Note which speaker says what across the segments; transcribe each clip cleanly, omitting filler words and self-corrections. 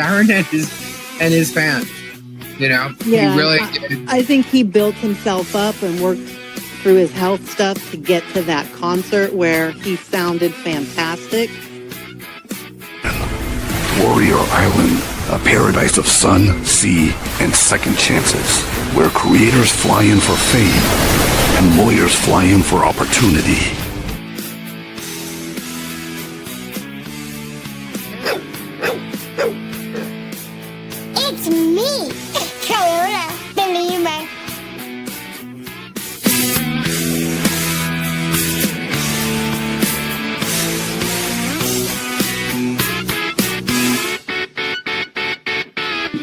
Speaker 1: Sharon and his fans. You know,
Speaker 2: Yeah,
Speaker 1: he really did.
Speaker 2: I think he built himself up and worked through his health stuff to get to that concert where he sounded fantastic.
Speaker 3: Warrior Island, a paradise of sun, sea, and second chances, where creators fly in for fame and lawyers fly in for opportunity.
Speaker 4: It's me, Corona Believer.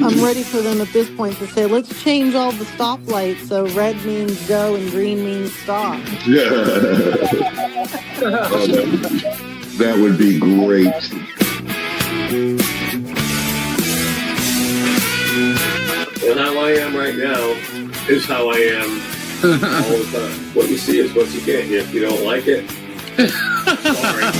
Speaker 2: I'm ready for them at this point to say, let's change all the stoplights so red means go and green means stop.
Speaker 5: Yeah. That would be great.
Speaker 6: And how I am right now is how I am all the time. What you see is what you get. If you don't like it, sorry.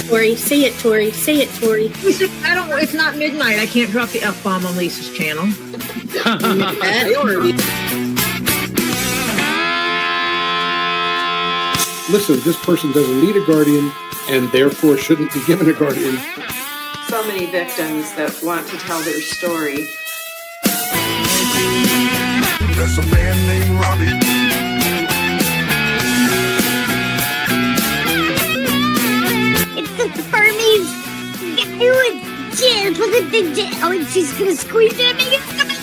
Speaker 7: Tori, say it, Tori. Say it, Tori.
Speaker 8: I don't. It's not midnight. I can't drop the F-bomb on Lisa's channel.
Speaker 9: Listen, this person doesn't need a guardian and therefore shouldn't be given a guardian.
Speaker 10: So many victims that want to tell their story.
Speaker 3: There's a man named Robbie.
Speaker 4: It's the Burmese. Oh, it's just gonna squeeze it and make it come out.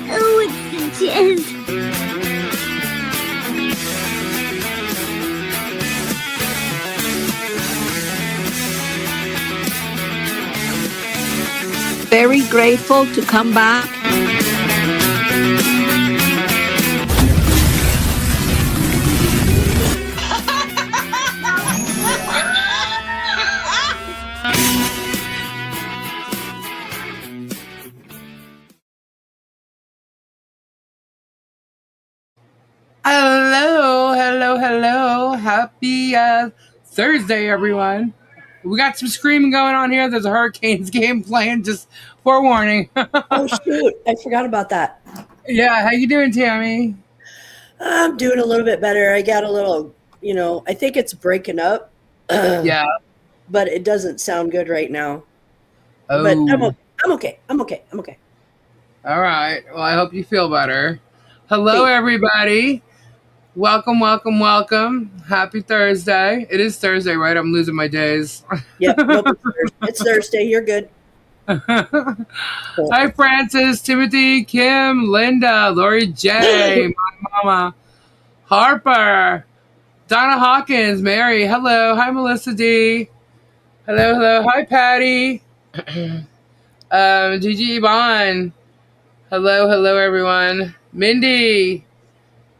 Speaker 4: Oh, it's the jizz.
Speaker 11: Very grateful to come back.
Speaker 1: Hello. Happy Thursday, everyone. We got some screaming going on here. There's a Hurricanes game playing, just forewarning.
Speaker 12: Oh, shoot. I forgot about that.
Speaker 1: Yeah, how you doing, Tammy?
Speaker 12: I'm doing a little bit better. I got a little, I think it's breaking up.
Speaker 1: Yeah.
Speaker 12: But it doesn't sound good right now.
Speaker 1: Oh.
Speaker 12: But I'm okay.
Speaker 1: All right. Well, I hope you feel better. Hello, everybody. Welcome. Happy Thursday. It is Thursday, right? I'm losing my days.
Speaker 12: Yep. Nope, it's Thursday. You're good.
Speaker 1: Hi, Francis, Timothy, Kim, Linda, Lori J, my mama, Harper, Donna Hawkins, Mary. Hello. Hi, Melissa D. Hello. Hi, Patty. Gigi Yvonne. Hello, everyone. Mindy.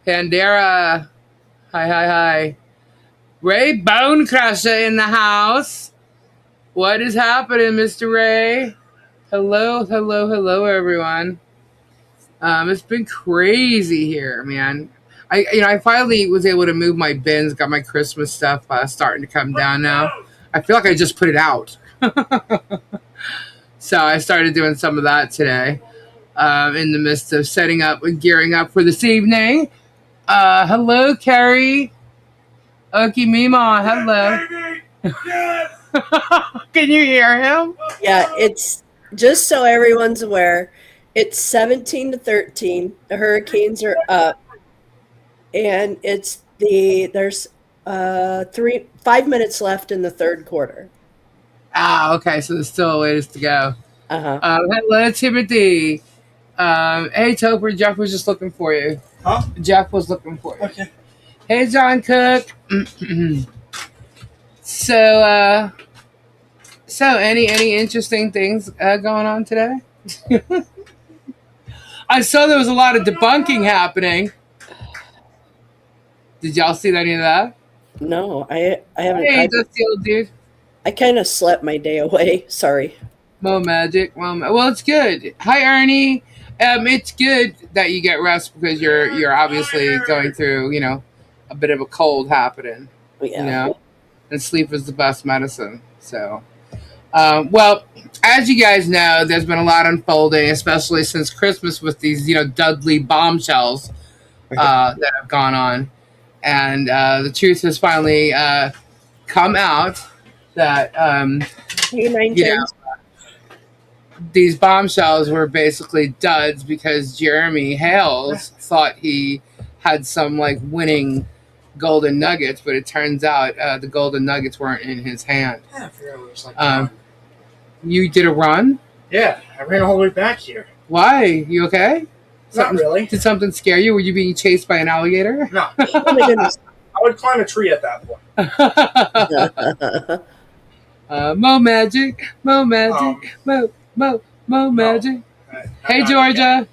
Speaker 1: Pandera. Hi. Ray Bonecrusher in the house. What is happening, Mr. Ray? Hello, everyone. It's been crazy here, man. I finally was able to move my bins, got my Christmas stuff starting to come down now. I feel like I just put it out. So I started doing some of that today in the midst of setting up and gearing up for this evening. Hello, Carrie. Okie Mima, hello. Can you hear him?
Speaker 12: Yeah, it's just so everyone's aware, it's 17-13. The Hurricanes are up. And there's 5 minutes left in the third quarter.
Speaker 1: Okay, so there's still a ways to go.
Speaker 12: Uh-huh.
Speaker 1: Hello, Timothy. Hey, Topher, Jeff was just looking for you.
Speaker 13: Huh?
Speaker 1: Jeff was looking for you.
Speaker 13: Okay.
Speaker 1: Hey, John Cook. So any interesting things going on today? I saw there was a lot of debunking happening. Did y'all see any of that?
Speaker 12: No, I haven't.
Speaker 1: Hey, Dusty old dude.
Speaker 12: I kind of slept my day away. Sorry.
Speaker 1: MoMagic. Well, it's good. Hi, Ernie. It's good that you get rest because you're obviously going through, a bit of a cold happening.
Speaker 12: Yeah.
Speaker 1: And sleep is the best medicine. So, well, as you guys know, there's been a lot unfolding, especially since Christmas with these, Dudley bombshells that have gone on, and the truth has finally come out that these bombshells were basically duds because Jeremy Hales thought he had some winning golden nuggets, but it turns out the golden nuggets weren't in his hand.
Speaker 13: Yeah, I forgot what it was like.
Speaker 1: You did a run?
Speaker 13: Yeah, I ran all the way back here.
Speaker 1: Why? You okay?
Speaker 13: Not really.
Speaker 1: Did something scare you? Were you being chased by an alligator?
Speaker 13: No. Oh my goodness. I would climb a tree at that point.
Speaker 1: MoMagic, MoMagic. Hey, Georgia.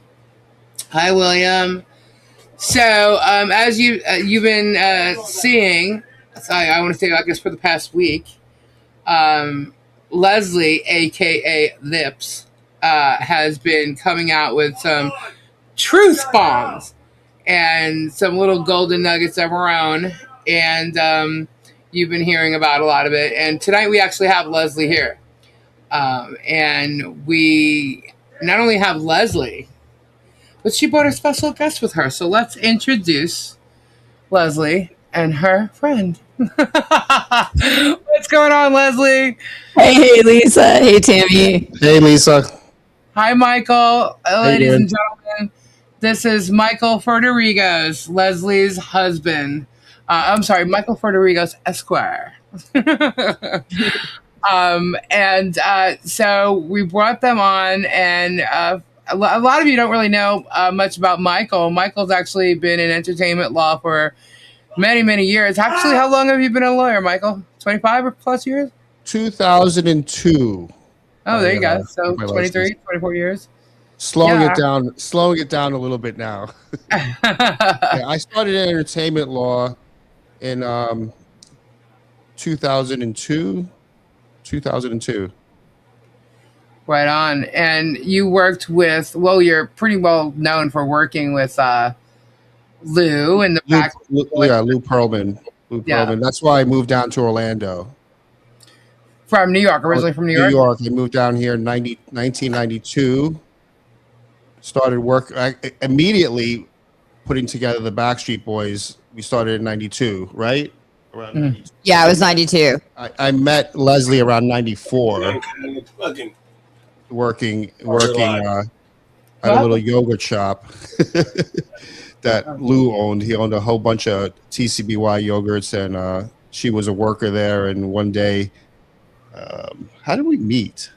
Speaker 1: Hi, William. So, as you've been seeing, I want to say, I guess, for the past week, Leslie, aka Lips, has been coming out with some truth bombs and some little golden nuggets of her own, and you've been hearing about a lot of it. And tonight we actually have Leslie here, and we not only have Leslie, but she brought a special guest with her. So let's introduce Leslie and her friend. What's going on, Leslie?
Speaker 14: Hey, Lisa. Hey, Tammy.
Speaker 15: Hey, Lisa.
Speaker 1: Hi, Michael. Ladies
Speaker 15: doing?
Speaker 1: and gentlemen, this is Michael Ferderigo's, Leslie's husband. I'm sorry, Michael Ferderigo's Esquire. So we brought them on, and a lot of you don't really know much about Michael. Michael's actually been in entertainment law for many, many years. Actually, how long have you been a lawyer, Michael? 25 or plus years?
Speaker 15: 2002.
Speaker 1: Oh, there you go. So 23, 24 years.
Speaker 15: Slowing it down a little bit now. Yeah, I started in entertainment law in 2002.
Speaker 1: Right on. And you worked with, you're pretty well known for working with Lou in the back.
Speaker 15: Lou Pearlman. Pearlman. That's why I moved down to Orlando.
Speaker 1: From New York, originally from New York?
Speaker 15: New York. I moved down here in 1992. Started work immediately putting together the Backstreet Boys. We started in 92, right? Around 92.
Speaker 14: Yeah, it was 92.
Speaker 15: I met Leslie around 94. Working at a little yogurt shop that Lou owned. He owned a whole bunch of TCBY yogurts, and she was a worker there. And one day, how did we meet?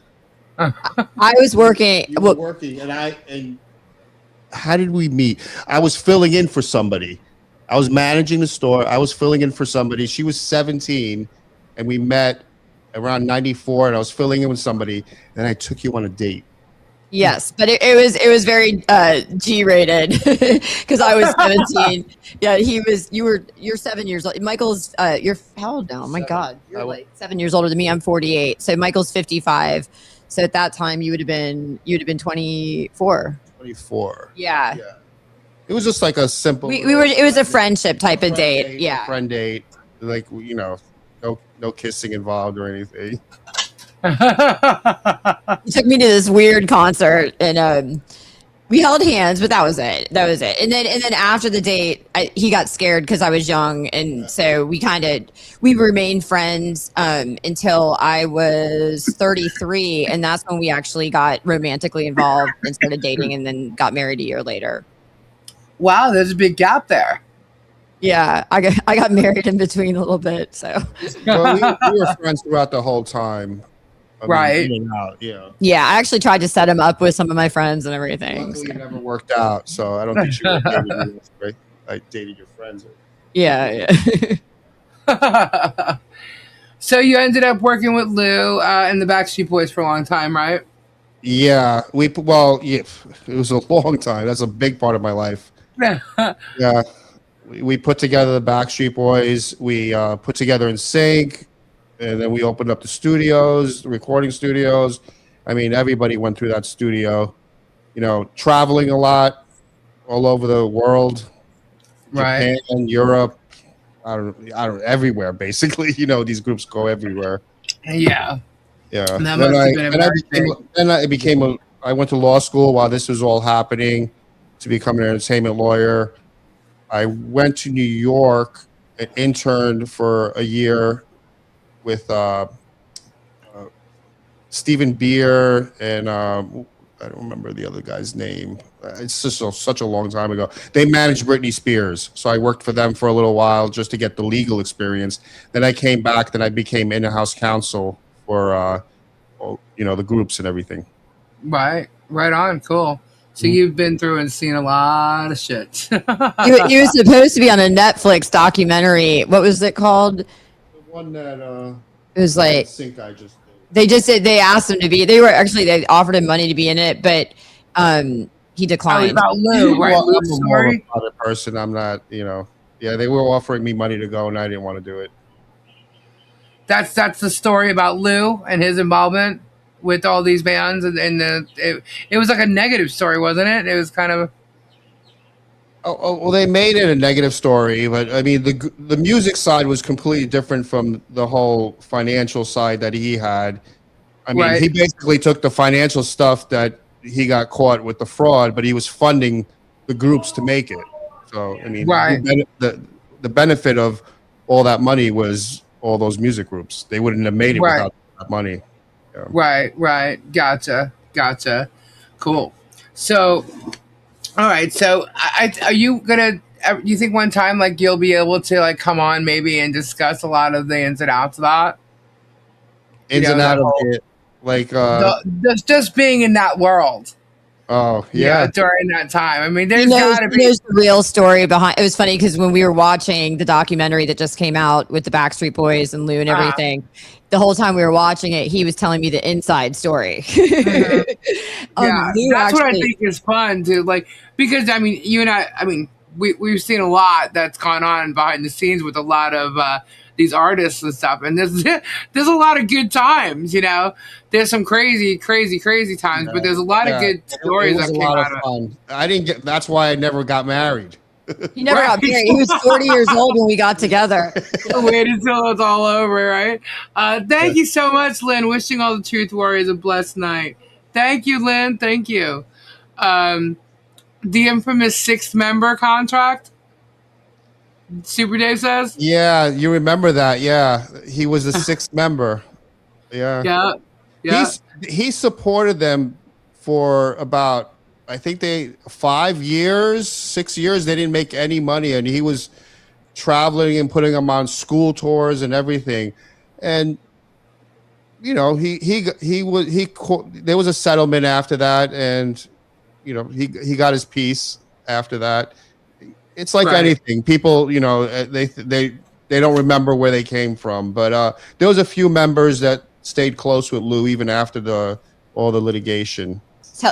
Speaker 14: I was working.
Speaker 15: You were working, and how did we meet? I was filling in for somebody. I was managing the store. I was filling in for somebody. She was 17, and we met around 94, and I was filling in with somebody, and I took you on a date.
Speaker 14: Yes, but it was very G-rated because I was 17. Yeah, you're 7 years old. Michael's you're how old now? Oh my God, you're like 7 years older than me. I'm 48. So Michael's 55. So at that time you'd have been 24.
Speaker 15: 24.
Speaker 14: Yeah.
Speaker 15: It was just like a simple.
Speaker 14: It was a friendship type of date. Yeah.
Speaker 15: Friend date, like no kissing involved or anything.
Speaker 14: He took me to this weird concert, and we held hands, but that was it. And then after the date, he got scared because I was young, and so we remained friends until I was 33, and that's when we actually got romantically involved and started dating, and then got married a year later.
Speaker 1: Wow, there's a big gap there.
Speaker 14: Yeah, I got married in between a little bit, so.
Speaker 15: Well, we were friends throughout the whole time.
Speaker 1: Right.
Speaker 15: In and out, yeah.
Speaker 14: Yeah, I actually tried to set him up with some of my friends and everything.
Speaker 15: Luckily, it never worked out, so I don't think she would have dated you. Right? I dated your friends.
Speaker 14: Yeah.
Speaker 1: So you ended up working with Lou and the Backstreet Boys for a long time, right?
Speaker 15: Yeah, it was a long time. That's a big part of my life. Yeah. we put together the Backstreet Boys. We put together In Sync, and then we opened up the studios, the recording studios. I mean, everybody went through that studio. You know, traveling a lot all over the world,
Speaker 1: Right.
Speaker 15: Japan, Europe. I don't, everywhere basically. You know, these groups go everywhere.
Speaker 1: Yeah.
Speaker 15: Yeah.
Speaker 1: And that
Speaker 15: Then
Speaker 1: must
Speaker 15: I,
Speaker 1: have been a
Speaker 15: then I
Speaker 1: very
Speaker 15: became,
Speaker 1: big.
Speaker 15: then I became a. I went to law school while this was all happening to become an entertainment lawyer. I went to New York and interned for a year with Stephen Beer and I don't remember the other guy's name. It's just such a long time ago. They managed Britney Spears, so I worked for them for a little while just to get the legal experience. Then I came back. Then I became in-house counsel for the groups and everything.
Speaker 1: Right. Right on. Cool. So
Speaker 15: Mhm.
Speaker 1: you've been through and seen a lot of shit.
Speaker 14: He was supposed to be on a Netflix documentary. What was it called?
Speaker 15: The one that
Speaker 14: It was like
Speaker 15: Sync I just did.
Speaker 14: they just said they asked him to be. They offered him money to be in it, but he
Speaker 1: Oh,
Speaker 14: declined.
Speaker 1: about Lou, right?
Speaker 15: Well,
Speaker 1: Lou's
Speaker 15: I'm more of
Speaker 1: story.
Speaker 15: a private person. I'm not, Yeah, they were offering me money to go, and I didn't want to do it.
Speaker 1: That's the story about Lou and his involvement with all these bands, and it was like a negative story, wasn't it? It was kind of.
Speaker 15: Well, they made it a negative story, but I mean, the music side was completely different from the whole financial side that he had. I mean,
Speaker 1: Right.
Speaker 15: he basically took the financial stuff that he got caught with the fraud, but he was funding the groups to make it. So, I mean,
Speaker 1: Right.
Speaker 15: the benefit of all that money was all those music groups. They wouldn't have made it
Speaker 1: Right.
Speaker 15: without that money. Yeah.
Speaker 1: Right. Gotcha. Cool. So, all right. So, are you gonna? You think one time like you'll be able to like come on maybe and discuss a lot of the ins and outs of that?
Speaker 15: Ins and out of it, like
Speaker 1: Just being in that world.
Speaker 15: oh
Speaker 1: Yeah,
Speaker 15: yeah.
Speaker 1: during that time. I mean,
Speaker 14: He
Speaker 1: there's
Speaker 14: knows,
Speaker 1: got to
Speaker 14: he
Speaker 1: be.
Speaker 14: knows the real story behind. It was funny because when we were watching the documentary that just came out with the Backstreet Boys and Lou and everything, the whole time we were watching it, he was telling me the inside story.
Speaker 1: Yeah,
Speaker 14: Lou
Speaker 1: that's what I
Speaker 14: actually-
Speaker 1: think is fun to like because I mean you and I mean we've seen a lot that's gone on behind the scenes with a lot of these artists and stuff, and there's a lot of good times. There's some crazy times, but there's a lot of good stories
Speaker 15: It was
Speaker 1: that
Speaker 15: a
Speaker 1: came
Speaker 15: lot
Speaker 1: out
Speaker 15: of
Speaker 1: of it.
Speaker 15: fun. I didn't get. That's why I never got married.
Speaker 14: He never got married. He was 40 years old when we got together.
Speaker 1: Wait until it's all over, right? Thank you so much, Lynn. Wishing all the Truth Warriors a blessed night. Thank you, Lynn. Thank you. The infamous sixth member contract. Super Dave says.
Speaker 15: Yeah, you remember that? Yeah, he was the sixth member. Yeah.
Speaker 1: Yeah.
Speaker 15: He supported them for about I think 5 years, 6 years. They didn't make any money, and he was traveling and putting them on school tours and everything. And there was a settlement after that, and he got his piece after that. It's like anything. People, they don't remember where they came from, but there was a few members that stayed close with Lou even after all the litigation.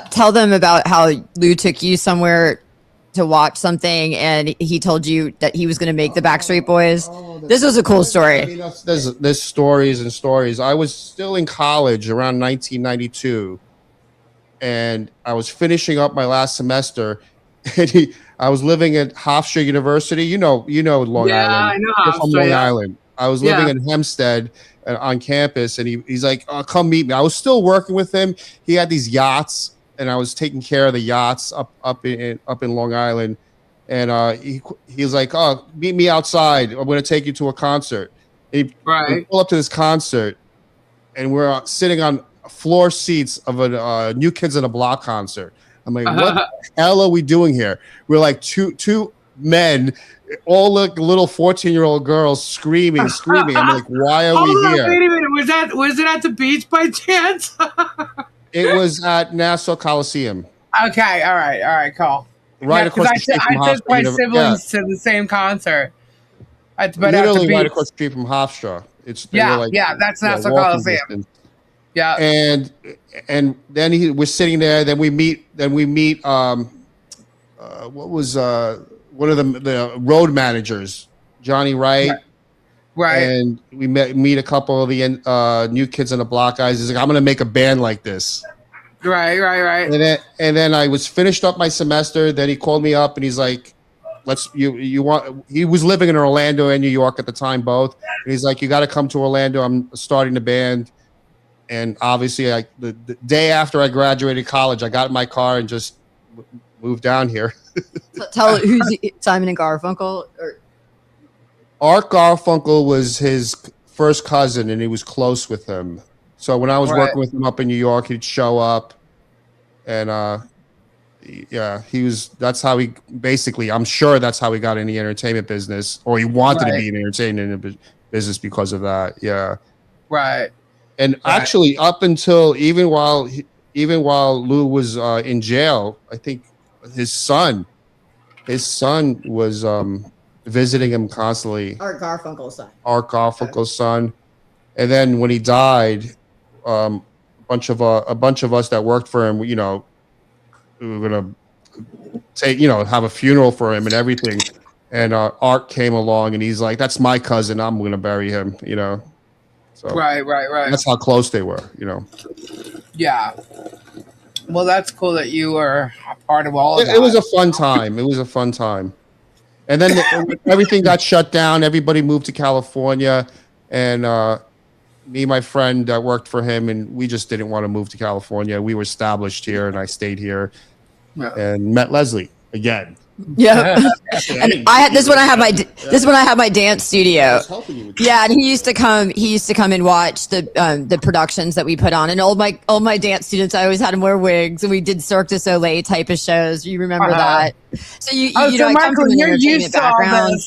Speaker 14: Tell them about how Lou took you somewhere to watch something, and he told you that he was going to make the Backstreet Boys. This was a cool story.
Speaker 15: I mean, there's stories and stories. I was still in college around 1992, and I was finishing up my last semester, and I was living at Hofstra University. You know Long Island.
Speaker 1: I know
Speaker 15: You're from
Speaker 1: Hofstra,
Speaker 15: Long
Speaker 1: yeah.
Speaker 15: Island. I was living in Hempstead on campus, and he's like, "Oh, come meet me." I was still working with him. He had these yachts, and I was taking care of the yachts up in Long Island. And he was like, "Oh, meet me outside. I'm going to take you to a concert." We pull up to this concert, and we're sitting on floor seats of a New Kids on the Block concert. I'm like, what the hell are we doing here? We're like two men, all like little 14-year-old girls screaming. I'm like, why are we here?
Speaker 1: Wait a minute. Was it at the beach by chance?
Speaker 15: It was at Nassau Coliseum.
Speaker 1: Okay. All right. Cool.
Speaker 15: Right across the street from
Speaker 1: I took my
Speaker 15: Hofstra.
Speaker 1: siblings to the same concert.
Speaker 15: Literally right across the street from Hofstra. That's
Speaker 1: Nassau Coliseum.
Speaker 15: Distance.
Speaker 1: Yeah.
Speaker 15: And then we're sitting there. Then we meet. What was one of the road managers, Johnny Wright.
Speaker 1: Right.
Speaker 15: And we meet a couple of the New Kids on the Block guys. He's like, I'm gonna make a band like this.
Speaker 1: Right.
Speaker 15: And then I was finished up my semester. Then he called me up and he's like, you want, he was living in Orlando and New York at the time, both. And he's like, you got to come to Orlando. I'm starting the band. And obviously the day after I graduated college, I got in my car and just moved down here.
Speaker 14: Tell who's Simon and Garfunkel or
Speaker 15: Art Garfunkel was his first cousin and he was close with him. So when I was working with him up in New York, he'd show up and that's how he basically, I'm sure that's how he got in the entertainment business, or he wanted to be in the entertainment business because of that. Yeah.
Speaker 1: Right.
Speaker 15: And actually up until even while Lou was in jail, I think his son was visiting him constantly.
Speaker 14: Art Garfunkel's
Speaker 15: son. And then when he died, a bunch of us that worked for him, we were gonna have a funeral for him and everything. And Art came along and he's like, "That's my cousin. I'm gonna bury him." So
Speaker 1: right.
Speaker 15: That's how close they were.
Speaker 1: Yeah. Well, that's cool that you were a part of all of that.
Speaker 15: It was a fun time. And then everything got shut down. Everybody moved to California, and me and my friend that worked for him, and we just didn't want to move to California. We were established here, and I stayed here and met Leslie again.
Speaker 14: Yeah, and this is when I had my dance studio. Yeah, and he used to come and watch the productions that we put on. And all my dance students, I always had them wear wigs, and we did Cirque du Soleil type of shows. You remember that? So you know, I come from an entertainment background.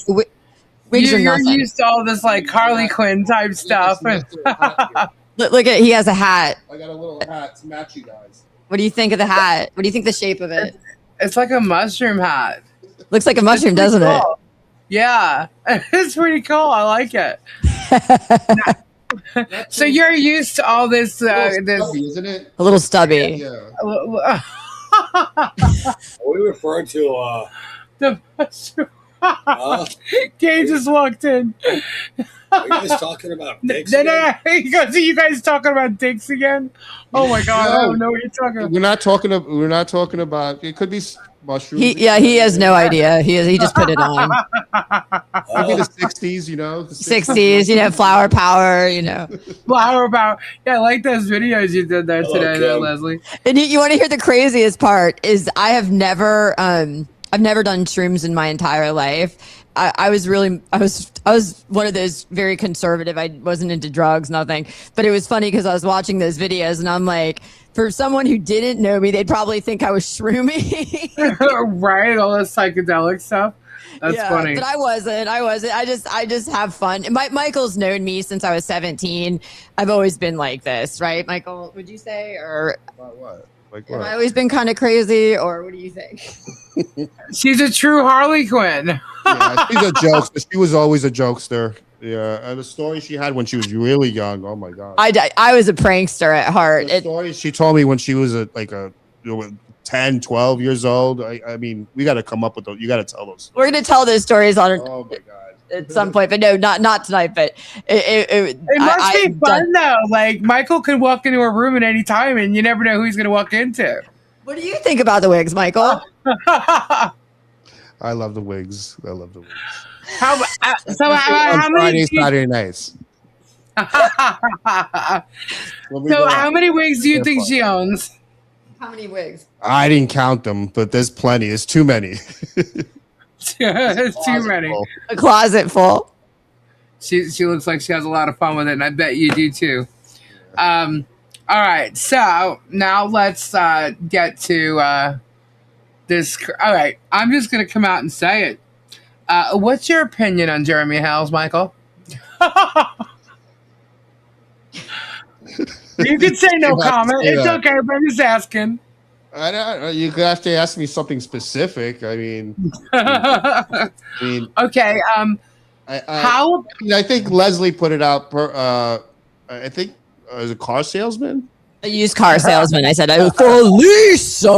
Speaker 14: Wigs are nothing.
Speaker 1: You're used to all this like Harley Quinn type stuff.
Speaker 14: Look at, he has a hat.
Speaker 15: I got a little hat to match you guys.
Speaker 14: What do you think of the hat? What do you think the shape of it?
Speaker 1: It's like a mushroom hat.
Speaker 14: Looks like a mushroom, doesn't it?
Speaker 1: Yeah, it's pretty cool. I like it. So you're used to all this,
Speaker 15: stubby, isn't it?
Speaker 14: A little stubby.
Speaker 15: Yeah.
Speaker 6: Are we referring to
Speaker 1: the mushroom? Gay just walked in.
Speaker 6: Are you guys talking about dicks?
Speaker 1: No. He goes, are you guys talking about dicks again? Oh my god, I don't know what you're talking about.
Speaker 15: We're not talking about. It could be mushrooms.
Speaker 14: He has no idea. He just put it on.
Speaker 15: Could be the 60s, The
Speaker 14: 60s, flower power,
Speaker 1: Flower power. Yeah, I like those videos you did there today, Leslie.
Speaker 14: And you want to hear the craziest part is I've never done shrooms in my entire life. I was one of those very conservative. I wasn't into drugs, nothing. But it was funny because I was watching those videos and I'm like, for someone who didn't know me, they'd probably think I was shrooming.
Speaker 1: Right, all this psychedelic stuff. That's funny.
Speaker 14: But I wasn't. I just have fun. Michael's known me since I was 17. I've always been like this, right, Michael? Would you say, or
Speaker 15: about what?
Speaker 14: Have I always been kind of crazy, or what do you think?
Speaker 1: She's a true Harley Quinn.
Speaker 15: Yeah, she's a jokester. She was always a jokester. Yeah, and the story she had when she was really young. Oh my god.
Speaker 14: I was a prankster at heart.
Speaker 15: The story she told me when she was 10, 12 years old. I mean, we got to come up with those. You got to tell those.
Speaker 14: We're gonna tell those stories on.
Speaker 15: Oh my god.
Speaker 14: At some point, but no, not tonight. But
Speaker 1: it must be fun though. Like Michael could walk into a room at any time, and you never know who he's going to walk into.
Speaker 14: What do you think about the wigs, Michael?
Speaker 15: I love the wigs.
Speaker 1: How many
Speaker 15: Saturday nights?
Speaker 1: So how many wigs do you think she owns?
Speaker 14: How many wigs?
Speaker 15: I didn't count them, but there's plenty. It's too many.
Speaker 1: It's too many.
Speaker 14: A closet full.
Speaker 1: She looks like she has a lot of fun with it, and I bet you do too. All right, so now let's get to this. All right, I'm just gonna come out and say it. What's your opinion on Jeremy Howells, Michael? You can say no comment. It's okay, but I'm just asking.
Speaker 15: I don't. You have to ask me something specific. I mean,
Speaker 1: okay.
Speaker 15: I think Leslie put it out. I think as a car salesman.
Speaker 14: A used car salesman. I said, "Oh, for Lisa,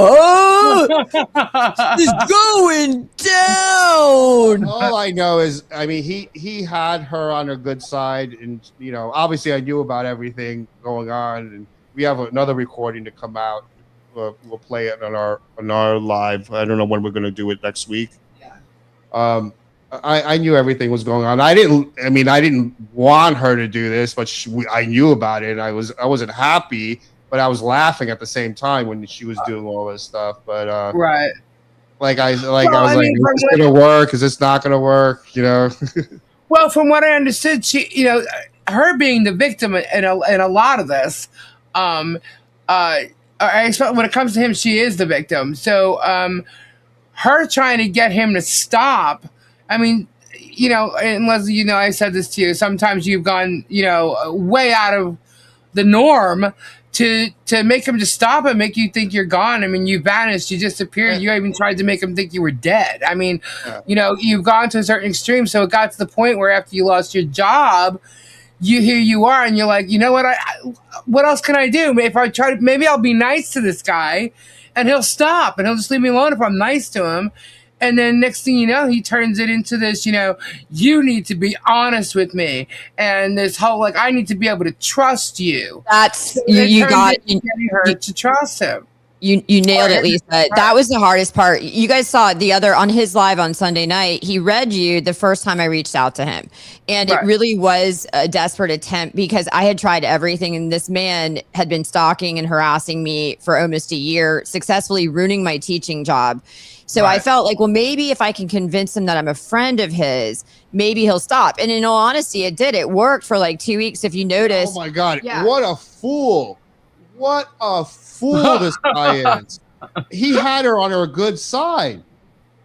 Speaker 14: is going down."
Speaker 15: All I know is, I mean, he had her on her good side, and obviously I knew about everything going on, and we have another recording to come out. We'll play it on our live. I don't know when we're going to do it next week. Yeah. I knew everything was going on. I didn't want her to do this, but I knew about it. And I wasn't happy, but I was laughing at the same time when she was doing all this stuff. But
Speaker 1: right.
Speaker 15: I was like, is this gonna work? Is this not gonna work?
Speaker 1: Well, from what I understood, she, her being the victim in a lot of this, I expect when it comes to him, she is the victim. So, her trying to get him to stop. I mean, and Leslie, I said this to you. Sometimes you've gone, way out of the norm to make him just stop and make you think you're gone. I mean, you vanished, you disappeared. You even tried to make him think you were dead. I mean, you've gone to a certain extreme. So it got to the point where after you lost your job, here you are, and you're like, you know what? What else can I do? If I try to, maybe I'll be nice to this guy, and he'll stop, and he'll just leave me alone if I'm nice to him. And then next thing you know, he turns it into this, you need to be honest with me. And this whole, I need to be able to trust you.
Speaker 14: That's,
Speaker 1: so
Speaker 14: you got
Speaker 1: getting her to trust him.
Speaker 14: You nailed it, Lisa. That was the hardest part. You guys saw it on his live on Sunday night. He read you the first time I reached out to him. And it really was a desperate attempt because I had tried everything. And this man had been stalking and harassing me for almost a year, successfully ruining my teaching job. So I felt like, well, maybe if I can convince him that I'm a friend of his, maybe he'll stop. And in all honesty, it did. It worked for 2 weeks. If you notice.
Speaker 15: Oh my God. Yeah. What a fool. What a fool this guy is. He had her on her good side.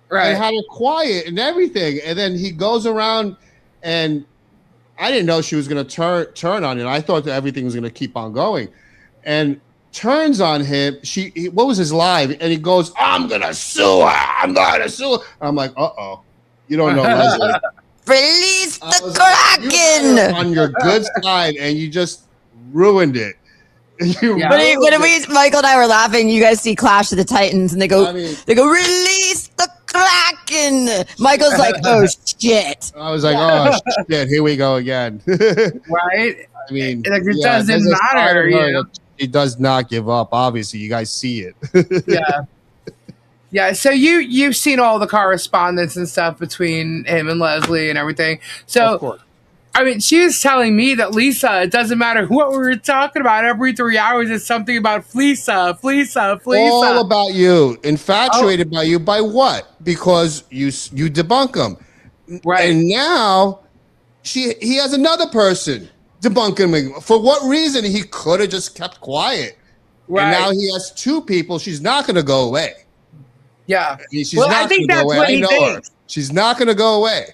Speaker 15: Right. And had her quiet and everything. And then he goes around, and I didn't know she was going to turn on him. I thought that everything was going to keep on going. And turns on him. What was his live? And he goes, I'm going to sue her. I'm going to sue her. I'm like, uh-oh. You don't know Leslie.
Speaker 14: Release the Kraken.
Speaker 15: On your good side, and you just ruined it.
Speaker 14: Michael and I were laughing. You guys see Clash of the Titans, and they go, release the Kraken. Michael's like, oh shit.
Speaker 15: I was like, oh shit, here we go again.
Speaker 1: Right?
Speaker 15: I mean,
Speaker 1: it doesn't matter.
Speaker 15: He does not give up. Obviously, you guys see it.
Speaker 1: Yeah. So you've seen all the correspondence and stuff between him and Leslie and everything. So. Of course. I mean, she was telling me that Lisa, it doesn't matter what we were talking about. Every 3 hours, it's something about Fleesa.
Speaker 15: All about you. Infatuated by you. By what? Because you debunk him. Right. And now he has another person debunking him. For what reason? He could have just kept quiet. Right. And now he has two people. She's not going to go away.
Speaker 1: Yeah.
Speaker 15: I think that's what he thinks. She's not going to go away.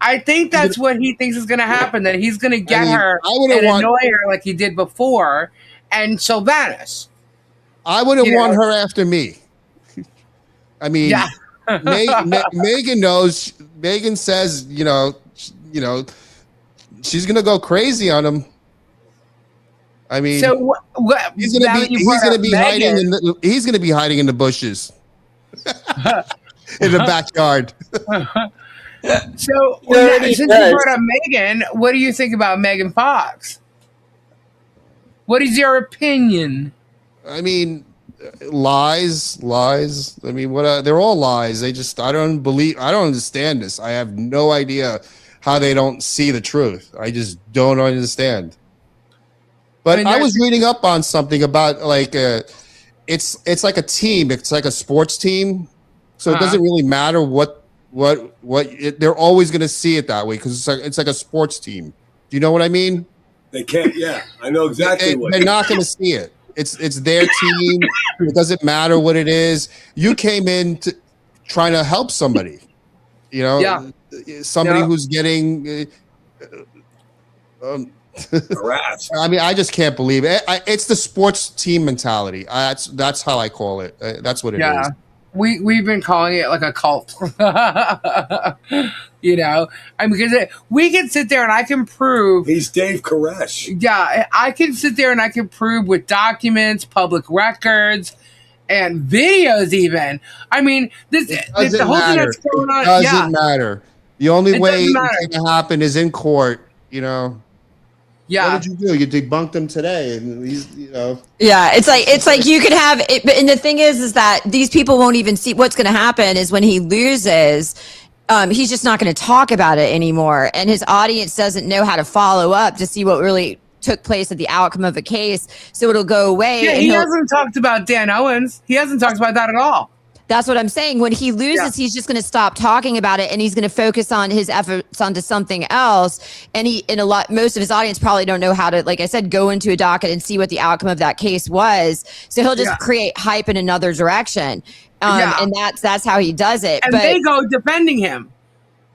Speaker 1: I think that's what he thinks is going to happen, that he's going to get her and annoy her like he did before, and she'll vanish.
Speaker 15: I wouldn't want her after me. I mean, Megan knows. Megan says, she's going to go crazy on him. I mean,
Speaker 1: so
Speaker 15: he's going to be hiding in the bushes in the backyard.
Speaker 1: So, since you brought up Megan, what do you think about Megan Fox? What is your opinion?
Speaker 15: I mean, lies. I mean, they're all lies. I don't understand this. I have no idea how they don't see the truth. I just don't understand. But I was reading up on something about it's like a team. It's like a sports team. So it doesn't really matter what they're always going to see it that way because it's like a sports team. Do you know what I mean?
Speaker 6: They can't. Yeah, I know exactly.
Speaker 15: They're not going to see it. It's their team. It doesn't matter what it is. You came in trying to help somebody. Somebody who's getting
Speaker 6: harassed.
Speaker 15: I mean, I just can't believe it. It's the sports team mentality. That's how I call it. That's what it is.
Speaker 1: we've been calling it like a cult. You know, I mean, because we can sit there and I can prove
Speaker 16: he's Dave Koresh.
Speaker 1: Yeah, I can sit there and I can prove with documents, public records, and videos. Even, I mean, the whole thing that's going on.
Speaker 15: It doesn't matter. The only way it's going to happen is in court. You know.
Speaker 1: Yeah.
Speaker 15: What did you do? You debunked him today, and he's, you know.
Speaker 14: Yeah, it's like you could have it, and the thing is that these people won't even see what's going to happen is when he loses. He's just not going to talk about it anymore, and his audience doesn't know how to follow up to see what really took place at the outcome of a case. So it'll go away.
Speaker 1: Yeah, he hasn't talked about Dan Owens. He hasn't talked about that at all.
Speaker 14: That's what I'm saying. When he loses, he's just going to stop talking about it, and he's going to focus on his efforts onto something else. And most of his audience probably don't know how to, like I said, go into a docket and see what the outcome of that case was. So he'll just create hype in another direction, and that's how he does it.
Speaker 1: And they go defending him.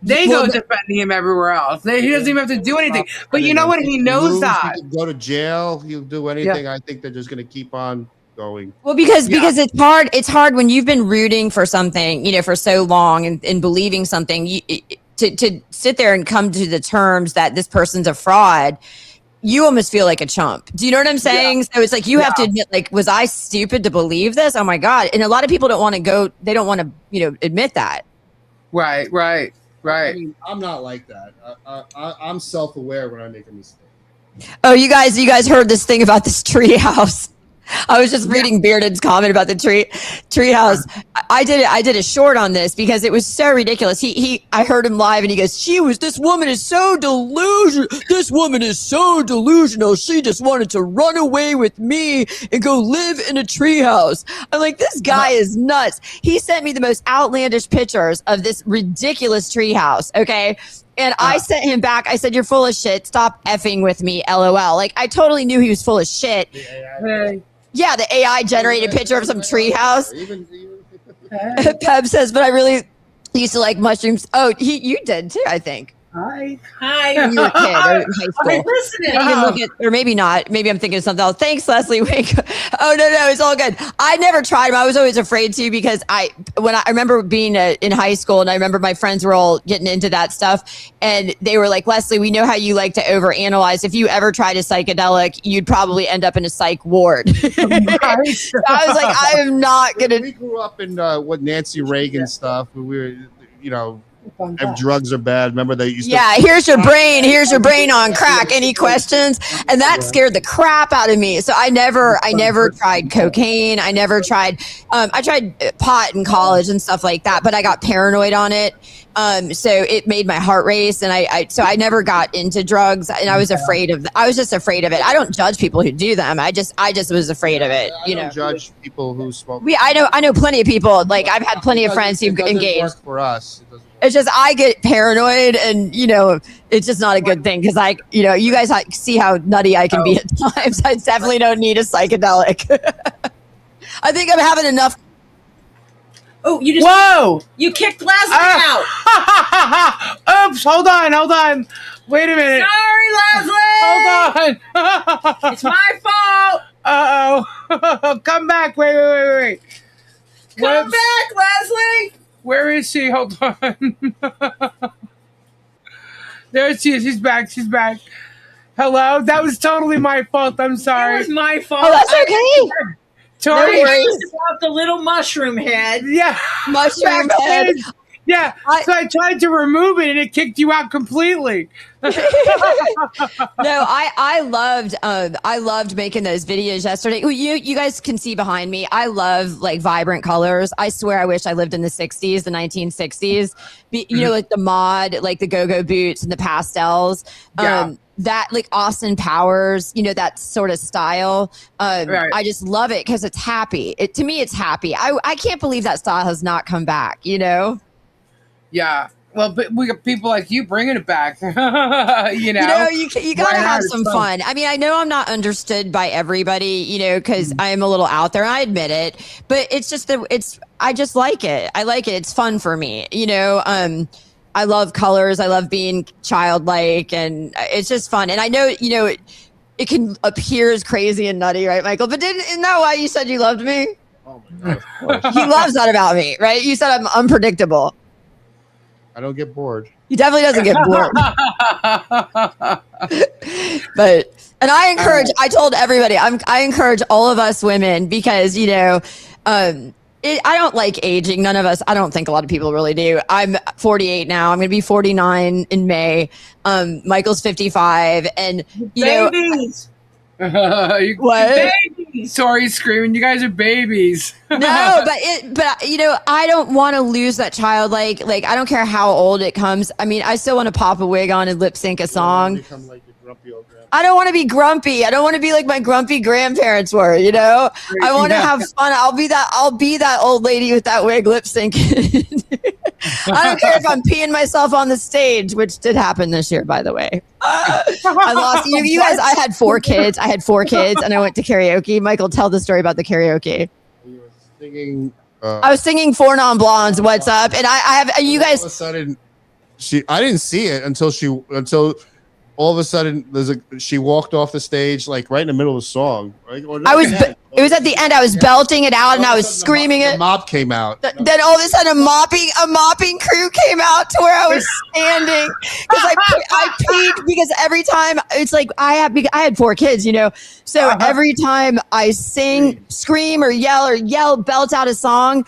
Speaker 1: They go defending him everywhere else. He doesn't even have to do anything. But you know what? He knows that.
Speaker 15: He can go to jail. He'll do anything. I think they're just going to keep on going.
Speaker 14: Well, because it's hard when you've been rooting for something, you know, for so long and believing something, to sit there and come to the terms that this person's a fraud. You almost feel like a chump. Do you know what I'm saying? So it's like you have to admit, like, was I stupid to believe this? Oh my God. And a lot of people don't want to they don't want to, you know, admit that.
Speaker 1: Right.
Speaker 15: I mean, I'm not like that. I'm self-aware when I make a mistake.
Speaker 14: Oh, you guys heard this thing about this tree house. I was just reading Bearded's comment about the tree house. I did a short on this because it was so ridiculous. I heard him live and he goes, this woman is so delusional. This woman is so delusional. She just wanted to run away with me and go live in a tree house. I'm like, this guy is nuts. He sent me the most outlandish pictures of this ridiculous tree house. Okay. And I sent him back. I said, you're full of shit. Stop effing with me. LOL. Like, I totally knew he was full of shit. Yeah, the AI generated picture of some treehouse. Peb says, but I really used to like mushrooms. Oh, you did too, I think.
Speaker 8: Hi.
Speaker 14: When you were a kid or in high school.
Speaker 8: I'm listening.
Speaker 14: You can look at, or maybe not. Maybe I'm thinking of something else. Thanks, Leslie Wink. Oh, no, it's all good. I never tried them. I was always afraid to because I remember being in high school and I remember my friends were all getting into that stuff and they were like, Leslie, we know how you like to overanalyze. If you ever tried a psychedelic, you'd probably end up in a psych ward. So I was like, I am not going to.
Speaker 15: We grew up in Nancy Reagan stuff. We were, you know, if drugs are bad, remember they used to.
Speaker 14: Yeah, here's your brain on crack. Any questions? And that scared the crap out of me. So I never tried cocaine. I never tried. I tried pot in college and stuff like that, but I got paranoid on it. So it made my heart race, and so I never got into drugs, and I was afraid of. I was just afraid of it. I don't judge people who do them. I just was afraid of it.
Speaker 15: I don't judge people who smoke.
Speaker 14: I know plenty of people. Like I've had plenty of friends who've engaged.
Speaker 15: Work for us.
Speaker 14: It's just I get paranoid, and you know, it's just not a good thing because you guys see how nutty I can be at times. I definitely don't need a psychedelic. I think I'm having enough.
Speaker 8: Oh, you just you kicked Leslie out.
Speaker 1: Oops! Hold on. Wait a minute.
Speaker 8: Sorry, Leslie.
Speaker 1: Hold on.
Speaker 8: It's my fault.
Speaker 1: Uh-oh. Come back. Wait.
Speaker 8: Come back, Leslie.
Speaker 1: Where is she? Hold on. There she is. She's back. Hello? That was totally my fault. I'm sorry.
Speaker 8: It was my fault.
Speaker 14: Oh, that's okay.
Speaker 1: Tori,
Speaker 8: about the little mushroom head.
Speaker 1: Yeah.
Speaker 14: Mushroom head.
Speaker 1: Yeah. So I tried to remove it and it kicked you out completely.
Speaker 14: No, I loved making those videos yesterday. You guys can see behind me. I love like vibrant colors. I swear I wish I lived in the 60s, the 1960s. You know, like the mod, like the go-go boots and the pastels. That like Austin Powers, you know, that sort of style. Right. I just love it because it's happy. To me, it's happy. I can't believe that style has not come back, you know?
Speaker 1: Yeah. Well, but we got people like you bringing it back. you know,
Speaker 14: you gotta have some fun. I mean, I know I'm not understood by everybody, you know, because I am a little out there. I admit it, but it's just I just like it. I like it. It's fun for me, you know. I love colors. I love being childlike, and it's just fun. And I know, you know, it can appear as crazy and nutty, right, Michael? But isn't that why you said you loved me?
Speaker 15: Oh my god!
Speaker 14: He loves that about me, right? You said I'm unpredictable.
Speaker 15: I don't get bored.
Speaker 14: He definitely doesn't get bored. And I encourage. I told everybody. I encourage all of us women because I don't like aging. None of us. I don't think a lot of people really do. I'm 48 now. I'm going to be 49 in May. Michael's 55, and
Speaker 1: babies.
Speaker 14: What?
Speaker 1: Babies. Tori's screaming. You guys are babies.
Speaker 14: No, but I don't want to lose that child. Like I don't care how old it comes. I mean, I still want to pop a wig on and lip sync a song.
Speaker 15: Become like the grumpy old grandpa.
Speaker 14: I don't want to be grumpy. I don't want to be like my grumpy grandparents were. I want to have fun. I'll be that old lady with that wig lip syncing. I don't care if I'm peeing myself on the stage, which did happen this year, by the way. I lost you guys. I had 4 kids. And I went to karaoke. Michael, tell the story about the karaoke.
Speaker 15: You were singing.
Speaker 14: I was singing Four Non Blondes. What's up? And I have you guys.
Speaker 15: All of a sudden, I didn't see it until all of a sudden she walked off the stage like right in the middle of the song. Right?
Speaker 14: It was at the end. I was belting it out and I was screaming it.
Speaker 15: The mop came out.
Speaker 14: Then all of a sudden a mopping crew came out to where I was standing because I peed because every time it's like I had 4 kids, so every time I sing, scream or yell, belt out a song,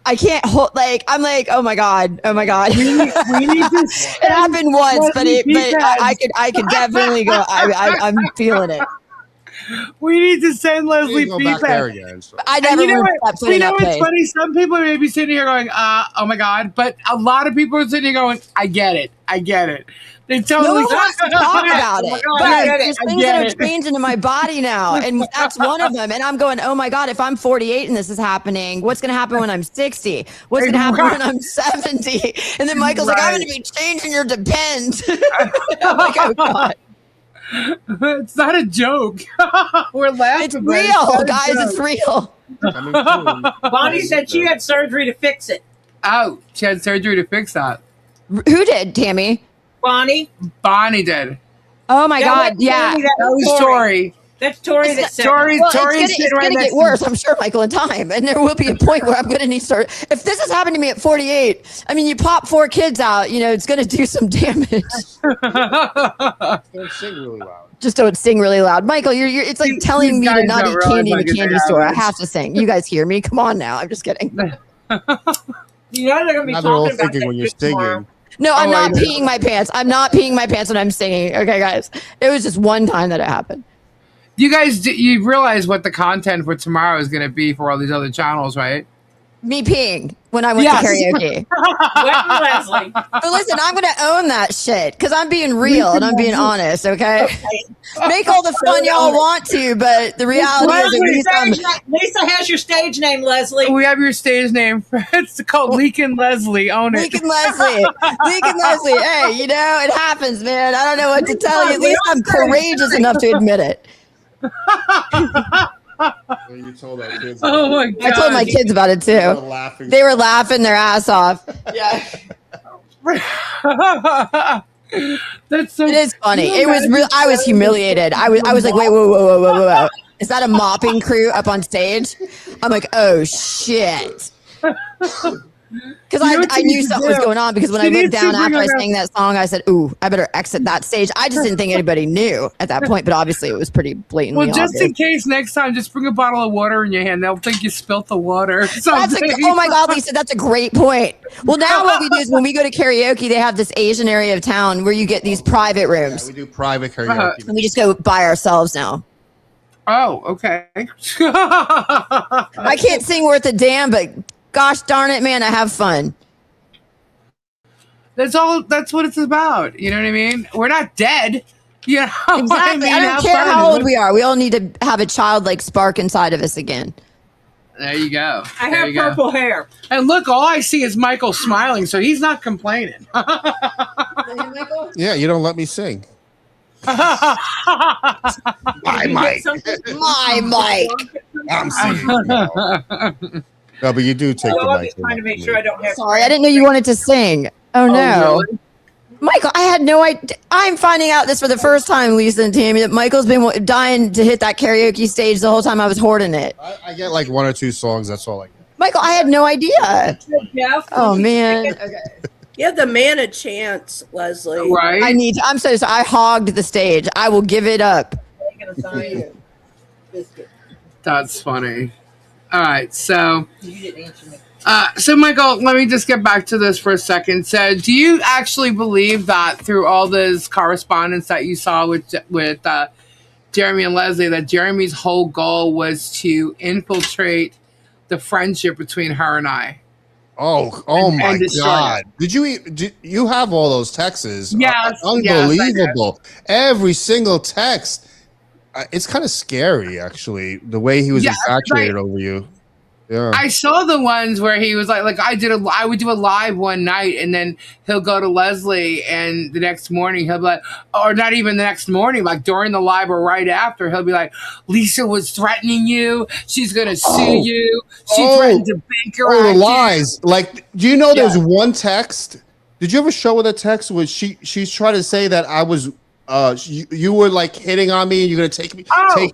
Speaker 14: I can't hold, I'm like, oh my god.
Speaker 1: We need to
Speaker 14: it happened once, but I could definitely go. I'm feeling it.
Speaker 1: We need to send Leslie feedback.
Speaker 14: I never what's
Speaker 1: funny? Some people may be sitting here going, oh my god, but a lot of people are sitting here going, I get it. They totally
Speaker 14: wants to talk about it. But there's things that are changing in my body now, and that's one of them. And I'm going, oh my god, if I'm 48 and this is happening, what's going to happen when I'm 60? What's going to happen when I'm 70? And then Michael's like, I'm going to be changing your Depends. I'm like, oh god.
Speaker 1: It's not a joke. We're laughing.
Speaker 14: It's real, guys. It's real.
Speaker 8: Bonnie said she had surgery to fix it.
Speaker 1: Oh, she had surgery to fix that.
Speaker 14: Who did, Tammy?
Speaker 8: Bonnie
Speaker 1: did.
Speaker 14: Oh my god, yeah.
Speaker 1: That was Tori.
Speaker 8: That's Tori that said
Speaker 1: Tori's
Speaker 14: it's going to get worse, I'm sure, Michael, in time. And there will be a point where I'm going to need to if this has happened to me at 48, I mean, you pop 4 kids out, it's going to do some damage.
Speaker 15: Don't sing really loud.
Speaker 14: Just don't sing really loud. Michael, it's like telling me to not eat candy in the candy store. I have to sing. You guys hear me? Come on now. I'm just kidding.
Speaker 8: They're going to be talking
Speaker 15: all
Speaker 8: about
Speaker 15: thinking when you're singing.
Speaker 14: No, I'm not peeing my pants. I'm not peeing my pants when I'm singing. Okay, guys. It was just one time that it happened.
Speaker 1: You guys, you realize what the content for tomorrow is going to be for all these other channels, right?
Speaker 14: Me peeing when I went to karaoke.
Speaker 8: Leslie.
Speaker 14: But listen, I'm going to own that shit because I'm being real and I'm being honest, okay? Make all the fun y'all want to, but the reality is that
Speaker 8: Lisa has your stage name, Leslie.
Speaker 1: We have your stage name. It's called Leakin' Leslie. Own it.
Speaker 14: Leakin' Leslie. Leakin' Leslie. Hey, it happens, man. I don't know what to tell you. At least I'm courageous enough to admit it.
Speaker 15: You told our kids.
Speaker 1: Oh my god!
Speaker 14: I told my kids about it too. They were laughing their ass off. Yeah.
Speaker 1: That's so.
Speaker 14: It is funny. It was real. I was humiliated. I was like, wait, whoa. Is that a mopping crew up on stage? I'm like, oh shit. Because I knew something was going on because when I looked down after I sang that song, I said, ooh, I better exit that stage. I just didn't think anybody knew at that point, but obviously it was pretty blatantly
Speaker 1: obvious.
Speaker 14: obvious.
Speaker 1: In case next time, just bring a bottle of water in your hand. They'll think you spilt the water.
Speaker 14: Oh my God, Lisa, that's a great point. Well, now what we do is when we go to karaoke, they have this Asian area of town where you get these private rooms.
Speaker 15: Yeah, we do private karaoke.
Speaker 14: And we just go by ourselves now.
Speaker 1: Oh, okay.
Speaker 14: I can't sing worth a damn, but gosh darn it, man, I have fun.
Speaker 1: That's what it's about. You know what I mean? We're not dead. You know
Speaker 14: exactly. I don't care how old we are. We all need to have a childlike spark inside of us again.
Speaker 1: There you go.
Speaker 8: I have purple hair.
Speaker 1: And look, all I see is Michael smiling, so he's not complaining.
Speaker 15: Yeah, you don't let me sing.
Speaker 3: My Mike.
Speaker 14: My Mike.
Speaker 15: I'm singing. No, but you do take the mic.
Speaker 8: Trying to make sure I don't have.
Speaker 14: Sorry, I didn't know you wanted to sing. Oh no.
Speaker 1: Really?
Speaker 14: Michael, I had no idea. I'm finding out this for the first time, Lisa and Tammy, that Michael's been dying to hit that karaoke stage the whole time I was hoarding it.
Speaker 15: I get like 1 or 2 songs. That's all I get.
Speaker 14: Michael, I had no idea. Oh, man.
Speaker 12: Okay. Give the man a chance, Leslie.
Speaker 1: Right?
Speaker 14: I'm so sorry. I hogged the stage. I will give it up.
Speaker 1: That's funny. All right, so Michael, let me just get back to this for a second. So, do you actually believe that through all this correspondence that you saw with Jeremy and Leslie, that Jeremy's whole goal was to infiltrate the friendship between her and I?
Speaker 15: Oh my God! Did you have all those texts?
Speaker 1: Yes,
Speaker 15: unbelievable. Every single text. It's kind of scary, actually, the way he was infatuated over you. Yeah.
Speaker 1: I saw the ones where he was like I would do a live one night, and then he'll go to Leslie, and the next morning he'll be like, or not even the next morning, like during the live or right after, he'll be like, Lisa was threatening you. She's gonna sue you. She threatened to bankrupt
Speaker 15: the lies. Like, do you know there's one text? Did you ever show her the text where she's trying to say that I was you were like hitting on me and you're gonna take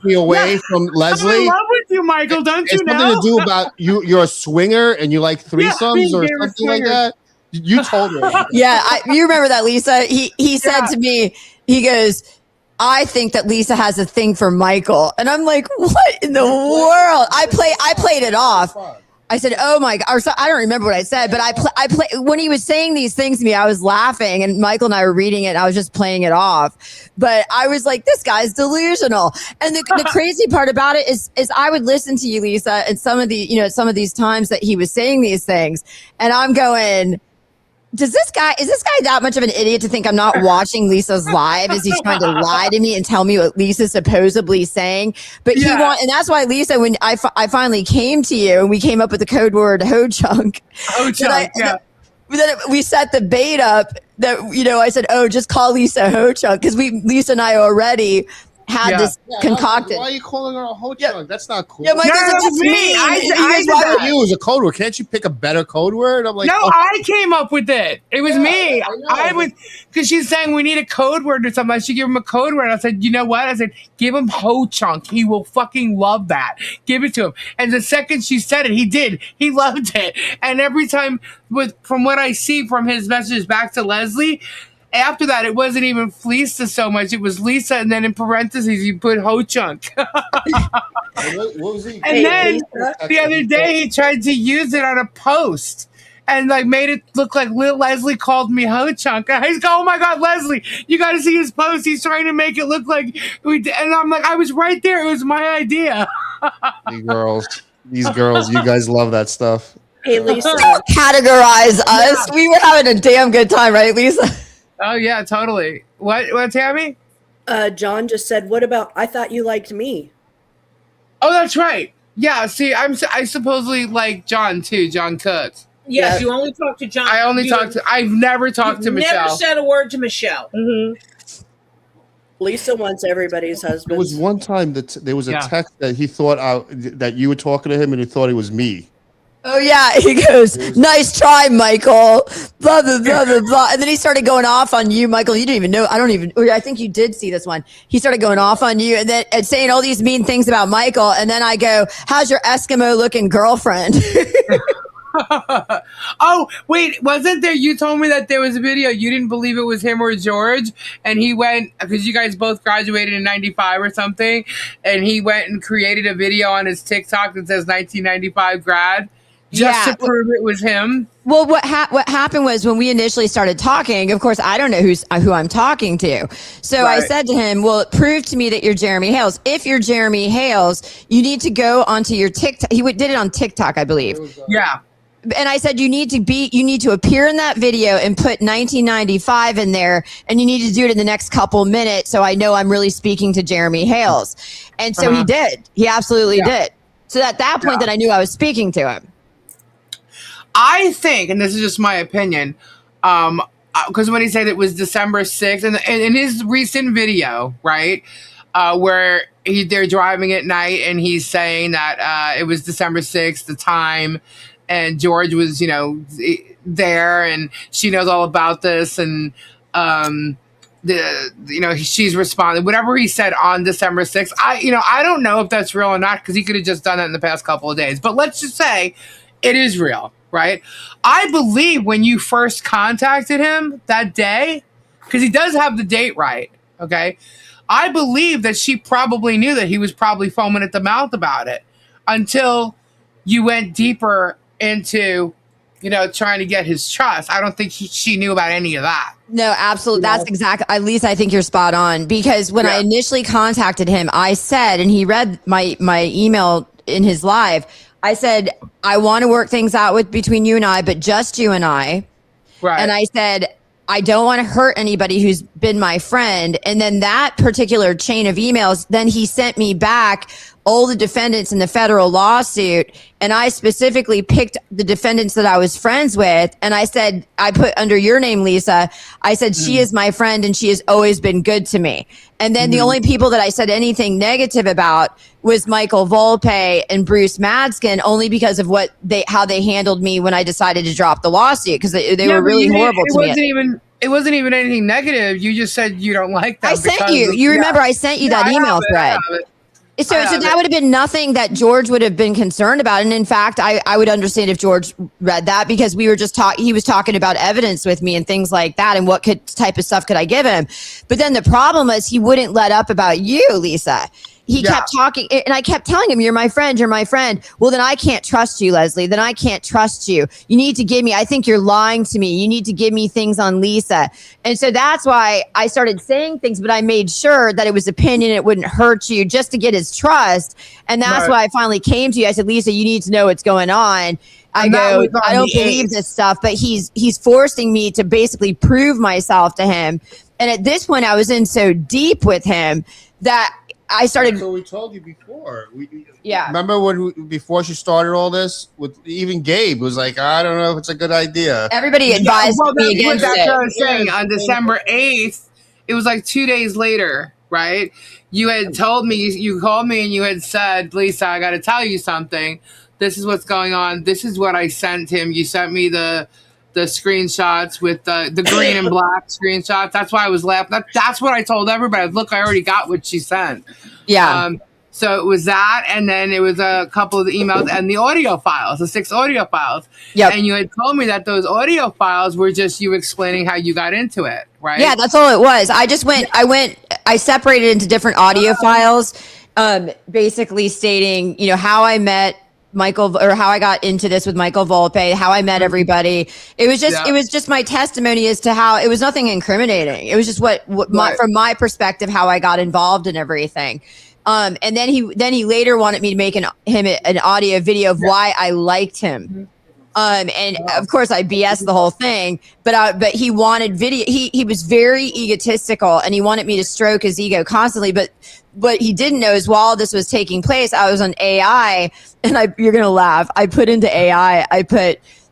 Speaker 15: me away from Leslie?
Speaker 1: I'm in love with you, Michael. Don't you know?
Speaker 15: It's something to do about you're a swinger and you like threesomes or something like that. You told her.
Speaker 14: Yeah, you remember that, Lisa? He said to me, he goes, I think that Lisa has a thing for Michael. And I'm like, what in the world? I played it off. I said, "Oh my God!" Or so, I don't remember what I said, but I play when he was saying these things to me. I was laughing, and Michael and I were reading it. And I was just playing it off, but I was like, "This guy's delusional." And the crazy part about it is I would listen to you, Lisa, and some of these times that he was saying these things, and I'm going, is this guy that much of an idiot to think I'm not watching Lisa's live? Is he trying to lie to me and tell me what Lisa's supposedly saying? But and that's why, Lisa, when I finally came to you and we came up with the code word ho-chunk.
Speaker 1: Ho-chunk,
Speaker 14: Then we set the bait up that, I said, just call Lisa ho-chunk, because Lisa and I already had this concocted.
Speaker 15: Why are you calling her a ho-chunk? That's not cool.
Speaker 14: Yeah, Mike, it's just me.
Speaker 15: I did you as a code word. Can't you pick a better code word? I'm like,
Speaker 1: I came up with it. It was me. I was, because she's saying we need a code word or something. I should give him a code word. I said, you know what? I said, give him ho-chunk. He will fucking love that. Give it to him. And the second she said it, he did. He loved it. And every time, from what I see from his messages back to Leslie, after that, it wasn't even Lisa so much. It was Lisa, and then in parentheses, you put ho-chunk.
Speaker 15: What was he?
Speaker 1: And then the other day, he tried to use it on a post and like made it look like Lil Leslie called me ho-chunk. And I go, oh my God, Leslie, you got to see his post. He's trying to make it look like we did. And I'm like, I was right there. It was my idea.
Speaker 15: These girls, you guys love that stuff.
Speaker 12: Hey, Lisa.
Speaker 14: Categorize us. We were having a damn good time, right, Lisa?
Speaker 1: Oh yeah, totally. What, Tammy?
Speaker 12: John just said, "What about? I thought you liked me."
Speaker 1: Oh, that's right. Yeah. See, I supposedly like John too. John Cook.
Speaker 8: Yes, you only talk to John.
Speaker 1: I've never talked to Michelle.
Speaker 8: Never said a word to Michelle.
Speaker 12: Mm-hmm. Lisa wants everybody's husband.
Speaker 15: There was one time that there was a text that he thought that you were talking to him, and he thought it was me.
Speaker 14: Oh yeah, he goes, "Nice try, Michael." Blah blah blah blah blah, and then he started going off on you, Michael. You didn't even know. I think you did see this one. He started going off on you, and then saying all these mean things about Michael. And then I go, "How's your Eskimo-looking girlfriend?"
Speaker 1: Oh wait, wasn't there? You told me that there was a video. You didn't believe it was him or George, and he went because you guys both graduated in '95 or something, and he went and created a video on his TikTok that says 1995 grad. Just to prove it was him.
Speaker 14: Well, what happened was when we initially started talking, of course, I don't know who I'm talking to. So I said to him, well, prove to me that you're Jeremy Hales. If you're Jeremy Hales, you need to go onto your TikTok. He did it on TikTok, I believe.
Speaker 1: Yeah.
Speaker 14: And I said, you need to appear in that video and put 1995 in there, and you need to do it in the next couple minutes so I know I'm really speaking to Jeremy Hales. And so he did. He absolutely did. So at that point that I knew I was speaking to him.
Speaker 1: I think, and this is just my opinion, because when he said it was December 6th, and in his recent video, right, where they're driving at night, and he's saying that it was December 6th, the time, and George was, there, and she knows all about this, and she's responded whatever he said on December 6th. I don't know if that's real or not, because he could have just done that in the past couple of days, but let's just say it is real, right? I believe when you first contacted him that day, because he does have the date right, okay, I believe that she probably knew that he was probably foaming at the mouth about it until you went deeper into trying to get his trust. I don't think she knew about any of that.
Speaker 14: No, absolutely. That's exactly. At least I think you're spot on, because when I initially contacted him, I said, and he read my email in his live, I said, I want to work things out between you and I, but just you and I.
Speaker 1: Right.
Speaker 14: And I said, I don't want to hurt anybody who's been my friend. And then that particular chain of emails, then he sent me back all the defendants in the federal lawsuit. And I specifically picked the defendants that I was friends with. And I said, I put under your name, Lisa, I said, she is my friend and she has always been good to me. And then the only people that I said anything negative about was Michael Volpe and Bruce Madskin, only because of how they handled me when I decided to drop the lawsuit, because they were really horrible to me.
Speaker 1: It wasn't even anything negative. You just said you don't like that.
Speaker 14: I sent you. You remember I sent you that email thread. So that would have been nothing that George would have been concerned about. And in fact, I would understand if George read that, because we were just he was talking about evidence with me and things like that, and what type of stuff could I give him. But then the problem was he wouldn't let up about you, Lisa. He kept talking, and I kept telling him, you're my friend, you're my friend. Well, then I can't trust you, Leslie. Then I can't trust you. You need to give me, I think you're lying to me. You need to give me things on Lisa. And so that's why I started saying things, but I made sure that it was opinion. It wouldn't hurt you, just to get his trust. And that's why I finally came to you. I said, Lisa, you need to know what's going on. I don't believe this stuff, but he's forcing me to basically prove myself to him. And at this point, I was in so deep with him that I started.
Speaker 15: So we told you before.
Speaker 14: Yeah.
Speaker 15: Remember before she started all this, with even Gabe was like, I don't know if it's a good idea.
Speaker 14: Everybody advised me against it.
Speaker 1: That's what I was saying. On December 8th, it was like 2 days later, right? You had told me, you called me and you had said, Lisa, I got to tell you something. This is what's going on. This is what I sent him. You sent me the screenshots with the green and black screenshots. That's why I was laughing. That's what I told everybody. Look, I already got what she sent.
Speaker 14: Yeah.
Speaker 1: So it was that, and then it was a couple of the emails and the audio files, the 6 audio files.
Speaker 14: Yep.
Speaker 1: And you had told me that those audio files were just you explaining how you got into it, right?
Speaker 14: Yeah, that's all it was. I separated into different audio files, basically stating, how I met Michael, or how I got into this with Michael Volpe, how I met everybody. It was just my testimony as to how it was nothing incriminating. It was just from my perspective, how I got involved in everything. And then he later wanted me to make an audio video of why I liked him. And of course I BS the whole thing, but he wanted video. He was very egotistical, and he wanted me to stroke his ego constantly. But what he didn't know is while this was taking place, I was on AI, and you're going to laugh. I put into AI,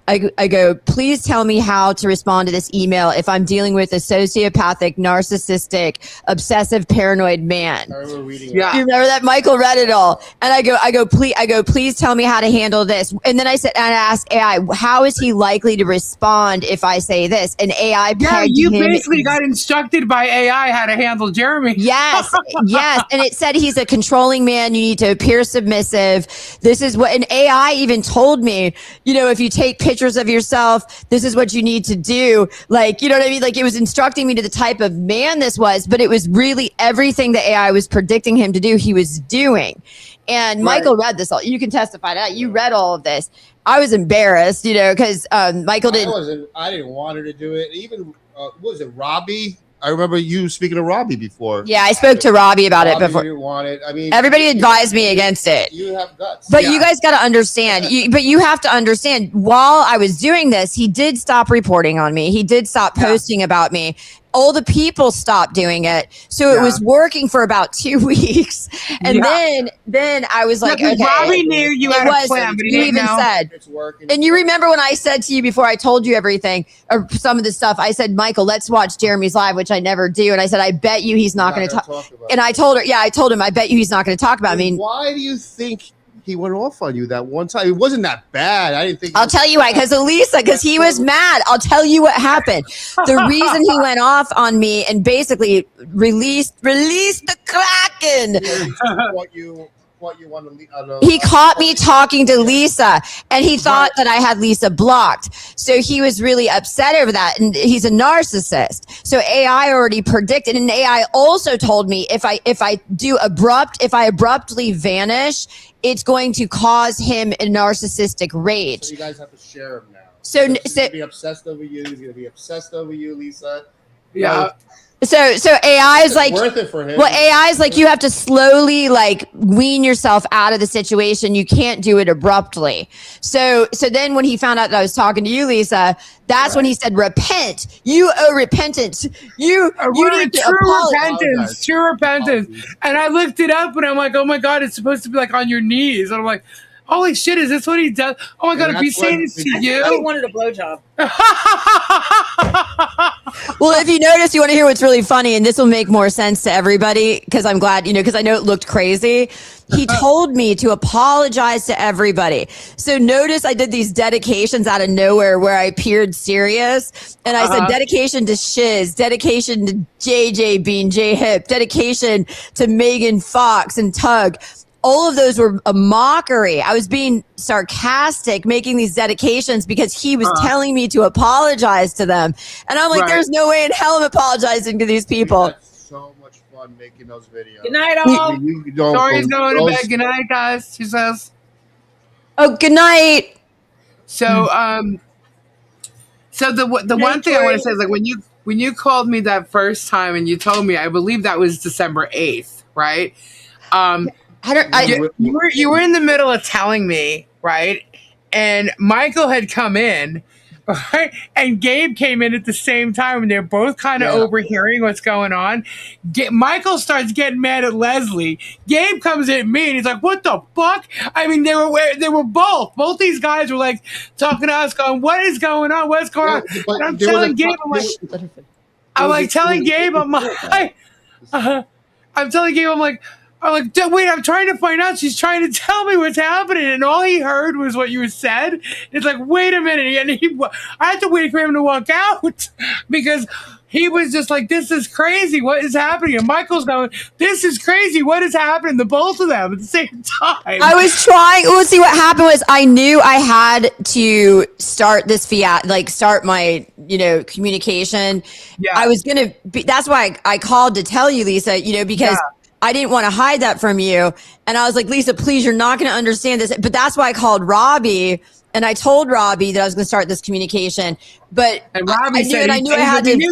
Speaker 14: I go, please tell me how to respond to this email if I'm dealing with a sociopathic, narcissistic, obsessive, paranoid man.
Speaker 15: I remember reading
Speaker 14: You remember that? Michael read it all. And I go, please tell me how to handle this. And then I asked AI, how is he likely to respond if I say this? And AI
Speaker 1: you basically got instructed by AI how to handle Jeremy.
Speaker 14: Yes. And it said he's a controlling man. You need to appear submissive. This is what, and AI even told me, if you take pictures of yourself, this is what you need to do. Like, you know what I mean? Like, it was instructing me to the type of man this was, but it was really everything the AI was predicting him to do, he was doing. And Michael read this all. You can testify to that. You read all of this. I was embarrassed, because Michael didn't.
Speaker 15: I didn't want her to do it. Even, what was it, Robbie? I remember you speaking to Robbie before.
Speaker 14: Yeah, I spoke to Robbie about it before.
Speaker 15: Didn't want it. I mean,
Speaker 14: everybody advised me against it.
Speaker 15: You have guts.
Speaker 14: But you guys got to understand. You have to understand. While I was doing this, he did stop reporting on me. He did stop posting about me. All the people stopped doing it. So it was working for about 2 weeks. And then I was like, okay.
Speaker 1: Robbie knew you had a plan, but he didn't know.
Speaker 15: It's working.
Speaker 14: And you remember when I said to you before I told you everything, or some of the stuff, I said, Michael, let's watch Jeremy's live, which I never do. And I said, I bet you he's not going to talk. And I told him, I bet you he's not going to talk about me.
Speaker 15: Why do you think he went off on you that one time. It wasn't that bad. I didn't think.
Speaker 14: I'll tell you why. Because he was mad. I'll tell you what happened. The reason he went off on me and basically released the Kraken.
Speaker 15: What you want to
Speaker 14: He caught me talking to Lisa, and he thought that I had Lisa blocked. So he was really upset over that, and he's a narcissist. So AI already predicted, and AI also told me if I abruptly vanish, it's going to cause him a narcissistic rage.
Speaker 15: So you guys have to share him now.
Speaker 14: So
Speaker 15: he's gonna be obsessed over you. He's gonna be obsessed over you, Lisa.
Speaker 1: Yeah.
Speaker 14: So AI is like
Speaker 15: worth it for him.
Speaker 14: Well, AI is like you have to slowly like wean yourself out of the situation. You can't do it abruptly. So then when he found out that I was talking to you, Lisa, that's when he said, "Repent. You owe repentance. You need to apologize."
Speaker 1: True repentance. And I looked it up, and I'm like, oh my god, it's supposed to be like on your knees. And I'm like, holy shit, is this what he does? Oh my god, if he's saying this to you,
Speaker 8: I wanted a blowjob.
Speaker 14: Well, if you notice, you want to hear what's really funny, and this will make more sense to everybody because I'm glad, because I know it looked crazy. He told me to apologize to everybody. So notice I did these dedications out of nowhere where I appeared serious. And I said dedication to Shiz, dedication to JJ Bean, J Hip, dedication to Megan Fox and Tug. All of those were a mockery. I was being sarcastic, making these dedications because he was telling me to apologize to them. And I'm like, there's no way in hell I'm apologizing to these people.
Speaker 15: So much fun making those videos.
Speaker 8: Good night, all.
Speaker 1: Tori's going to bed. Good night, guys. She says.
Speaker 14: Oh, good night.
Speaker 1: So, so the one thing I want to say is like when you called me that first time and you told me, I believe that was December 8th, right? You were in the middle of telling me, right? And Michael had come in, right? And Gabe came in at the same time, and they're both kind of overhearing what's going on. Michael starts getting mad at Leslie. Gabe comes at me, and he's like, "What the fuck?" I mean, they were both these guys were like talking to us, going, "What is going on? What's going on?" And I'm telling Gabe, wait, I'm trying to find out. She's trying to tell me what's happening. And all he heard was what you said. It's like, wait a minute. And I had to wait for him to walk out because he was just like, this is crazy. What is happening? And Michael's going, this is crazy. What is happening? The both of them at the same time.
Speaker 14: I was trying. See, what happened was I knew I had to start this start my, communication. Yeah. I was going to be, that's why I called to tell you, Lisa, because I didn't want to hide that from you. And I was like, Lisa, please, you're not going to understand this. But that's why I called Robbie. And I told Robbie that I was going to start this communication. But
Speaker 1: Robbie I knew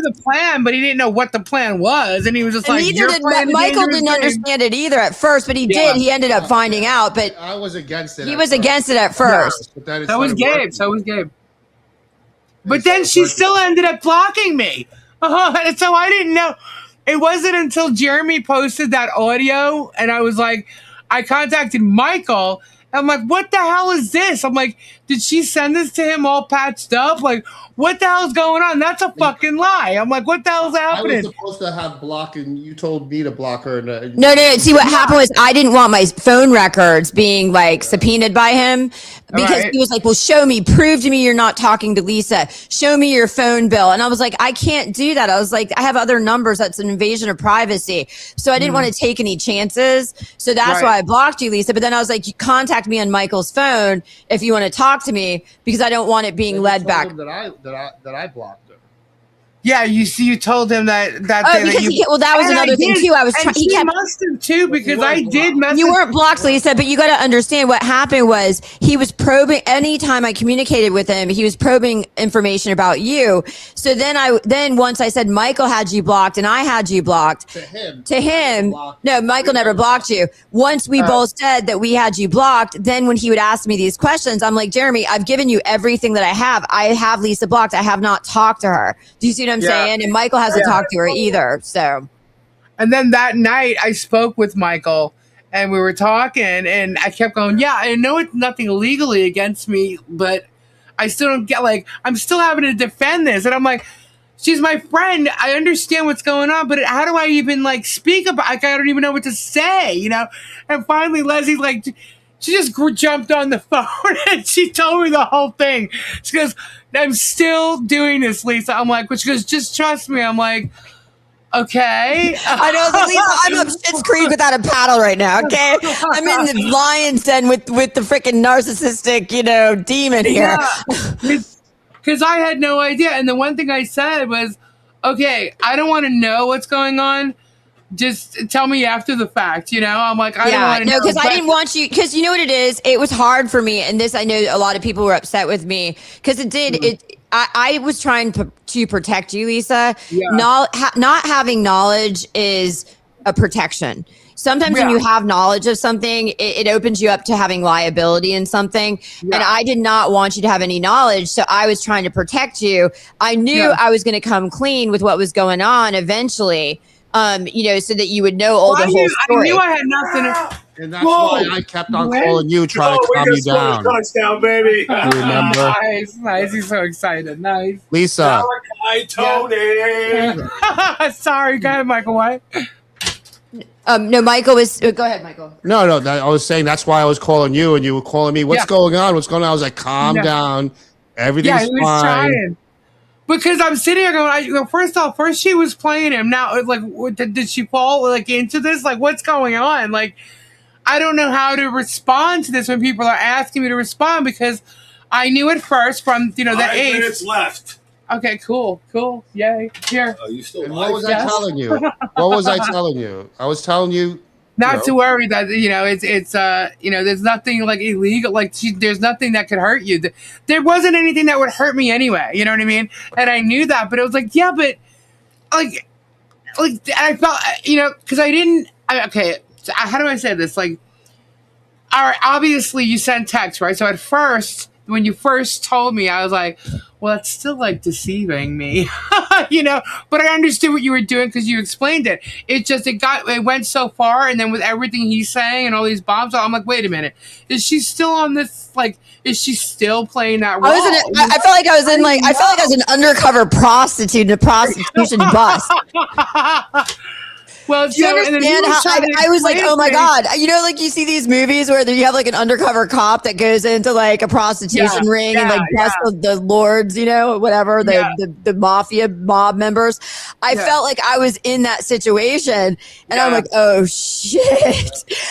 Speaker 1: the plan, but he didn't know what the plan was. And he was just like,
Speaker 14: Michael didn't understand it either at first, but he did. He ended up finding out. But
Speaker 15: I was against it.
Speaker 14: He was against it at first.
Speaker 1: Yeah, so was Gabe. But then she still ended up blocking me. And so I didn't know. It wasn't until Jeremy posted that audio and I was like, I contacted Michael. And I'm like, what the hell is this? I'm like, did she send this to him all patched up? Like, what the hell's going on? That's a fucking lie. I'm like, what the hell's happening?
Speaker 15: I was supposed to have blocked and you told me to block her.
Speaker 14: No. See, what happened was I didn't want my phone records being subpoenaed by him because he was like, well, show me, prove to me you're not talking to Lisa. Show me your phone bill. And I was like, I can't do that. I was like, I have other numbers. That's an invasion of privacy. So I didn't want to take any chances. So that's why I blocked you, Lisa. But then I was like, you contact me on Michael's phone if you want to talk to me because I don't want it being led back.
Speaker 15: That I blocked her.
Speaker 1: Yeah, you told him that
Speaker 14: because that was another thing too. I was trying. He kept
Speaker 1: must have too because I did message.
Speaker 14: You weren't blocked, Lisa, but you got to understand what happened was he was probing. Anytime I communicated with him, he was probing information about you. So then once I said Michael had you blocked and I had you blocked. To him, no, Michael never blocked you. Once we both said that we had you blocked, then when he would ask me these questions, I'm like, Jeremy, I've given you everything that I have. I have Lisa blocked. I have not talked to her. Do you see what I'm saying? And Michael hasn't talked to her either. So,
Speaker 1: and then that night I spoke with Michael and we were talking and I kept going, yeah, I know it's nothing legally against me, but I still don't get I'm still having to defend this. And I'm like, she's my friend. I understand what's going on, but how do I even speak about I don't even know what to say, And finally Leslie's like, she just jumped on the phone and she told me the whole thing. She goes, I'm still doing this, Lisa. I'm like, she goes, just trust me. I'm like, okay.
Speaker 14: I know, Lisa, I'm up Schitt's Creek without a paddle right now, okay? I'm in the lion's den with the freaking narcissistic, demon here.
Speaker 1: Because I had no idea. And the one thing I said was, okay, I don't want to know what's going on. Just tell me after the fact, I'm like, I don't want to know.
Speaker 14: because I didn't want you, because you know what it is? It was hard for me, and this, I know a lot of people were upset with me, because I was trying to protect you, Lisa.
Speaker 1: Yeah.
Speaker 14: Not having knowledge is a protection. Sometimes when you have knowledge of something, it opens you up to having liability in something. Yeah. And I did not want you to have any knowledge. So I was trying to protect you. I knew I was going to come clean with what was going on eventually, so that you would know all the whole story.
Speaker 1: I knew I had nothing.
Speaker 15: And that's why I kept on calling you, trying to calm you down.
Speaker 6: Touchdown, baby.
Speaker 15: You remember?
Speaker 1: Nice. He's so excited. Nice.
Speaker 15: Lisa.
Speaker 6: Hi, Tony.
Speaker 1: Sorry. Go ahead, Michael. What?
Speaker 14: No, Michael was. Go ahead, Michael.
Speaker 15: No. I was saying that's why I was calling you, and you were calling me. What's going on? What's going on? I was like, calm down. Everything's
Speaker 1: he was
Speaker 15: fine.
Speaker 1: trying. Because I'm sitting here going, first she was playing him. Now, did she fall into this? What's going on? I don't know how to respond to this when people are asking me to respond, because I knew at first from the
Speaker 6: 5
Speaker 1: 8th.
Speaker 6: minutes left.
Speaker 1: Okay, cool. Yay. Here.
Speaker 6: Are you still
Speaker 15: What was I telling you? What was I telling you? I was telling you
Speaker 1: not to worry that it's there's nothing illegal, there's nothing that could hurt you. There wasn't anything that would hurt me anyway, you know what I mean? And I knew that, but it was but I felt because I didn't. Okay, so how do I say this? All right, obviously you sent text, right? So at first, when you first told me, I was like, well, it's still deceiving me, but I understood what you were doing because you explained it. It went so far. And then with everything he's saying and all these bombs, I'm like, wait a minute. Is she still on this? Is she still playing that role?
Speaker 14: I felt like I was an undercover prostitute in a prostitution bust.
Speaker 1: Well,
Speaker 14: do you understand how I was like, oh my God, you see these movies where you have an undercover cop that goes into a prostitution ring and busts the lords, whatever, the mafia mob members. I felt like I was in that situation, and I'm like, oh shit.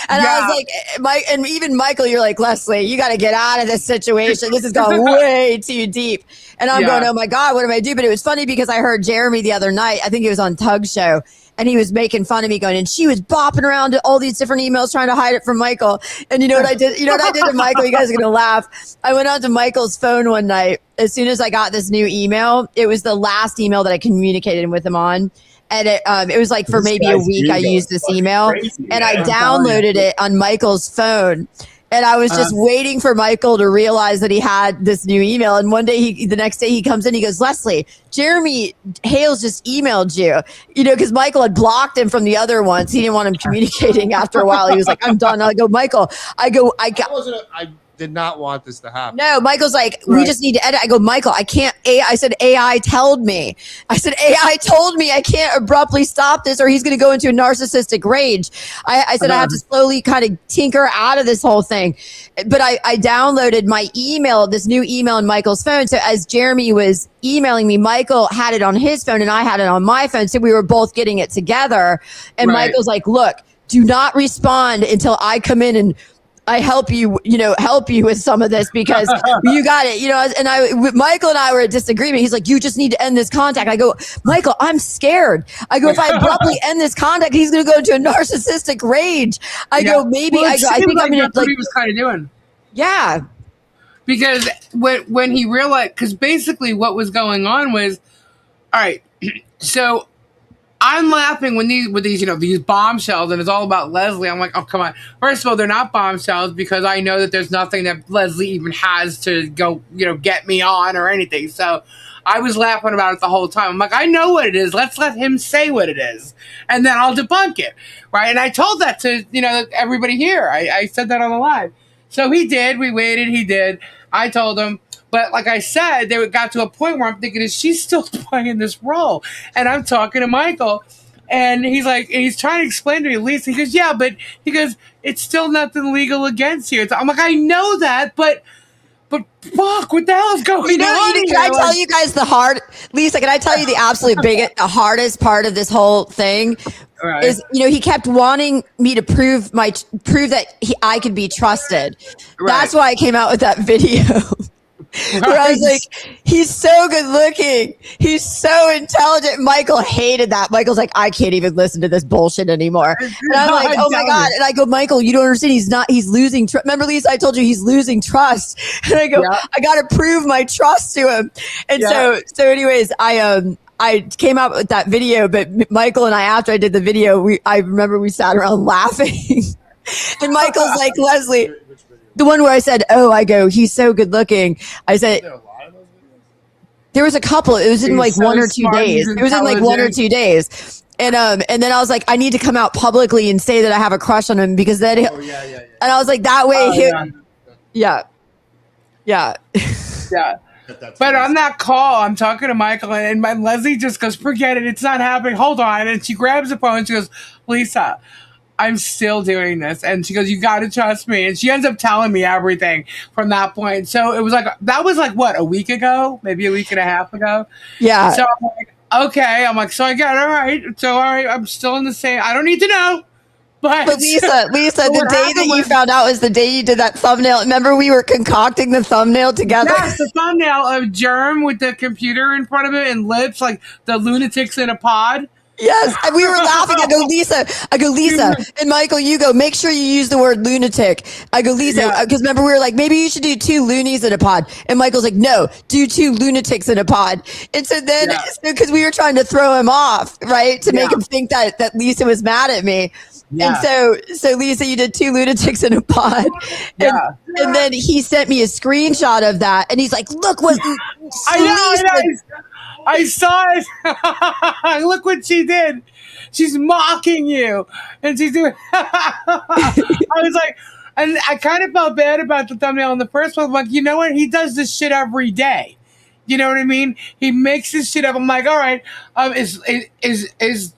Speaker 14: And I was like, and even Michael, you're like, Leslie, you got to get out of this situation. This has gone way too deep. And I'm going, oh my God, what am I do? But it was funny because I heard Jeremy the other night, I think it was on Tug's show, and he was making fun of me going, and she was bopping around to all these different emails trying to hide it from Michael. And you know what I did? You know what I did to Michael? You guys are going to laugh. I went onto Michael's phone one night. As soon as I got this new email, it was the last email that I communicated with him on. And it was for maybe a week I used this email. And I downloaded it on Michael's phone. And I was just waiting for Michael to realize that he had this new email. And one day, the next day he comes in, he goes, Leslie, Jeremy Hales just emailed you, because Michael had blocked him from the other ones. He didn't want him communicating after a while. He was like, I'm done. I go, Michael, I
Speaker 15: did not want this to happen.
Speaker 14: No, Michael's like, we just need to edit. I go, Michael, I can't. I said, AI told me I can't abruptly stop this or he's going to go into a narcissistic rage. I said, I have to slowly kind of tinker out of this whole thing. But I downloaded my email, this new email on Michael's phone. So as Jeremy was emailing me, Michael had it on his phone and I had it on my phone. So we were both getting it together. And Michael's like, look, do not respond until I come in and I help you with some of this because you got it, and Michael and I were at disagreement. He's like, you just need to end this contact. I go, Michael, I'm scared. I go, if I abruptly end this contact, he's going to go into a narcissistic rage. I go, maybe, I think I'm going to
Speaker 1: what he was kind of doing.
Speaker 14: Yeah.
Speaker 1: Because when he realized, because basically what was going on was, all right, so I'm laughing with these bombshells, and it's all about Leslie. I'm like, oh, come on. First of all, they're not bombshells because I know that there's nothing that Leslie even has to go, get me on or anything. So I was laughing about it the whole time. I'm like, I know what it is. Let's let him say what it is, and then I'll debunk it, right? And I told that to everybody here. I said that on the live. So he did. We waited. He did. I told him. But like I said, they got to a point where I'm thinking, is she still playing this role? And I'm talking to Michael. And he's like, and he's trying to explain to me, Lisa. He goes, yeah, but he goes, it's still nothing legal against you. I'm like, I know that, but fuck, what the hell is going on?
Speaker 14: Can I tell you guys Lisa, can I tell you the absolute biggest, the hardest part of this whole thing is, he kept wanting me to prove that I could be trusted. That's why I came out with that video. Where I was like, he's so good looking. He's so intelligent. Michael hated that. Michael's like, I can't even listen to this bullshit anymore. And I'm like, oh my God. And I go, Michael, you don't understand. He's losing trust. Remember, Lisa, I told you he's losing trust. And I go, I got to prove my trust to him. And so anyways, I came out with that video, but Michael and I, after I did the video, I remember we sat around laughing. And Michael's like, Leslie, the one where I said, he's so good looking. I said, there was a couple. It was in like 1 or 2 days. It was in like 1 or 2 days. And then I was like, I need to come out publicly and say that I have a crush on him because then, and I was like, that way, yeah.
Speaker 1: But on that call, I'm talking to Michael, and Leslie just goes, forget it. It's not happening. Hold on. And she grabs the phone and she goes, Lisa, I'm still doing this. And she goes, you got to trust me. And she ends up telling me everything from that point. So it was like, that was like, what, a week ago? Maybe a week and a half ago?
Speaker 14: Yeah.
Speaker 1: So I'm like, okay. I'm like, so I got it. All right. So, all right. I'm still in the same. I don't need to know. But
Speaker 14: Lisa, the day that you found out was the day you did that thumbnail. Remember, we were concocting the thumbnail together?
Speaker 1: Yes, the thumbnail of Germ with the computer in front of it and lips like the lunatics in a pod.
Speaker 14: Yes, and we were laughing. I go, Lisa, and Michael, you go, make sure you use the word lunatic. I go, Lisa, because remember we were like, maybe you should do 2 loonies in a pod. And Michael's like, no, do 2 lunatics in a pod. And so then, because we were trying to throw him off, right, to make him think that Lisa was mad at me. Yeah. And so Lisa, you did 2 lunatics in a pod. And then he sent me a screenshot of that, and he's like, look what
Speaker 1: I know. I saw it. Look what she did. She's mocking you. And she's doing I was like, and I kind of felt bad about the thumbnail in the first one. I'm like, you know what? He does this shit every day. You know what I mean? He makes this shit up. I'm like, all right, is his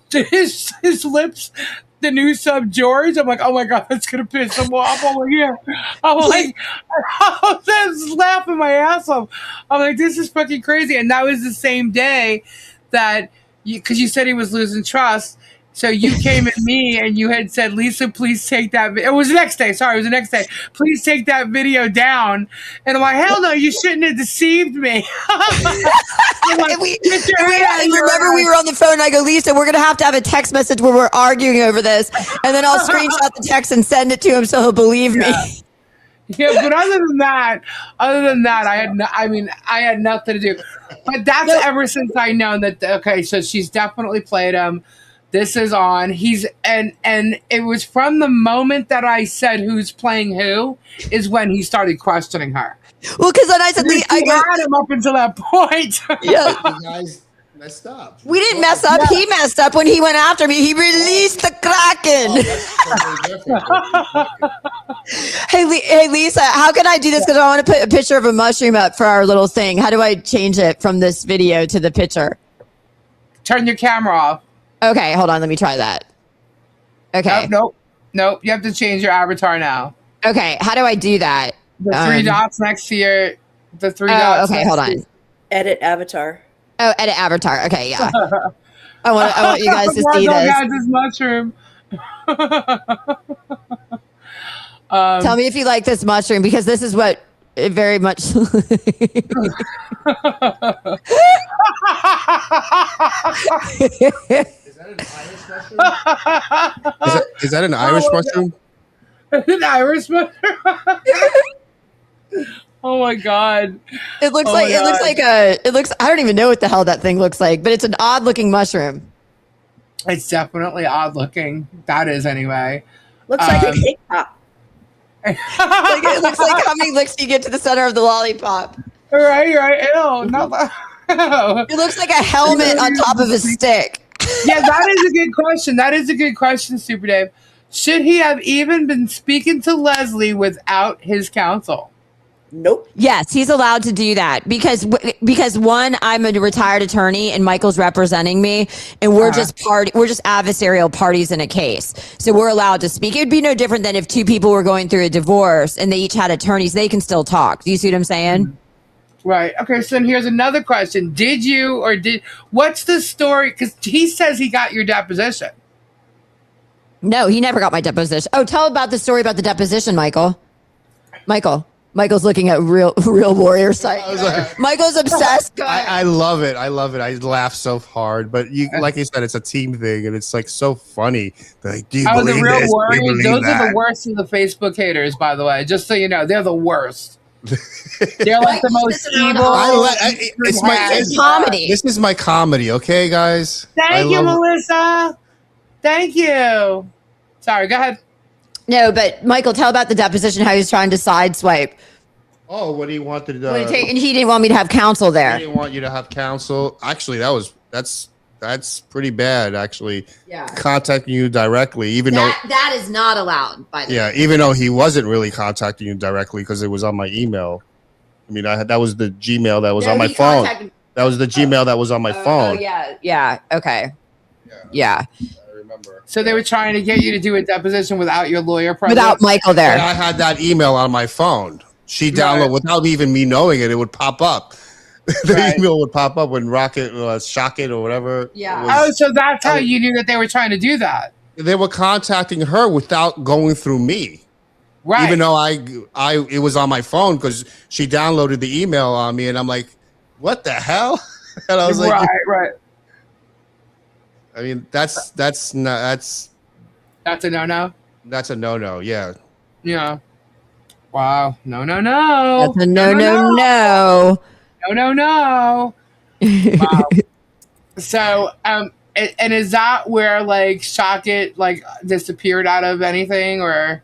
Speaker 1: lips the new sub George? I'm like, oh my God, that's gonna piss him off. I'm like, yeah. I'm like, I was laughing my ass off. I'm like, this is fucking crazy. And that was the same day that because you said he was losing trust. So you came at me and you had said, Lisa, please take that. It was the next day. Sorry, it was the next day. Please take that video down. And I'm like, hell no, you shouldn't have deceived me. Like,
Speaker 14: remember we were on the phone and I go, Lisa, we're going to have a text message where we're arguing over this. And then I'll screenshot the text and send it to him so he'll believe me.
Speaker 1: Yeah, but other than that, I had nothing to do. But that's ever since I known that, okay, so she's definitely played him. This is on. And it was from the moment that I said who's playing who is when he started questioning her.
Speaker 14: Well, because then I said,
Speaker 1: I got him up until that point.
Speaker 15: Yeah, you guys messed up.
Speaker 14: We didn't mess up. Yeah. He messed up when he went after me. He released the Kraken. Hey, Lisa, how can I do this? Because I want to put a picture of a mushroom up for our little thing. How do I change it from this video to the picture?
Speaker 1: Turn your camera off.
Speaker 14: Okay, hold on. Let me try that. Okay.
Speaker 1: Nope. You have to change your avatar now.
Speaker 14: Okay. How do I do that?
Speaker 1: The 3 dots next to the 3 dots.
Speaker 14: Okay, hold on.
Speaker 12: Edit avatar.
Speaker 14: Oh, edit avatar. Okay, yeah. I want you guys to see this.
Speaker 1: Guys, this mushroom.
Speaker 14: Tell me if you like this mushroom because this is what it very much.
Speaker 15: Is that an Irish mushroom?
Speaker 1: An Irish mushroom? Oh my God.
Speaker 14: It looks I don't even know what the hell that thing looks like, but it's an odd looking mushroom.
Speaker 1: It's definitely odd looking. That is anyway.
Speaker 12: Looks like a cake pop.
Speaker 14: It looks like how many licks do you get to the center of the lollipop?
Speaker 1: Right. Ew, not
Speaker 14: it looks like a helmet on top of a stick.
Speaker 1: Yeah, that is a good question. Super Dave. Should he have even been speaking to Leslie without his counsel?
Speaker 12: Nope.
Speaker 14: Yes, he's allowed to do that because one, I'm a retired attorney and Michael's representing me, and we're just adversarial parties in a case, so we're allowed to speak. It would be no different than if two people were going through a divorce and they each had attorneys; they can still talk. Do you see what I'm saying?
Speaker 1: Right. Okay. So then here's another question: what's the story? Because he says he got your deposition.
Speaker 14: No, he never got my deposition. Oh, tell about the story about the deposition, Michael. Michael's looking at real warrior site. Michael's obsessed.
Speaker 15: I love it. I laugh so hard, but like you said, it's a team thing, and it's like so funny. Like, do you believe
Speaker 1: the real
Speaker 15: this?
Speaker 1: warriors? Those are the worst of the Facebook haters, by the way. Just so you know, they're the worst. They're like the most evil.
Speaker 15: It's my comedy. This is my comedy, okay, guys.
Speaker 1: Thank you, Melissa. Thank you. Sorry, go ahead.
Speaker 14: No, but Michael, tell about the deposition, how he was trying to sideswipe.
Speaker 15: Oh, what he wanted to
Speaker 14: and he didn't want me to have counsel there.
Speaker 15: He didn't want you to have counsel. Actually, that's pretty bad, actually.
Speaker 14: Yeah.
Speaker 15: Contacting you directly, even though
Speaker 14: that is not allowed by the
Speaker 15: way. Even though he wasn't really contacting you directly because it was on my email. I mean, that was the Gmail that was on my phone. That was the Gmail that was on my phone.
Speaker 14: Oh, yeah. Yeah. Okay. Yeah.
Speaker 1: So they were trying to get you to do a deposition without your lawyer present?
Speaker 14: Without Michael there.
Speaker 15: And I had that email on my phone. She downloaded without even me knowing it. It would pop up. The email would pop up when Shock It or whatever.
Speaker 14: Yeah.
Speaker 1: So that's how you knew that they were trying to do that.
Speaker 15: They were contacting her without going through me.
Speaker 1: Right.
Speaker 15: Even though it was on my phone because she downloaded the email on me, and I'm like, what the hell? And I was like,
Speaker 1: right.
Speaker 15: I mean, that's a no-no. That's a no-no. Yeah.
Speaker 1: Yeah. Wow. No.
Speaker 14: That's a no.
Speaker 1: No. Wow. So, and is that where like Shock It like disappeared out of anything, or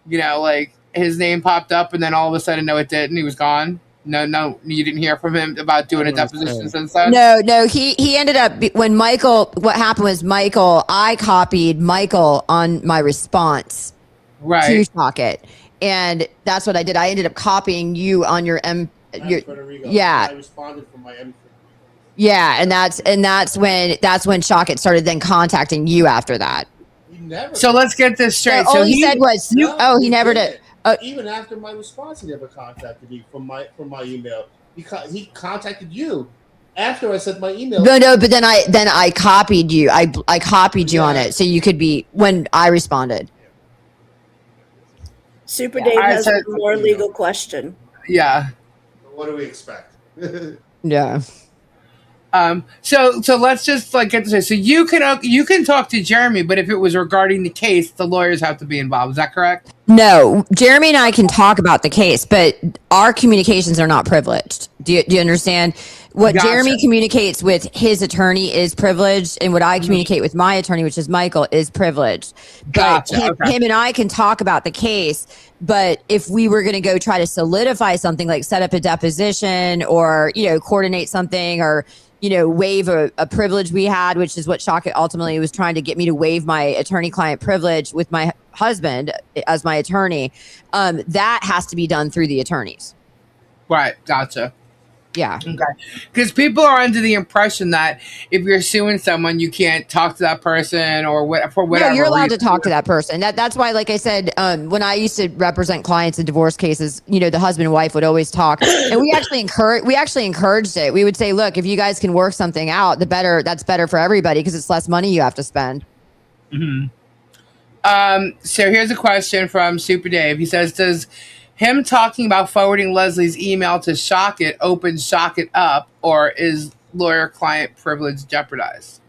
Speaker 1: like his name popped up and then all of a sudden no, it didn't. He was gone. No, you didn't hear from him about doing a deposition since then?
Speaker 14: No, he ended up, what happened was I copied Michael on my response to Shock It. And that's what I did. I ended up copying you on your
Speaker 15: I responded from my M.
Speaker 14: Yeah, and that's when Shock It started then contacting you after that.
Speaker 1: So let's get this straight.
Speaker 14: So all he said was, he never did.
Speaker 15: Even after my response, he never contacted me from my email. He contacted you after I sent my email.
Speaker 14: No, but then I copied you. I copied you on it, so you could be when I responded.
Speaker 12: Super Dave has a more legal question.
Speaker 1: Yeah.
Speaker 15: What do we expect?
Speaker 14: Yeah.
Speaker 1: So let's just get this. So you can talk to Jeremy, but if it was regarding the case, the lawyers have to be involved. Is that correct?
Speaker 14: No, Jeremy and I can talk about the case, but our communications are not privileged. Do you understand? What Jeremy communicates with his attorney is privileged, and what I communicate with my attorney, which is Michael, is privileged. But him and I can talk about the case. But if we were going to go try to solidify something, like set up a deposition or coordinate something or waive a privilege we had, which is what Shock It ultimately was trying to get me to waive my attorney-client privilege with my husband as my attorney. That has to be done through the attorneys.
Speaker 1: Right. Gotcha.
Speaker 14: Yeah.
Speaker 1: Okay. Because people are under the impression that if you're suing someone, you can't talk to that person or for whatever.
Speaker 14: No, you're allowed
Speaker 1: reason.
Speaker 14: to talk to that person. That's why, like I said, when I used to represent clients in divorce cases, the husband and wife would always talk, and we actually encouraged it. We would say, look, if you guys can work something out, that's better for everybody because it's less money you have to spend.
Speaker 1: Mm-hmm. So here's a question from Super Dave. He says, does him talking about forwarding Leslie's email to Shock It open Shock It up, or is lawyer-client privilege jeopardized?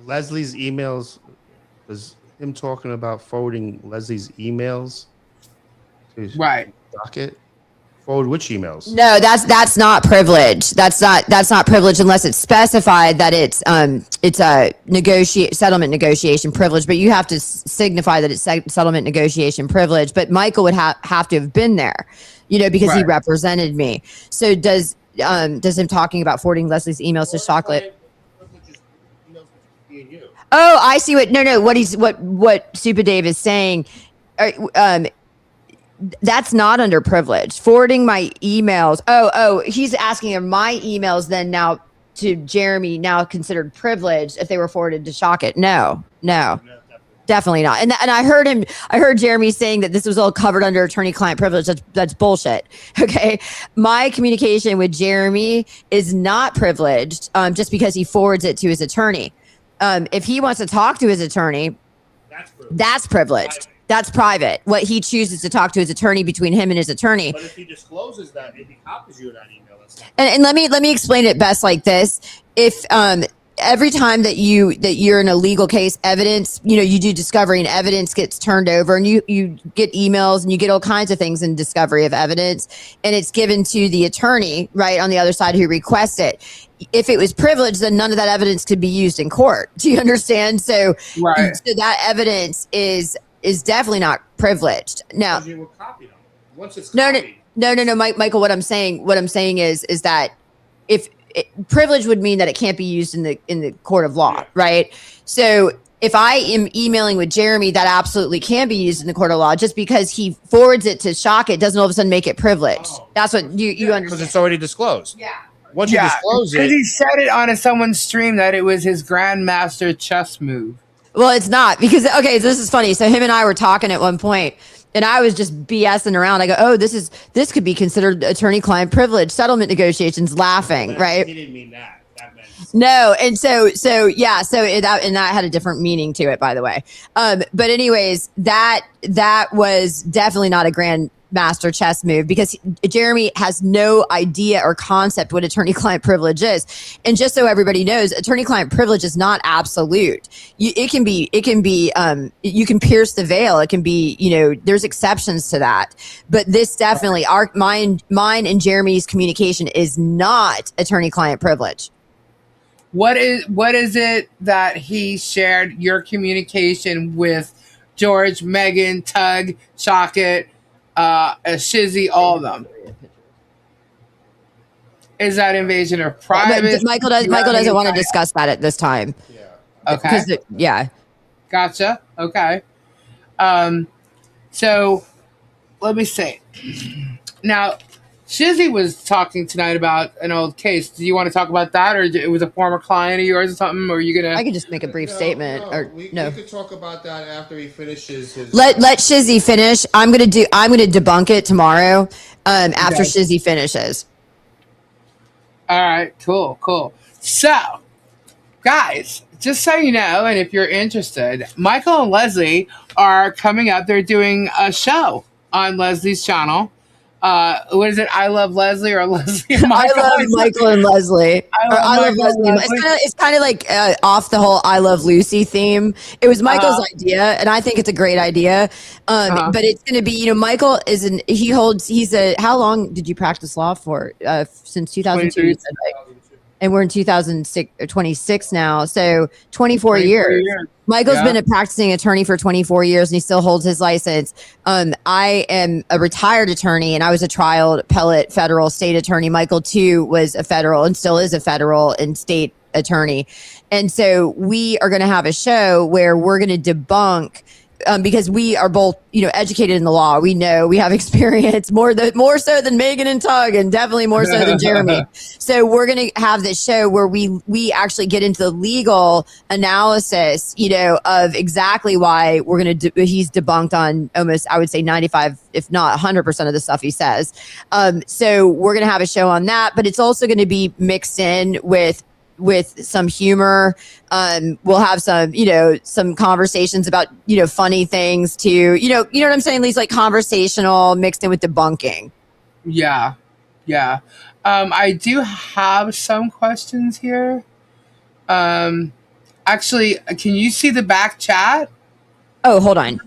Speaker 15: Leslie's emails, was him talking about forwarding Leslie's emails to Shock It? Forward which emails?
Speaker 14: No, that's not privilege. That's not privilege unless it's specified that it's a settlement negotiation privilege. But you have to signify that it's settlement negotiation privilege. But Michael would have to have been there, because he represented me. So does him talking about forwarding Leslie's emails to Shock It? Oh, I see what Super Dave is saying. that's not underprivileged. Forwarding my emails. Oh, he's asking are my emails then now to Jeremy now considered privileged if they were forwarded to Shockit? No. Definitely not. And I heard Jeremy saying that this was all covered under attorney-client privilege. That's bullshit. Okay. My communication with Jeremy is not privileged just because he forwards it to his attorney. If he wants to talk to his attorney, that's privileged. That's private. What he chooses to talk to his attorney between him and his attorney.
Speaker 15: But if he discloses that, if he copies you in that email, that's
Speaker 14: and let me explain it best like this. If every time that you're in a legal case, evidence, you do discovery and evidence gets turned over, and you get emails and you get all kinds of things in discovery of evidence, and it's given to the attorney right on the other side who requests it. If it was privileged, then none of that evidence could be used in court. Do you understand? So that evidence is definitely not privileged. Now,
Speaker 15: you were copied on it. Once it's
Speaker 14: no, Michael. What I'm saying is that if privilege would mean that it can't be used in the court of law, right? So if I am emailing with Jeremy, that absolutely can be used in the court of law. Just because he forwards it to Shockit doesn't all of a sudden make it privileged. That's what you understand.
Speaker 15: Because it's already disclosed.
Speaker 14: Yeah.
Speaker 15: Once you disclose it,
Speaker 1: because he said it on someone's stream that it was his grandmaster chess move.
Speaker 14: Well, it's not because so this is funny. So him and I were talking at one point, and I was just BSing around. I go, "Oh, this could be considered attorney-client privilege settlement negotiations." Laughing, right?
Speaker 15: He didn't mean that. That meant
Speaker 14: no, and so that had a different meaning to it, by the way. But anyways, that was definitely not a grandmaster chess move because Jeremy has no idea or concept what attorney-client privilege is. And just so everybody knows, attorney-client privilege is not absolute. It can be you can pierce the veil. It can be, there's exceptions to that. But this definitely, mine and Jeremy's communication is not attorney-client privilege.
Speaker 1: What is it that he shared your communication with George, Megan, Tug, Shockit, Shizzy, all of them? Is that invasion of privacy?
Speaker 14: Michael doesn't want to discuss that at this time.
Speaker 1: Yeah. Okay. Gotcha. Okay. So let me see. Now, Shizzy was talking tonight about an old case. Do you want to talk about that, or it was a former client of yours or something? Or are you gonna?
Speaker 14: I could just make a brief statement.
Speaker 15: We could talk about that after he finishes his.
Speaker 14: Let Shizzy finish. I'm gonna debunk it tomorrow. After Shizzy finishes.
Speaker 1: All right. Cool. So, guys, just so you know, and if you're interested, Michael and Leslie are coming up. They're doing a show on Leslie's channel. What is it? I Love Leslie or Leslie and Michael?
Speaker 14: I love Michael and Leslie. I love Leslie. It's kind of like off the whole I Love Lucy theme. It was Michael's idea, and I think it's a great idea. But it's going to be, Michael how long did you practice law for? Since 2002. And we're in 2006 or 26 now. So 24 years. Michael's been a practicing attorney for 24 years and he still holds his license. I am a retired attorney and I was a trial, appellate, federal, state attorney. Michael too was a federal and still is a federal and state attorney. And so we are going to have a show where we're going to debunk because we are both, educated in the law. We know we have experience more so than Megan and Tug, and definitely more so than Jeremy. So we're going to have this show where we actually get into the legal analysis, of exactly why we're going to. He's debunked on almost, I would say, 95, if not 100% of the stuff he says. So we're going to have a show on that, but it's also going to be mixed in with some humor. We'll have some conversations about, funny things too. You know what I'm saying? These like conversational mixed in with debunking.
Speaker 1: Yeah. I do have some questions here. Actually, can you see the back chat?
Speaker 14: Oh, hold on.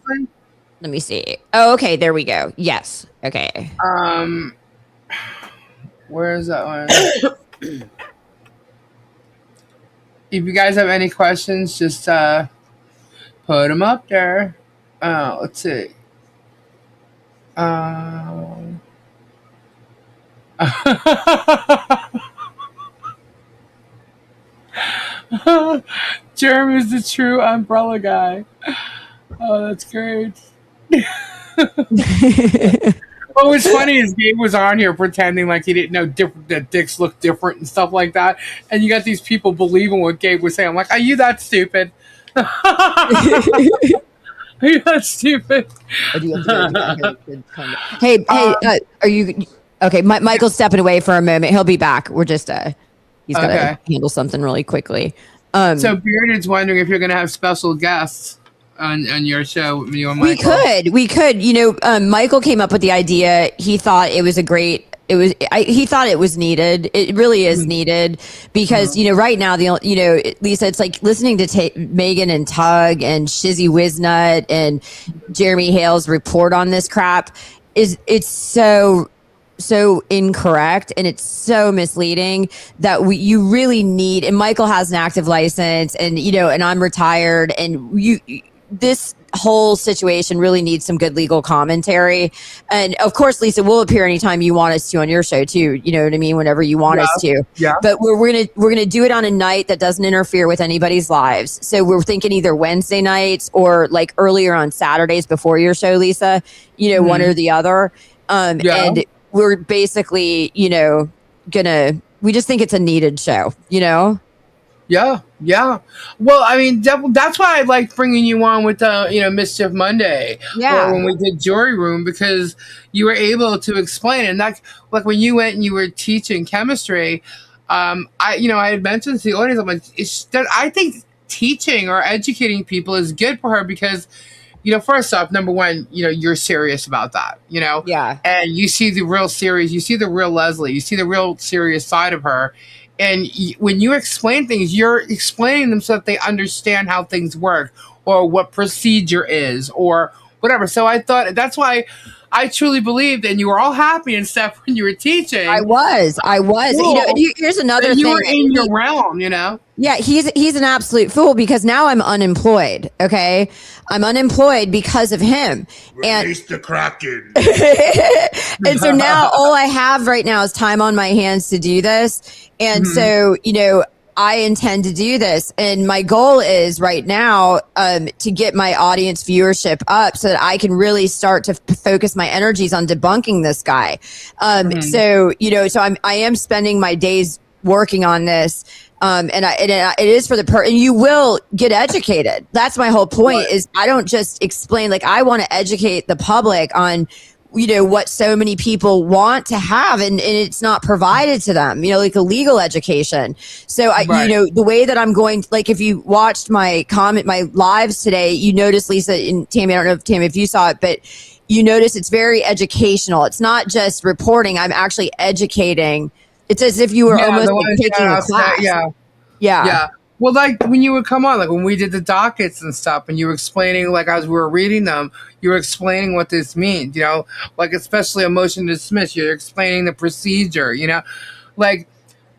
Speaker 14: Let me see. Oh, okay. There we go. Yes. Okay.
Speaker 1: Where is that one? If you guys have any questions, just put them up there. Let's see. Jeremy's the true umbrella guy. Oh, that's great. What was funny is Gabe was on here pretending like he didn't know that dicks look different and stuff like that, and you got these people believing what Gabe was saying. I'm like, are you that stupid? Are you that stupid?
Speaker 14: Hey, are you okay? Michael's stepping away for a moment. He'll be back. We're just he's got to handle something really quickly.
Speaker 1: So Bearded's wondering if you're going to have special guests on your show. You and
Speaker 14: we
Speaker 1: Michael.
Speaker 14: could. Michael came up with the idea. He thought it was he thought it was needed. It really is needed because, right now, Lisa, it's like listening to Megan and Tug and Shizzy Wiznut and Jeremy Hale's report on this crap it's so incorrect and it's so misleading that you really need, and Michael has an active license and, and I'm retired, and this whole situation really needs some good legal commentary. And of course, Lisa, we'll appear anytime you want us to on your show too. You know what I mean? Whenever you want us to.
Speaker 1: Yeah.
Speaker 14: But we're gonna do it on a night that doesn't interfere with anybody's lives. So we're thinking either Wednesday nights or like earlier on Saturdays before your show, Lisa. One or the other. And we're basically, we just think it's a needed show.
Speaker 1: Yeah. Well, I mean, that's why I like bringing you on with Mischief Monday.
Speaker 14: Yeah.
Speaker 1: Or when we did Jury Room, because you were able to explain, and that, like when you went and you were teaching chemistry, I had mentioned to the audience, I'm like, I think teaching or educating people is good for her because, first off, number one, you're serious about that,
Speaker 14: Yeah.
Speaker 1: and you see the real serious, you see the real Leslie, you see the real serious side of her. And when you explain things, you're explaining them so that they understand how things work or what procedure is or whatever. So I thought that's why I truly believed, and you were all happy and stuff when you were teaching.
Speaker 14: I was. Cool. Here's another thing.
Speaker 1: You were in your realm,
Speaker 14: Yeah, he's an absolute fool because now I'm unemployed. Okay, I'm unemployed because of him.
Speaker 3: Release the Kraken.
Speaker 14: And so now all I have right now is time on my hands to do this. And so, I intend to do this. And my goal is right now to get my audience viewership up so that I can really start to focus my energies on debunking this guy. So I am spending my days working on this. And it is for and you will get educated. That's my whole point is I don't just explain, like I want to educate the public on what so many people want to have and it's not provided to them, like a legal education. So the way that I'm going to, like, if you watched my lives today, you noticed, Lisa and Tammy, I don't know if Tammy, if you saw it, but you notice it's very educational. It's not just reporting. I'm actually educating. It's as if you were almost like taking a class. Yeah.
Speaker 1: Well, like when you would come on, like when we did the dockets and stuff, and you were explaining, like as we were reading them, you were explaining what this means, like especially a motion to dismiss, you're explaining the procedure, like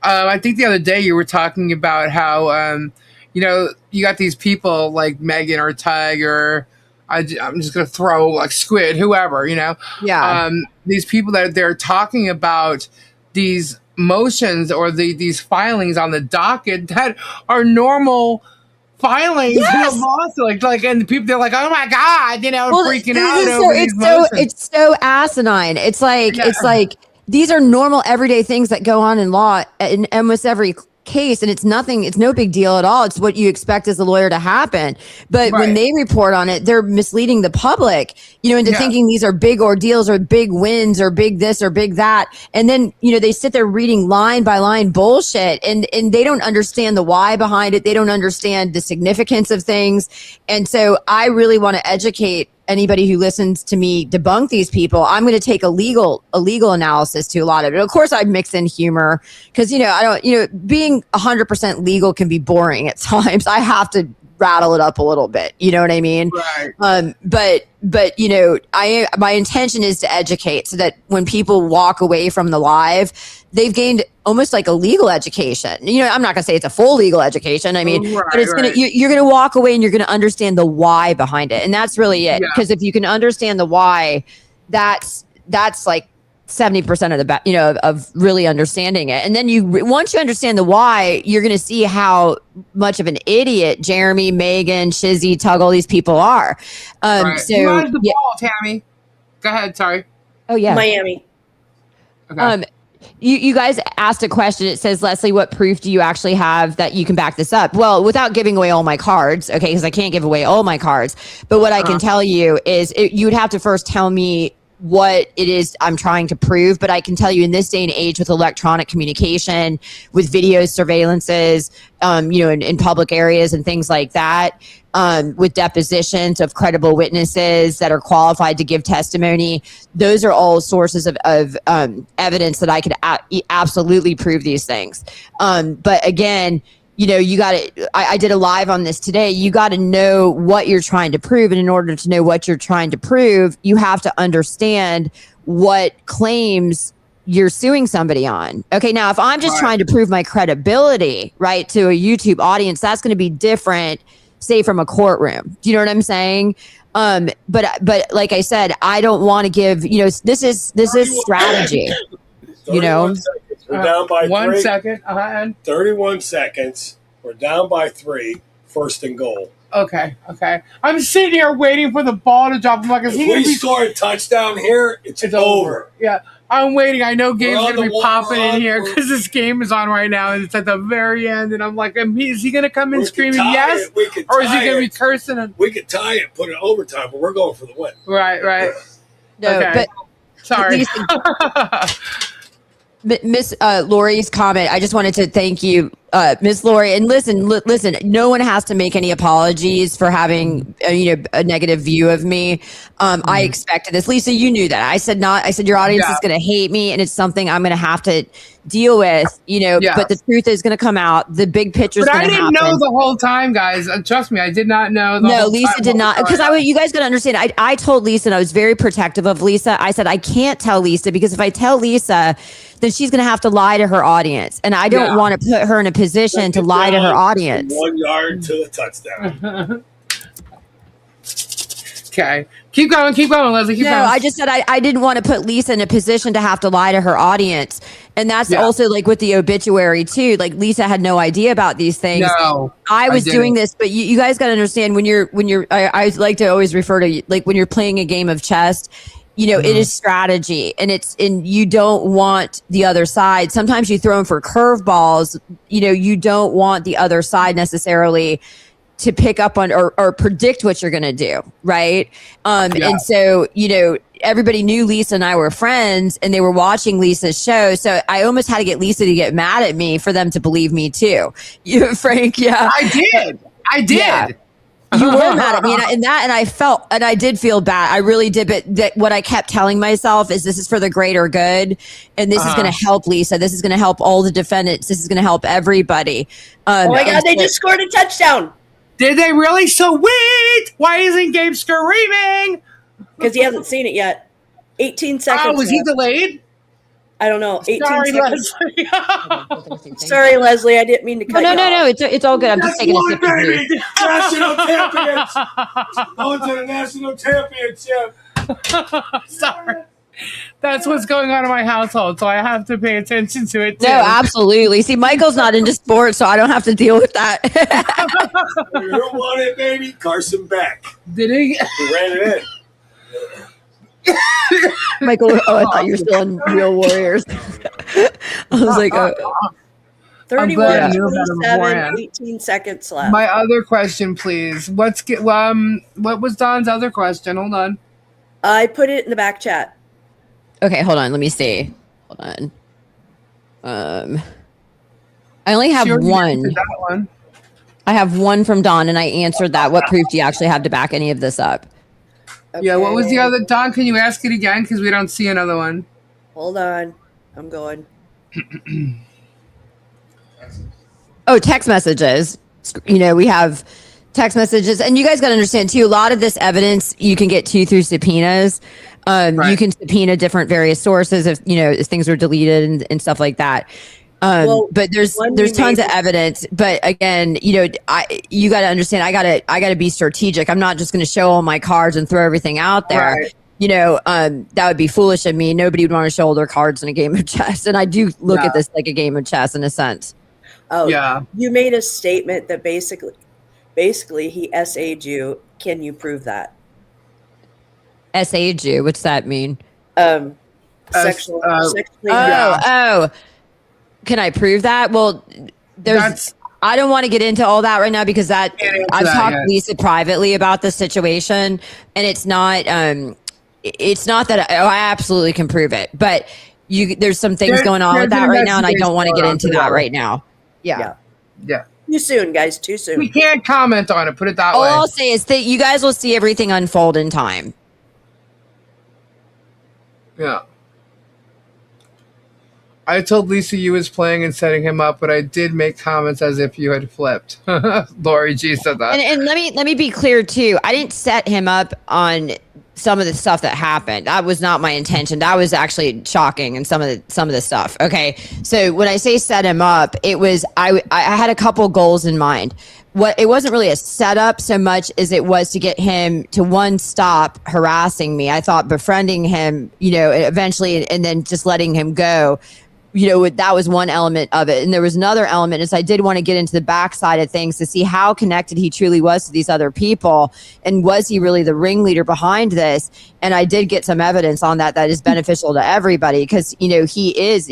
Speaker 1: I think the other day you were talking about how, you got these people like Megan or Tug or I'm just going to throw like Squid, whoever, these people that they're talking about these motions or these filings on the docket that are normal filings.
Speaker 14: Yes.
Speaker 1: Like and the people, they're like, oh my God, freaking out over these motions.
Speaker 14: It's so asinine. It's like these are normal everyday things that go on in law in almost every case, and it's no big deal at all. It's what you expect as a lawyer to happen. But when they report on it, they're misleading the public, into thinking these are big ordeals or big wins or big this or big that. And then, they sit there reading line by line bullshit and they don't understand the why behind it. They don't understand the significance of things. And so I really want to educate anybody who listens to me debunk these people. I'm going to take a legal analysis to a lot of it. Of course, I mix in humor because, I don't, being 100% legal can be boring at times. I have to rattle it up a little bit. You know what I mean?
Speaker 1: Right.
Speaker 14: But my intention is to educate so that when people walk away from the live, they've gained almost like a legal education. I'm not going to say it's a full legal education. I mean, but it's you're going to walk away and you're going to understand the why behind it. And that's really it. Because if you can understand the why, that's like 70% of the of really understanding it. And then once you understand the why, you're going to see how much of an idiot Jeremy, Megan, Shizzy, Tug, all these people are.
Speaker 1: So you the ball, Tammy. Go ahead. Sorry.
Speaker 14: Oh yeah.
Speaker 12: Miami.
Speaker 1: Okay.
Speaker 14: You guys asked a question. It says, Leslie, what proof do you actually have that you can back this up? Well, without giving away all my cards, okay, because I can't give away all my cards. But what I can tell you is you would have to first tell me what it is I'm trying to prove. But I can tell you in this day and age with electronic communication, with video surveillances, in public areas and things like that, with depositions of credible witnesses that are qualified to give testimony. Those are all sources of evidence that I could absolutely prove these things. But again, you got to, I did a live on this today. You got to know what you're trying to prove. And in order to know what you're trying to prove, you have to understand what claims you're suing somebody on. Okay. Now, if I'm just trying to prove my credibility, right, to a YouTube audience, that's going to be different, say, from a courtroom. Do you know what I'm saying? But like I said, I don't want to give, this is strategy,
Speaker 6: We're down by
Speaker 1: 1
Speaker 6: 3.
Speaker 1: second. And
Speaker 6: 31 seconds. We're down by 3. First and goal.
Speaker 1: Okay. I'm sitting here waiting for the ball to drop. I'm like,
Speaker 6: if we score a touchdown here, it's over.
Speaker 1: Yeah, I'm waiting. I know game's
Speaker 6: We're on
Speaker 1: going to be
Speaker 6: the
Speaker 1: popping
Speaker 6: wall,
Speaker 1: in here because this game is on right now, and it's at the very end. And I'm like, is he going to come in screaming yes? Or is he going to be cursing?
Speaker 6: We could tie it, put it overtime, but we're going for the win.
Speaker 1: Right.
Speaker 14: No,
Speaker 1: okay.
Speaker 14: but
Speaker 1: sorry.
Speaker 14: Miss Lori's comment, I just wanted to thank you, Miss Lori. And listen, no one has to make any apologies for having a negative view of me. I expected this. Lisa, you knew that. I said your audience is going to hate me, and it's something I'm going to have to deal with, but the truth is going to come out. The big picture is going to happen.
Speaker 1: But I didn't know the whole time, guys. Trust me, I did not know the whole time.
Speaker 14: No, Lisa did not. Because you guys got to understand, I told Lisa, and I was very protective of Lisa. I said, I can't tell Lisa, because if I tell Lisa, then she's going to have to lie to her audience. And I don't want to put her in a position to lie to her audience.
Speaker 6: 1 yard to the touchdown.
Speaker 1: Okay. Keep going, Leslie. Keep going.
Speaker 14: I just said I didn't want to put Lisa in a position to have to lie to her audience. And that's also like with the obituary too. Like Lisa had no idea about these things.
Speaker 1: No,
Speaker 14: I was doing this, but you guys got to understand I like to always refer to, like, when you're playing a game of chess, it is strategy, and you don't want the other side. Sometimes you throw them for curveballs. You don't want the other side necessarily to pick up on or predict what you're going to do. Right. And so, everybody knew Lisa and I were friends, and they were watching Lisa's show. So I almost had to get Lisa to get mad at me for them to believe me too. Frank. Yeah,
Speaker 1: I did.
Speaker 14: Yeah. You were mad at me, and I did feel bad. I really did. But what I kept telling myself is, this is for the greater good, and this is going to help Lisa. This is going to help all the defendants. This is going to help everybody.
Speaker 12: Oh my God! They just scored a touchdown.
Speaker 1: Did they really? So wait, why isn't Gabe screaming?
Speaker 12: Because he hasn't seen it yet. 18 seconds.
Speaker 1: Oh, was he delayed?
Speaker 12: I don't know. 18 seconds.
Speaker 1: Leslie.
Speaker 12: Sorry, Leslie. I didn't mean to cut you off.
Speaker 14: No. It's all good. I'm just taking a sip of juice.
Speaker 6: National champions. Going to the national championship.
Speaker 1: Sorry. That's what's going on in my household, so I have to pay attention to it too.
Speaker 14: No, absolutely. See, Michael's not into sports, so I don't have to deal with that.
Speaker 6: You don't want it, baby. Carson Beck.
Speaker 1: Did he?
Speaker 6: He ran it in.
Speaker 14: Michael, I thought you were still on Real Warriors. I was like,
Speaker 12: 31, 27, 18 seconds left.
Speaker 1: My other question, please. What was Don's other question? Hold on.
Speaker 12: I put it in the back chat.
Speaker 14: Okay, hold on. Let me see. Hold on. I only have one.
Speaker 1: That one.
Speaker 14: I have one from Don, and I answered that. What proof do you actually have to back any of this up?
Speaker 12: Okay.
Speaker 1: Yeah, what was the other? Don, can you ask it again? Because we don't see another one.
Speaker 12: Hold on. I'm going.
Speaker 14: Oh, text messages. We have text messages. And you guys got to understand, too, a lot of this evidence you can get to through subpoenas. You can subpoena different various sources if things are deleted and stuff like that. But there's tons of evidence. But again, you got to understand, I gotta be strategic. I'm not just going to show all my cards and throw everything out there.
Speaker 12: Right.
Speaker 14: That would be foolish of me. Nobody would want to show all their cards in a game of chess. And I do look at this like a game of chess in a sense.
Speaker 12: Oh,
Speaker 1: yeah.
Speaker 12: You made a statement that basically he SA'd you. Can you prove that?
Speaker 14: SA'd you. What's that mean?
Speaker 12: Sexually.
Speaker 14: Oh. Can I prove that? Well, I don't want to get into all that right now because I've talked to Lisa privately about the situation, and it's not that I absolutely can prove it, but there's some things going on with that right now, and I don't want to get into that right now. Yeah.
Speaker 12: Too soon, guys. Too soon.
Speaker 1: We can't comment on it. Put it that way.
Speaker 14: All I'll say is that you guys will see everything unfold in time.
Speaker 1: Yeah. I told Lisa you was playing and setting him up, but I did make comments as if you had flipped. Lori G said that.
Speaker 14: And let me be clear too. I didn't set him up on some of the stuff that happened. That was not my intention. That was actually shocking and some of the stuff. Okay. So when I say set him up, it was I had a couple goals in mind. It wasn't really a setup so much as it was to get him to stop harassing me. I thought befriending him, eventually, and then just letting him go. That was one element of it. And there was another element is I did want to get into the backside of things to see how connected he truly was to these other people. And was he really the ringleader behind this? And I did get some evidence on that is beneficial to everybody because, he is,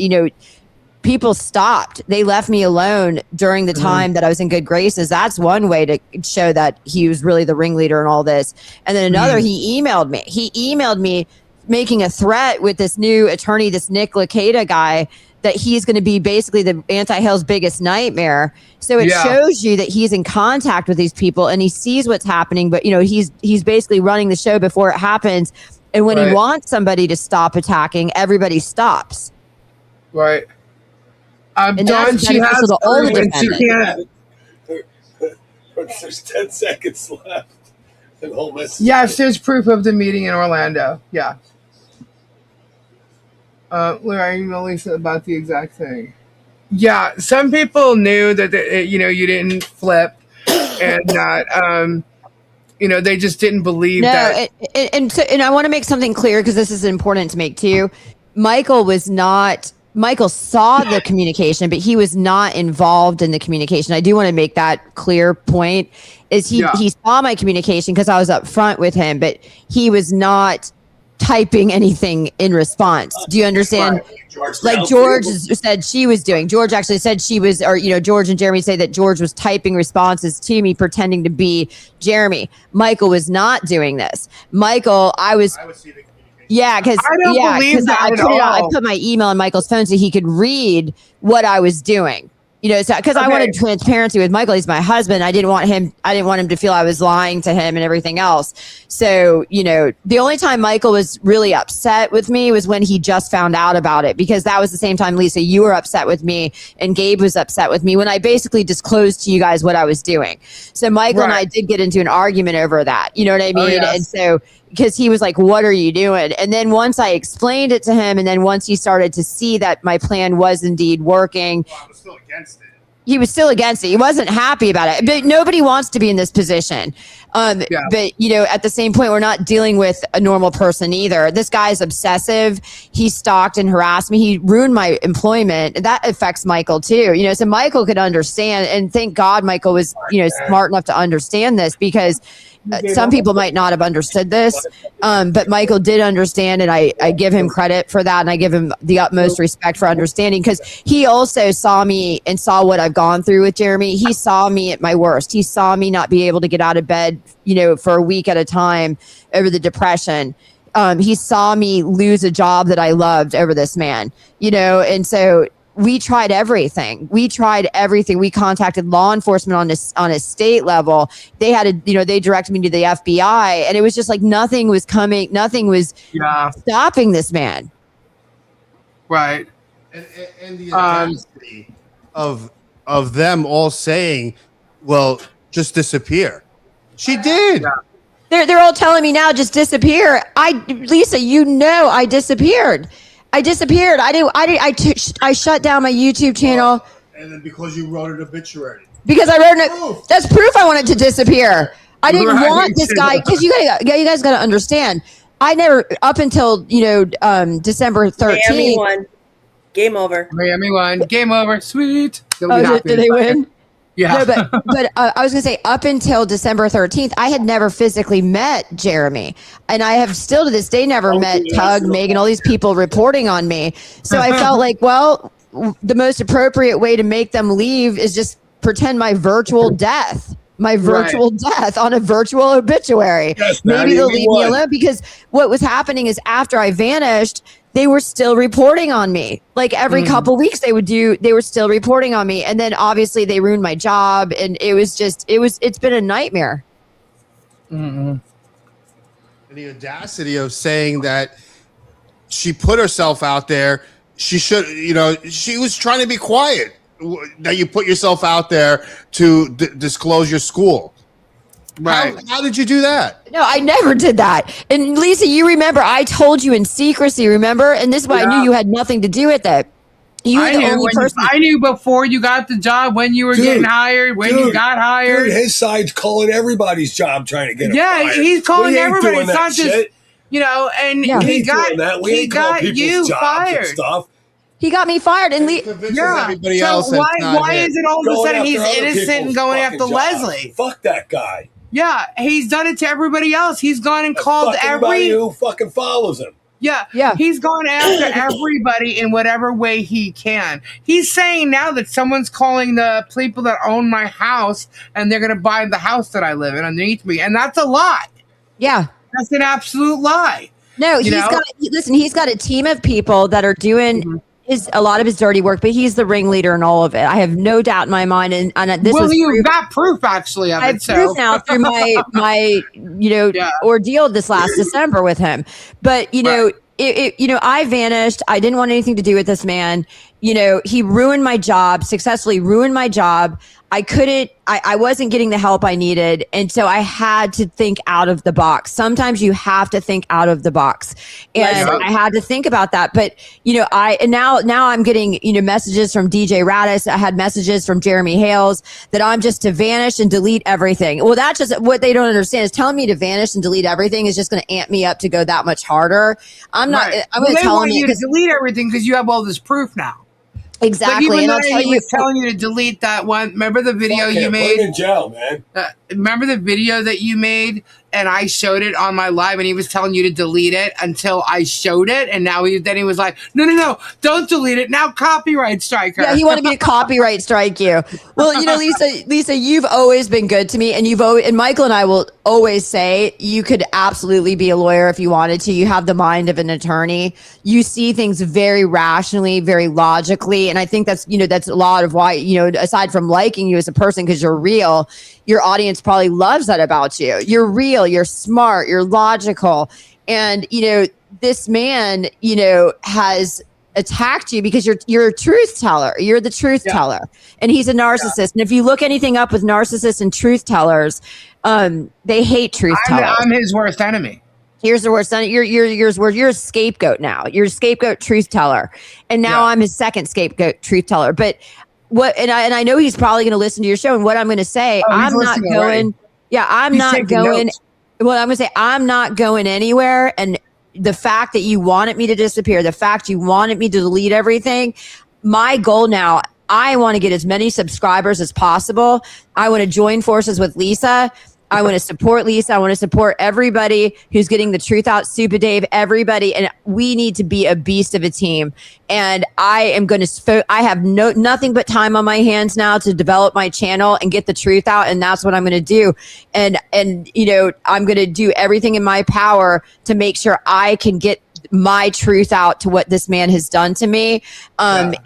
Speaker 14: people stopped. They left me alone during the time that I was in good graces. That's one way to show that he was really the ringleader in all this. And then another, he emailed me. He emailed me making a threat with this new attorney, this Nick Laceda guy, that he's going to be basically the anti-Hill's biggest nightmare. So it shows you that he's in contact with these people and he sees what's happening, but he's basically running the show before it happens. And when he wants somebody to stop attacking, everybody stops.
Speaker 1: Right.
Speaker 14: And
Speaker 1: Dawn, she has
Speaker 14: the older
Speaker 1: and she can't.
Speaker 6: There's 10 seconds left.
Speaker 1: Yes, there's proof of the meeting in Orlando. Yeah. I emailed Lisa about the exact thing. Yeah, some people knew that you didn't flip, and that they just didn't believe that.
Speaker 14: And I want to make something clear because this is important to make too. Michael saw the communication, but he was not involved in the communication. I do want to make that clear point. He saw my communication because I was up front with him, but he was not typing anything in response. Do you understand? Like George said she was doing. George actually said she was, or George and Jeremy say that George was typing responses to me, pretending to be Jeremy. Michael was not doing this. Michael, I would see the communication. I put my email on Michael's phone so he could read what I was doing. Because I wanted transparency with Michael. He's my husband. I didn't want him to feel I was lying to him and everything else. So, the only time Michael was really upset with me was when he just found out about it, because that was the same time, Lisa, you were upset with me and Gabe was upset with me when I basically disclosed to you guys what I was doing. So Michael and I did get into an argument over that. You know what I mean? Yes. And so, because he was like, what are you doing? And then once I explained it to him, and then once he started to see that my plan was indeed working, I was still against it. He was still against it. He wasn't happy about it. But nobody wants to be in this position. But, at the same point, we're not dealing with a normal person either. This guy's obsessive. He stalked and harassed me. He ruined my employment. That affects Michael too. So Michael could understand. And thank God Michael was, smart enough to understand this, because some people might not have understood this, but Michael did understand, and I give him credit for that, and I give him the utmost respect for understanding, because he also saw me and saw what I've gone through with Jeremy. He saw me at my worst. He saw me not be able to get out of bed, for a week at a time over the depression. He saw me lose a job that I loved over this man, and so we tried everything. We contacted law enforcement on a state level. They had they directed me to the FBI, and it was just like nothing was coming. Nothing was stopping this man.
Speaker 1: Right.
Speaker 15: And the audacity of them all saying, well, just disappear. She did.
Speaker 14: Yeah. They're all telling me now, just disappear. Lisa, I disappeared. I shut down my YouTube channel.
Speaker 15: And then because you wrote an obituary.
Speaker 14: Because I wrote it. That's proof I wanted to disappear. I didn't want this guy, because you guys got to understand. I never, up until December 13th.
Speaker 12: Miami won. Game over.
Speaker 1: Miami won. Game over. Sweet.
Speaker 14: Did they win?
Speaker 1: Yeah.
Speaker 14: No, but I was going to say, up until December 13th, I had never physically met Jeremy, and I have still to this day never met Tug, Megan, all these people reporting on me. So I felt like, well, the most appropriate way to make them leave is just pretend my virtual death. On a virtual obituary.
Speaker 16: Yes,
Speaker 14: Maybe they'll leave me alone, because what was happening is after I vanished, they were still reporting on me. Like every couple weeks they were still reporting on me. And then obviously they ruined my job, and it's been a nightmare.
Speaker 15: And the audacity of saying that she put herself out there. She should, she was trying to be quiet. That you put yourself out there to disclose your school. Right. How did you do that?
Speaker 14: No, I never did that. And Lisa, you remember, I told you in secrecy, remember? And this is why I knew you had nothing to do with it. You were the only person.
Speaker 1: I knew before you got the job, when you were getting hired, when you got hired.
Speaker 16: Dude, his side's calling everybody's job trying to get him fired.
Speaker 1: He's calling everybody. It's not
Speaker 16: shit.
Speaker 1: just, and he got you fired.
Speaker 16: Stuff.
Speaker 14: He got me fired, and
Speaker 15: everybody else.
Speaker 1: So why is it all of a sudden he's innocent and going after Leslie?
Speaker 16: Fuck that guy.
Speaker 1: Yeah, he's done it to everybody else. He's gone and called
Speaker 16: everybody who fucking follows him.
Speaker 1: Yeah. He's gone after everybody in whatever way he can. He's saying now that someone's calling the people that own my house, and they're going to buy the house that I live in underneath me, and that's a lie.
Speaker 14: Yeah,
Speaker 1: that's an absolute lie.
Speaker 14: No, he's got a team of people that are doing a lot of his dirty work, but he's the ringleader in all of it. I have no doubt in my mind, and this
Speaker 1: you've got proof actually of
Speaker 14: I have proof now through my ordeal this last December with him. But I vanished. I didn't want anything to do with this man. He ruined my job, successfully ruined my job. I wasn't getting the help I needed. And so I had to think out of the box. Sometimes you have to think out of the box. And I had to think about that. But, now I'm getting, messages from DJ Radis. I had messages from Jeremy Hales that I'm just to vanish and delete everything. Well, that's just what they don't understand is telling me to vanish and delete everything is just going to amp me up to go that much harder. I'm going to tell them
Speaker 1: you to delete everything because you have all this proof now.
Speaker 14: Exactly.
Speaker 1: Like, and I'll tell you, telling you to delete that one. Remember the video you made?
Speaker 16: Put him in jail, man.
Speaker 1: Remember the video that you made, and I showed it on my live, and he was telling you to delete it until I showed it, and now he was like, no, don't delete it. Now copyright strike her.
Speaker 14: Yeah, he wanted me to copyright strike you. Well, Lisa, you've always been good to me, and and Michael and I will always say you could absolutely be a lawyer if you wanted to. You have the mind of an attorney. You see things very rationally, very logically. And I think that's a lot of why, aside from liking you as a person, because you're real, your audience probably loves that about you. You're real, you're smart, you're logical. And, this man, has attacked you because you're a truth teller. You're the truth teller. And he's a narcissist. And if you look anything up with narcissists and truth tellers, they hate truth tellers.
Speaker 1: I'm his worst enemy.
Speaker 14: Here's the worst. You're a scapegoat now. You're a scapegoat truth teller, and now I'm his second scapegoat truth teller. But and I know he's probably going to listen to your show. And what I'm going to say, I'm not going. Already. Yeah, I'm not going. Well, I'm going to say I'm not going anywhere. And the fact that you wanted me to disappear, the fact you wanted me to delete everything, my goal now. I want to get as many subscribers as possible. I want to join forces with Lisa. I want to support Lisa. I want to support everybody who's getting the truth out. Super Dave, everybody. And we need to be a beast of a team. And I am going to, I have nothing but time on my hands now to develop my channel and get the truth out. And that's what I'm going to do. And I'm going to do everything in my power to make sure I can get my truth out to what this man has done to me. And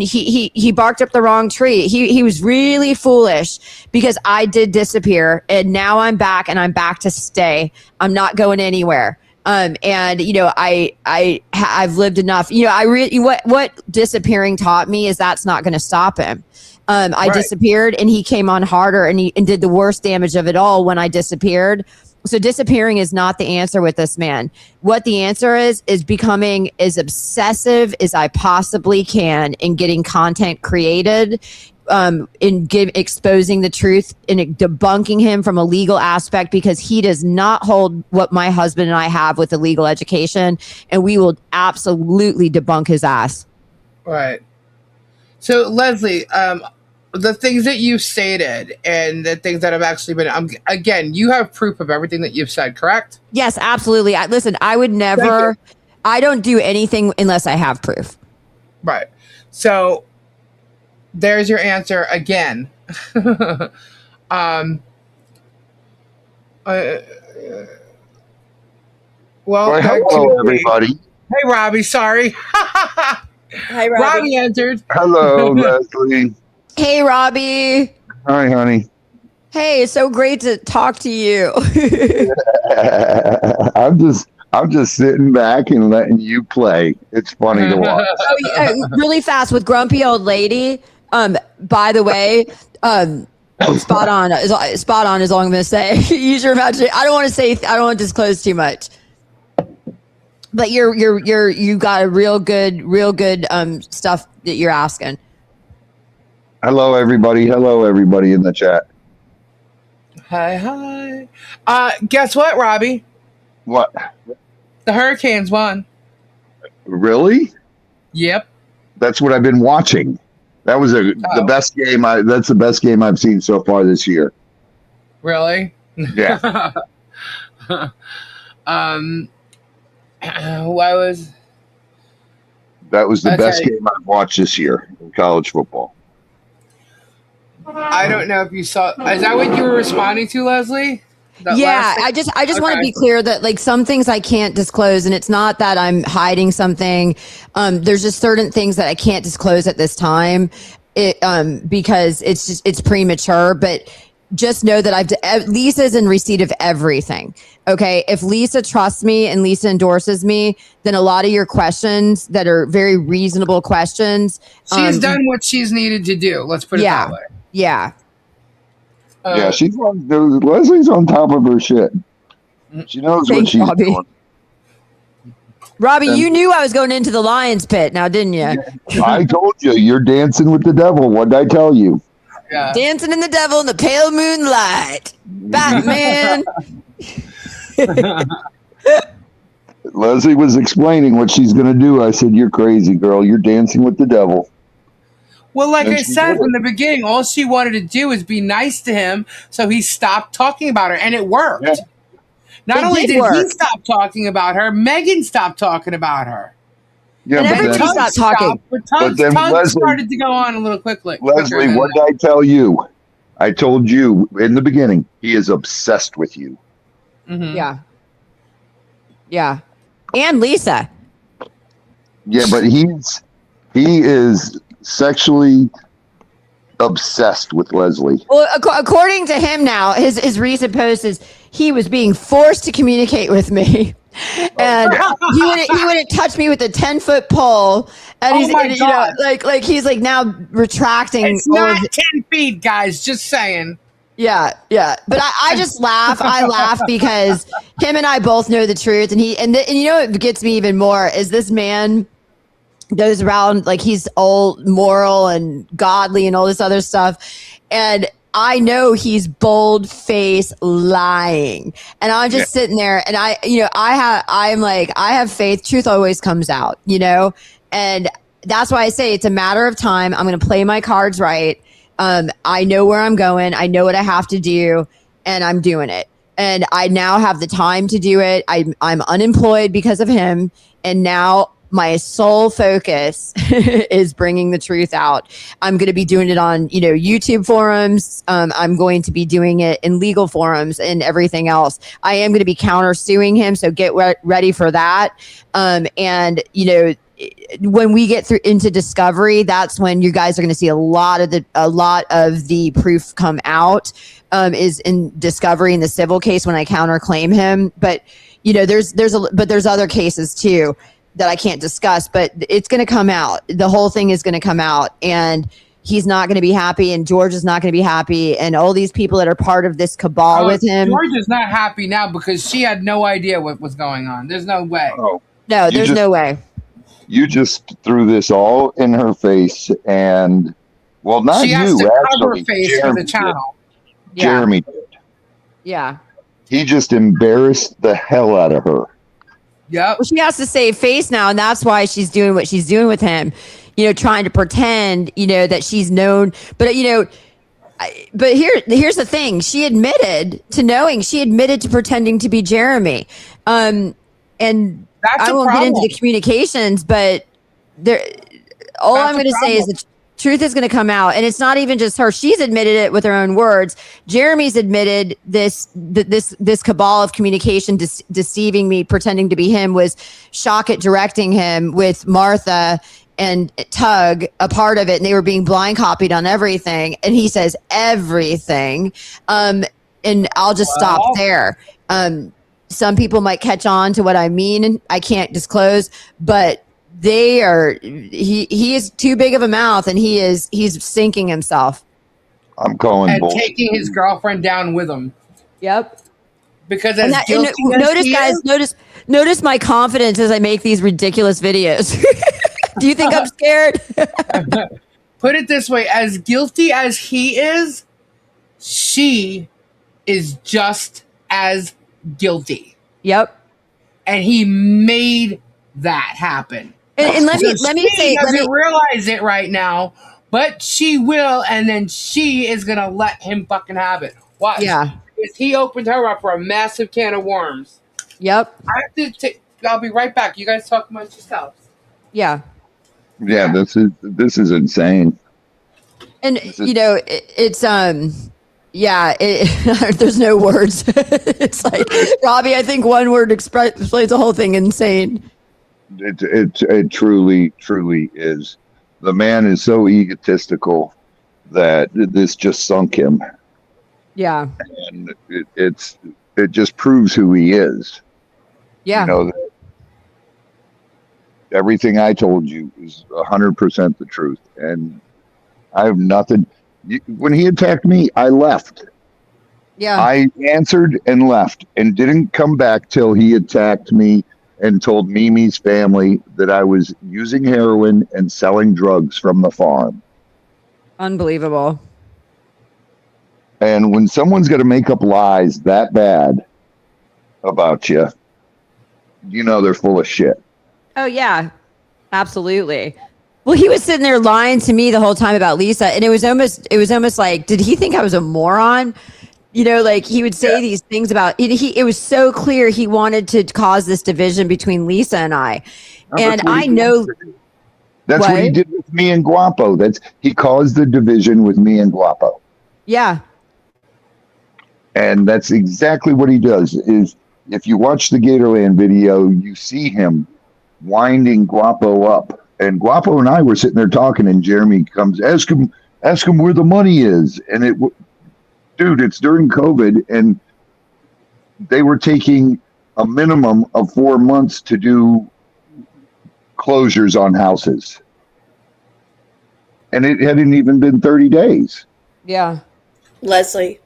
Speaker 14: he barked up the wrong tree. He was really foolish because I did disappear, and now I'm back, and I'm back to stay. I'm not going anywhere. I've lived enough. What disappearing taught me is that's not going to stop him. I disappeared, and he came on harder, and did the worst damage of it all when I disappeared. So disappearing is not the answer with this man. What the answer is becoming as obsessive as I possibly can in getting content created, exposing the truth and debunking him from a legal aspect, because he does not hold what my husband and I have with a legal education, and we will absolutely debunk his ass.
Speaker 1: Right. So Leslie, the things that you've stated and the things that have actually been, again, you have proof of everything that you've said, correct?
Speaker 14: Yes, absolutely. Listen, I would never, I don't do anything unless I have proof.
Speaker 1: Right. So there's your answer again. Well,
Speaker 17: hello, everybody.
Speaker 1: Hey, Robbie. Sorry.
Speaker 12: Hi, Robbie.
Speaker 1: Robbie answered.
Speaker 17: Hello, Leslie.
Speaker 14: Hey, Robbie.
Speaker 17: Hi, honey.
Speaker 14: Hey, it's so great to talk to you.
Speaker 17: I'm just sitting back and letting you play. It's funny to watch.
Speaker 14: Oh, yeah, really fast with Grumpy Old Lady. By the way, spot on is all I'm going to say. Use your imagination. I don't want to disclose too much. But you got a real good stuff that you're asking.
Speaker 17: Hello, everybody. Hello, everybody in the chat.
Speaker 1: Hi. Guess what, Robbie?
Speaker 17: What?
Speaker 1: The Hurricanes won.
Speaker 17: Really?
Speaker 1: Yep.
Speaker 17: That's what I've been watching. That was the best game. That's the best game I've seen so far this year.
Speaker 1: Really?
Speaker 17: Yeah.
Speaker 1: Why was
Speaker 17: that was the best game I've watched this year in college football.
Speaker 1: I don't know if you saw. Is that what you were responding to, Leslie?
Speaker 14: Yeah, I just want to be clear that like some things I can't disclose, and it's not that I'm hiding something. There's just certain things that I can't disclose at this time, because it's premature. But just know that Lisa's in receipt of everything. Okay, if Lisa trusts me and Lisa endorses me, then a lot of your questions that are very reasonable questions.
Speaker 1: She's done what she's needed to do. Let's put it that way.
Speaker 14: Yeah.
Speaker 17: Yeah, Leslie's on top of her shit. She knows what she's doing.
Speaker 14: Robbie, you knew I was going into the lion's pit now, didn't you?
Speaker 17: I told you, you're dancing with the devil. What did I tell you?
Speaker 1: Yeah.
Speaker 14: Dancing in the devil in the pale moonlight. Batman.
Speaker 17: Leslie was explaining what she's going to do. I said, you're crazy, girl. You're dancing with the devil.
Speaker 1: Well, like I said from the beginning, all she wanted to do is be nice to him, so he stopped talking about her, and it worked. Yeah. Not only did he stop talking about her, Megan stopped talking about her.
Speaker 17: Yeah,
Speaker 14: and everybody stopped talking.
Speaker 1: But Tons started to go on a little quickly.
Speaker 17: Leslie, what did I tell you? I told you in the beginning, he is obsessed with you.
Speaker 14: Mm-hmm. Yeah. Yeah. And Lisa.
Speaker 17: Yeah, but he is sexually obsessed with Leslie.
Speaker 14: Well, according to him now, his recent post is he was being forced to communicate with me. And he wouldn't touch me with a 10-foot pole. And he's he's like now retracting.
Speaker 1: It's not 10 feet, guys. Just saying.
Speaker 14: Yeah. But I just laugh. I laugh because him and I both know the truth. And you know what gets me even more is this man goes around like he's all moral and godly and all this other stuff. And I know he's bold-faced lying. And I'm just sitting there and I have faith. Truth always comes out, and that's why I say it's a matter of time. I'm going to play my cards right. I know where I'm going. I know what I have to do, and I'm doing it. And I now have the time to do it. I'm unemployed because of him. And now my sole focus is bringing the truth out. I'm going to be doing it on, YouTube forums. I'm going to be doing it in legal forums and everything else. I am going to be countersuing him. So get ready for that. When we get into discovery, that's when you guys are going to see a lot of the proof come out, is in discovery in the civil case when I counterclaim him. But, there's other cases too that I can't discuss, but it's going to come out. The whole thing is going to come out, and he's not going to be happy, and George is not going to be happy, and all these people that are part of this cabal with him.
Speaker 1: George is not happy now because she had no idea what was going on. There's no way.
Speaker 17: Oh,
Speaker 14: no, there's no way.
Speaker 17: You just threw this all in her face, and not
Speaker 1: she
Speaker 17: you.
Speaker 1: Has to
Speaker 17: actually,
Speaker 1: cover face
Speaker 17: Jeremy
Speaker 1: for the channel.
Speaker 17: Did. Jeremy did.
Speaker 14: Yeah.
Speaker 17: He just embarrassed the hell out of her.
Speaker 1: Yep.
Speaker 14: Well, she has to save face now, and that's why she's doing what she's doing with him. trying to pretend, that she's known. But, but here's the thing. She admitted to pretending to be Jeremy. And
Speaker 1: That's
Speaker 14: I
Speaker 1: a
Speaker 14: won't get into
Speaker 1: problem.
Speaker 14: the communications, but all I'm going to say is the truth is going to come out, and it's not even just her. She's admitted it with her own words. Jeremy's admitted this cabal of communication, deceiving me, pretending to be him, was Shockett directing him with Martha and Tug a part of it, and they were being blind copied on everything. And he says everything, and I'll just stop there. Some people might catch on to what I mean. I can't disclose, but he is too big of a mouth, and he's sinking himself.
Speaker 17: I'm calling
Speaker 1: and
Speaker 17: bullshit.
Speaker 1: taking his girlfriend down with him.
Speaker 14: Yep.
Speaker 1: Because
Speaker 14: notice my confidence as I make these ridiculous videos. Do you think I'm scared?
Speaker 1: Put it this way: as guilty as he is, she is just as guilty.
Speaker 14: Yep.
Speaker 1: And he made that happen.
Speaker 14: And let me say,
Speaker 1: she doesn't realize it right now, but she will, and then she is gonna let him fucking have it. Watch.
Speaker 14: Yeah.
Speaker 1: Because he opened her up for a massive can of worms.
Speaker 14: Yep.
Speaker 1: I'll be right back. You guys talk amongst yourselves.
Speaker 14: Yeah.
Speaker 17: Yeah, this is insane.
Speaker 14: And it's there's no words. It's like, Robbie, I think one word explains the whole thing. Insane.
Speaker 17: It truly is. The man is so egotistical that this just sunk him.
Speaker 14: Yeah.
Speaker 17: And it just proves who he is.
Speaker 14: Yeah.
Speaker 17: Everything I told you is 100% the truth. And I have nothing. When he attacked me, I left.
Speaker 14: Yeah.
Speaker 17: I answered and left and didn't come back till he attacked me and told Mimi's family that I was using heroin and selling drugs from the farm.
Speaker 14: Unbelievable.
Speaker 17: And when someone's going to make up lies that bad about you, they're full of shit.
Speaker 14: Oh, yeah, absolutely. Well, he was sitting there lying to me the whole time about Lisa. And it was almost like, did he think I was a moron? Like he would say these things about it was so clear he wanted to cause this division between Lisa and I. And I know
Speaker 17: that's what he did with me and Guapo. He caused the division with me and Guapo.
Speaker 14: Yeah.
Speaker 17: And that's exactly what he does. Is if you watch the Gatorland video, you see him winding Guapo up. And Guapo and I were sitting there talking, and Jeremy comes, ask him where the money is. And it's during COVID, and they were taking a minimum of 4 months to do closures on houses. And it hadn't even been 30 days.
Speaker 14: Yeah.
Speaker 12: Leslie,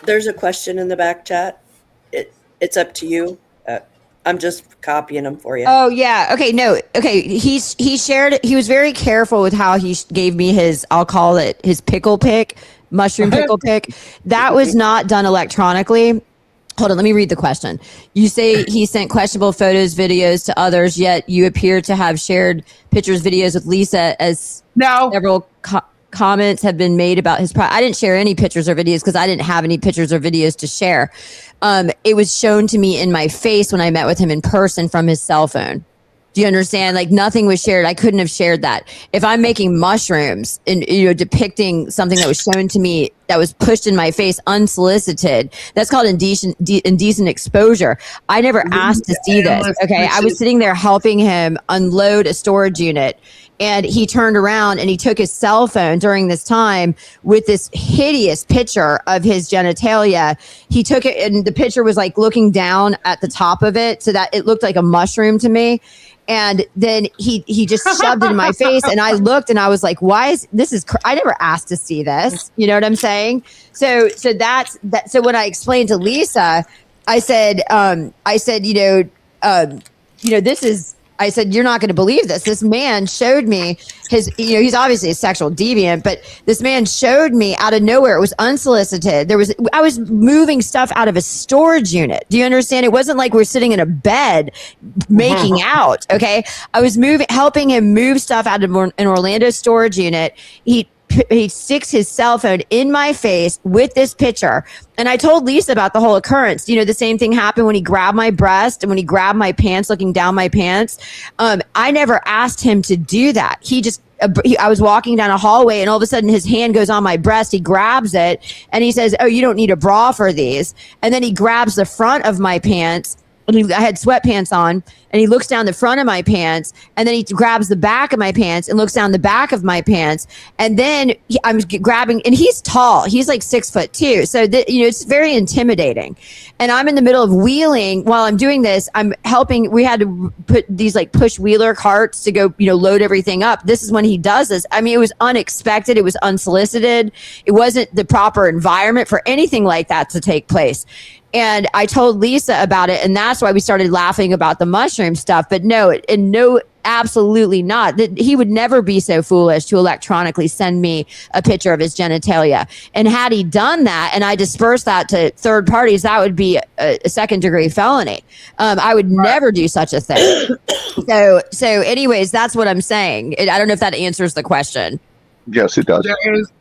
Speaker 12: there's a question in the back chat. It's up to you. I'm just copying them for you.
Speaker 14: Oh, yeah. Okay. No. Okay. He shared, he was very careful with how he gave me I'll call it his pickle pick, mushroom pickle pick. That was not done electronically. Hold on. Let me read the question. You say he sent questionable photos, videos to others, yet you appear to have shared pictures, videos with Lisa as several comments have been made about his I didn't share any pictures or videos because I didn't have any pictures or videos to share. It was shown to me in my face when I met with him in person from his cell phone. Do you understand? Like nothing was shared. I couldn't have shared that. If I'm making mushrooms and depicting something that was shown to me that was pushed in my face unsolicited, that's called indecent exposure. I never asked to see this. Okay, I was sitting there helping him unload a storage unit, and he turned around and he took his cell phone during this time with this hideous picture of his genitalia. He took it, and the picture was like looking down at the top of it so that it looked like a mushroom to me. And then he just shoved it in my face, and I looked and I was like, why is this I never asked to see this. You know what I'm saying? So that's that. So when I explained to Lisa, I said, this is, I said, you're not going to believe this. This man showed me he's obviously a sexual deviant, but this man showed me out of nowhere. It was unsolicited. I was moving stuff out of a storage unit. Do you understand? It wasn't like we're sitting in a bed making out. Okay. I was helping him move stuff out of an Orlando storage unit. He sticks his cell phone in my face with this picture. And I told Lisa about the whole occurrence. The same thing happened when he grabbed my breast and when he grabbed my pants, looking down my pants. I never asked him to do that. I was walking down a hallway and all of a sudden his hand goes on my breast. He grabs it and he says, "Oh, you don't need a bra for these." And then he grabs the front of my pants. I had sweatpants on and he looks down the front of my pants and then he grabs the back of my pants and looks down the back of my pants. And then I'm grabbing, and he's tall. He's like 6'2". So it's very intimidating. And I'm in the middle of wheeling while I'm doing this. I'm helping. We had to put these like push wheeler carts to go, load everything up. This is when he does this. I mean, it was unexpected. It was unsolicited. It wasn't the proper environment for anything like that to take place. And I told Lisa about it, and that's why we started laughing about the mushroom stuff. But no, absolutely not. He would never be so foolish to electronically send me a picture of his genitalia. And had he done that, and I dispersed that to third parties, that would be a second-degree felony. I would never do such a thing. So anyways, that's what I'm saying. I don't know if that answers the question.
Speaker 17: Yes, it does.
Speaker 1: There is,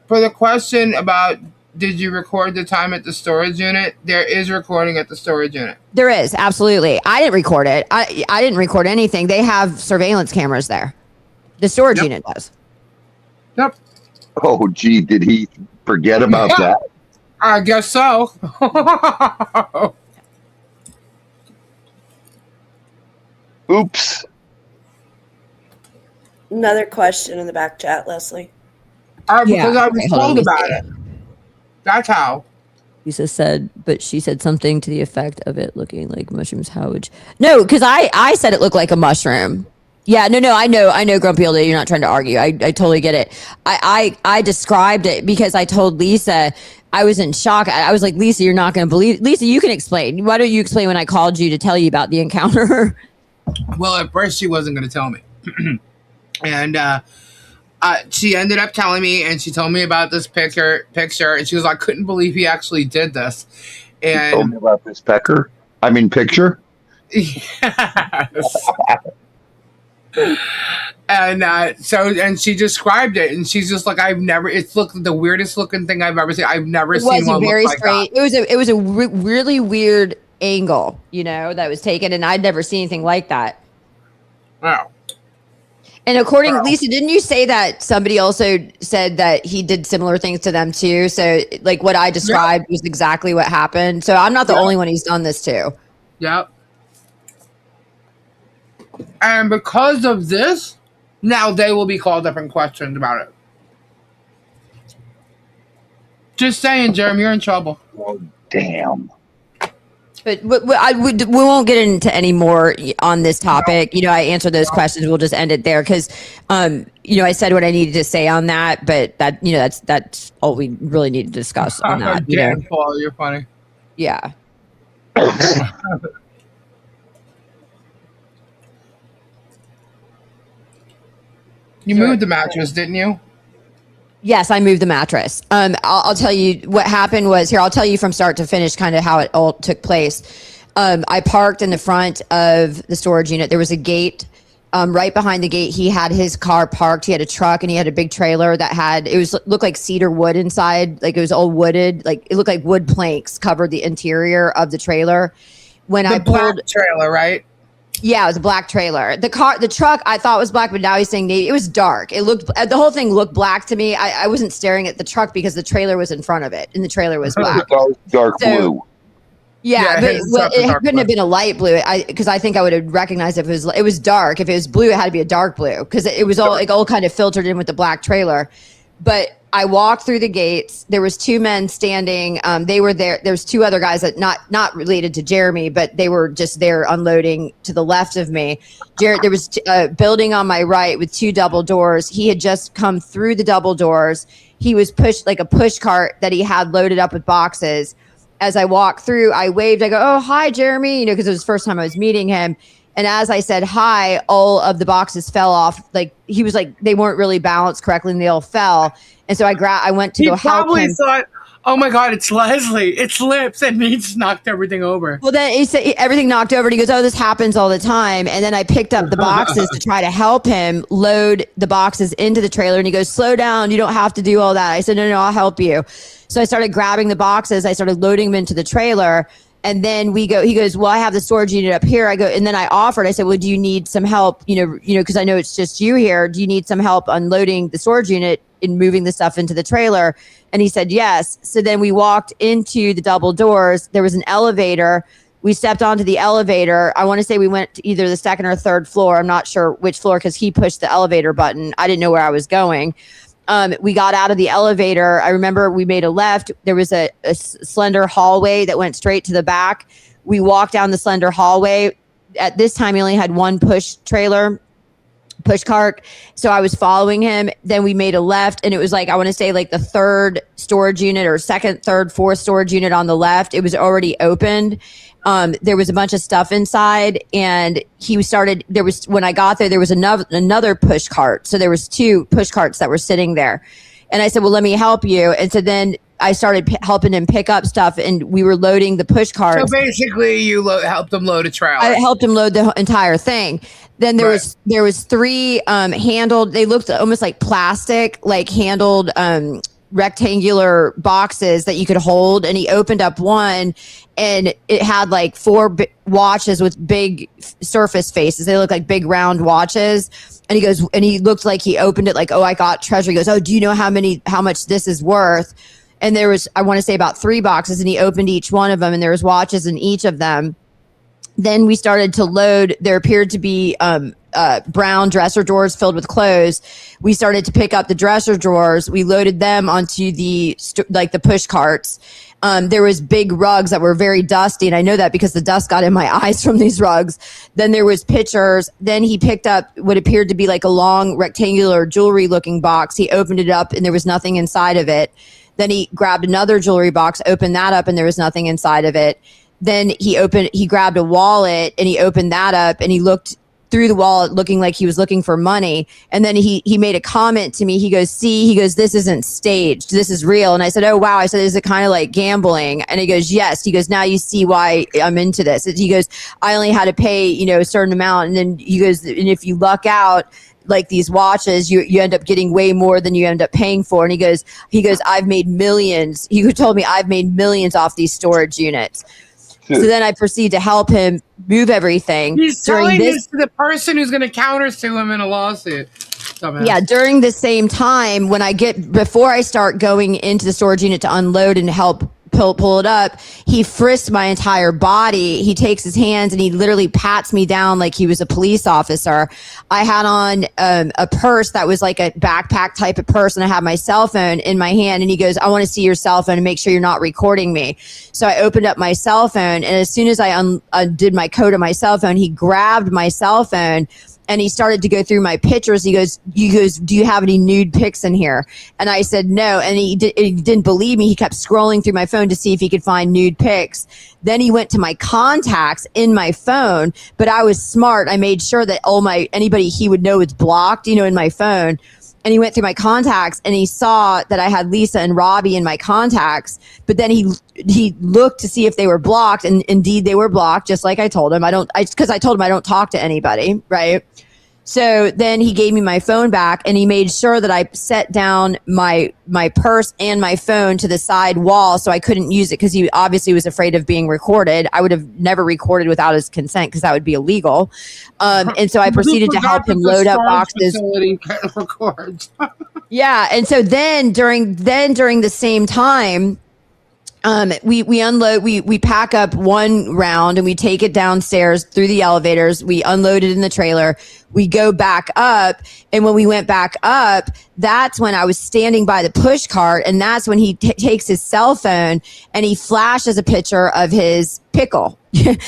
Speaker 1: for the question about, did you record the time at the storage unit? There is recording at the storage unit.
Speaker 14: There is, absolutely. I didn't record it. I didn't record anything. They have surveillance cameras there. The storage unit does.
Speaker 1: Yep.
Speaker 17: Oh, gee, did he forget about that?
Speaker 1: I guess so.
Speaker 17: Oops.
Speaker 12: Another question in the back chat, Leslie.
Speaker 1: Because I was told about it. That's how.
Speaker 14: Lisa said, but she said something to the effect of it looking like mushrooms. How would no, because I said it looked like a mushroom. Yeah, no, I know, Grumpy Old Day, you're not trying to argue. I totally get it. I described it because I told Lisa, I was in shock. I was like, Lisa, you're not going to believe. Lisa, you can explain. Why don't you explain when I called you to tell you about the encounter?
Speaker 1: Well, at first she wasn't going to tell me. And she ended up telling me, and she told me about this picture, and she was like, I couldn't believe he actually did this. And
Speaker 17: you told me about this picture?
Speaker 1: Yes. And she described it, and she's just like, it's looked the weirdest looking thing I've ever seen. I've never seen one
Speaker 14: very
Speaker 1: look
Speaker 14: straight.
Speaker 1: Like that.
Speaker 14: It was a really weird angle, that was taken, and I'd never seen anything like that.
Speaker 1: Wow.
Speaker 14: And according, Lisa, didn't you say that somebody also said that he did similar things to them too? So like what I described was exactly what happened. So I'm not the only one who's done this to.
Speaker 1: Yep. And because of this, now they will be called up and questioned about it. Just saying, Jeremy, you're in trouble.
Speaker 17: Oh, damn.
Speaker 14: But we won't get into any more on this topic. I answered those questions. We'll just end it there because, I said what I needed to say on that. But that's all we really need to discuss on that.
Speaker 1: Paul, you're funny.
Speaker 14: Yeah.
Speaker 1: You moved the mattress, didn't you?
Speaker 14: Yes, I moved the mattress. I'll tell you what happened was here. I'll tell you from start to finish kind of how it all took place. I parked in the front of the storage unit. There was a gate right behind the gate. He had his car parked. He had a truck and he had a big trailer that looked like cedar wood inside. Like it was all wooded. Like it looked like wood planks covered the interior of the trailer. When I pulled
Speaker 1: black trailer, right?
Speaker 14: Yeah, it was a black trailer. The truck I thought was black, but now he's saying navy. It was dark. The whole thing looked black to me. I wasn't staring at the truck because the trailer was in front of it, and the trailer was black.
Speaker 17: Dark blue.
Speaker 14: Yeah, but it couldn't have been a light blue. Because I think I would have recognized if it was dark. If it was blue, it had to be a dark blue because it was all kind of filtered in with the black trailer. But I walked through the gates. There was two men standing. They were there. There was two other guys that not related to Jeremy, but they were just there unloading to the left of me. There was a building on my right with two double doors. He had just come through the double doors. He was pushed like a push cart that he had loaded up with boxes. As I walked through, I waved. I go, "Oh, hi, Jeremy," because it was the first time I was meeting him. And as I said hi, all of the boxes fell off. Like he was like, they weren't really balanced correctly and they all fell. And so I went to go help him.
Speaker 1: He probably thought, oh my God, it's Leslie. It slips. And he just knocked everything over.
Speaker 14: Well, then he said everything knocked over. And he goes, oh, this happens all the time. And then I picked up the boxes to try to help him load the boxes into the trailer. And he goes, slow down. You don't have to do all that. I said, no, I'll help you. So I started grabbing the boxes. I started loading them into the trailer. And then he goes, well, I have the storage unit up here. I go, and then I offered, I said, well, do you need some help? You know, because I know it's just you here. Do you need some help unloading the storage unit and moving the stuff into the trailer? And he said, yes. So then we walked into the double doors. There was an elevator. We stepped onto the elevator. I want to say we went to either the second or third floor. I'm not sure which floor because he pushed the elevator button. I didn't know where I was going. We got out of the elevator. I remember we made a left. There was a slender hallway that went straight to the back. We walked down the slender hallway. At this time, he only had one push cart. So I was following him. Then we made a left and it was like, I want to say like the third storage unit or second, third, fourth storage unit on the left. It was already opened. There was a bunch of stuff inside and when I got there was another push cart. So there was two push carts that were sitting there. And I said, well, let me help you. And so then I started helping him pick up stuff and we were loading the push carts.
Speaker 1: So basically you helped him load a trailer.
Speaker 14: I helped him load the entire thing. Then there was three handled, they looked almost like plastic, like handled rectangular boxes that you could hold. And he opened up one and it had like four watches with big surface faces. They look like big round watches. And he goes, and he looked like he opened it like, oh, I got treasure. He goes, oh, do you know how much this is worth? And there was, I want to say about 3 boxes and he opened each one of them and there was watches in each of them. Then we started to load. There appeared to be brown dresser drawers filled with clothes. We started to pick up the dresser drawers. We loaded them onto the push carts. There was big rugs that were very dusty, and I know that because the dust got in my eyes from these rugs. Then there was pictures. Then he picked up what appeared to be like a long rectangular jewelry-looking box. He opened it up, and there was nothing inside of it. Then he grabbed another jewelry box, opened that up, and there was nothing inside of it. Then he grabbed a wallet and he opened that up and he looked through the wallet looking like he was looking for money. And then he made a comment to me. He goes, this isn't staged. This is real. And I said, oh, wow. I said, is it kind of like gambling? And he goes, yes. He goes, now you see why I'm into this. He goes, I only had to pay, a certain amount. And then he goes, and if you luck out, like these watches, you end up getting way more than you end up paying for. And he goes, I've made millions. He told me I've made millions off these storage units. So then I proceed to help him move everything.
Speaker 1: He's telling this to the person who's going to countersue him in a lawsuit. Dumbass.
Speaker 14: Yeah, during the same time, before I start going into the storage unit to unload and help pull it up, he frisked my entire body. He takes his hands and he literally pats me down like he was a police officer. I had on a purse that was like a backpack type of purse, and I had my cell phone in my hand, and he goes, I want to see your cell phone and make sure you're not recording me. So I opened up my cell phone, and as soon as I undid my code on my cell phone, he grabbed my cell phone and he started to go through my pictures. He goes, do you have any nude pics in here? And I said, no. And he didn't believe me. He kept scrolling through my phone to see if he could find nude pics. Then he went to my contacts in my phone, but I was smart. I made sure that anybody he would know is blocked, in my phone. And he went through my contacts and he saw that I had Lisa and Robbie in my contacts, but then he looked to see if they were blocked, and indeed they were blocked, just like I told him. Because I told him I don't talk to anybody, right? So then he gave me my phone back, and he made sure that I set down my purse and my phone to the side wall so I couldn't use it, because he obviously was afraid of being recorded. I would have never recorded without his consent because that would be illegal. And so I proceeded to help him load up boxes. Yeah, and so then during the same time, we unload, we pack up one round and we take it downstairs through the elevators. We unload it in the trailer. We go back up. And when we went back up, that's when I was standing by the push cart. And that's when he takes his cell phone and he flashes a picture of his pickle, in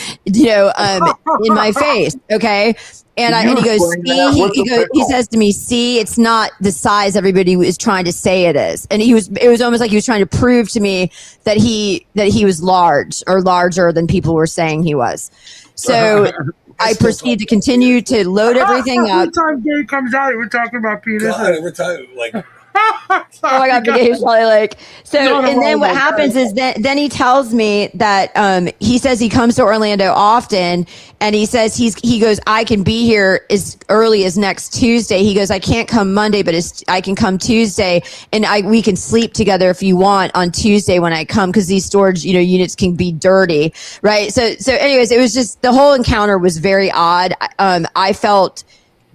Speaker 14: my face. Okay. And he goes, see, he says to me, see, it's not the size everybody is trying to say it is. And it was almost like he was trying to prove to me that he was large or larger than people were saying he was. So I proceed to continue to load everything up.
Speaker 1: Every time Dave comes out, we're talking about penis.
Speaker 16: God, every time, like,
Speaker 14: Oh my God, Dave's probably like, so, and then what happens is then he tells me that he says he comes to Orlando often, and he says he goes, I can be here as early as next Tuesday. He goes, I can't come Monday, but I can come Tuesday, and we can sleep together if you want on Tuesday when I come, because these storage units can be dirty, right? So anyways, it was just, the whole encounter was very odd. I felt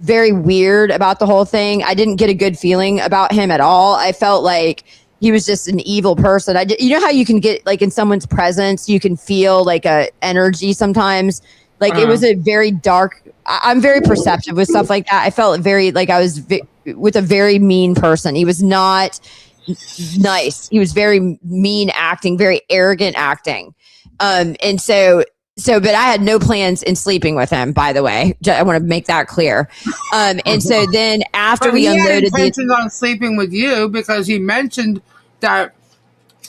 Speaker 14: very weird about the whole thing. I didn't get a good feeling about him at all. I felt like he was just an evil person. You know how you can get, like, in someone's presence, you can feel like a energy sometimes. Like it was a very dark. I'm very perceptive with stuff like that. I felt very like I was with a very mean person. He was not nice. He was very mean acting, very arrogant acting. But I had no plans in sleeping with him, by the way. I want to make that clear. And so then after we unloaded,
Speaker 1: he had intentions on sleeping with you because he mentioned that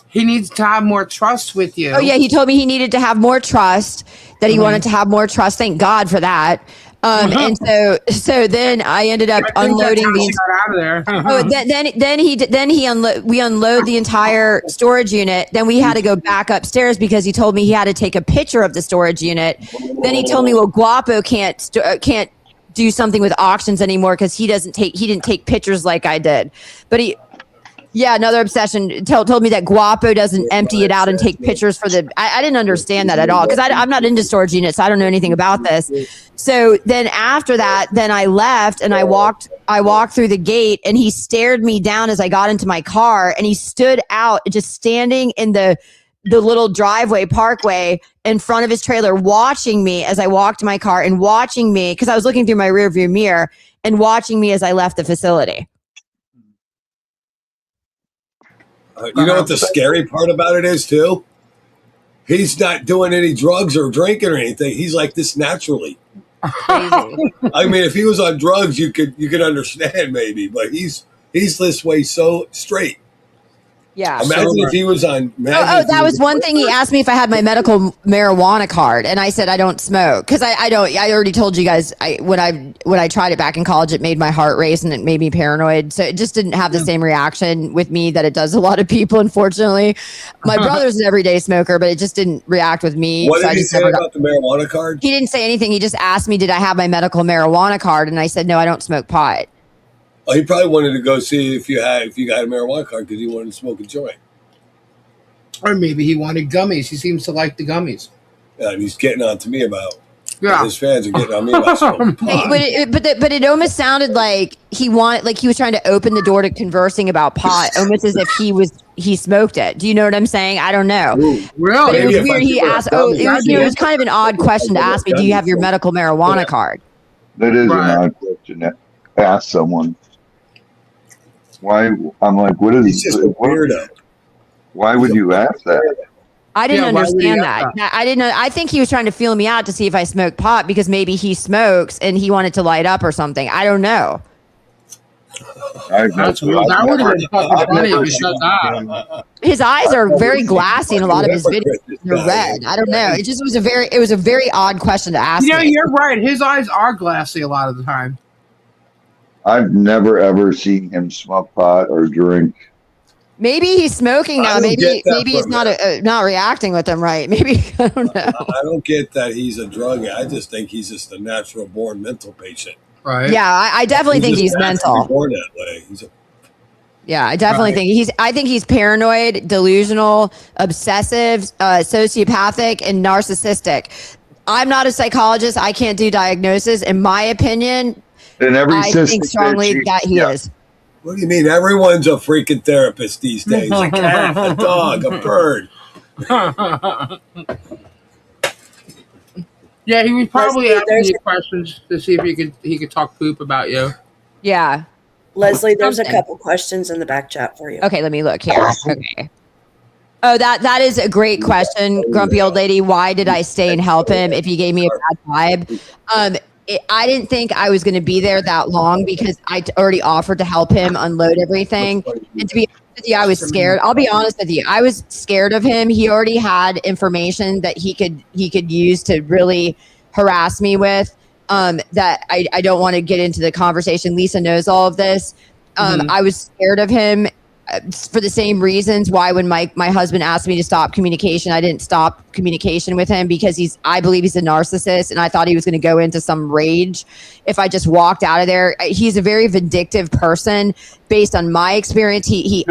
Speaker 1: he needs to have more trust with you.
Speaker 14: Oh yeah, he told me he needed to have more trust. That he wanted to have more trust. Thank God for that. And so then I ended up unloading the.
Speaker 1: Out of there.
Speaker 14: We unload the entire storage unit. Then we had to go back upstairs because he told me he had to take a picture of the storage unit. Then he told me, well, Guapo can't do something with auctions anymore because he didn't take pictures like I did. But another obsession told me that Guapo doesn't empty it out and take pictures for the. I didn't understand that at all because I'm not into storage units. So I don't know anything about this. So then after that, then I left and I walked through the gate, and he stared me down as I got into my car, and he stood out, just standing in the little driveway parkway in front of his trailer, watching me as I walked to my car and watching me because I was looking through my rearview mirror and watching me as I left the facility.
Speaker 16: You know what the scary part about it is, too? He's not doing any drugs or drinking or anything. He's like this naturally. I mean, if he was on drugs, you could understand maybe, but he's this way so straight.
Speaker 14: Yeah.
Speaker 16: Imagine if he was on.
Speaker 14: That was one thing. He asked me if I had my medical marijuana card, and I said I don't smoke because I don't. I already told you guys. When I tried it back in college, it made my heart race and it made me paranoid. So it just didn't have the same reaction with me that it does a lot of people. Unfortunately, my brother's an everyday smoker, but it just didn't react with me.
Speaker 16: What did he say about the marijuana card?
Speaker 14: He didn't say anything. He just asked me, "Did I have my medical marijuana card?" And I said, "No, I don't smoke pot."
Speaker 16: Oh, he probably wanted to go see if you got a marijuana card because he wanted to smoke a joint.
Speaker 1: Or maybe he wanted gummies. He seems to like the gummies.
Speaker 16: Yeah, and he's getting on to me about. Yeah, his fans are getting on me about smoking pot.
Speaker 14: But it almost sounded like he was trying to open the door to conversing about pot, almost as if he smoked it. Do you know what I'm saying? I don't know.
Speaker 1: Ooh,
Speaker 14: really? But it was weird. He asked. It was kind of an odd question to ask me. Do you have your medical marijuana card?
Speaker 17: That is an odd question to ask someone. Why? I'm like, what is?
Speaker 16: He's just a weirdo.
Speaker 17: Why would you ask that?
Speaker 14: I didn't understand that. I didn't know. I think he was trying to feel me out to see if I smoked pot because maybe he smokes and he wanted to light up or something. I don't know.
Speaker 1: That would have been fucking funny if he said that.
Speaker 14: His eyes are very glassy in a lot of his videos. They're red. I don't know. It was a very odd question to ask.
Speaker 1: Yeah, you're right. His eyes are glassy a lot of the time.
Speaker 17: I've never ever seen him smoke pot or drink.
Speaker 14: Maybe he's smoking now. Maybe he's not reacting with them right. Maybe I don't know.
Speaker 16: I don't get that he's a drug. I just think he's just a natural born mental patient.
Speaker 1: Right.
Speaker 14: Yeah, I definitely think he's mental.
Speaker 16: Born that way.
Speaker 14: Yeah, I definitely think I think he's paranoid, delusional, obsessive, sociopathic, and narcissistic. I'm not a psychologist. I can't do diagnosis. In my opinion, I think strongly that he is.
Speaker 16: What do you mean? Everyone's a freaking therapist these days. A cat, a dog, a bird.
Speaker 1: Yeah, he was probably asking you questions to see if he could talk poop about you.
Speaker 14: Yeah.
Speaker 12: Leslie, there's a couple questions in the back chat for you.
Speaker 14: Okay, let me look here. Okay. Oh, that is a great question, grumpy old lady. Why did I stay and help him if he gave me a bad vibe? I didn't think I was going to be there that long because I already offered to help him unload everything. And to be honest with you, I was scared. I'll be honest with you. I was scared of him. He already had information that he could use to really harass me with. That I don't want to get into the conversation. Lisa knows all of this. I was scared of him for the same reasons why when my husband asked me to stop communication, I didn't stop communication with him, because I believe he's a narcissist, and I thought he was going to go into some rage if I just walked out of there. He's a very vindictive person based on my experience. He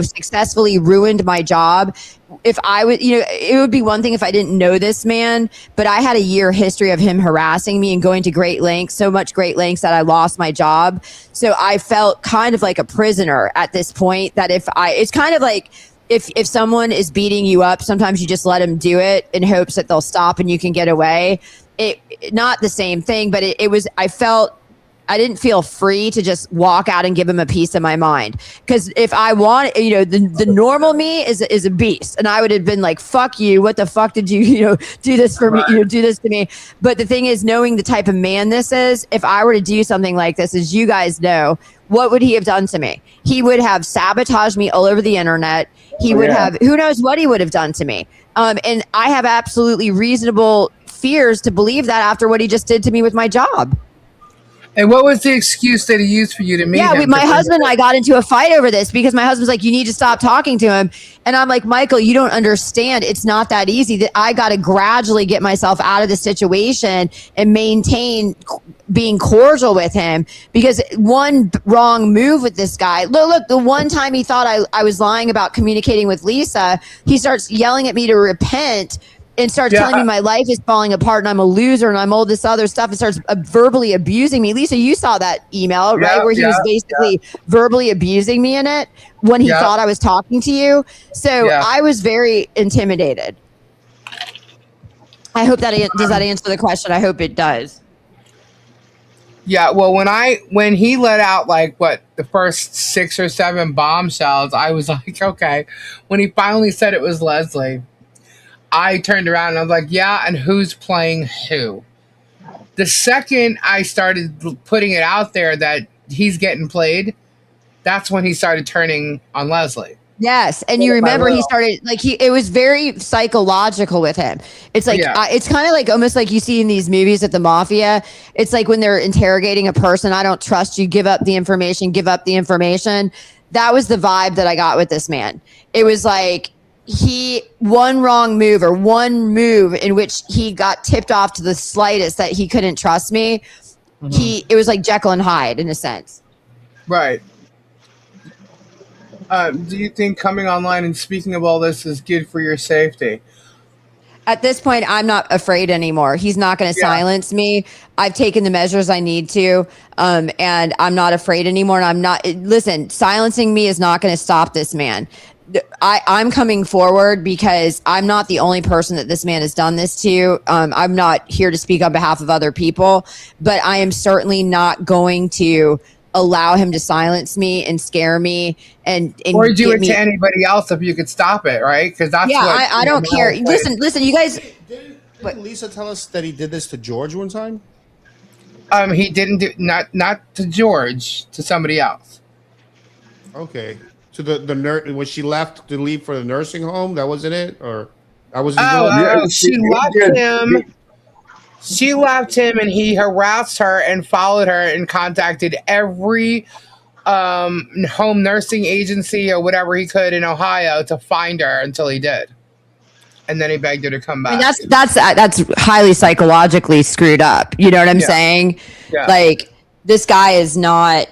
Speaker 14: successfully ruined my job. If I would, it would be one thing if I didn't know this man, but I had a year history of him harassing me and going to great lengths, so much great lengths that I lost my job. So I felt kind of like a prisoner at this point, that it's kind of like if someone is beating you up, sometimes you just let them do it in hopes that they'll stop and you can get away. Not the same thing, but I didn't feel free to just walk out and give him a piece of my mind. Because if I want, the normal me is a beast, and I would have been like, "Fuck you! What the fuck did you, do this for me? Do this to me?" But the thing is, knowing the type of man this is, if I were to do something like this, as you guys know, what would he have done to me? He would have sabotaged me all over the internet. He would have, who knows what he would have done to me. And I have absolutely reasonable fears to believe that after what he just did to me with my job.
Speaker 1: And what was the excuse that he used for you to meet him?
Speaker 14: Yeah, my husband and I got into a fight over this, because my husband's like, "You need to stop talking to him." And I'm like, "Michael, you don't understand. It's not that easy. That I got to gradually get myself out of the situation and maintain being cordial with him, because one wrong move with this guy. Look, the one time he thought I was lying about communicating with Lisa, he starts yelling at me to repent and starts telling me my life is falling apart and I'm a loser and I'm all this other stuff, and starts verbally abusing me. Lisa, you saw that email, right? Where he was basically verbally abusing me in it when he thought I was talking to you. So I was very intimidated. I hope does that answer the question? I hope it does.
Speaker 1: Yeah, well, when he let out the first 6 or 7 bombshells, I was like, okay. When he finally said it was Leslie, I turned around and I was like, yeah, and who's playing who? The second I started putting it out there that he's getting played, that's when he started turning on Leslie.
Speaker 14: Yes, and you remember he started it was very psychological with him. It's like it's kind of like almost like you see in these movies at the mafia. It's like when they're interrogating a person, "I don't trust you, give up the information, give up the information." That was the vibe that I got with this man. It was like one wrong move or one move in which he got tipped off to the slightest that he couldn't trust me. It was like Jekyll and Hyde in a sense.
Speaker 1: Right. Do you think coming online and speaking of all this is good for your safety?
Speaker 14: At this point, I'm not afraid anymore. He's not going to silence me. I've taken the measures I need to, and I'm not afraid anymore. And I'm not. Listen, silencing me is not going to stop this man. I'm coming forward because I'm not the only person that this man has done this to. I'm not here to speak on behalf of other people, but I am certainly not going to allow him to silence me and scare me and
Speaker 1: or do it to anybody else if you could stop it, right? Because that's
Speaker 14: I don't care. Listen, you guys.
Speaker 15: Didn't Lisa tell us that he did this to George one time?
Speaker 1: He didn't do not to George, to somebody else.
Speaker 15: Okay. To the nurse when she left to leave for the nursing home, that wasn't it, or that was.
Speaker 1: She left him. She left him, and he harassed her and followed her and contacted every home nursing agency or whatever he could in Ohio to find her until he did, and then he begged her to come back.
Speaker 14: I mean, that's highly psychologically screwed up. You know what I'm saying?
Speaker 1: Yeah.
Speaker 14: Like, this guy is not.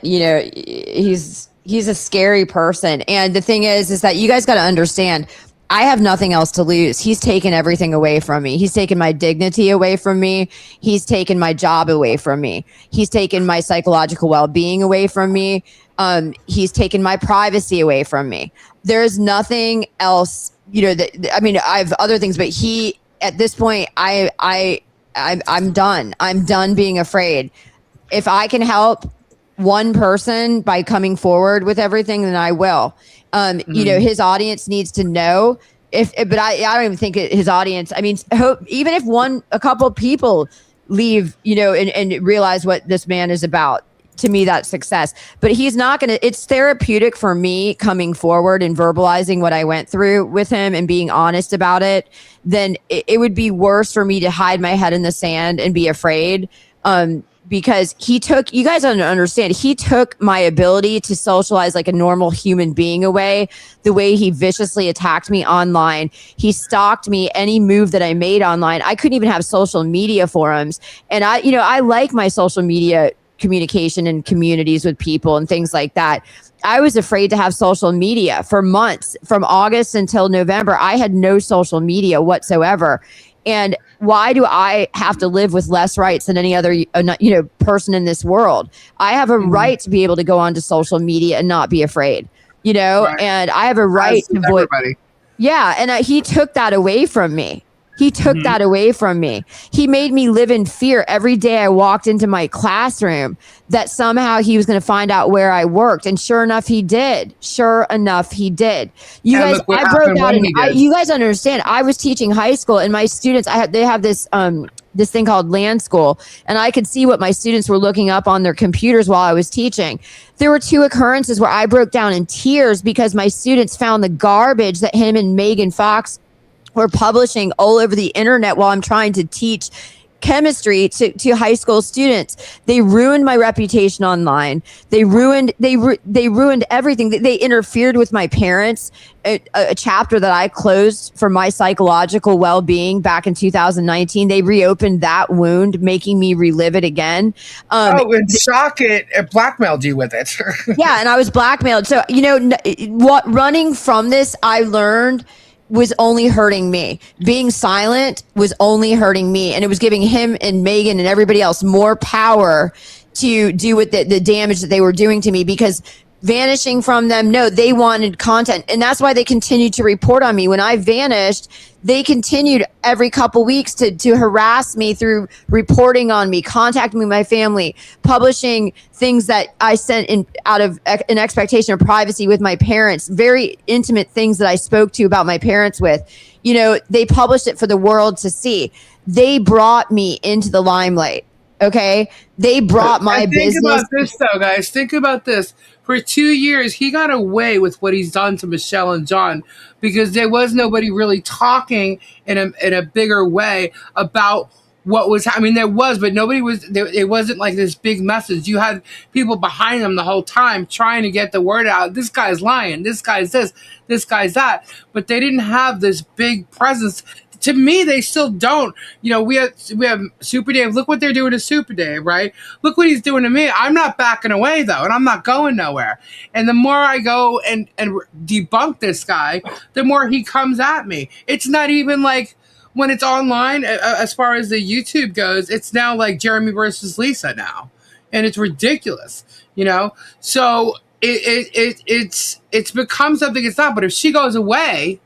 Speaker 14: He's a scary person. And the thing is that you guys got to understand, I have nothing else to lose. He's taken everything away from me. He's taken my dignity away from me. He's taken my job away from me. He's taken my psychological well-being away from me. He's taken my privacy away from me. There's nothing else, I have other things, but at this point, I'm done. I'm done being afraid. If I can help one person by coming forward with everything, then I will. His audience needs to know but I don't even think his audience, even if a couple of people leave, and realize what this man is about, to me, that's success. But he's not going to, it's therapeutic for me coming forward and verbalizing what I went through with him and being honest about it. Then it would be worse for me to hide my head in the sand and be afraid. Because he took, you guys don't understand, he took my ability to socialize like a normal human being away. The way he viciously attacked me online, he stalked me, any move that I made online. I couldn't even have social media forums. And I like my social media communication and communities with people and things like that. I was afraid to have social media for months. From August until November, I had no social media whatsoever. And why do I have to live with less rights than any other, person in this world? I have a right to be able to go onto social media and not be afraid, right. And I have a right to voice. Yeah. And he took that away from me. He took that away from me. He made me live in fear every day I walked into my classroom that somehow he was going to find out where I worked. And sure enough, he did. You guys, I broke out. You guys understand. I was teaching high school, and my students, they have this thing called Land School, and I could see what my students were looking up on their computers while I was teaching. There were 2 occurrences where I broke down in tears because my students found the garbage that him and Megan Fox were publishing all over the internet while I'm trying to teach chemistry to high school students. They ruined my reputation online. They ruined everything. They interfered with my parents, a chapter that I closed for my psychological well-being back in 2019. They reopened that wound, making me relive it again.
Speaker 1: And shock it blackmailed you with it.
Speaker 14: Yeah, and I was blackmailed. So, running from this, I learned was only hurting me. Being silent was only hurting me. And it was giving him and Megan and everybody else more power to do with the damage that they were doing to me, because vanishing from them, no, they wanted content. And that's why they continued to report on me. When I vanished, they continued every couple weeks to harass me through reporting on me, contacting me, my family, publishing things that I sent out of an expectation of privacy with my parents, very intimate things that I spoke to about my parents with. They published it for the world to see. They brought me into the limelight. Okay. They brought my business.
Speaker 1: Think about this though, guys. Think about this. For 2 years, he got away with what he's done to Michelle and John because there was nobody really talking in a bigger way about what was. I mean, there was, but nobody was. It wasn't like this big message. You had people behind them the whole time trying to get the word out. This guy's lying. This guy's this. This guy's that. But they didn't have this big presence. To me, they still don't. We have Super Dave. Look what they're doing to Super Dave, right? Look what he's doing to me. I'm not backing away, though, and I'm not going nowhere. And the more I go and debunk this guy, the more he comes at me. It's not even like when it's online, as far as the YouTube goes, it's now like Jeremy versus Lisa now. And it's ridiculous, So it's become something it's not. But if she goes away,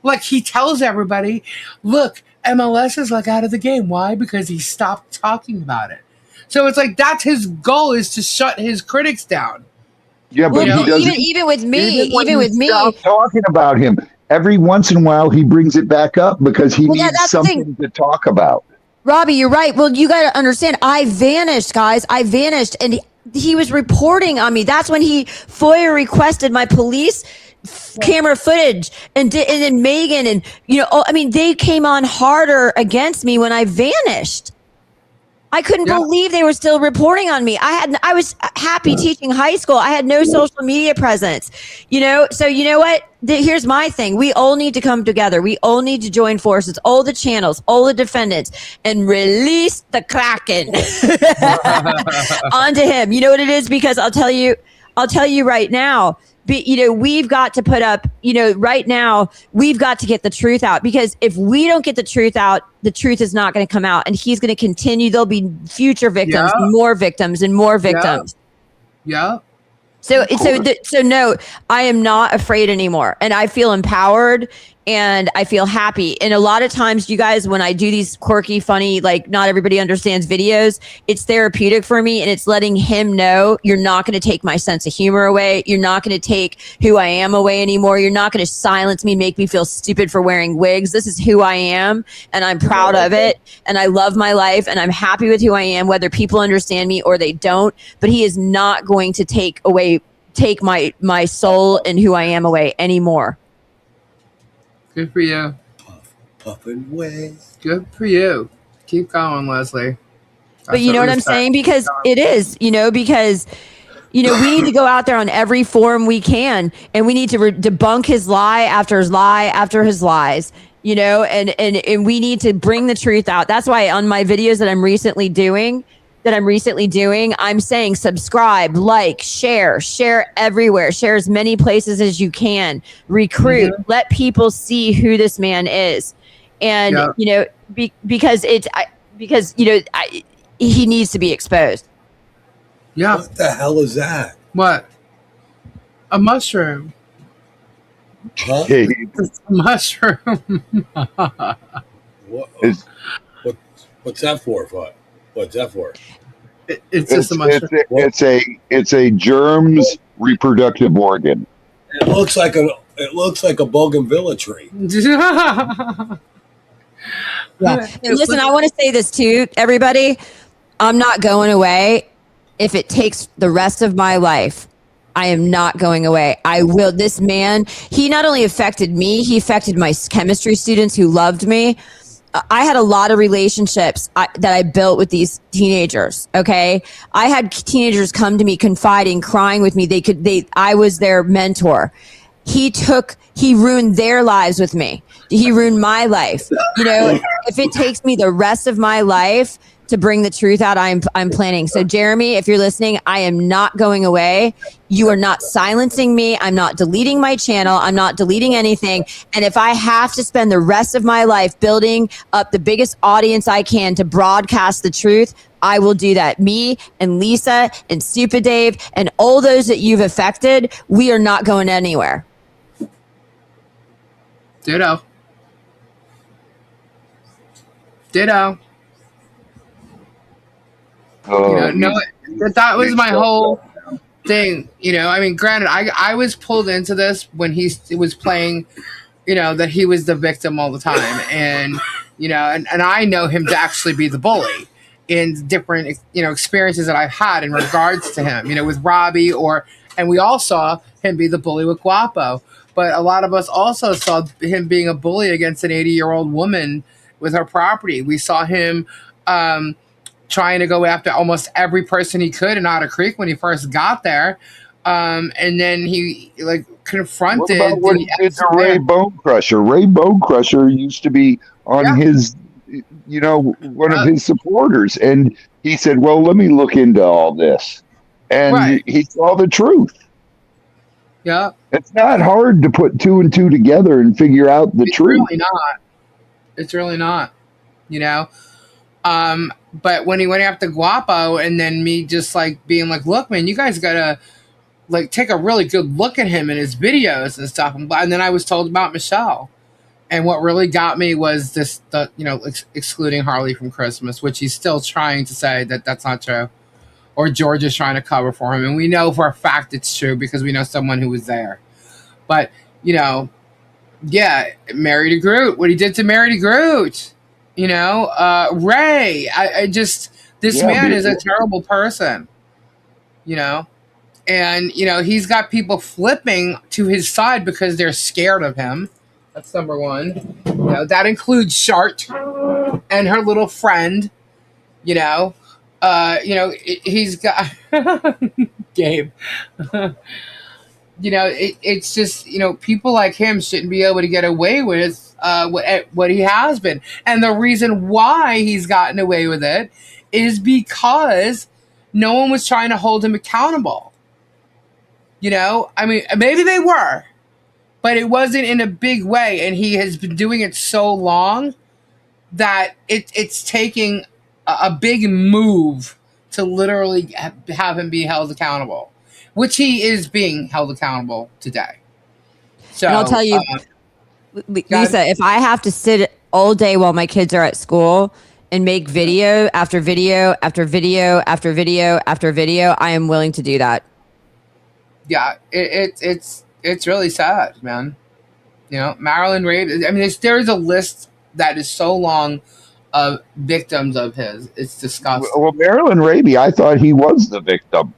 Speaker 1: like he tells everybody, look, MLS is like out of the game. Why? Because he stopped talking about it. So it's like that's his goal, is to shut his critics down.
Speaker 17: Yeah, but he doesn't.
Speaker 14: Even with me,
Speaker 17: stop talking about him. Every once in a while, he brings it back up because he needs something to talk about.
Speaker 14: Robbie, you're right. Well, you got to understand, I vanished, guys. I vanished, and he was reporting on me. That's when he FOIA requested my police camera footage, and then Megan, and they came on harder against me when I vanished. I couldn't believe they were still reporting on me. I was happy teaching high school. I had no social media presence, So you know what? Here's my thing. We all need to come together. We all need to join forces. All the channels, all the defendants, and release the Kraken onto him. You know what it is? Because I'll tell you right now. We've got to put up, right now, we've got to get the truth out, because if we don't get the truth out, the truth is not going to come out, and he's going to continue. There'll be future victims, more victims, and more victims.
Speaker 1: Yeah.
Speaker 14: So no, I am not afraid anymore, and I feel empowered. and I feel happy. And a lot of times, you guys, when I do these quirky, funny, like not everybody understands videos, it's therapeutic for me, and it's letting him know you're not going to take my sense of humor away. You're not going to take who I am away anymore. You're not going to silence me, make me feel stupid for wearing wigs. This is who I am, and I'm proud of it, and I love my life, and I'm happy with who I am, whether people understand me or they don't. But he is not going to take my soul and who I am away anymore.
Speaker 1: Good for you.
Speaker 16: Puffing away.
Speaker 1: Good for you. Keep going, Leslie.
Speaker 14: But you know what I'm saying? Because it is, because we need to go out there on every forum we can, and we need to debunk his lie after his lie after his lies, and we need to bring the truth out. That's why on my videos that I'm recently doing, I'm saying subscribe, like, share everywhere, share as many places as you can, recruit, let people see who this man is. And, because he needs to be exposed.
Speaker 1: Yeah.
Speaker 16: What the hell is that?
Speaker 1: What? A mushroom.
Speaker 16: Huh?
Speaker 1: It's a mushroom.
Speaker 16: What's that for? What's that for?
Speaker 1: It's just a mushroom.
Speaker 17: It's a germs reproductive organ.
Speaker 16: It looks like a bougainvillea tree.
Speaker 14: Yeah. And listen, I want to say this too, everybody. I'm not going away. If it takes the rest of my life, I am not going away. I will. This man, he not only affected me, he affected my chemistry students who loved me. I had a lot of relationships that I built with these teenagers. Okay. I had teenagers come to me confiding, crying with me. I was their mentor. He ruined their lives with me. He ruined my life. If it takes me the rest of my life to bring the truth out, I'm planning. So Jeremy, if you're listening, I am not going away. You are not silencing me. I'm not deleting my channel. I'm not deleting anything. And if I have to spend the rest of my life building up the biggest audience I can to broadcast the truth, I will do that. Me and Lisa and Stupid Dave and all those that you've affected, we are not going anywhere.
Speaker 1: Ditto. That was my whole thing. Granted, I was pulled into this when he was playing, that he was the victim all the time, and and I know him to actually be the bully in different experiences that I've had in regards to him, with Robbie, and we all saw him be the bully with Guapo, but a lot of us also saw him being a bully against an 80-year-old woman with her property. We saw him trying to go after almost every person he could in Otter Creek when he first got there. And then he confronted.
Speaker 17: What about what he did to Ray Bone Crusher? Ray Bone Crusher used to be on his, one of his supporters. And he said, well, let me look into all this. And he saw the truth.
Speaker 1: Yeah.
Speaker 17: It's not hard to put two and two together and figure out the truth.
Speaker 1: It's really not, But when he went after Guapo, and then me just being like, look, man, you guys gotta take a really good look at him in his videos and stuff. And then I was told about Michelle, and what really got me was excluding Harley from Christmas, which he's still trying to say that that's not true, or George is trying to cover for him, and we know for a fact it's true because we know someone who was there. But Mary to Groot, what he did to Mary to Groot. Ray, this man is a terrible person, and, he's got people flipping to his side because they're scared of him. That's number one. That includes Shart and her little friend, he's got Gabe. It's just, people like him shouldn't be able to get away with what he has been. And the reason why he's gotten away with it is because no one was trying to hold him accountable. Maybe they were, but it wasn't in a big way. And he has been doing it so long that it's taking a big move to literally have him be held accountable, which he is being held accountable today. So,
Speaker 14: and I'll tell you, Lisa, if I have to sit all day while my kids are at school and make video after video after video after video after video, I am willing to do that.
Speaker 1: Yeah, it's really sad, man. You know, Marilyn Rabe. I mean, there's a list that is so long of victims of his. It's disgusting.
Speaker 17: Well, Marilyn Raby, I thought he was the victim.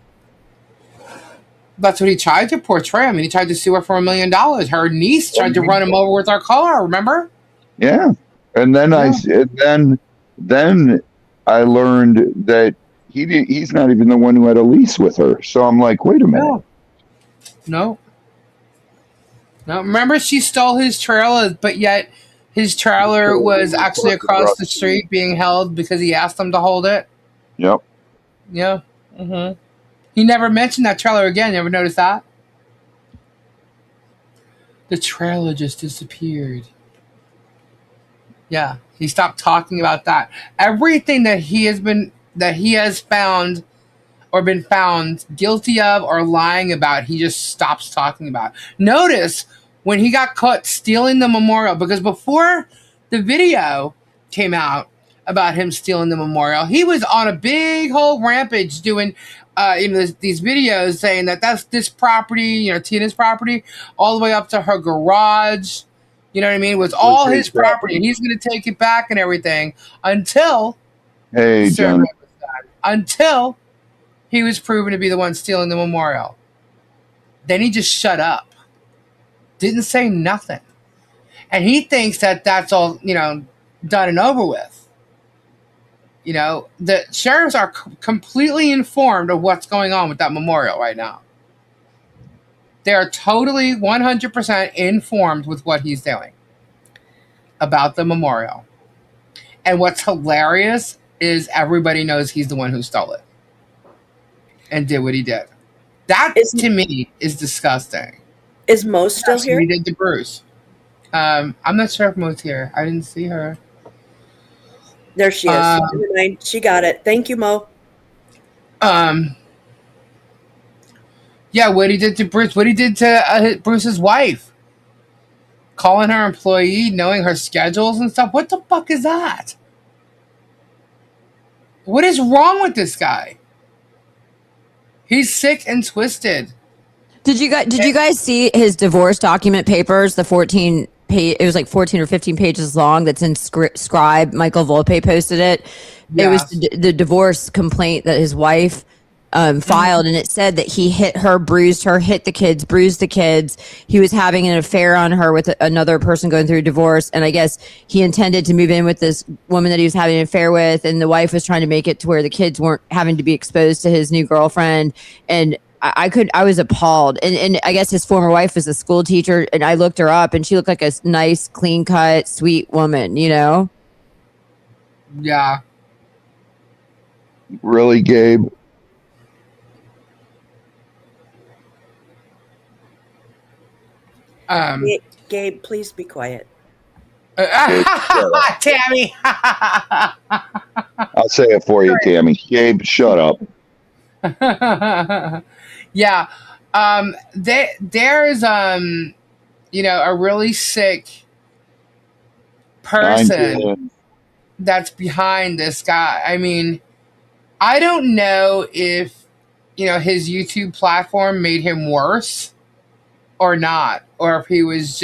Speaker 1: That's what he tried to portray. I mean, he tried to sue her for $1 million. Her niece tried to run him over with our car. Remember?
Speaker 17: Yeah, and then then I learned that he's not even the one who had a lease with her. So I'm like, wait a minute.
Speaker 1: No. Remember, she stole his trailer, but yet his trailer was actually across the street being held because he asked them to hold it.
Speaker 17: Yep.
Speaker 1: Yeah. Mm-hmm. He never mentioned that trailer again. You ever notice that? The trailer just disappeared. Yeah, he stopped talking about that. Everything that he has found or been found guilty of or lying about, he just stops talking about. Notice when he got caught stealing the memorial, because before the video came out about him stealing the memorial, he was on a big whole rampage doing these videos saying that that's this property, Tina's property, all the way up to her garage. You know what I mean? It was all his property, and he's going to take it back and everything until until he was proven to be the one stealing the memorial. Then he just shut up. Didn't say nothing. And he thinks that that's all, done and over with. The sheriffs are completely informed of what's going on with that memorial right now. They are totally 100% informed with what he's doing about the memorial. And what's hilarious is everybody knows he's the one who stole it and did what he did. That, to me, is disgusting.
Speaker 12: Is Mo still here?
Speaker 1: He did to Bruce. I'm not sure if Mo's here. I didn't see her.
Speaker 12: There she is. She got it. Thank you, Mo.
Speaker 1: Yeah, what he did to Bruce. What he did to Bruce's wife. Calling her employee, knowing her schedules and stuff. What the fuck is that? What is wrong with this guy? He's sick and twisted.
Speaker 14: Did you guys see his divorce document papers? The 14 page, it was like 14 or 15 pages long. That's in Scribe. Michael Volpe posted it. Yes. It was the divorce complaint that his wife filed, and it said that he hit her, bruised her, hit the kids, bruised the kids. He was having an affair on her with another person going through a divorce, and I guess he intended to move in with this woman that he was having an affair with, and the wife was trying to make it to where the kids weren't having to be exposed to his new girlfriend. And I was appalled. And I guess his former wife was a school teacher, and I looked her up, and she looked like a nice, clean cut, sweet woman, Yeah.
Speaker 17: Really, Gabe?
Speaker 12: Gabe, please be quiet.
Speaker 1: Tammy.
Speaker 17: I'll say it for you, Tammy. Gabe, shut up.
Speaker 1: Yeah. There's a really sick person that's behind this guy. I mean, I don't know if his YouTube platform made him worse or not, or if he was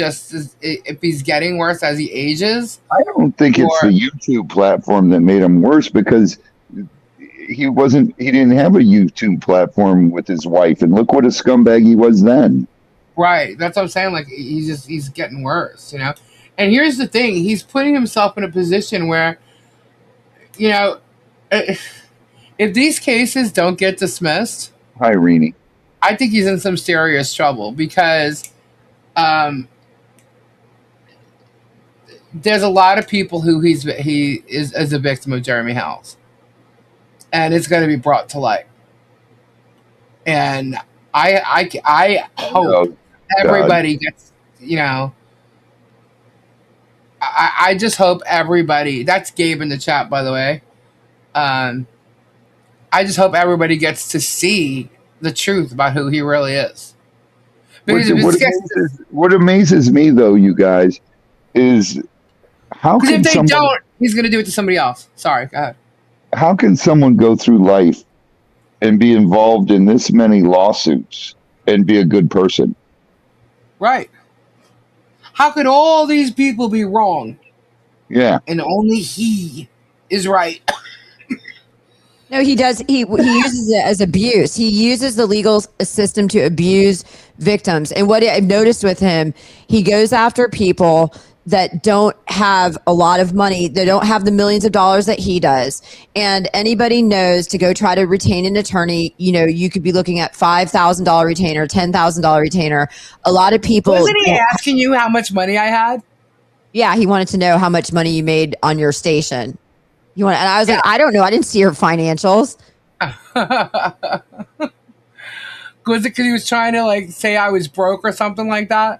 Speaker 1: if he's getting worse as he ages.
Speaker 17: I don't think it's the YouTube platform that made him worse, because he didn't have a YouTube platform with his wife, and look what a scumbag he was then.
Speaker 1: Right. That's what I'm saying. Like, he's getting worse, And here's the thing. He's putting himself in a position where, if these cases don't get dismissed.
Speaker 17: Hi, Rini.
Speaker 1: I think he's in some serious trouble, because there's a lot of people who he is as a victim of Jeremy Helms, and it's going to be brought to light. And I hope everybody gets, I just hope everybody. That's Gabe in the chat, by the way. I just hope everybody gets to see the truth about who he really is.
Speaker 17: What amazes me, though, you guys, is how
Speaker 1: Because
Speaker 17: can
Speaker 1: if they
Speaker 17: someone
Speaker 1: don't, he's going to do it to somebody else. Sorry, go ahead.
Speaker 17: how can someone go through life and be involved in this many lawsuits and be a good person?
Speaker 1: Right. How could all these people be wrong?
Speaker 17: Yeah.
Speaker 1: And only he is right.
Speaker 14: No, he does. He uses it as abuse. He uses the legal system to abuse victims. And what I've noticed with him, he goes after people that don't have a lot of money. They don't have the millions of dollars that he does. And anybody knows to go try to retain an attorney, you know, you could be looking at $5,000 retainer, $10,000 retainer. A lot of people.
Speaker 1: Wasn't he asking you how much money I had?
Speaker 14: Yeah, he wanted to know how much money you made on your station. And I was like, I don't know. I didn't see your financials.
Speaker 1: Was it because he was trying to like say I was broke or something like that?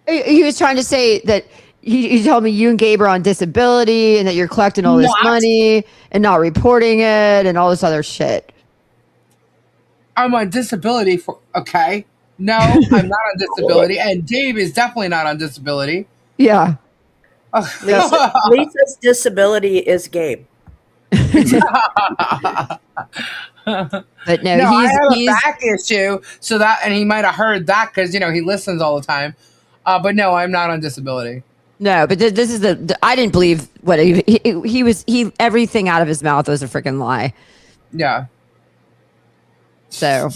Speaker 14: He was trying to say that he told me you and Gabe are on disability and that you're collecting all this money and not reporting it and all this other shit.
Speaker 1: I'm on disability for okay. No, I'm not on disability, and Dave is definitely not on disability.
Speaker 14: Yeah.
Speaker 12: Lisa's disability is Gabe.
Speaker 14: But no,
Speaker 1: I have a back issue, so that, and he might have heard that because, you know, he listens all the time. But no, I'm not on disability.
Speaker 14: No, but this is I didn't believe what he everything out of his mouth was a freaking lie.
Speaker 1: Yeah.
Speaker 14: So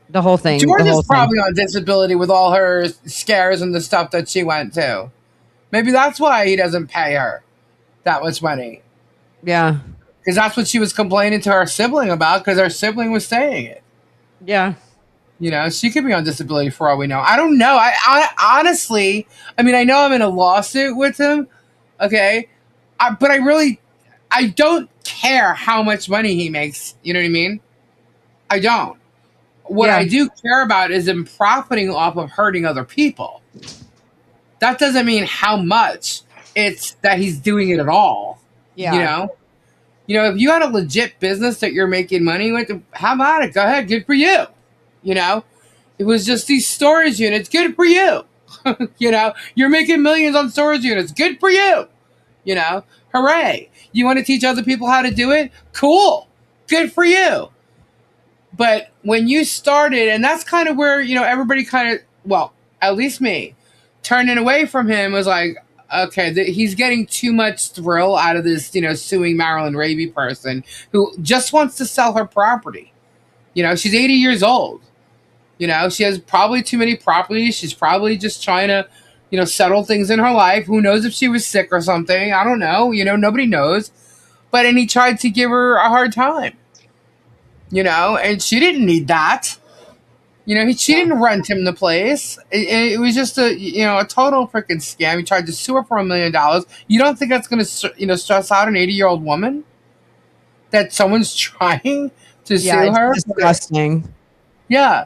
Speaker 14: the whole thing.
Speaker 1: Georgia's probably on disability with all her scares and the stuff that she went to. Maybe that's why he doesn't pay her that much money.
Speaker 14: Yeah.
Speaker 1: Because that's what she was complaining to her sibling about, because her sibling was saying it.
Speaker 14: Yeah.
Speaker 1: You know, she could be on disability for all we know. I don't know. I honestly, I mean, I know I'm in a lawsuit with him, okay? But I don't care how much money he makes. You know what I mean? I don't. What I do care about is him profiting off of hurting other people. That doesn't mean how much. It's that he's doing it at all.
Speaker 14: Yeah.
Speaker 1: You know, if you had a legit business that you're making money with, how about it? Go ahead, good for you. You know, it was just these storage units. Good for you. You know, you're making millions on storage units. Good for you. You know, hooray. You want to teach other people how to do it? Cool. Good for you. But when you started, and that's kind of where, you know, everybody kind of, well, at least me, turning away from him was like, okay, he's getting too much thrill out of this, you know, suing Marilyn Raby person who just wants to sell her property. You know, she's 80 years old. You know, she has probably too many properties. She's probably just trying to, you know, settle things in her life. Who knows if she was sick or something? I don't know. You know, nobody knows. And he tried to give her a hard time. You know, and she didn't need that. You know, she didn't rent him the place. It was just a total freaking scam. He tried to sue her for $1 million. You don't think that's going to, you know, stress out an 80-year-old woman? That someone's trying to sue her?
Speaker 14: It's disgusting.
Speaker 1: Yeah.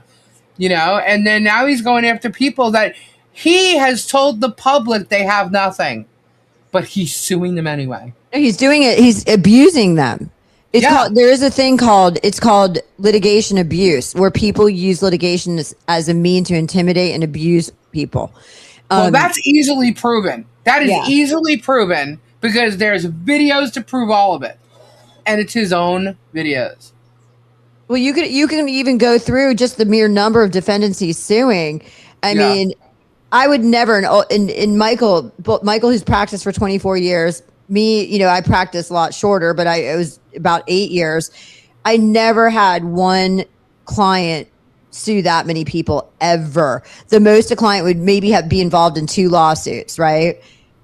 Speaker 1: You know, and then now he's going after people that he has told the public they have nothing. But he's suing them anyway.
Speaker 14: He's doing it. He's abusing them. It's called, there is a thing called litigation abuse, where people use litigation as a mean to intimidate and abuse people.
Speaker 1: Well, that's easily proven. That is easily proven because there's videos to prove all of it. And it's his own videos.
Speaker 14: Well, you can even go through just the mere number of defendants he's suing. I mean, I would never, and Michael, who's practiced for 24 years, me, you know, I practiced a lot shorter, but it was about 8 years. I never had one client sue that many people ever. The most a client would maybe be involved in 2 lawsuits, right?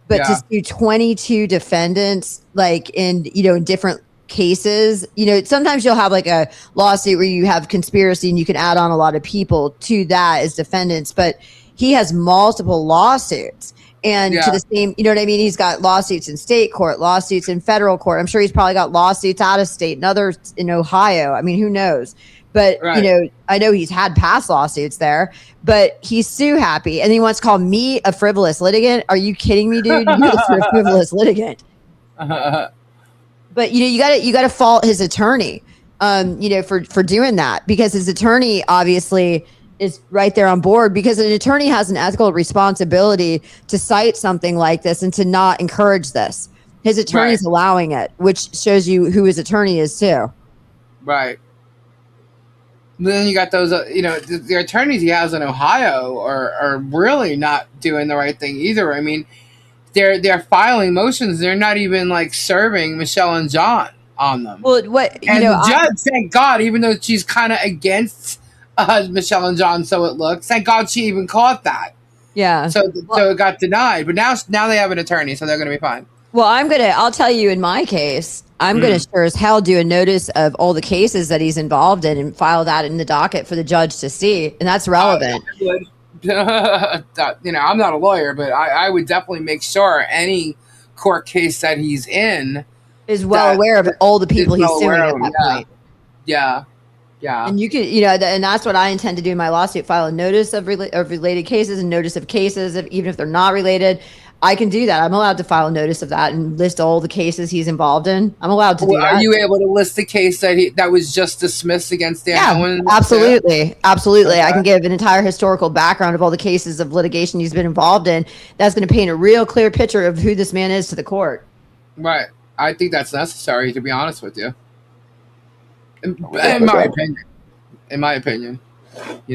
Speaker 14: But to sue 22 defendants, like in different cases, you know, sometimes you'll have like a lawsuit where you have conspiracy and you can add on a lot of people to that as defendants, but he has multiple lawsuits. And to the same, you know what I mean? He's got lawsuits in state court, lawsuits in federal court. I'm sure he's probably got lawsuits out of state and others in Ohio. I mean, who knows? But, you know, I know he's had past lawsuits there, but he's sue happy. And he wants to call me a frivolous litigant. Are you kidding me, dude? You're a frivolous litigant. But, you know, you got to fault his attorney, you know, for doing that, because his attorney obviously is right there on board, because an attorney has an ethical responsibility to cite something like this and to not encourage this. His attorney's allowing it, which shows you who his attorney is too.
Speaker 1: Right. Then you got those, the attorneys he has in Ohio are really not doing the right thing either. I mean, they're filing motions. They're not even like serving Michelle and John on them.
Speaker 14: Well,
Speaker 1: the judge, thank God, even though she's kind of against Michelle and John, so it looks. Thank God she even caught that.
Speaker 14: Yeah.
Speaker 1: So it got denied, but now they have an attorney, so they're going to be fine.
Speaker 14: Well, I'll tell you, in my case, I'm going to sure as hell do a notice of all the cases that he's involved in and file that in the docket for the judge to see. And that's relevant.
Speaker 1: I'm not a lawyer, but I would definitely make sure any court case that he's in
Speaker 14: is well aware of all the people he's suing at that point.
Speaker 1: Yeah.
Speaker 14: And you can, and that's what I intend to do in my lawsuit, file a notice of related cases and notice of cases, even if they're not related. I can do that. I'm allowed to file a notice of that and list all the cases he's involved in. I'm allowed to do that.
Speaker 1: Are you able to list the case that was just dismissed against Dan Owen?
Speaker 14: Absolutely. Absolutely. Okay. I can give an entire historical background of all the cases of litigation he's been involved in. That's going to paint a real clear picture of who this man is to the court.
Speaker 1: Right. I think that's necessary, to be honest with you. In my opinion.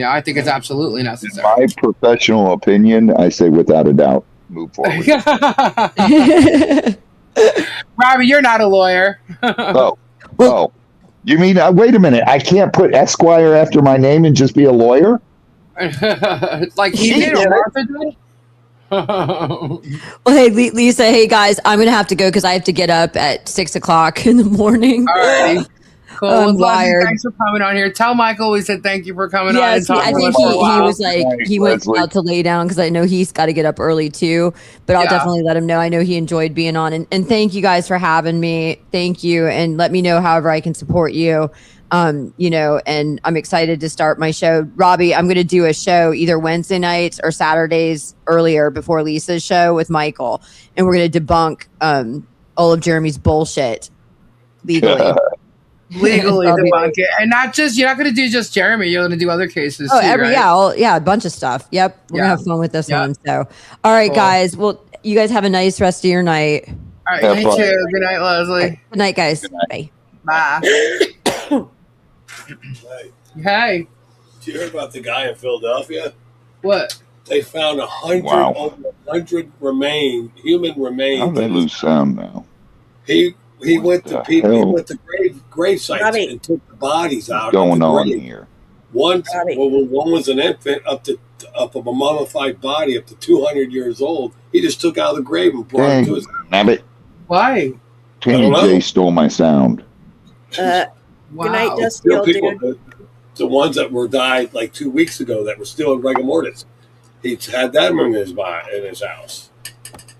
Speaker 1: I think it's absolutely necessary.
Speaker 17: In my professional opinion, I say without a doubt, move forward.
Speaker 1: Robbie, you're not a lawyer.
Speaker 17: Oh. You mean, wait a minute, I can't put Esquire after my name and just be a lawyer?
Speaker 1: Like he did or Martha did?
Speaker 14: Well, hey, Lisa, hey guys, I'm going to have to go because I have to get up at 6:00 in the morning.
Speaker 1: All righty. Cool.
Speaker 14: I'm wired.
Speaker 1: Thanks for coming on here. Tell Michael we said thank you for coming on.
Speaker 14: Yes, I think he was like, he went out to lay down because I know he's got to get up early too. But I'll definitely let him know. I know he enjoyed being on. And thank you guys for having me. Thank you. And let me know however I can support you. And I'm excited to start my show. Robbie, I'm going to do a show either Wednesday nights or Saturdays earlier before Lisa's show with Michael. And we're going to debunk all of Jeremy's bullshit legally.
Speaker 1: Legally debunk it. And you're not going to do just Jeremy. You're going to do other cases too, right?
Speaker 14: A bunch of stuff. Yep. We're going to have fun with this one. So, all right, guys. Well, you guys have a nice rest of your night.
Speaker 1: All right. You too. Good night, Leslie.
Speaker 14: Good night, guys. Bye.
Speaker 1: Bye. Hey.
Speaker 16: Did you hear about the guy in Philadelphia?
Speaker 1: What?
Speaker 16: They found over 100 human remains.
Speaker 17: How do they lose sound now?
Speaker 16: He went to people. He went to grave sites and took the bodies out.
Speaker 17: What's going on here?
Speaker 16: One was an infant up of a mummified body up to 200 years old. He just took out of the grave and brought it to his house.
Speaker 1: Why?
Speaker 17: Tammy J stole my sound.
Speaker 12: Good night, Dusty old dude.
Speaker 16: The ones that were died like 2 weeks ago that were still in rigor mortis. He's had them in his house.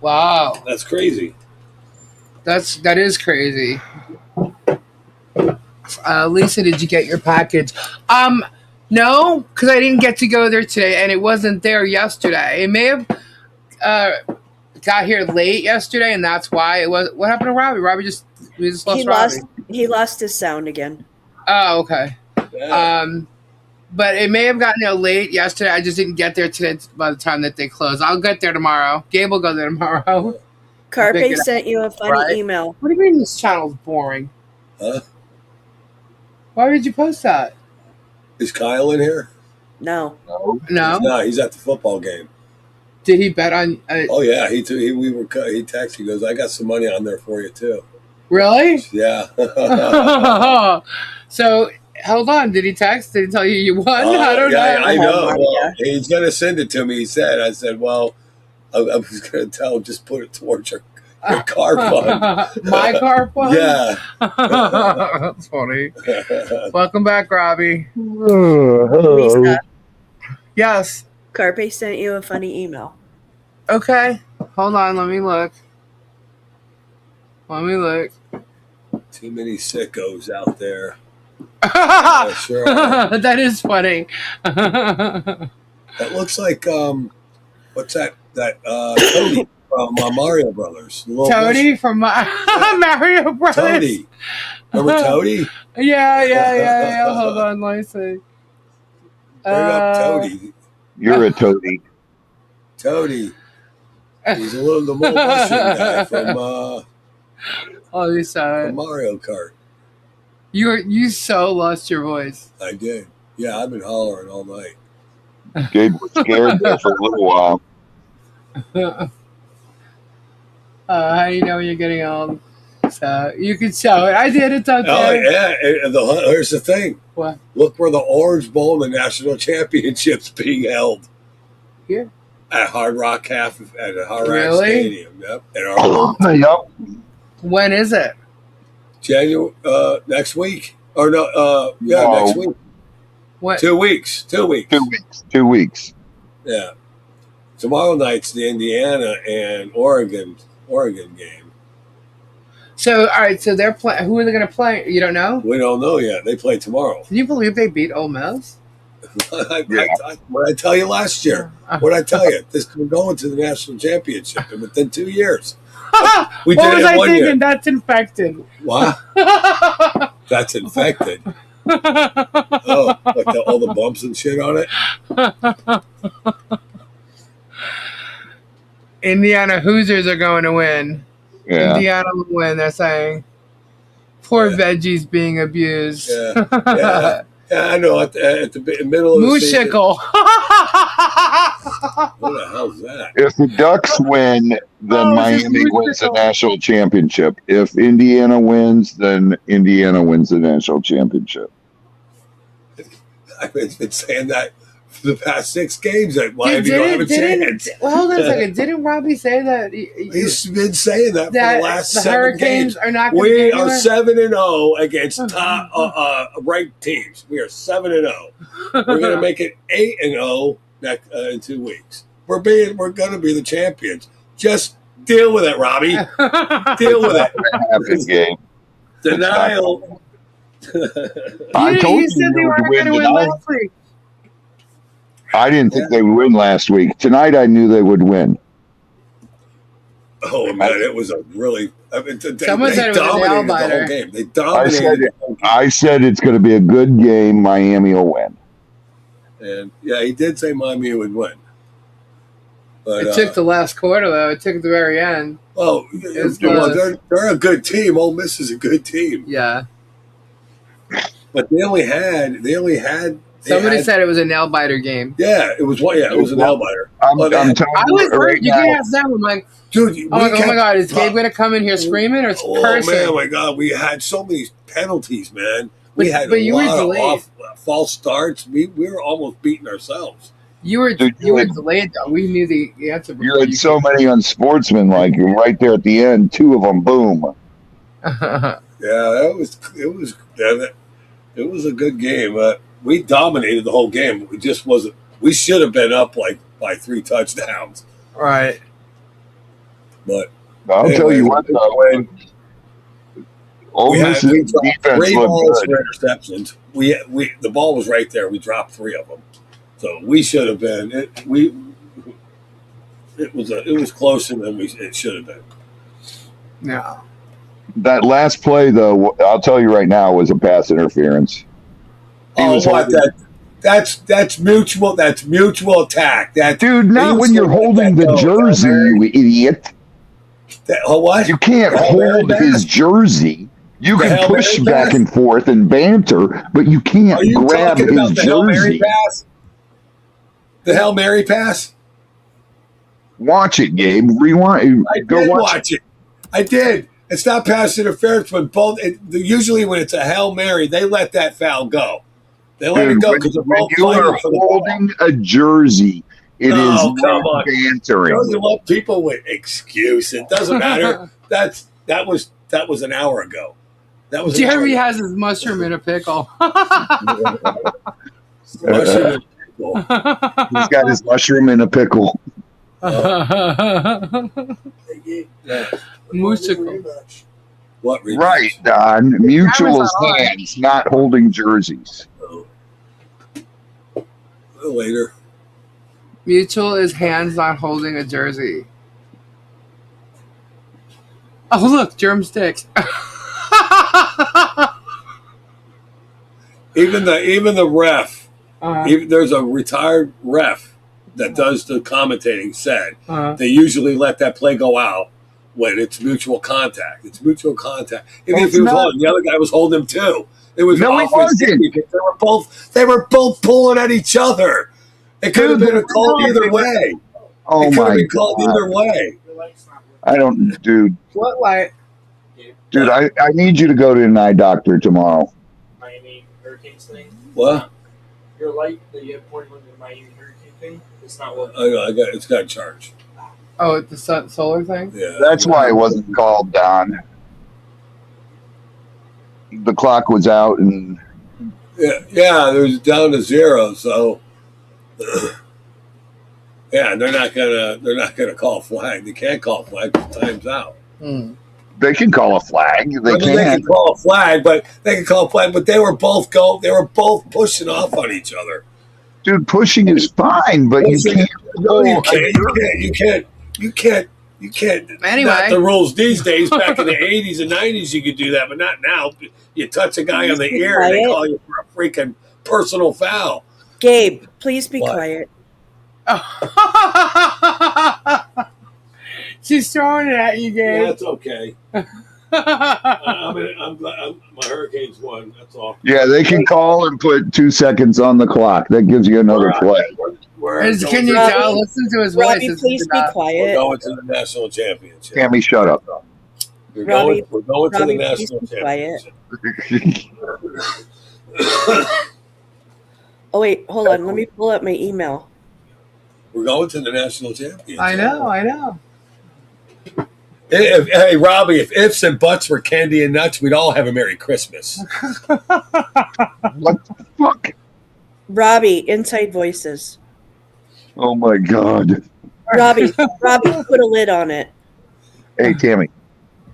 Speaker 1: Wow,
Speaker 16: that's crazy.
Speaker 1: That is crazy. Lisa, did you get your package? No, because I didn't get to go there today, and it wasn't there yesterday. It may have got here late yesterday, and that's why it was. What happened to Robbie? We just lost Robbie.
Speaker 12: He lost his sound again.
Speaker 1: Oh, okay.
Speaker 16: Yeah.
Speaker 1: But it may have gotten there late yesterday. I just didn't get there today by the time that they close. I'll get there tomorrow. Gabe will go there tomorrow.
Speaker 12: Carpe sent you a funny email.
Speaker 1: What do you mean this channel's boring?
Speaker 16: Huh?
Speaker 1: Why did you post that?
Speaker 16: Is Kyle in here?
Speaker 12: No.
Speaker 1: No.
Speaker 16: He's at the football game.
Speaker 1: Did he bet on?
Speaker 16: Oh yeah, he texted. He goes, "I got some money on there for you too."
Speaker 1: Really?
Speaker 16: Yeah.
Speaker 1: So hold on. Did he text? Did he tell you won? I don't know.
Speaker 16: I know. Well, he's gonna send it to me. He said. I said, "Well, I was gonna tell him just put it towards your car fund."
Speaker 1: My car fund?
Speaker 16: Yeah.
Speaker 1: That's funny. Welcome back, Robbie.
Speaker 12: Lisa.
Speaker 1: Yes.
Speaker 12: Carpe sent you a funny email.
Speaker 1: Okay. Hold on. Let me look.
Speaker 16: Too many sickos out there.
Speaker 1: Sure. That is funny.
Speaker 16: That looks like what's that? Tony from Mario Brothers.
Speaker 1: Tony from Mario Brothers.
Speaker 16: Tony. Remember Tony?
Speaker 1: Yeah. Hold on, let me see.
Speaker 16: Bring up Toady.
Speaker 17: You're a toady.
Speaker 16: Toady. He's a little the mole mushroom guy from
Speaker 1: you saw it.
Speaker 16: from Mario Kart.
Speaker 1: You so lost your voice.
Speaker 16: I did. Yeah, I've been hollering all night.
Speaker 17: Gabe was scared there for a little while.
Speaker 1: How do you know when you're getting old? So you can show it. I did it up
Speaker 16: Oh
Speaker 1: there.
Speaker 16: yeah, and here's the thing.
Speaker 1: What?
Speaker 16: Look where the Orange Bowl and the national championship's being held.
Speaker 1: Here?
Speaker 16: At Hard Rock at Hard Rock
Speaker 1: Really?
Speaker 16: Stadium. Yep. At our
Speaker 17: Yep.
Speaker 1: When is it?
Speaker 16: January next week. Or no, next week.
Speaker 1: What?
Speaker 16: 2 weeks. 2 weeks.
Speaker 17: 2 weeks. 2 weeks.
Speaker 16: Yeah. Tomorrow night's the Indiana and Oregon game.
Speaker 1: So all right, so they're playing. Who are they going to play? You don't know?
Speaker 16: We don't know yet. They play tomorrow.
Speaker 1: Can you believe they beat Ole Miss?
Speaker 16: What did I tell you last year? What did I tell you? We're going to the national championship within 2 years. We
Speaker 1: what
Speaker 16: did
Speaker 1: was
Speaker 16: it
Speaker 1: I
Speaker 16: one
Speaker 1: thinking?
Speaker 16: year.
Speaker 1: That's infected.
Speaker 16: What? That's infected. Oh, like all the bumps and shit on it?
Speaker 1: Indiana Hoosiers are going to win.
Speaker 17: Yeah.
Speaker 1: Indiana will win, they're saying. Poor veggies being abused.
Speaker 16: Yeah, I know. At the middle of the season.
Speaker 1: Mooshickle.
Speaker 16: What the hell's that?
Speaker 17: If the Ducks win, then Miami wins the national championship. If Indiana wins, then Indiana wins the national championship.
Speaker 16: I've been saying that for the past 6 games that Miami don't have a chance.
Speaker 1: Well, hold on a second. Didn't Robbie say that?
Speaker 16: He's been saying that for the last
Speaker 1: the
Speaker 16: 7
Speaker 1: Hurricanes
Speaker 16: games.
Speaker 1: are not going to
Speaker 16: We
Speaker 1: be
Speaker 16: are
Speaker 1: anywhere?
Speaker 16: 7-0 against top ranked teams. We are 7-0. We're going to make it 8-0 in 2 weeks. We're going to be the champions. Just deal with it, Robbie. Deal with it.
Speaker 17: Happy game.
Speaker 16: Denial.
Speaker 17: I told you
Speaker 1: said they
Speaker 17: they
Speaker 1: weren't
Speaker 17: would
Speaker 1: going to
Speaker 17: win
Speaker 1: win
Speaker 17: tonight.
Speaker 1: last week.
Speaker 17: I didn't think they would win last week. Tonight, I knew they would win.
Speaker 16: Oh man, it was a really. I mean,
Speaker 1: Someone said it was a
Speaker 16: dominated the
Speaker 1: nail-biter.
Speaker 16: whole game. They dominated.
Speaker 17: I said it's going to be a good game. Miami will win.
Speaker 16: And yeah, he did say Miami would win. But
Speaker 1: It took the last quarter, though. It took the very end.
Speaker 16: well, they're a good team. Ole Miss is a good team.
Speaker 1: Yeah.
Speaker 16: But they only had.
Speaker 1: Somebody said it was a nail-biter game.
Speaker 16: Yeah, it was. Yeah, it was a nail biter.
Speaker 17: I'm telling
Speaker 1: I was
Speaker 17: you
Speaker 1: worried.
Speaker 17: right
Speaker 1: You
Speaker 17: now.
Speaker 1: can ask them. I'm like,
Speaker 16: dude.
Speaker 1: oh my god, is Gabe going to come in here screaming or
Speaker 16: Oh
Speaker 1: cursing?
Speaker 16: man, my god, we had so many penalties, man. We had
Speaker 1: but
Speaker 16: a
Speaker 1: you were
Speaker 16: lot
Speaker 1: delayed.
Speaker 16: of false starts. We were almost beating ourselves.
Speaker 1: You were delayed, though. We knew the answer before
Speaker 17: You had so many unsportsmanlike right there at the end. 2 of them, boom.
Speaker 16: Yeah, it was a good game. We dominated the whole game. We just wasn't. We should have been up by 3 touchdowns.
Speaker 1: Right.
Speaker 16: But
Speaker 17: I'll tell you what, though. Ole Miss's
Speaker 16: we dropped
Speaker 17: defense
Speaker 16: 3
Speaker 17: looked
Speaker 16: balls
Speaker 17: good.
Speaker 16: for interceptions. The ball was right there. We dropped 3 of them. So we should have been. It was closer than it should have been.
Speaker 1: No.
Speaker 17: That last play, though, I'll tell you right now, was a pass interference.
Speaker 16: That's mutual. That's mutual attack.
Speaker 17: Dude, not when you're holding the jersey, you idiot.
Speaker 16: What?
Speaker 17: You can't hold his jersey. You can push back and forth and banter, but you can't grab his
Speaker 16: the Hail Mary
Speaker 17: jersey.
Speaker 16: pass? The Hail Mary pass?
Speaker 17: Watch it, Gabe. Rewind.
Speaker 16: I did watch it. I did. It's not pass interference, but usually when it's a Hail Mary, they let that foul go. They let it go because
Speaker 17: when you are holding a jersey, it is
Speaker 16: come
Speaker 17: not
Speaker 16: on.
Speaker 17: bantering.
Speaker 16: Don't you love people with excuse? It doesn't matter. that was an hour ago. That was
Speaker 1: Jeremy has his mushroom in a pickle.
Speaker 16: Mushroom in a pickle.
Speaker 17: He's got his mushroom in a pickle.
Speaker 1: Musical.
Speaker 16: What?
Speaker 17: Right, Don. Mutual hands, not holding jerseys.
Speaker 16: Later.
Speaker 1: Mutual is hands not holding a jersey. Oh, look, germsticks.
Speaker 16: Even the ref There's a retired ref that does the commentating said they usually let that play go out when it's mutual contact. It's mutual contact. Even if he was holding, the other guy was holding him too. It was offense. They were both pulling at each other. It could have been a call either way.
Speaker 17: Oh
Speaker 16: it could have
Speaker 17: my
Speaker 16: been called
Speaker 17: God.
Speaker 16: either way.
Speaker 17: I don't, dude.
Speaker 1: What light?
Speaker 17: Dude, I need you to go to an eye doctor tomorrow.
Speaker 13: Miami Hurricanes thing.
Speaker 16: What?
Speaker 13: Your light that you have pointing on the Miami Hurricane thing, it's not working.
Speaker 16: It's got charged.
Speaker 1: Oh, the solar thing?
Speaker 16: Yeah.
Speaker 17: That's why it wasn't called, Don. The clock was out and
Speaker 16: Yeah, it was down to 0, so yeah, they're not gonna call a flag. They can't call a flag because time's out.
Speaker 17: they can call a flag. They
Speaker 16: can call a flag, but they were both pushing off on each other.
Speaker 17: Dude, pushing is fine, but you can't.
Speaker 16: No, you can't.
Speaker 1: Anyway,
Speaker 16: not the rules these days. Back in the 80s and 90s, you could do that, but not now. You touch a guy on the ear and they call you for a freaking personal foul.
Speaker 12: Gabe, please be quiet.
Speaker 1: She's throwing it at you, Gabe.
Speaker 16: Yeah, that's okay. I'm my Hurricanes won. That's all.
Speaker 17: Yeah, they can call and put 2 seconds on the clock. That gives you another play.
Speaker 1: Can you tell? Listen to his voice.
Speaker 12: Robbie, please be quiet.
Speaker 16: We're going to the national championship.
Speaker 17: Tammy, shut up.
Speaker 16: We're
Speaker 12: Robbie,
Speaker 16: going to the
Speaker 12: Robbie,
Speaker 16: national
Speaker 12: please be quiet.
Speaker 16: championship.
Speaker 12: Oh, wait, hold on. Let me pull up my email.
Speaker 16: We're going to the national championship.
Speaker 1: I know.
Speaker 16: Hey, Robbie, if ifs and buts were candy and nuts, we'd all have a Merry Christmas.
Speaker 17: What the fuck?
Speaker 12: Robbie, Inside Voices.
Speaker 17: Oh my God.
Speaker 12: Robbie, put a lid on it.
Speaker 17: Hey, Tammy.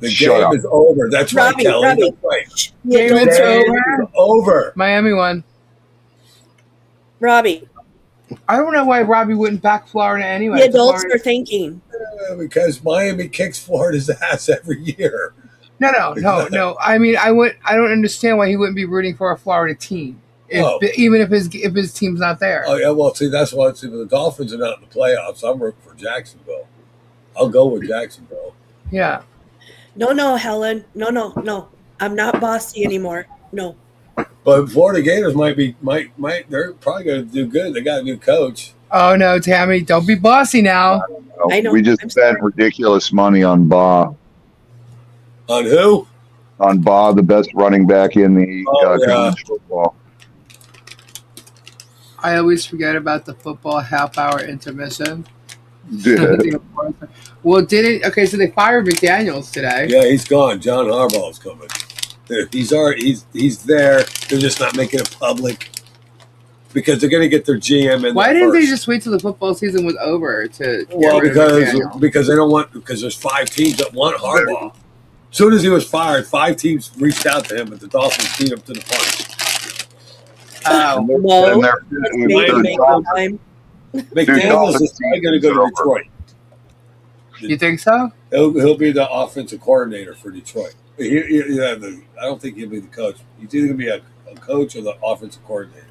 Speaker 16: The
Speaker 17: Shut
Speaker 16: game
Speaker 17: up.
Speaker 16: is over. That's
Speaker 12: Robbie,
Speaker 16: right, Kelly.
Speaker 12: Robbie.
Speaker 16: That's right.
Speaker 12: The
Speaker 1: Game
Speaker 12: adults
Speaker 1: is
Speaker 12: are
Speaker 1: over. Miami won.
Speaker 12: Robbie,
Speaker 1: I don't know why Robbie wouldn't back Florida anyway.
Speaker 12: the adults are thinking.
Speaker 16: Because Miami kicks Florida's ass every year.
Speaker 1: No. I mean, I don't understand why he wouldn't be rooting for a Florida team, even if his team's not there.
Speaker 16: Oh yeah, well, see, that's why the Dolphins are not in the playoffs. I'm rooting for Jacksonville. I'll go with Jacksonville.
Speaker 1: Yeah.
Speaker 12: No, Helen. No. I'm not bossy anymore. No.
Speaker 16: But Florida Gators might they're probably going to do good. They got a new coach.
Speaker 1: Oh no, Tammy, don't be bossy now.
Speaker 12: I know.
Speaker 17: We just spent ridiculous money on Baugh.
Speaker 16: On who?
Speaker 17: On Baugh, the best running back in the college football.
Speaker 1: I always forget about the football half-hour intermission.
Speaker 17: Yeah.
Speaker 1: Well, okay, so they fired McDaniels today.
Speaker 16: Yeah, he's gone. John Harbaugh's coming. He's there. They're just not making it public because they're going to get their GM in.
Speaker 1: Why didn't they just wait till the football season was over to?
Speaker 16: Well, because they don't want because there's 5 teams that want Harbaugh. As soon as he was fired, 5 teams reached out to him, but the Dolphins beat him to the punch. McDaniels is probably going to go to Detroit.
Speaker 1: You think so?
Speaker 16: He'll be the offensive coordinator for Detroit. I don't think he'll be the coach. He's either going to be a coach or the offensive coordinator.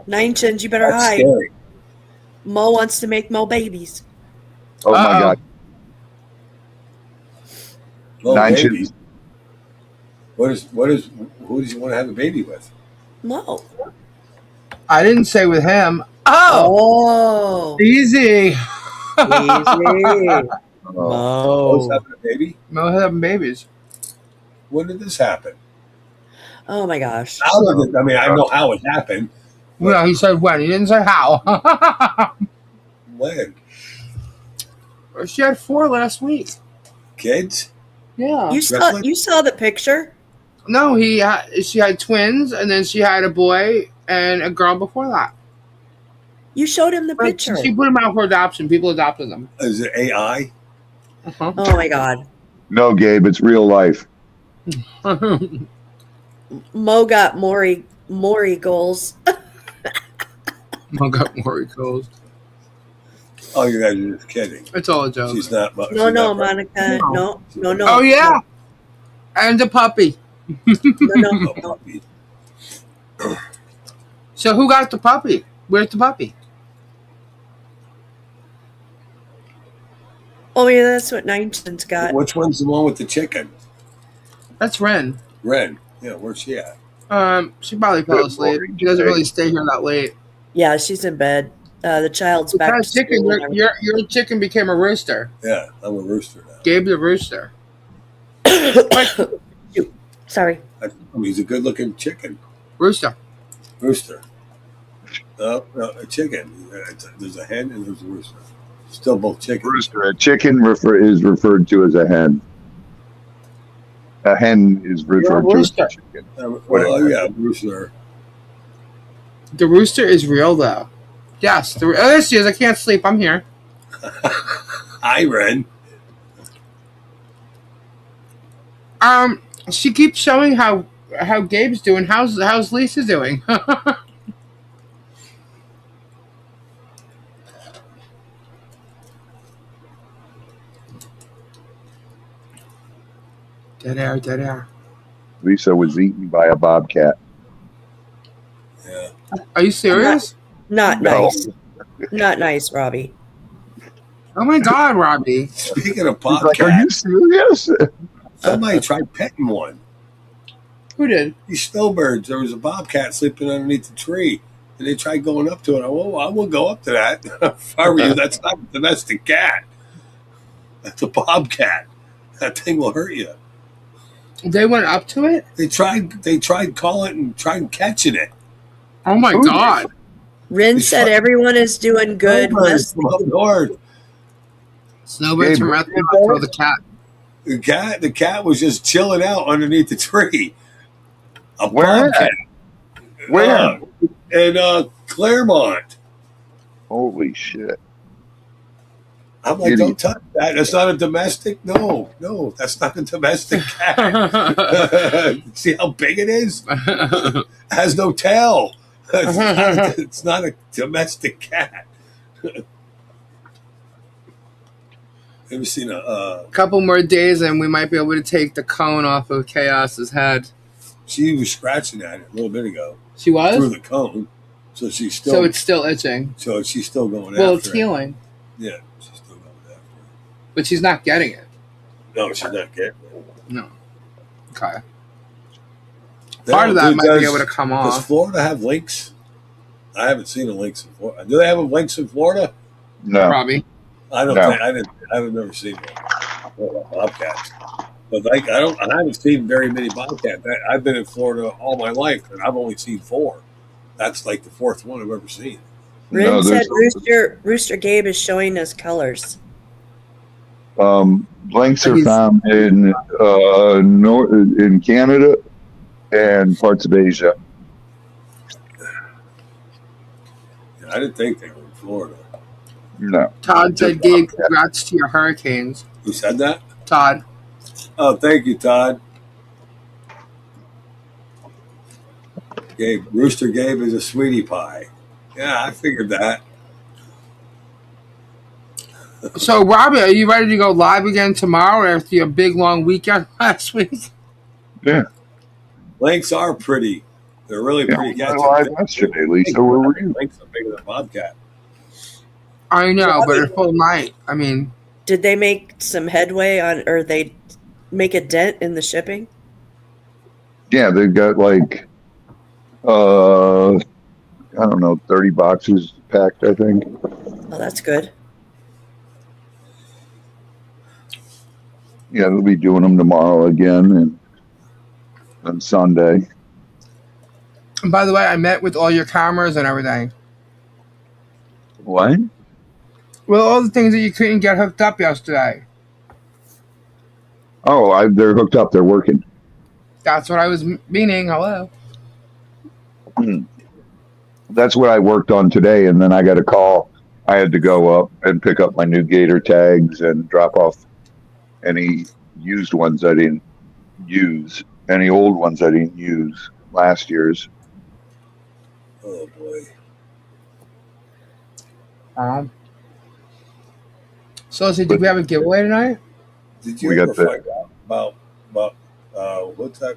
Speaker 12: 9 chins, you better hide.
Speaker 16: Scary.
Speaker 12: Mo wants to make Mo babies.
Speaker 17: Oh my God.
Speaker 16: Mo
Speaker 17: 9
Speaker 16: babies.
Speaker 17: chins.
Speaker 16: Who does he want to have a baby with?
Speaker 12: Mo.
Speaker 1: I didn't say with him.
Speaker 12: Oh.
Speaker 1: Easy.
Speaker 16: Mo's having a baby?
Speaker 1: Mo's having babies.
Speaker 16: When did this happen?
Speaker 12: Oh my gosh.
Speaker 16: I know how it happened.
Speaker 1: Well, he said when. He didn't say how.
Speaker 16: When?
Speaker 1: She had 4 last week.
Speaker 16: Kids?
Speaker 1: Yeah.
Speaker 12: You saw the picture?
Speaker 1: No, she had twins, and then she had a boy and a girl before that.
Speaker 12: You showed him the picture.
Speaker 1: She put them out for adoption. People adopted them.
Speaker 16: Is it AI?
Speaker 1: Uh-huh.
Speaker 12: Oh my God.
Speaker 17: No, Gabe, it's real life.
Speaker 12: Mo got Maury goals.
Speaker 1: Mo got Maury goals.
Speaker 16: Oh, you guys are just kidding.
Speaker 1: It's all a joke.
Speaker 16: She's not.
Speaker 12: No, Monica. No.
Speaker 1: Oh yeah, and the puppy.
Speaker 12: No.
Speaker 1: So who got the puppy? Where's the puppy?
Speaker 12: Oh yeah, that's what Nineton's got.
Speaker 16: Which one's the one with the chicken?
Speaker 1: That's Ren.
Speaker 16: Ren. Yeah, where's she at?
Speaker 1: She probably fell asleep. She doesn't really stay here that late.
Speaker 12: Yeah, she's in bed. The child's back to
Speaker 1: chicken.
Speaker 12: school.
Speaker 1: Your chicken became a rooster.
Speaker 16: Yeah, I'm a rooster now.
Speaker 1: Gabe's a rooster.
Speaker 12: Sorry.
Speaker 16: He's a good-looking chicken.
Speaker 1: Rooster.
Speaker 16: No, a chicken. There's a hen and there's a rooster. Still both chickens.
Speaker 17: Rooster. A chicken is referred to as a hen. A hen is referred to as a chicken.
Speaker 16: Well, yeah, rooster.
Speaker 1: The rooster is real, though. Yes. There she is. I can't sleep. I'm here.
Speaker 16: Hi, Ren.
Speaker 1: She keeps showing how Gabe's doing. How's Lisa doing? Dead air.
Speaker 17: Lisa was eaten by a bobcat.
Speaker 16: Yeah.
Speaker 1: Are you serious?
Speaker 12: Not
Speaker 17: No.
Speaker 12: nice. Not nice, Robbie.
Speaker 1: Oh my God, Robbie.
Speaker 16: Speaking of
Speaker 17: Like,
Speaker 16: bobcat,
Speaker 17: are you serious?
Speaker 16: somebody tried petting one.
Speaker 1: Who did?
Speaker 16: These snowbirds. There was a bobcat sleeping underneath the tree, and they tried going up to it. I will go up to that. If I were you, that's not a domestic cat. That's a bobcat. That thing will hurt you.
Speaker 1: They went up to it?
Speaker 16: They tried calling it and tried catching it.
Speaker 1: Oh my God.
Speaker 12: Rin said everyone is doing good.
Speaker 16: Snowbirds from up north.
Speaker 1: Snowbirds from up north for the cat.
Speaker 16: The cat was just chilling out underneath the tree. A
Speaker 17: Where?
Speaker 16: bobcat.
Speaker 17: Where?
Speaker 16: In Claremont.
Speaker 17: Holy shit.
Speaker 16: I'm like, don't touch that. That's not a domestic. No, that's not a domestic cat. See how big it is? It has no tail. It's not a domestic cat. Have you seen a
Speaker 1: couple more days and we might be able to take the cone off of Chaos's head?
Speaker 16: She was scratching at it a little bit ago.
Speaker 1: She was?
Speaker 16: Through the cone. So she's still.
Speaker 1: So it's still itching.
Speaker 16: So she's still going
Speaker 1: well,
Speaker 16: after
Speaker 1: it's
Speaker 16: it.
Speaker 1: healing.
Speaker 16: Yeah, she's still going after it.
Speaker 1: But she's not getting it.
Speaker 16: No, she's not getting it.
Speaker 1: No. Okay. Part of that might be able to come off.
Speaker 16: Does Florida have lynx? I haven't seen a lynx in Florida. Do they have a lynx in Florida?
Speaker 17: No.
Speaker 1: Probably.
Speaker 16: I don't think I haven't never seen one. Bobcats. But like I haven't seen very many bobcats. I've been in Florida all my life and I've only seen 4. That's like the 4th one I've ever seen.
Speaker 12: Rin said Rooster Gabe is showing us colors.
Speaker 17: Blanks are found in in Canada and parts of Asia.
Speaker 16: I didn't think they were in Florida.
Speaker 17: No.
Speaker 1: Todd said, Gabe, congrats to your Hurricanes.
Speaker 16: Who said that?
Speaker 1: Todd.
Speaker 16: Oh, thank you, Todd. Gabe, Rooster Gabe is a sweetie pie. Yeah, I figured that.
Speaker 1: So, Robbie, are you ready to go live again tomorrow after your big long weekend last week?
Speaker 17: Yeah.
Speaker 16: Lynx are pretty. They're really pretty cats.
Speaker 17: Live yesterday, Lisa. Where were you?
Speaker 16: Lynx are bigger than bobcat.
Speaker 1: I know, but a full night. I mean,
Speaker 12: did they make some headway on, or they make a dent in the shipping?
Speaker 17: Yeah, they've got like, I don't know, 30 boxes packed, I think.
Speaker 12: Oh, that's good.
Speaker 17: Yeah, they'll be doing them tomorrow again and on Sunday.
Speaker 1: and by the way, I met with all your cameras and everything.
Speaker 17: What?
Speaker 1: Well, all the things that you couldn't get hooked up yesterday.
Speaker 17: Oh, they're hooked up. They're working.
Speaker 1: That's what I was meaning. Hello.
Speaker 17: That's what I worked on today, and then I got a call. I had to go up and pick up my new Gator tags and drop off any used ones I didn't use, any old ones I didn't use last year's.
Speaker 16: Oh, boy.
Speaker 1: So, did we have a giveaway tonight?
Speaker 16: Did you ever find out about what's that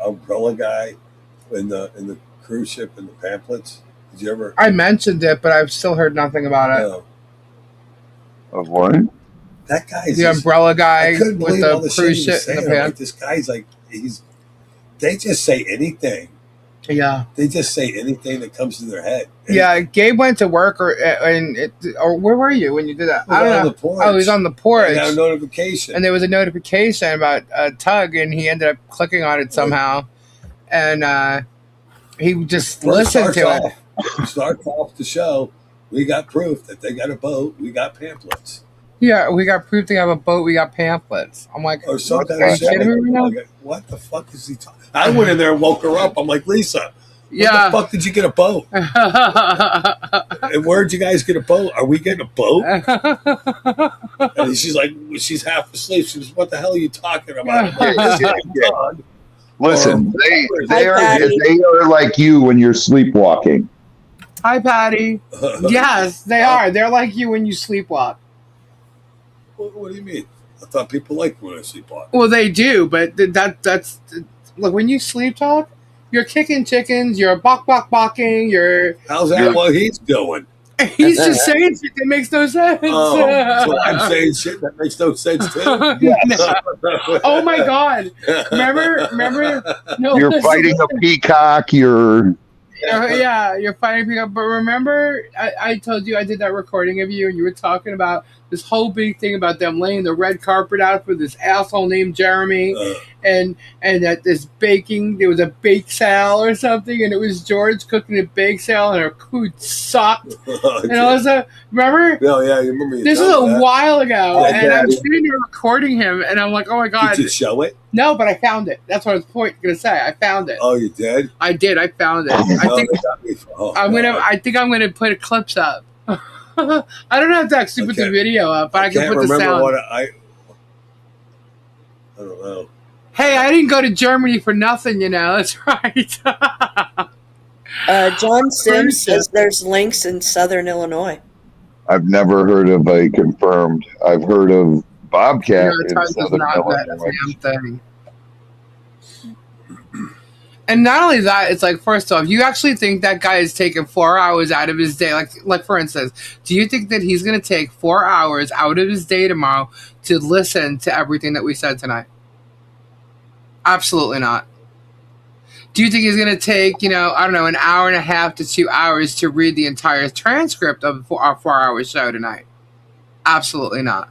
Speaker 16: umbrella guy in the cruise ship and the pamphlets? Did you ever?
Speaker 1: I mentioned it, but I've still heard nothing about it.
Speaker 16: No.
Speaker 17: Of what?
Speaker 16: That guy's
Speaker 1: The umbrella guy
Speaker 16: I couldn't
Speaker 1: with
Speaker 16: believe
Speaker 1: the
Speaker 16: all the shit
Speaker 1: cruise
Speaker 16: he
Speaker 1: ship
Speaker 16: was
Speaker 1: in the
Speaker 16: saying. I'm like,
Speaker 1: pants.
Speaker 16: this guy's like, they just say anything.
Speaker 1: Yeah.
Speaker 16: They just say anything that comes to their head.
Speaker 1: Yeah, Gabe went to work, or where were you when you did that? I don't know.
Speaker 16: On the porch.
Speaker 1: Oh, he was on the porch.
Speaker 16: I got a notification.
Speaker 1: And there was a notification about a tug, and he ended up clicking on it somehow. And he just listened to it.
Speaker 16: Starts off the show. We got proof that they got a boat. We got pamphlets.
Speaker 1: Yeah, we got proof they have a boat. We got pamphlets. I'm like,
Speaker 16: or some kind of shit. What the fuck is he talking? I went in there and woke her up. I'm like, Lisa, what the fuck did you get a boat? And where'd you guys get a boat? Are we getting a boat? And she's like, she's half asleep. She goes, what the hell are you talking about? I'm like,
Speaker 17: listen, they are like you when you're sleepwalking.
Speaker 1: Hi, Patty. Yes, they are. They're like you when you sleepwalk.
Speaker 16: What do you mean? I thought people liked when I sleepwalk.
Speaker 1: Well, they do, but that's look, when you sleep talk, you're kicking chickens, you're balking, you're.
Speaker 16: How's that what he's doing?
Speaker 1: He's just saying shit that makes no sense.
Speaker 16: Oh, so I'm saying shit that makes no sense too.
Speaker 1: Oh my God! Remember? No,
Speaker 17: you're fighting a peacock. You're
Speaker 1: fighting a peacock. But remember, I told you I did that recording of you, and you were talking about this whole big thing about them laying the red carpet out for this asshole named Jeremy, and that there was a bake sale or something, and it was George cooking a bake sale, and her food sucked. And I was like, remember?
Speaker 16: No, yeah, you remember.
Speaker 1: This was a while ago, and I'm sitting there recording him, and I'm like, oh my God.
Speaker 16: Did you show it?
Speaker 1: No, but I found it. That's what I was going to say. I found it.
Speaker 16: Oh, you did?
Speaker 1: I did. I found it. I think I'm gonna put clips up. I don't have to actually put the video up, but I can put the sound.
Speaker 16: I don't know.
Speaker 1: Hey, I didn't go to Germany for nothing, you know. That's right.
Speaker 12: John Sims says there's links in Southern Illinois.
Speaker 17: I've never heard of a confirmed. I've heard of Bobcat in Southern Illinois.
Speaker 1: And not only that, it's like, first off, you actually think that guy is taking 4 hours out of his day? Like for instance, do you think that he's going to take 4 hours out of his day tomorrow to listen to everything that we said tonight? Absolutely not. Do you think he's going to take, an hour and a half to 2 hours to read the entire transcript of our 4-hour show tonight? Absolutely not.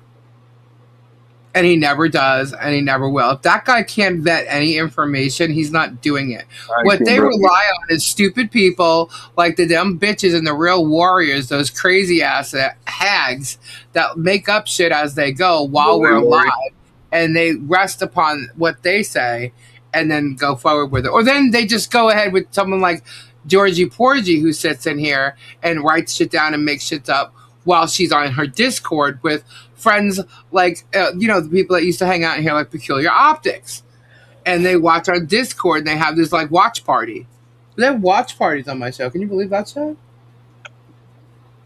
Speaker 1: And he never does, and he never will. If that guy can't vet any information, he's not doing it. What they rely on is stupid people like the dumb bitches and the real warriors, those crazy ass hags that make up shit as they go while we're alive, and they rest upon what they say and then go forward with it. Or then they just go ahead with someone like Georgie Porgy, who sits in here and writes shit down and makes shit up while she's on her Discord with friends like, the people that used to hang out in here like Peculiar Optics. And they watch our Discord and they have this like watch party. They have watch parties on my show. Can you believe that shit?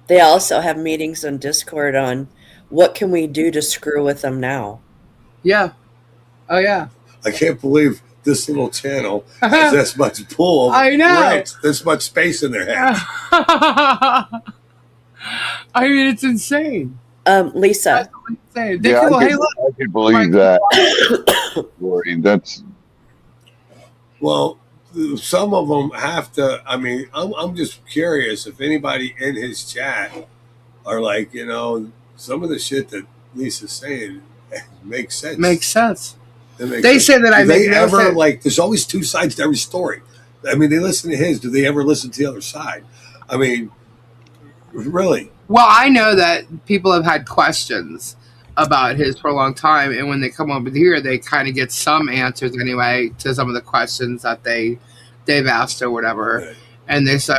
Speaker 12: They also have meetings on Discord on what can we do to screw with them now.
Speaker 1: Yeah. Oh, yeah.
Speaker 16: I can't believe this little channel has this much pull.
Speaker 1: I know.
Speaker 16: This much space in their head.
Speaker 1: I mean, it's insane.
Speaker 12: Lisa.
Speaker 17: I can believe that. That's
Speaker 16: well, some of them have to. I mean, I'm just curious if anybody in his chat are like, some of the shit that Lisa's saying makes sense.
Speaker 1: Makes sense. They say that I make no sense.
Speaker 16: Like, there's always two sides to every story. I mean, they listen to his. Do they ever listen to the other side? I mean, really.
Speaker 1: Well, I know that people have had questions about his for a long time, and when they come over here, they kind of get some answers anyway to some of the questions that they've asked or whatever, right. And they say,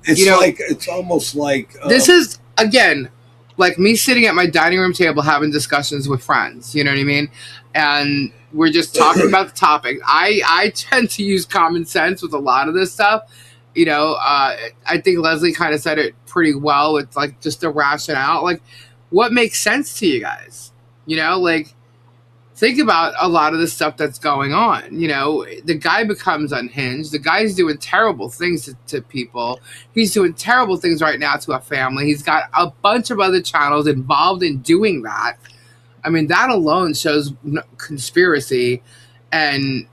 Speaker 16: it's almost like
Speaker 1: this is again like me sitting at my dining room table having discussions with friends. You know what I mean? And we're just talking about the topic. I tend to use common sense with a lot of this stuff. I think Leslie kind of said it pretty well with like just the rationale. Like, what makes sense to you guys? think about a lot of the stuff that's going on. You know, the guy becomes unhinged. The guy's doing terrible things to people. He's doing terrible things right now to a family. He's got a bunch of other channels involved in doing that. I mean, that alone shows conspiracy and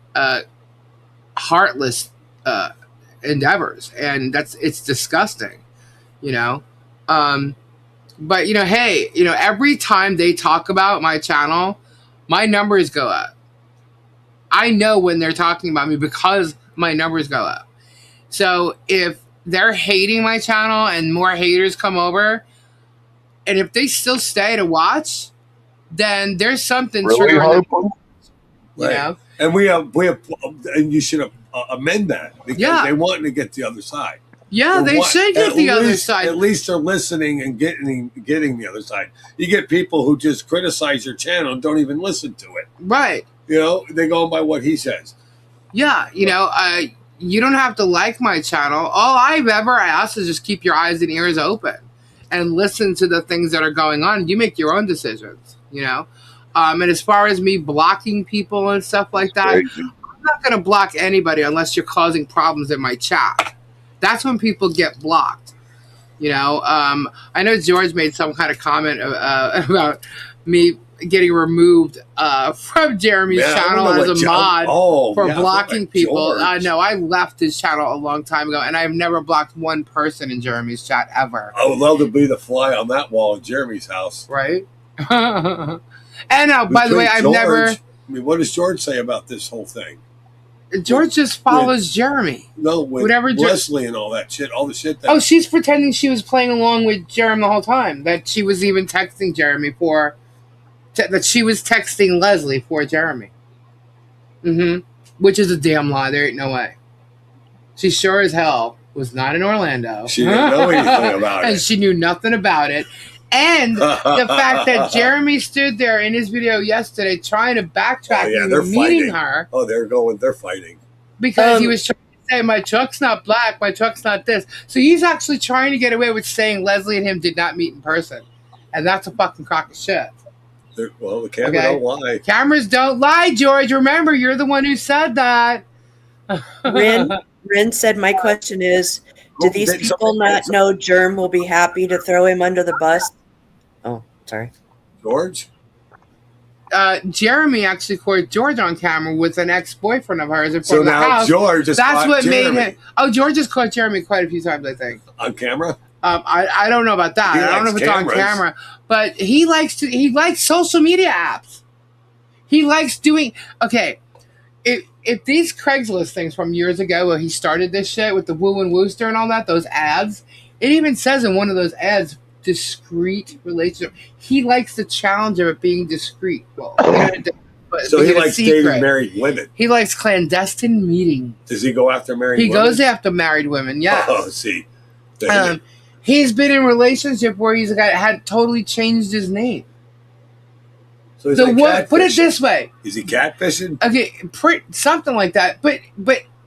Speaker 1: heartless endeavors, and it's disgusting, you know. But you know, hey, you know, every time they talk about my channel, my numbers go up. I know when they're talking about me because my numbers go up. So if they're hating my channel and more haters come over, and if they still stay to watch, then there's something triggering them, you know?
Speaker 16: And and you should amend that because they want to get the other side.
Speaker 1: Yeah, they should get the other side.
Speaker 16: At least they're listening and getting the other side. You get people who just criticize your channel and don't even listen to it.
Speaker 1: Right.
Speaker 16: You know, they go by what he says.
Speaker 1: Yeah, you know, you don't have to like my channel. All I've ever asked is just keep your eyes and ears open and listen to the things that are going on. You make your own decisions, you know. And as far as me blocking people and stuff like that, I'm not going to block anybody unless you're causing problems in my chat. That's when people get blocked, you know. I know George made some kind of comment about me getting removed from Jeremy's channel as a mod for blocking people. No, I left his channel a long time ago, and I've never blocked one person in Jeremy's chat ever.
Speaker 16: I would love to be the fly on that wall in Jeremy's house.
Speaker 1: Right? And by the way, I've never...
Speaker 16: I mean, what does George say about this whole thing?
Speaker 1: George just follows Jeremy.
Speaker 16: No, with
Speaker 1: whatever
Speaker 16: Leslie and all that shit, all the shit. That
Speaker 1: she's pretending she was playing along with Jeremy the whole time. That she was even texting Jeremy that she was texting Leslie for Jeremy. Which is a damn lie. There ain't no way. She sure as hell was not in Orlando.
Speaker 16: She didn't know anything about it.
Speaker 1: And she knew nothing about it. And the fact that Jeremy stood there in his video yesterday trying to backtrack and meeting her.
Speaker 16: Oh, they're fighting.
Speaker 1: Because he was trying to say, my truck's not black, my truck's not this. So he's actually trying to get away with saying Leslie and him did not meet in person. And that's a fucking crock of shit.
Speaker 16: Well, the camera don't lie.
Speaker 1: Cameras don't lie, George. Remember, you're the one who said that.
Speaker 12: Rin said, my question is, do these people not know Germ will be happy to throw him under the bus? Oh, sorry.
Speaker 16: George?
Speaker 1: Jeremy actually caught George on camera with an ex-boyfriend of hers in front
Speaker 16: So
Speaker 1: of the
Speaker 16: now
Speaker 1: house.
Speaker 16: George has
Speaker 1: That's
Speaker 16: caught
Speaker 1: what
Speaker 16: Jeremy.
Speaker 1: made him. Oh, George has caught Jeremy quite a few times, I think.
Speaker 16: On camera?
Speaker 1: I don't know about that.
Speaker 16: He
Speaker 1: I don't know if
Speaker 16: likes
Speaker 1: it's
Speaker 16: cameras.
Speaker 1: on camera, but he likes social media apps. He likes doing If these Craigslist things from years ago where he started this shit with the woo and wooster and all that, those ads, it even says in one of those ads, discreet relationship. He likes the challenge of it being discreet. Well,
Speaker 16: so he likes dating married women.
Speaker 1: He likes clandestine meetings.
Speaker 16: Does he go after married women?
Speaker 1: He goes after married women, yes.
Speaker 16: Oh, see.
Speaker 1: He's been in a relationship where he's had totally changed his name.
Speaker 16: So he's
Speaker 1: put it this way.
Speaker 16: Is he catfishing?
Speaker 1: Okay, something like that. But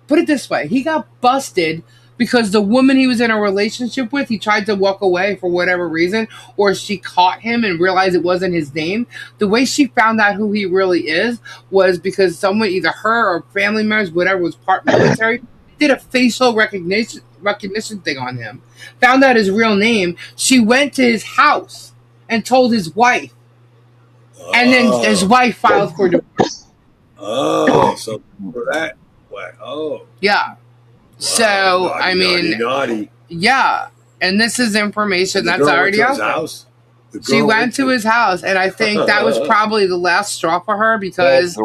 Speaker 1: put it this way. He got busted because the woman he was in a relationship with, he tried to walk away for whatever reason, or she caught him and realized it wasn't his name. The way she found out who he really is was because someone, either her or family members, whatever, was part military, did a facial recognition thing on him. Found out his real name. She went to his house and told his wife. And then his wife filed for divorce.
Speaker 16: Oh, so for that. Oh.
Speaker 1: Yeah. So,
Speaker 16: naughty,
Speaker 1: I mean,
Speaker 16: naughty.
Speaker 1: Yeah. And this is information that's already out there. She went to his house, and I think that was probably the last straw for her because...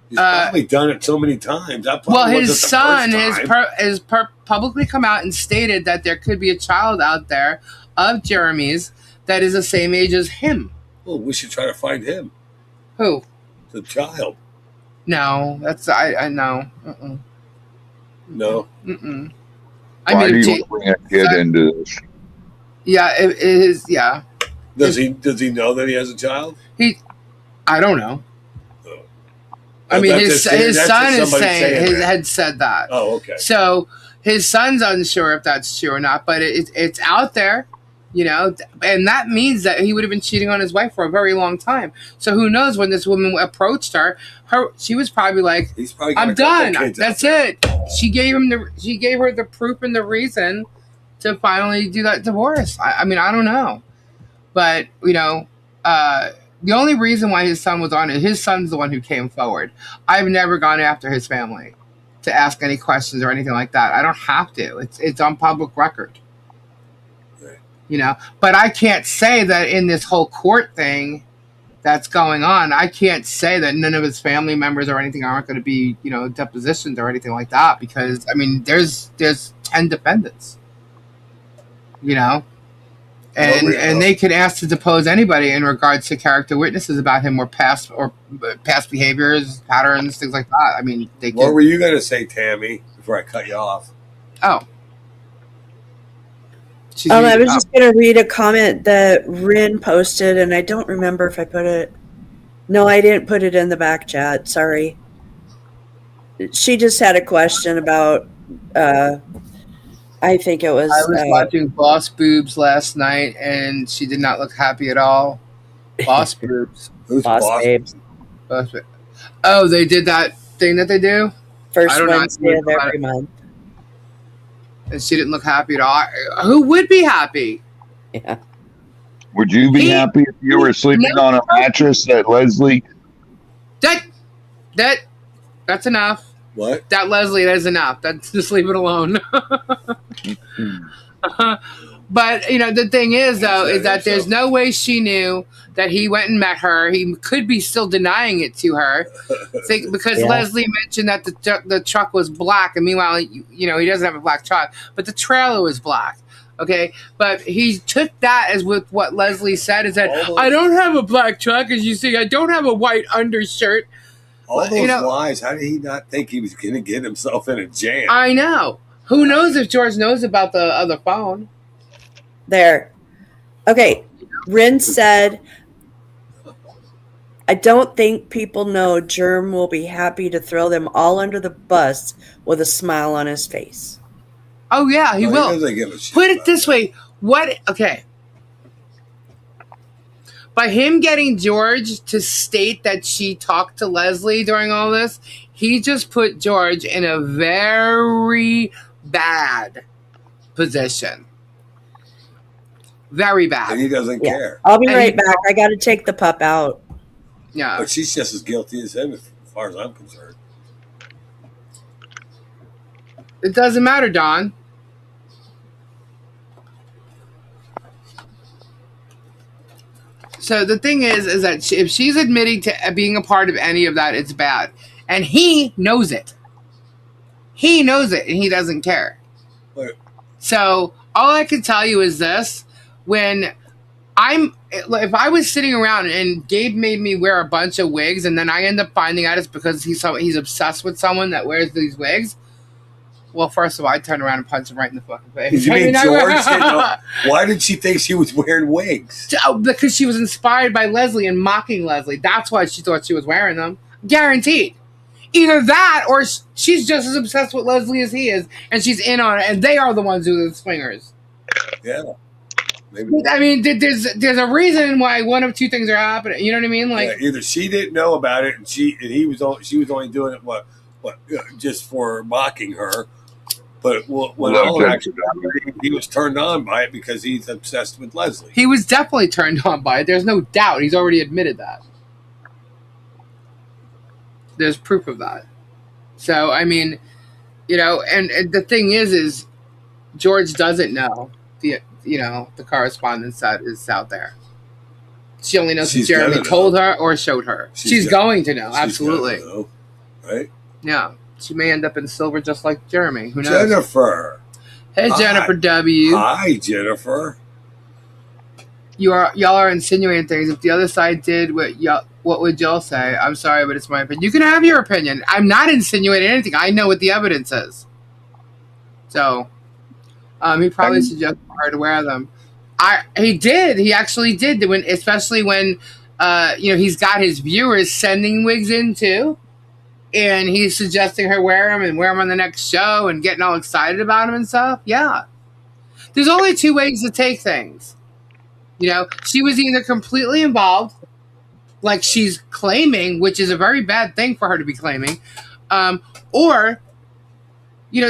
Speaker 16: He's probably done it so many times.
Speaker 1: His son has publicly come out and stated that there could be a child out there of Jeremy's that is the same age as him.
Speaker 16: Well, we should try to find him.
Speaker 1: Who?
Speaker 16: The child.
Speaker 1: No, that's I know.
Speaker 16: No.
Speaker 17: Why do you bring a kid into this?
Speaker 1: Yeah, it is. Yeah.
Speaker 16: Does he know that he has a child?
Speaker 1: I don't know. I mean, his son had said that.
Speaker 16: Oh, okay.
Speaker 1: So his son's unsure if that's true or not, but it's out there. You know, and that means that he would have been cheating on his wife for a very long time. So who knows, when this woman approached her, she was probably like,
Speaker 16: He's probably got
Speaker 1: I'm
Speaker 16: a couple
Speaker 1: done.
Speaker 16: kids
Speaker 1: That's
Speaker 16: out there.
Speaker 1: it. She gave her the proof and the reason to finally do that divorce. I mean, I don't know. But, you know, the only reason why his son was on it, his son's the one who came forward. I've never gone after his family to ask any questions or anything like that. I don't have to. It's on public record. You know, but I can't say that in this whole court thing that's going on, I can't say that none of his family members or anything aren't going to be, you know, depositions or anything like that, because I mean, there's 10 defendants, you know, and they could ask to depose anybody in regards to character witnesses about him or past behaviors, patterns, things like that. I mean, they.
Speaker 16: What were you going to say, Tammy? Before I cut you off.
Speaker 1: Oh.
Speaker 12: I was just going to read a comment that Rin posted, and I don't remember if I put it. No, I didn't put it in the back chat. Sorry. She just had a question about. I think it was.
Speaker 1: I was watching Boss Boobs last night, and she did not look happy at all. Boss Boobs.
Speaker 16: Who's
Speaker 12: Boss Babes?
Speaker 1: Oh, they did that thing that they do?
Speaker 12: First Wednesday of every month.
Speaker 1: And she didn't look happy at all. Who would be happy?
Speaker 12: Yeah.
Speaker 17: Would you be happy if you were sleeping on a mattress that Leslie?
Speaker 1: That's enough.
Speaker 16: What?
Speaker 1: That is enough. Just leave it alone. But, you know, the thing is, though, is that there's no way she knew that he went and met her. He could be still denying it to her. Because Leslie mentioned that the truck was black. And meanwhile, you know, he doesn't have a black truck. But the trailer was black. Okay? But he took that as with what Leslie said, is that I don't have a black truck. As you see, I don't have a white undershirt.
Speaker 16: All those lies. How did he not think he was going to get himself in a jam?
Speaker 1: I know. Who knows if George knows about the other phone?
Speaker 12: There. Okay. Rin said, I don't think people know Germ will be happy to throw them all under the bus with a smile on his face.
Speaker 1: Oh, yeah, he will.
Speaker 16: He doesn't give a shit.
Speaker 1: Put it this way. Okay. By him getting George to state that she talked to Leslie during all this, he just put George in a very bad position. Very bad.
Speaker 16: And he doesn't care.
Speaker 12: I'll be right back. I got to take the pup out.
Speaker 1: Yeah.
Speaker 16: But she's just as guilty as him, as far as I'm concerned.
Speaker 1: It doesn't matter, Don. So the thing is that if she's admitting to being a part of any of that, it's bad. And he knows it. He knows it, and he doesn't care.
Speaker 16: What?
Speaker 1: So all I can tell you is this. If I was sitting around and Gabe made me wear a bunch of wigs, and then I end up finding out it's because he's obsessed with someone that wears these wigs, well, first of all, I'd turn around and punch him right in the fucking face.
Speaker 16: You mean George? Why did she think she was wearing wigs?
Speaker 1: Because she was inspired by Leslie and mocking Leslie. That's why she thought she was wearing them. Guaranteed. Either that, or she's just as obsessed with Leslie as he is, and she's in on it, and they are the ones who are the swingers.
Speaker 16: Yeah. Maybe.
Speaker 1: I mean, there's a reason why one of two things are happening. You know what I mean? Like,
Speaker 16: yeah, either she didn't know about it, and she was only doing it just for mocking her. But actually, he was turned on by it because he's obsessed with Leslie.
Speaker 1: He was definitely turned on by it. There's no doubt. He's already admitted that. There's proof of that. So, I mean, you know, and the thing is George doesn't know the correspondence that is out there. She only knows if Jeremy told her or showed her. She's going to know, absolutely.
Speaker 16: Know, right?
Speaker 1: Yeah. She may end up in silver just like Jeremy. Who knows?
Speaker 16: Jennifer.
Speaker 1: Hey, Jennifer W.
Speaker 16: Hi, Jennifer.
Speaker 1: Y'all are insinuating things. If the other side did what would y'all say? I'm sorry, but it's my opinion. You can have your opinion. I'm not insinuating anything. I know what the evidence is. So, he probably suggested her to wear them. He did. He actually did. Especially when, he's got his viewers sending wigs in too. And he's suggesting her wear them on the next show and getting all excited about them and stuff. Yeah. There's only two ways to take things. She was either completely involved, like she's claiming, which is a very bad thing for her to be claiming, or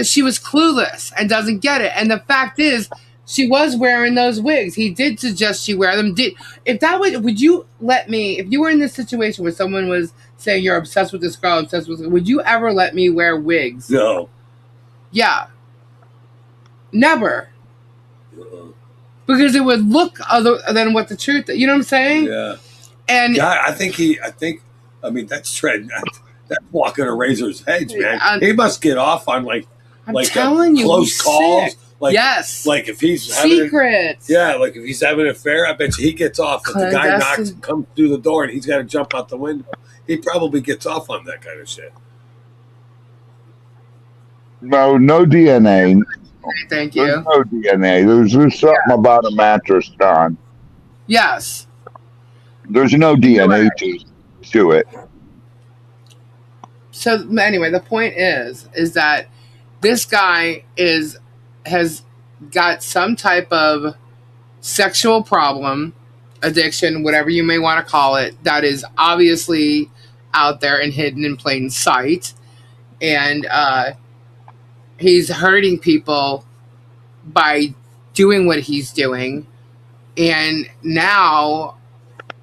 Speaker 1: she was clueless and doesn't get it. And the fact is, she was wearing those wigs. He did suggest she wear them. Would you let me, if you were in this situation where someone was saying you're obsessed with this girl, would you ever let me wear wigs?
Speaker 16: No.
Speaker 1: Yeah. Never. Because it would look other than what the truth, you know what I'm saying?
Speaker 16: Yeah.
Speaker 1: And
Speaker 16: yeah, I mean, that's Trent. That's walking a razor's edge, man. He must get off on close calls.
Speaker 1: Sick. Yes.
Speaker 16: Like if he's
Speaker 1: secrets.
Speaker 16: Like if he's having an affair, I bet you he gets off. If the guy comes through the door and he's got to jump out the window, he probably gets off on that kind of shit.
Speaker 17: No DNA.
Speaker 1: Thank you.
Speaker 17: There's no DNA. There's something about a mattress, Don.
Speaker 1: Yes.
Speaker 17: There's no DNA to it.
Speaker 1: So anyway, the point is that this guy has got some type of sexual problem, addiction, whatever you may want to call it, that is obviously out there and hidden in plain sight. And he's hurting people by doing what he's doing. And now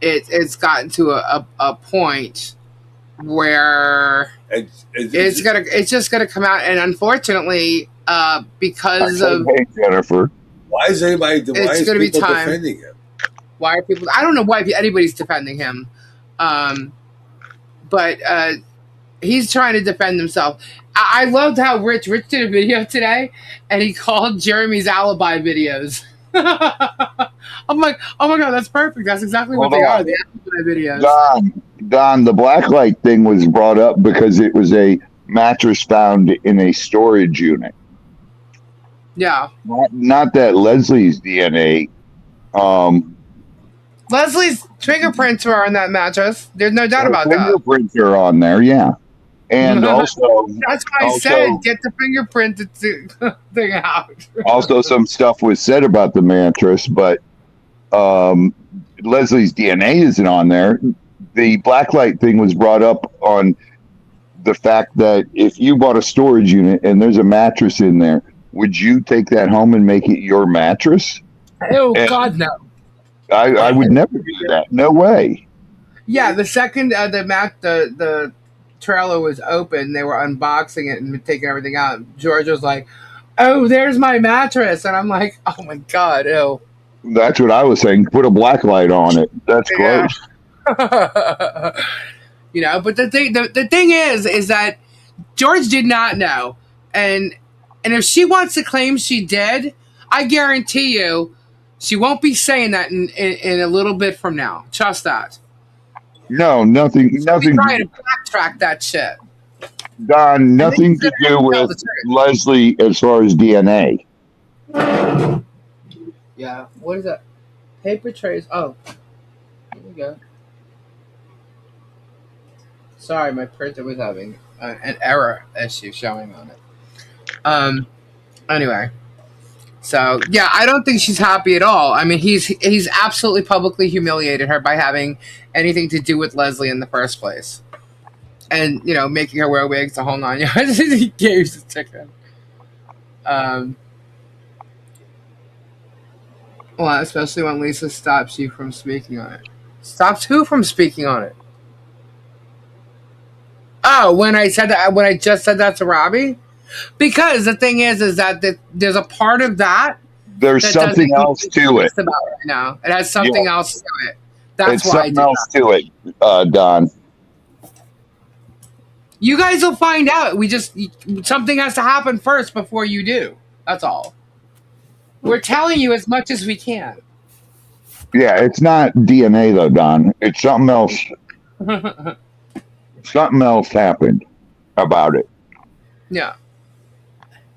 Speaker 1: it's gotten to a point where it's just gonna come out. And unfortunately, because of
Speaker 17: Jennifer,
Speaker 16: why is people defending him?
Speaker 1: Why are people? I don't know why anybody's defending him, but he's trying to defend himself. I loved how Rich did a video today, and he called Jeremy's alibi videos. I'm like, oh my god, that's perfect. That's exactly what they are. The alibi videos.
Speaker 17: Don, the blacklight thing was brought up because it was a mattress found in a storage unit.
Speaker 1: Yeah.
Speaker 17: Not that Leslie's DNA.
Speaker 1: Leslie's fingerprints were on that mattress. There's no doubt about that.
Speaker 17: Fingerprints are on there, yeah. And also,
Speaker 1: that's why I said get the fingerprint thing out.
Speaker 17: Also, some stuff was said about the mattress, but Leslie's DNA isn't on there. The blacklight thing was brought up on the fact that if you bought a storage unit and there's a mattress in there, would you take that home and make it your mattress?
Speaker 1: Oh, God, no.
Speaker 17: I would never do that. No way.
Speaker 1: Yeah, the second the trailer was open, they were unboxing it and taking everything out. George was like, "Oh, there's my mattress," and I'm like, "Oh my god, ew."
Speaker 17: That's what I was saying. Put a black light on it. That's close.
Speaker 1: But the thing is that George did not know, and if she wants to claim she did, I guarantee you, she won't be saying that in a little bit from now. Trust that.
Speaker 17: No, nothing.
Speaker 1: Trying to backtrack that shit.
Speaker 17: Don, nothing to do with Leslie as far as DNA.
Speaker 1: Yeah. What is that? Paper trays. Oh, here we go. Sorry, my printer was having an error issue showing on it. Anyway. So, yeah, I don't think she's happy at all. I mean, he's absolutely publicly humiliated her by having anything to do with Leslie in the first place. And, making her wear wigs the whole 9 yards. He gave the ticket. Well, especially when Lisa stops you from speaking on it. Stops who from speaking on it? Oh, when I just said that to Robbie? Because the thing is that there's a part of that.
Speaker 17: There's something else to it.
Speaker 1: About right now. It has something else to it. That's
Speaker 17: why
Speaker 1: something else
Speaker 17: to it, Don.
Speaker 1: You guys will find out. Something has to happen first before you do. That's all. We're telling you as much as we can.
Speaker 17: Yeah, it's not DNA though, Don. It's something else. Something else happened about it.
Speaker 1: Yeah.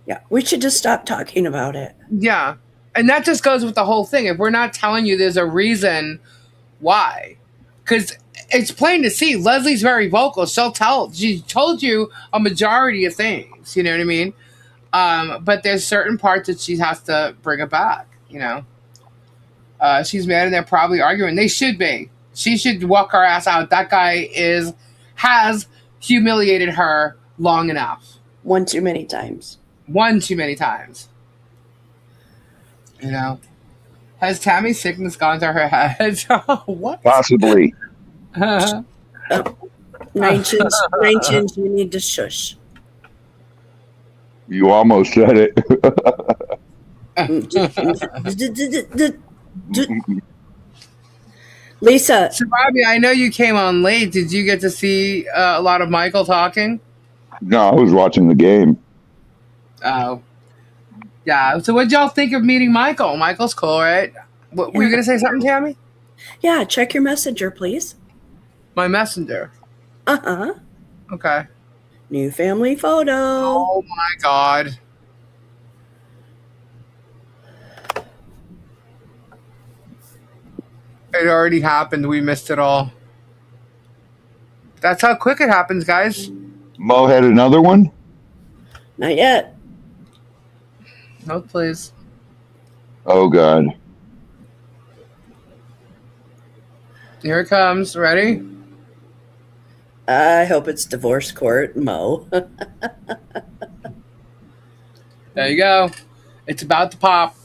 Speaker 12: Yeah, we should just stop talking about it.
Speaker 1: Yeah. And that just goes with the whole thing. If we're not telling you there's a reason why. Because it's plain to see. Leslie's very vocal. She told you a majority of things. You know what I mean? But there's certain parts that she has to bring it back, She's mad and they're probably arguing. They should be. She should walk her ass out. That guy has humiliated her long enough.
Speaker 12: One too many times.
Speaker 1: One too many times. You know. Has Tammy's sickness gone to her head? What?
Speaker 17: Possibly.
Speaker 12: Nine chins, you need to shush.
Speaker 17: You almost said it.
Speaker 12: Lisa.
Speaker 1: So, Robbie, I know you came on late. Did you get to see a lot of Michael talking?
Speaker 17: No, I was watching the game.
Speaker 1: Oh. Yeah. So what did y'all think of meeting Michael? Michael's cool, right? Were you going to say something, Tammy?
Speaker 12: Yeah, check your messenger, please.
Speaker 1: My messenger?
Speaker 12: Uh-huh.
Speaker 1: Okay.
Speaker 12: New family photo.
Speaker 1: Oh, my God. It already happened. We missed it all. That's how quick it happens, guys.
Speaker 17: Mo had another one?
Speaker 12: Not yet.
Speaker 1: No, please.
Speaker 17: Oh, God.
Speaker 1: Here it comes. Ready?
Speaker 12: I hope it's divorce court, Mo.
Speaker 1: There you go. It's about to pop.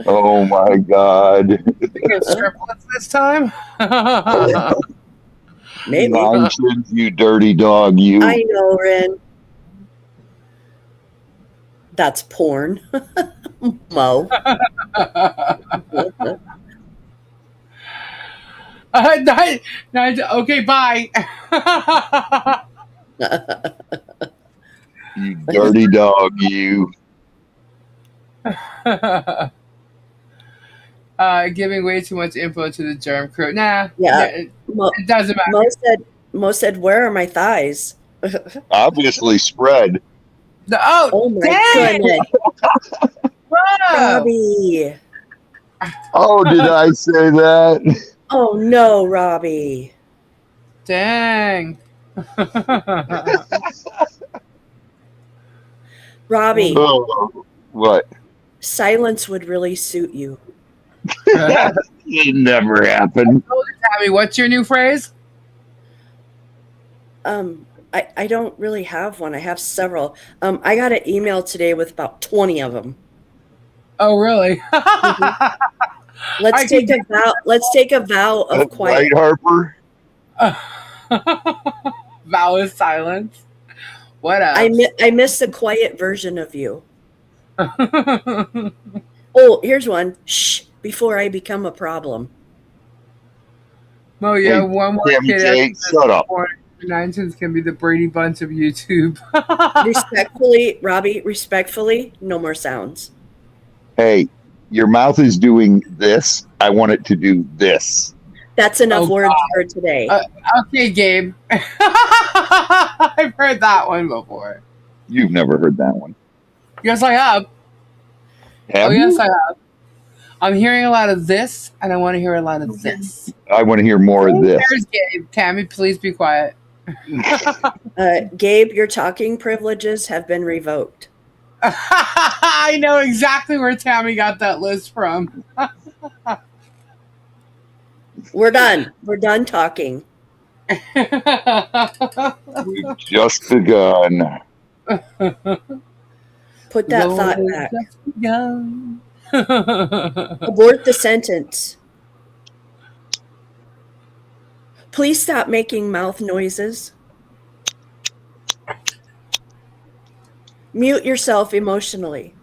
Speaker 17: Oh, my God.
Speaker 1: You get striplets this time?
Speaker 12: Maybe.
Speaker 17: Nonsense, you dirty dog, you.
Speaker 12: I know, Ren. That's porn. Mo.
Speaker 1: Okay, bye.
Speaker 17: You dirty dog, you.
Speaker 1: Giving way too much info to the germ crew. Nah.
Speaker 12: Yeah.
Speaker 1: It doesn't matter.
Speaker 12: Mo said, where are my thighs?
Speaker 17: Obviously spread.
Speaker 12: Oh my goodness. Robbie.
Speaker 17: Oh, did I say that?
Speaker 12: Oh no, Robbie.
Speaker 1: Dang.
Speaker 12: Robbie.
Speaker 17: Oh, what?
Speaker 12: Silence would really suit you.
Speaker 17: It never happened.
Speaker 1: Tammy, what's your new phrase?
Speaker 12: I don't really have one. I have several. I got an email today with about 20 of them.
Speaker 1: Oh, really?
Speaker 12: Let's take a vow of quiet.
Speaker 17: Right, Harper?
Speaker 1: Vow of silence. What else?
Speaker 12: I miss the quiet version of you. Oh, here's one. Shh, before I become a problem.
Speaker 1: Oh, yeah, one more kid.
Speaker 17: Shut up.
Speaker 1: Nonsense can be the Brady Bunch of YouTube.
Speaker 12: Respectfully, Robbie, no more sounds.
Speaker 17: Hey, your mouth is doing this. I want it to do this.
Speaker 12: That's enough words for today.
Speaker 1: Okay, Gabe. I've heard that one before.
Speaker 17: You've never heard that one.
Speaker 1: Yes, I have.
Speaker 17: Have you?
Speaker 1: Yes, I have. I'm hearing a lot of this, and I want to hear a lot of this.
Speaker 17: I want to hear more of this.
Speaker 1: There's Gabe. Tammy, please be quiet.
Speaker 12: Gabe, your talking privileges have been revoked.
Speaker 1: I know exactly where Tammy got that list from.
Speaker 12: We're done. We're done talking.
Speaker 17: We've just begun.
Speaker 12: Put that thought back. Abort the sentence. Please stop making mouth noises. Mute yourself emotionally.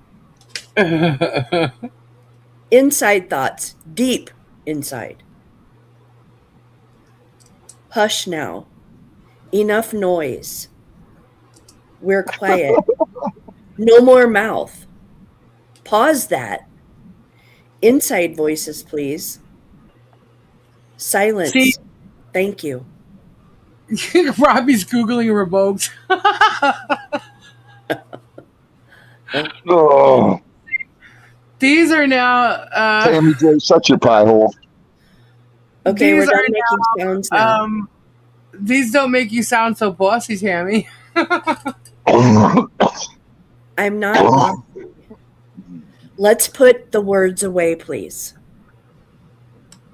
Speaker 12: Inside thoughts, deep inside. Hush now. Enough noise. We're quiet. No more mouth. Pause that. Inside voices, please. Silence.
Speaker 1: See?
Speaker 12: Thank you.
Speaker 1: Robbie's Googling revoked.
Speaker 17: Oh.
Speaker 1: These are now...
Speaker 17: Tammy J, shut your pie hole.
Speaker 12: Okay, we're done making sounds now.
Speaker 1: These don't make you sound so bossy, Tammy.
Speaker 12: I'm not. Let's put the words away, please.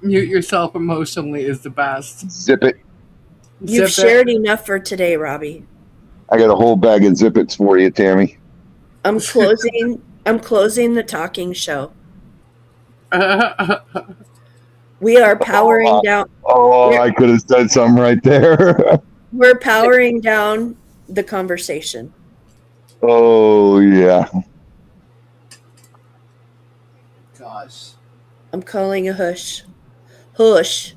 Speaker 1: Mute yourself emotionally is the best.
Speaker 17: Zip it.
Speaker 12: You've shared enough for today, Robbie.
Speaker 17: I got a whole bag of Zippets for you, Tammy.
Speaker 12: I'm closing the talking show. We are powering down.
Speaker 17: Oh, I could have said something right there.
Speaker 12: We're powering down the conversation.
Speaker 17: Oh, yeah.
Speaker 1: Gosh.
Speaker 12: I'm calling a hush. Hush.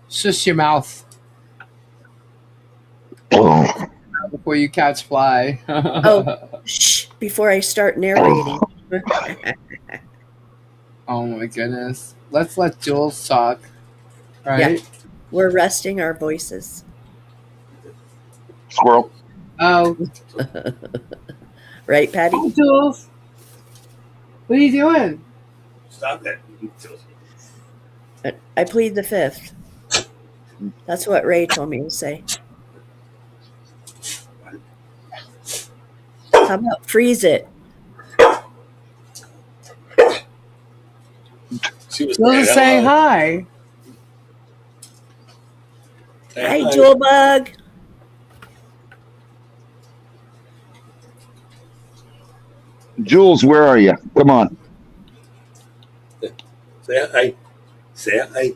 Speaker 1: Shush your mouth. Before you catch fly.
Speaker 12: Oh, shh, before I start narrating.
Speaker 1: Oh my goodness. Let's let Jules talk. Right?
Speaker 12: Yeah. We're resting our voices.
Speaker 17: Squirrel.
Speaker 1: Oh.
Speaker 12: Right, Patty?
Speaker 1: Hi, Jules. What are you doing?
Speaker 16: Stop that.
Speaker 12: I plead the fifth. That's what Ray told me to say. How about freeze it?
Speaker 16: She was
Speaker 1: Jules is saying hi.
Speaker 12: Hi, Jewel Bug.
Speaker 17: Jules, where are you? Come on.
Speaker 16: Say hi. Say hi.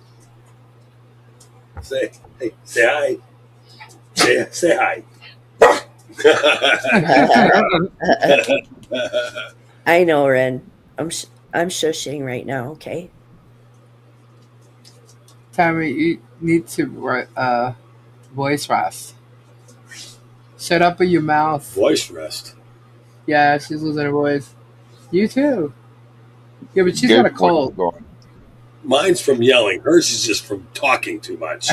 Speaker 16: Say hey. Say hi. Say hi.
Speaker 12: I know, Ren. I'm shushing right now. Okay.
Speaker 1: Tammy, you need to voice rest. Shut up with your mouth.
Speaker 16: Voice rest.
Speaker 1: Yeah, she's losing her voice. You too. Yeah, but she's got a cold.
Speaker 16: Mine's from yelling. Hers is just from talking too much.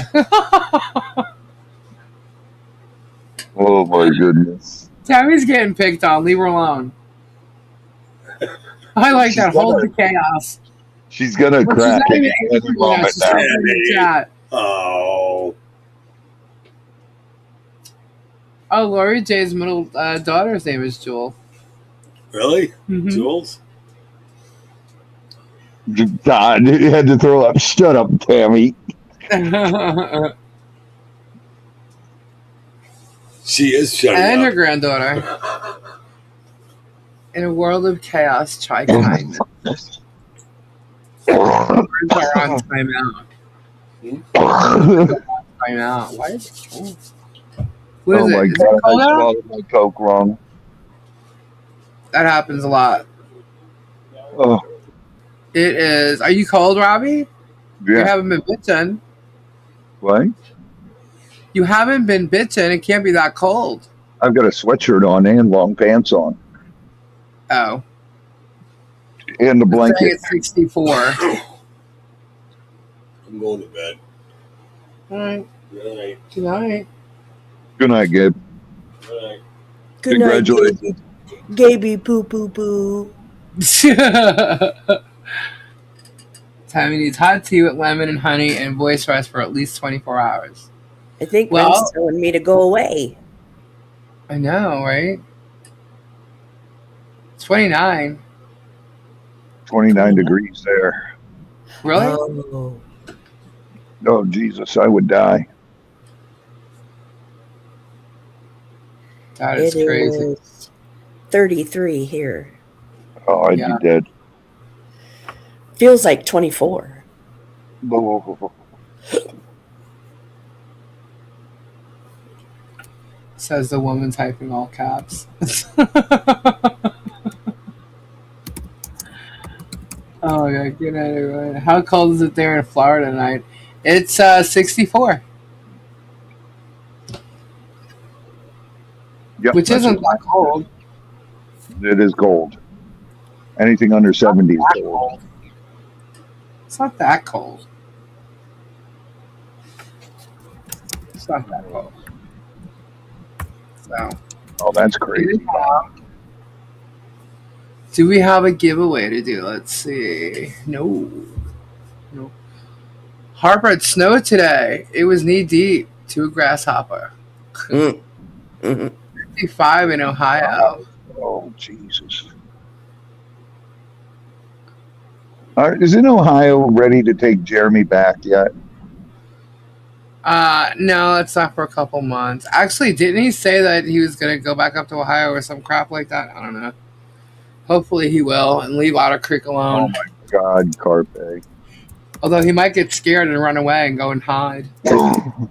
Speaker 17: Oh, my goodness.
Speaker 1: Tammy's getting picked on. Leave her alone. I like that. Hold the chaos.
Speaker 17: She's going to crack
Speaker 1: it.
Speaker 16: Oh.
Speaker 1: Oh, Lori J's middle daughter's name is Jewel.
Speaker 16: Really?
Speaker 1: Mm-hmm.
Speaker 16: Jules?
Speaker 17: God, you had to throw up. Shut up, Tammy.
Speaker 16: She is shutting
Speaker 1: and
Speaker 16: up.
Speaker 1: her granddaughter. In a world of chaos, try kindness. Words are on timeout. Timeout. Why is it cold? What is
Speaker 17: my
Speaker 1: it? Is
Speaker 17: God,
Speaker 1: it cold
Speaker 17: I
Speaker 1: out?
Speaker 17: swallowed my Coke wrong.
Speaker 1: That happens a lot.
Speaker 17: Oh.
Speaker 1: It is. Are you cold, Robbie?
Speaker 17: Yeah.
Speaker 1: You haven't been bitten.
Speaker 17: What?
Speaker 1: You haven't been bitten. It can't be that cold.
Speaker 17: I've got a sweatshirt on and long pants on.
Speaker 1: Oh.
Speaker 17: And the blanket.
Speaker 1: It's 64.
Speaker 16: I'm going to bed.
Speaker 1: All right.
Speaker 16: Good night.
Speaker 1: Good night.
Speaker 17: Good night, Gabe.
Speaker 16: Good night.
Speaker 12: Good night,
Speaker 17: Congratulations.
Speaker 12: Gaby poo poo poo.
Speaker 1: Tammy needs hot tea with lemon and honey and voice rest for at least 24 hours.
Speaker 12: I think Ren's telling me to go away.
Speaker 1: I know, right? 29.
Speaker 17: 29 degrees there.
Speaker 1: Really?
Speaker 17: Oh, Jesus, I would die.
Speaker 1: That is crazy.
Speaker 12: Is 33 here.
Speaker 17: Oh, I'd be dead.
Speaker 12: Feels like 24.
Speaker 1: Says the woman typing all caps. Oh my God, good night, everyone. How cold is it there in Florida tonight? It's 64.
Speaker 17: Yep,
Speaker 1: which isn't that cold.
Speaker 17: It is cold. Anything under 70 is cold.
Speaker 1: It's not that cold. It's not that cold. So.
Speaker 17: Oh, that's crazy.
Speaker 1: Do we have a giveaway to do? Let's see. No. Harper, it snowed today. It was knee deep to a grasshopper. 55 in Ohio.
Speaker 17: Oh, Jesus. Isn't Ohio ready to take Jeremy back yet?
Speaker 1: No, it's not for a couple months. Actually, didn't he say that he was going to go back up to Ohio or some crap like that? I don't know. Hopefully he will and leave Otter Creek alone.
Speaker 17: Oh my God, Carpe.
Speaker 1: Although he might get scared and run away and go and hide. We'll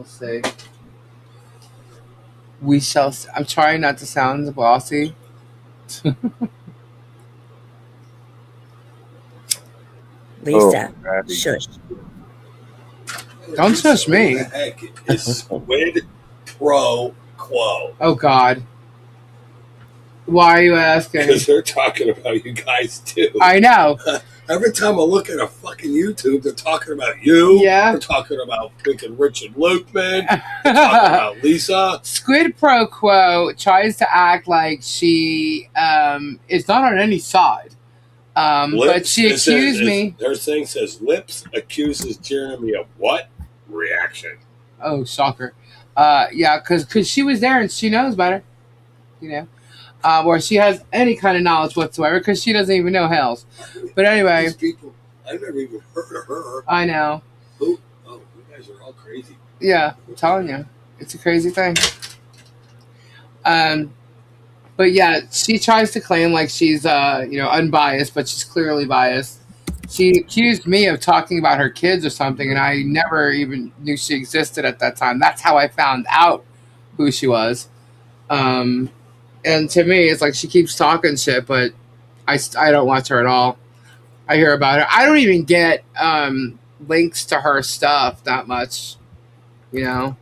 Speaker 1: see. We shall see. I'm trying not to sound bossy.
Speaker 12: Lisa, shush.
Speaker 1: Don't shush me.
Speaker 16: What the heck is Squid Pro Quo?
Speaker 1: Oh, God. Why are you asking?
Speaker 16: Because they're talking about you guys, too.
Speaker 1: I know.
Speaker 16: Every time I look at a fucking YouTube, they're talking about you.
Speaker 1: Yeah.
Speaker 16: They're talking about freaking Richard Lukeman. They're talking about Lisa.
Speaker 1: Squid Pro Quo tries to act like she is not on any side. But she accused me.
Speaker 16: Their thing says, Lips accuses Jeremy of what? Reaction.
Speaker 1: Oh, shocker. Yeah, because she was there and she knows better. You know. Or she has any kind of knowledge whatsoever because she doesn't even know Hells. But anyway.
Speaker 16: These people, I've never even heard of her.
Speaker 1: I know.
Speaker 16: Oh, you guys are all crazy.
Speaker 1: Yeah, I'm telling you. It's a crazy thing. But yeah, she tries to claim like she's unbiased, but she's clearly biased. She accused me of talking about her kids or something, and I never even knew she existed at that time. That's how I found out who she was. And to me, it's like she keeps talking shit, but I don't watch her at all. I hear about her. I don't even get links to her stuff that much, you know.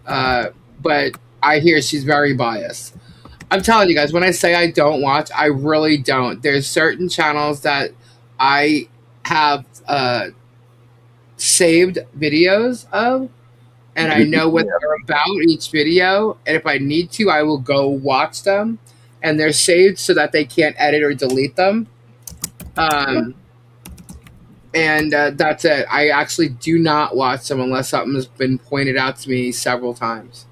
Speaker 1: But I hear she's very biased. I'm telling you guys, when I say I don't watch, I really don't. There's certain channels that I have saved videos of, and I know what they're about each video. And if I need to, I will go watch them. And they're saved so that they can't edit or delete them. And that's it. I actually do not watch them unless something has been pointed out to me several times.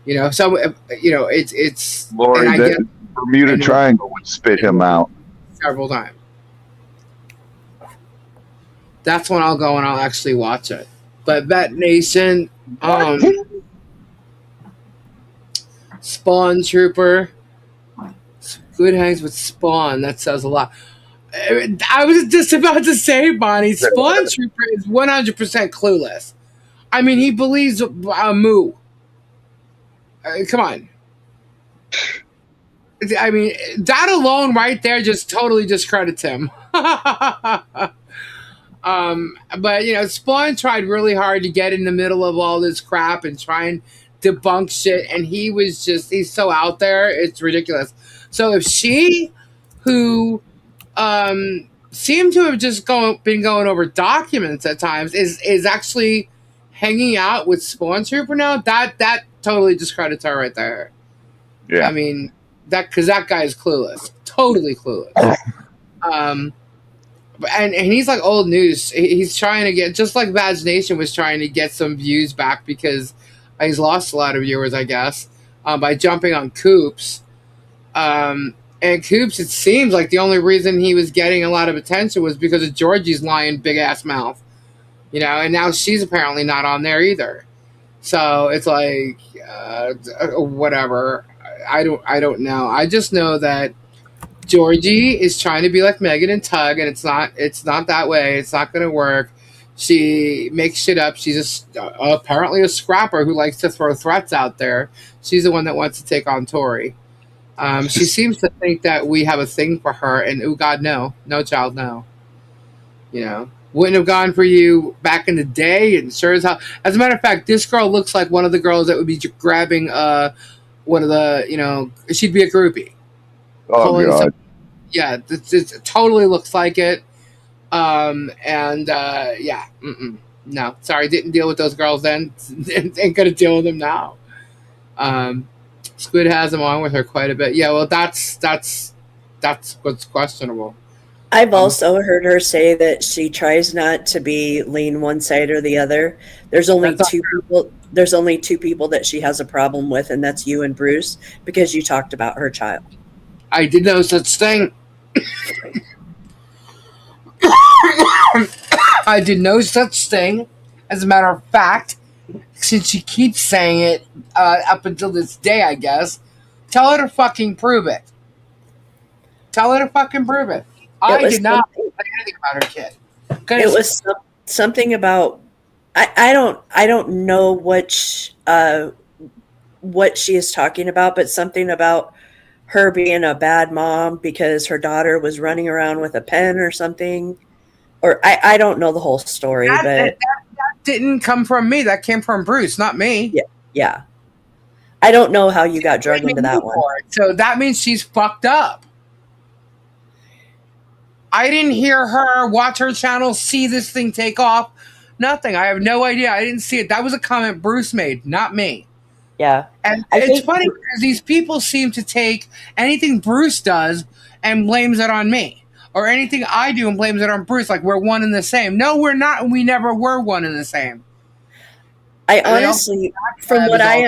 Speaker 1: You know, so it's
Speaker 17: Lori, that Bermuda Triangle would spit him out
Speaker 1: several times. That's when I'll go and I'll actually watch it. But Vet Nation, Spawn Trooper, Good Hangs with Spawn. That says a lot. I was just about to say, Bonnie, Spawn Trooper is 100% clueless. I mean, he believes Moo. Come on. I mean, that alone right there just totally discredits him. But, Spawn tried really hard to get in the middle of all this crap and try and debunk shit, and he's so out there, it's ridiculous. So if she, who seemed to have just been going over documents at times, is actually hanging out with Spawn Trooper now, that totally discredits her right there.
Speaker 17: Yeah.
Speaker 1: I mean, because that guy is clueless. Totally clueless. And he's like old news. He's trying to get, just like Vag Nation was trying to get some views back because he's lost a lot of viewers, I guess, by jumping on Coops. And Coops, it seems like the only reason he was getting a lot of attention was because of Georgie's lying big ass mouth. You know, and now she's apparently not on there either. So it's like, whatever. I don't know. I just know that Georgie is trying to be like Megan and Tug, and it's not that way. It's not going to work. She makes shit up. She's apparently a scrapper who likes to throw threats out there. She's the one that wants to take on Tori. She seems to think that we have a thing for her, and oh God, no, child, no. You know, wouldn't have gone for you back in the day, and sure as hell. As a matter of fact, this girl looks like one of the girls that would be grabbing one of the, she'd be a groupie.
Speaker 17: Oh God.
Speaker 1: Yeah, it totally looks like it. Yeah, no, sorry, didn't deal with those girls then. Ain't gonna deal with them now. Squid has them on with her quite a bit. Yeah, well, that's what's questionable.
Speaker 12: I've also heard her say that she tries not to lean one side or the other. There's only two people. There's only two people that she has a problem with, and that's you and Bruce, because you talked about her child.
Speaker 1: I did no such thing. I did no such thing. As a matter of fact, since she keeps saying it up until this day, I guess, tell her to fucking prove it. Tell her to fucking prove it. I did not say anything about her kid.
Speaker 12: It was something about I don't know what she is talking about, but something about her being a bad mom because her daughter was running around with a pen or something. Or I don't know the whole story,
Speaker 1: that didn't come from me. That came from Bruce, not me.
Speaker 12: Yeah. I don't know how you got drugged into that one.
Speaker 1: So that means she's fucked up. I didn't hear her, watch her channel, see this thing take off. Nothing. I have no idea. I didn't see it. That was a comment Bruce made, not me.
Speaker 12: Yeah.
Speaker 1: And it's funny because these people seem to take anything Bruce does and blames it on me. Or anything I do and blames it on Bruce, like we're one and the same. No, we're not, and we never were one and the same.
Speaker 12: I honestly, from what I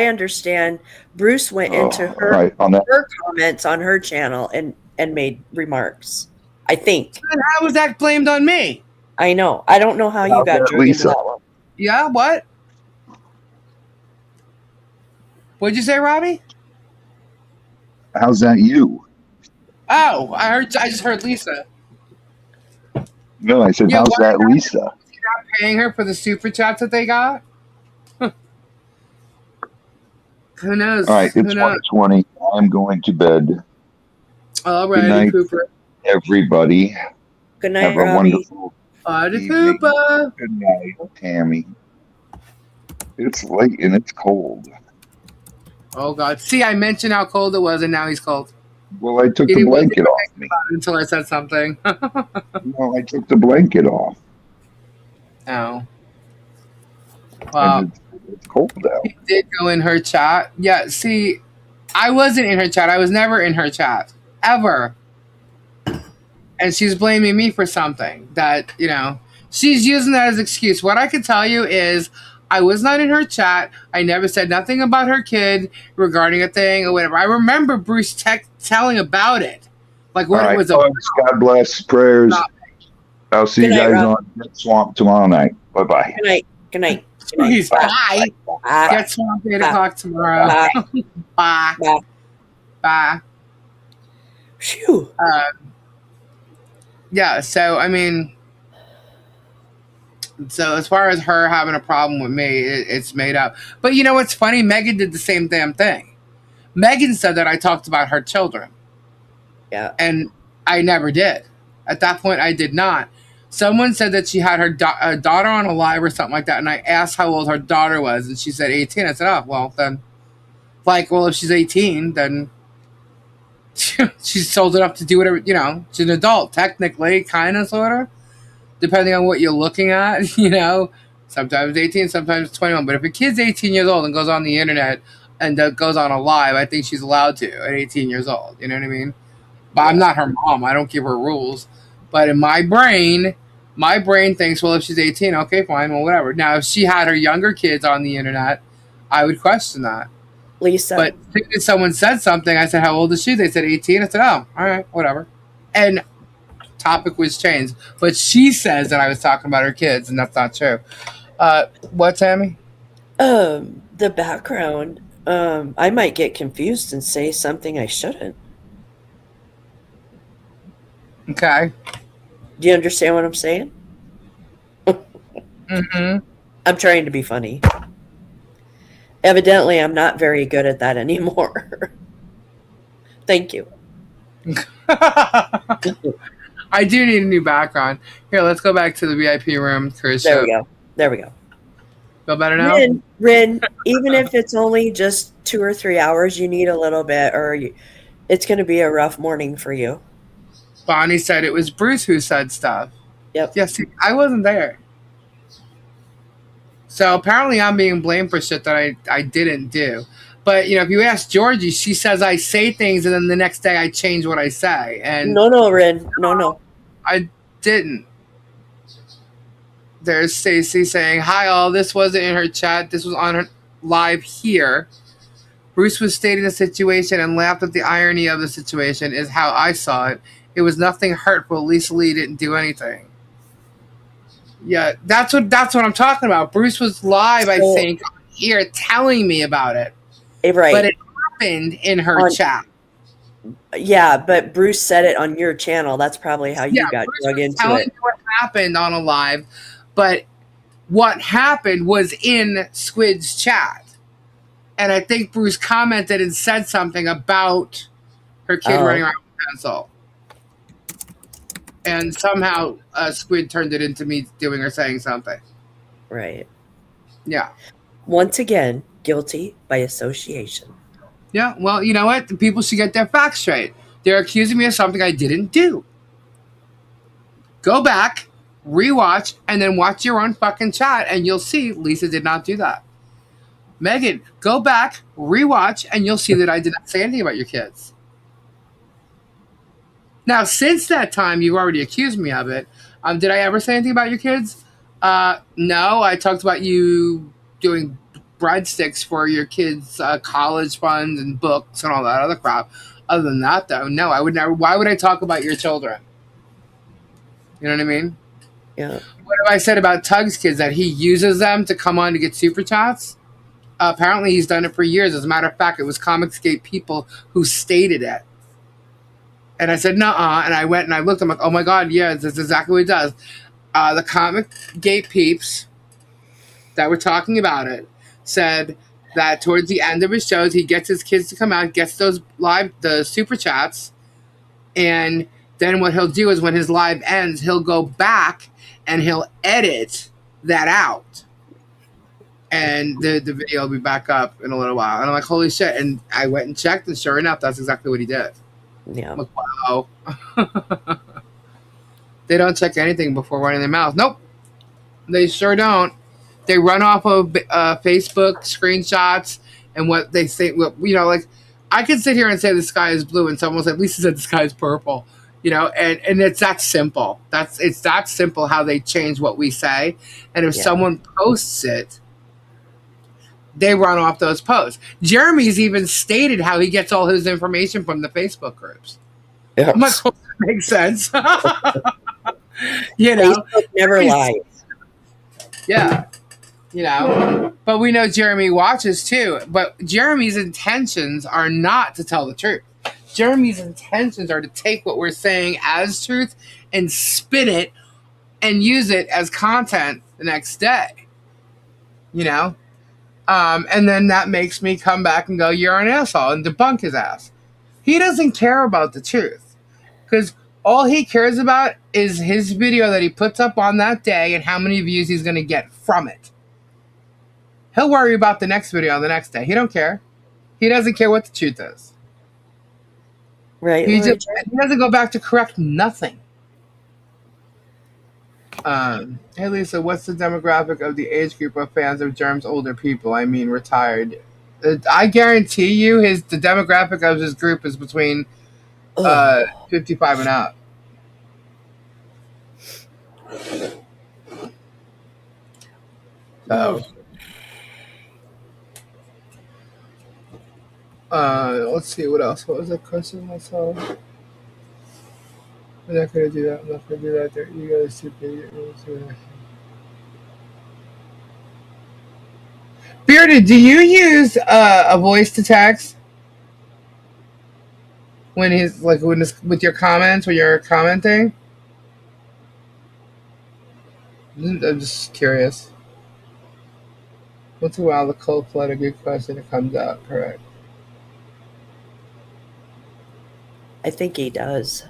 Speaker 12: understand, Bruce went into her comments on her channel and made remarks. I think.
Speaker 1: And how was that blamed on me?
Speaker 12: I know. I don't know how you got drugged into that one.
Speaker 1: Yeah, what? What'd you say, Robbie?
Speaker 17: How's that you?
Speaker 1: Oh, I just heard Lisa.
Speaker 17: No, I said, how's that Lisa?
Speaker 1: You're not paying her for the super chats that they got? Who knows?
Speaker 17: All right, it's 1:20. I'm going to bed.
Speaker 1: All right,
Speaker 17: Good night,
Speaker 1: Cooper.
Speaker 17: everybody.
Speaker 12: Good night,
Speaker 17: Have a
Speaker 12: Robbie.
Speaker 17: wonderful
Speaker 1: evening. Cooper.
Speaker 17: Good night, Tammy. It's late and it's cold.
Speaker 1: Oh, God. See, I mentioned how cold it was, and now he's cold.
Speaker 17: Well, I took the blanket off me.
Speaker 1: Until I said something.
Speaker 17: Well, I took the blanket off.
Speaker 1: Oh. Wow.
Speaker 17: It's cold out.
Speaker 1: He did go in her chat. Yeah, see, I wasn't in her chat. I was never in her chat. Ever. And she's blaming me for something that, she's using that as an excuse. What I can tell you is I was not in her chat. I never said nothing about her kid regarding a thing or whatever. I remember Bruce telling about it. Like what it was about.
Speaker 17: God bless. Prayers. I'll see you guys on Get Swamp tomorrow night. Bye-bye.
Speaker 12: Good night. Good night.
Speaker 1: Please, bye. Get Swamp 8 o'clock tomorrow. Bye.
Speaker 12: Bye.
Speaker 1: Bye.
Speaker 12: Phew.
Speaker 1: Yeah, so, so as far as her having a problem with me, it's made up. But you know what's funny? Megan did the same damn thing. Megan said that I talked about her children.
Speaker 12: Yeah.
Speaker 1: And I never did. At that point, I did not. Someone said that she had her daughter on a live or something like that, and I asked how old her daughter was, and she said 18. I said, oh, well, then, if she's 18, then she's old enough to do whatever, she's an adult, technically, kind of, sort of, depending on what you're looking at, sometimes 18, sometimes 21. But if a kid's 18 years old and goes on the internet and goes on a live, I think she's allowed to at 18 years old. You know what I mean? But I'm not her mom. I don't give her rules. But in my brain thinks, well, if she's 18, okay, fine, well, whatever. Now, if she had her younger kids on the internet, I would question that.
Speaker 12: Lisa.
Speaker 1: But if someone said something, I said, how old is she? They said 18. I said, oh, all right, whatever. And topic was changed. But she says that I was talking about her kids, and that's not true. What, Tammy?
Speaker 12: The background. I might get confused and say something I shouldn't.
Speaker 1: Okay.
Speaker 12: Do you understand what I'm saying?
Speaker 1: Mm-hmm.
Speaker 12: I'm trying to be funny. Evidently, I'm not very good at that anymore. Thank you.
Speaker 1: I do need a new background. Here, let's go back to the VIP room.
Speaker 12: There we go. There we go.
Speaker 1: Feel better now?
Speaker 12: Rin, even if it's only just 2 or 3 hours, you need a little bit, or it's going to be a rough morning for you.
Speaker 1: Bonnie said it was Bruce who said stuff.
Speaker 12: Yep.
Speaker 1: Yes, I wasn't there. So apparently I'm being blamed for shit that I didn't do. But, if you ask Georgie, she says I say things and then the next day I change what I say. And
Speaker 12: No, Rin. No.
Speaker 1: I didn't. There's Stacy saying, hi all, this wasn't in her chat. This was on her live here. Bruce was stating the situation and laughed at the irony of the situation is how I saw it. It was nothing hurtful. Lisa Lee didn't do anything. Yeah, that's what I'm talking about. Bruce was live, I think, here telling me about it.
Speaker 12: Right.
Speaker 1: But it happened in her chat.
Speaker 12: Yeah, but Bruce said it on your channel. That's probably how you got
Speaker 1: Bruce
Speaker 12: drug
Speaker 1: was
Speaker 12: into
Speaker 1: telling
Speaker 12: it.
Speaker 1: me what happened on a live, but what happened was in Squid's chat. And I think Bruce commented and said something about her kid running around with a pencil. And somehow Squid turned it into me doing or saying something.
Speaker 12: Right.
Speaker 1: Yeah.
Speaker 12: Once again, guilty by association.
Speaker 1: Yeah, well, you know what? The people should get their facts straight. They're accusing me of something I didn't do. Go back, rewatch, and then watch your own fucking chat, and you'll see Lisa did not do that. Megan, go back, rewatch, and you'll see that I did not say anything about your kids. Now, since that time, you've already accused me of it. Did I ever say anything about your kids? No, I talked about you doing breadsticks for your kids' college funds and books and all that other crap. Other than that, though, no, I would never. Why would I talk about your children? You know what I mean?
Speaker 12: Yeah.
Speaker 1: What have I said about Tug's kids? That he uses them to come on to get super chats? Apparently, he's done it for years. As a matter of fact, it was Comicsgate people who stated it. And I said, nuh-uh. And I went and I looked. I'm like, oh, my God, yeah, that's exactly what he does. The Comicsgate peeps that were talking about it said that towards the end of his shows, he gets his kids to come out, gets those the super chats, and then what he'll do is when his live ends, he'll go back and he'll edit that out. And the video will be back up in a little while. And I'm like, holy shit. And I went and checked, and sure enough, that's exactly what he did.
Speaker 12: Yeah.
Speaker 1: I'm like, wow. They don't check anything before running their mouth. Nope. They sure don't. They run off of Facebook screenshots and what they think. You know, like, I could sit here and say the sky is blue, and someone will say, at least he said the sky is purple. You know, and it's that simple. It's that simple how they change what we say. And if someone posts it, they run off those posts. Jeremy's even stated how he gets all his information from the Facebook groups.
Speaker 12: Yeah.
Speaker 1: I'm like, well, that makes sense. You know,
Speaker 12: Facebook never lies.
Speaker 1: Yeah. You know, but we know Jeremy watches too. But Jeremy's intentions are not to tell the truth. Jeremy's intentions are to take what we're saying as truth and spin it and use it as content the next day. You know? And then that makes me come back and go, you're an asshole, and debunk his ass. He doesn't care about the truth. Because all he cares about is his video that he puts up on that day and how many views he's going to get from it. He'll worry about the next video the next day. He don't care. He doesn't care what the truth is.
Speaker 12: Right.
Speaker 1: He doesn't go back to correct nothing. Hey Lisa, what's the demographic of the age group of fans of Germ's older people? I mean, retired. I guarantee you, the demographic of his group is between 55 and up. Let's see what else. What was the question I saw? I'm not gonna do that. I'm not gonna do that. You guys stupid. Bearded, do you use a voice to text when he's like with your comments when you're commenting? I'm just curious. Once in a while, the cold flood, a good question, it comes out correct.
Speaker 12: I think he does.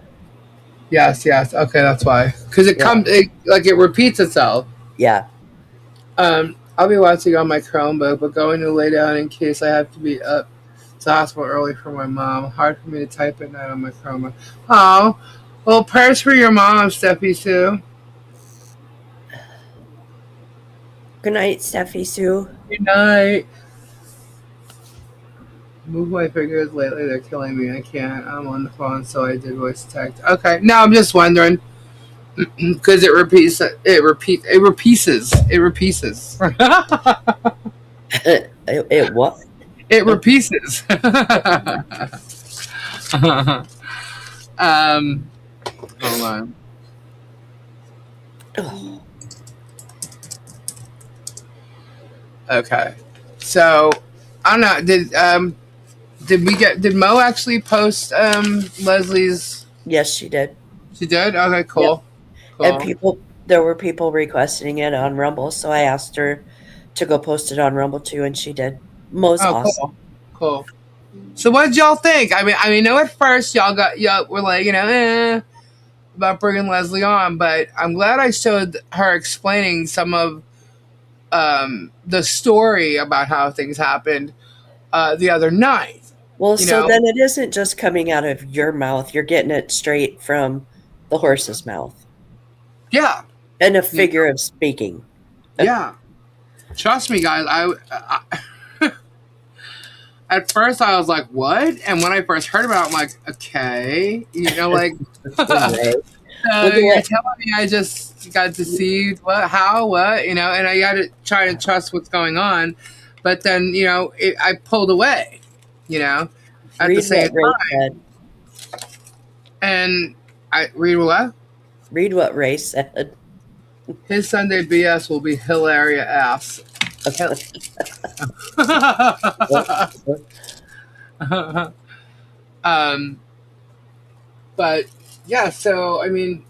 Speaker 1: Yes. Okay, that's why. Because it comes, it repeats itself.
Speaker 12: Yeah.
Speaker 1: I'll be watching on my Chromebook, but going to lay down in case I have to be up to the hospital early for my mom. Hard for me to type at night on my Chromebook. Oh, well, prayers for your mom, Steffi Sue.
Speaker 12: Good night, Steffi Sue.
Speaker 1: Good night. Move my fingers lately, they're killing me. I can't. I'm on the phone, so I did voice text. Okay, no, I'm just wondering. Because it repeats. It repeats.
Speaker 12: It what?
Speaker 1: It repeats. Hold on. Okay. So I don't know. Did Mo actually post Leslie's?
Speaker 12: Yes, she did.
Speaker 1: She did? Okay,
Speaker 12: Yep.
Speaker 1: cool.
Speaker 12: And
Speaker 1: Cool.
Speaker 12: there were people requesting it on Rumble, so I asked her to go post it on Rumble too, and she did. Mo's
Speaker 1: Oh,
Speaker 12: awesome.
Speaker 1: cool. So what did y'all think? I know at first y'all were like, about bringing Leslie on, but I'm glad I showed her explaining some of the story about how things happened the other night.
Speaker 12: Well, so then it isn't just coming out of your mouth; you're getting it straight from the horse's mouth.
Speaker 1: Yeah.
Speaker 12: In a figure of speaking.
Speaker 1: Yeah. Trust me, guys. I at first I was like, "What?" And when I first heard about it, I'm like, "Okay," like. You're telling me I just got deceived? What? How? What? And I got to try to trust what's going on, but then I pulled away. At the same time. And I read what?
Speaker 12: Read what Ray said.
Speaker 1: His Sunday BS will be hilarious. But yeah, so well,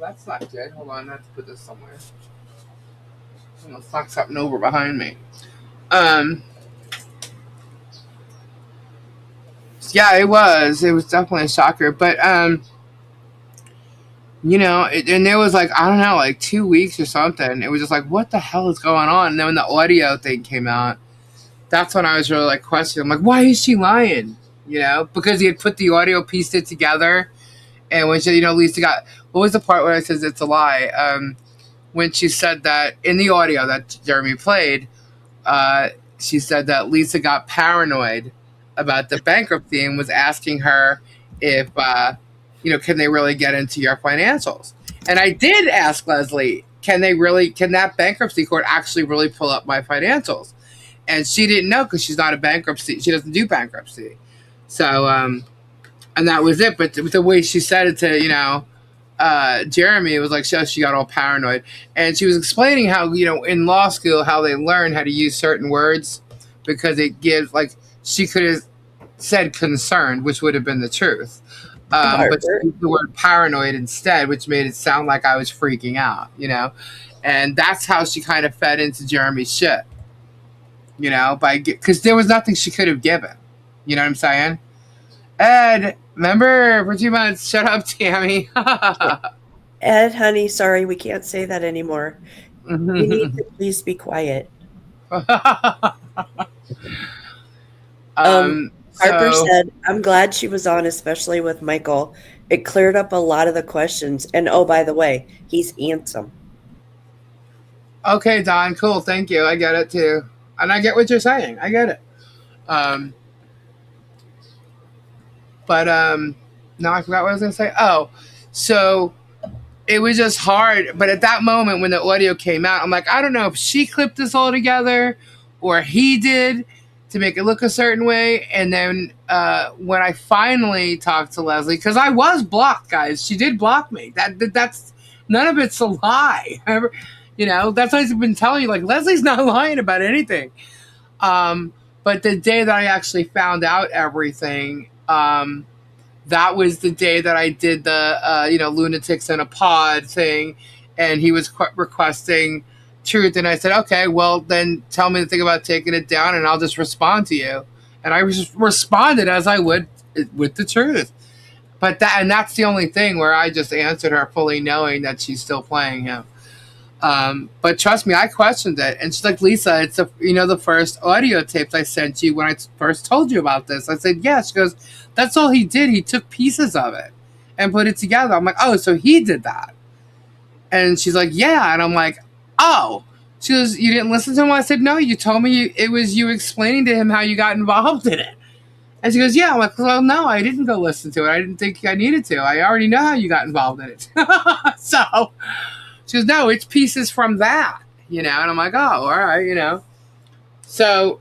Speaker 1: that's not good. Hold on, I have to put this somewhere. I'm gonna knock something over behind me. Yeah, it was. It was definitely a shocker. But and there was like, I don't know, like 2 weeks or something. It was just like, what the hell is going on? And then when the audio thing came out, that's when I was really like questioning. I'm like, why is she lying? Because he had put the audio, pieced it together, and when she, Lisa got, what was the part where I says it's a lie? When she said that in the audio that Jeremy played, she said that Lisa got paranoid about the bankruptcy and was asking her if, can they really get into your financials? And I did ask Leslie, can that bankruptcy court actually really pull up my financials? And she didn't know because she's not a bankruptcy. She doesn't do bankruptcy. So, and that was it. But the way she said it to, Jeremy, it was like she got all paranoid. And she was explaining how, in law school, how they learn how to use certain words because it gives, like, she could have said concerned, which would have been the truth. But she used the word paranoid instead, which made it sound like I was freaking out, And that's how she kind of fed into Jeremy's shit, because there was nothing she could have given. You know what I'm saying? Ed, remember for 2 months, shut up, Tammy.
Speaker 12: Ed, honey, sorry, we can't say that anymore. You need to please be quiet. Harper said, I'm glad she was on, especially with Michael. It cleared up a lot of the questions. And oh, by the way, he's handsome.
Speaker 1: Okay, Don, cool. Thank you. I get it too. And I get what you're saying. I get it. But no, I forgot what I was going to say. Oh, so it was just hard. But at that moment when the audio came out, I'm like, I don't know if she clipped this all together or he did to make it look a certain way. And then when I finally talked to Leslie, because I was blocked, guys. She did block me. That's none of it's a lie. That's what I've been telling you. Like, Leslie's not lying about anything. But the day that I actually found out everything, that was the day that I did the, lunatics in a pod thing, and he was requesting truth. And I said, okay, well, then tell me the thing about taking it down, and I'll just respond to you. And I responded as I would with the truth. But that's the only thing where I just answered her fully knowing that she's still playing him. But trust me, I questioned it. And she's like, Lisa, it's the first audio tapes I sent you when I first told you about this. I said, yeah. She goes, that's all he did. He took pieces of it and put it together. I'm like, oh, so he did that. And she's like, yeah. And I'm like, oh. She goes, you didn't listen to him? I said, no, you told me it was you explaining to him how you got involved in it. And she goes, yeah. I'm like, well, no, I didn't go listen to it. I didn't think I needed to. I already know how you got involved in it. So she goes, no, it's pieces from that, and I'm like, oh, all right, So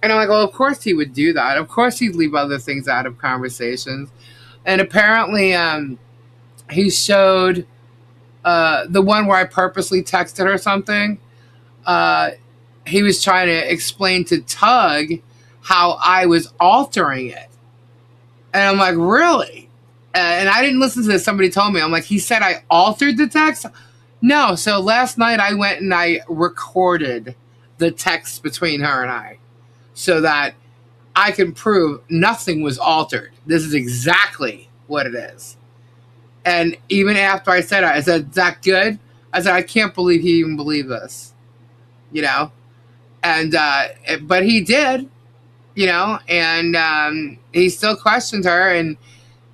Speaker 1: And I'm like, well, of course he would do that. Of course he'd leave other things out of conversations. And apparently, he showed the one where I purposely texted her something. Uh, he was trying to explain to Tug how I was altering it. And I'm like, really? And I didn't listen to this. Somebody told me. I'm like, he said I altered the text? No. So last night I went and I recorded the text between her and I so that I can prove nothing was altered. This is exactly what it is. And even after I said it, I said, is that good? I said, I can't believe he even believed this, you know? And, but he did, you know, and he still questioned her.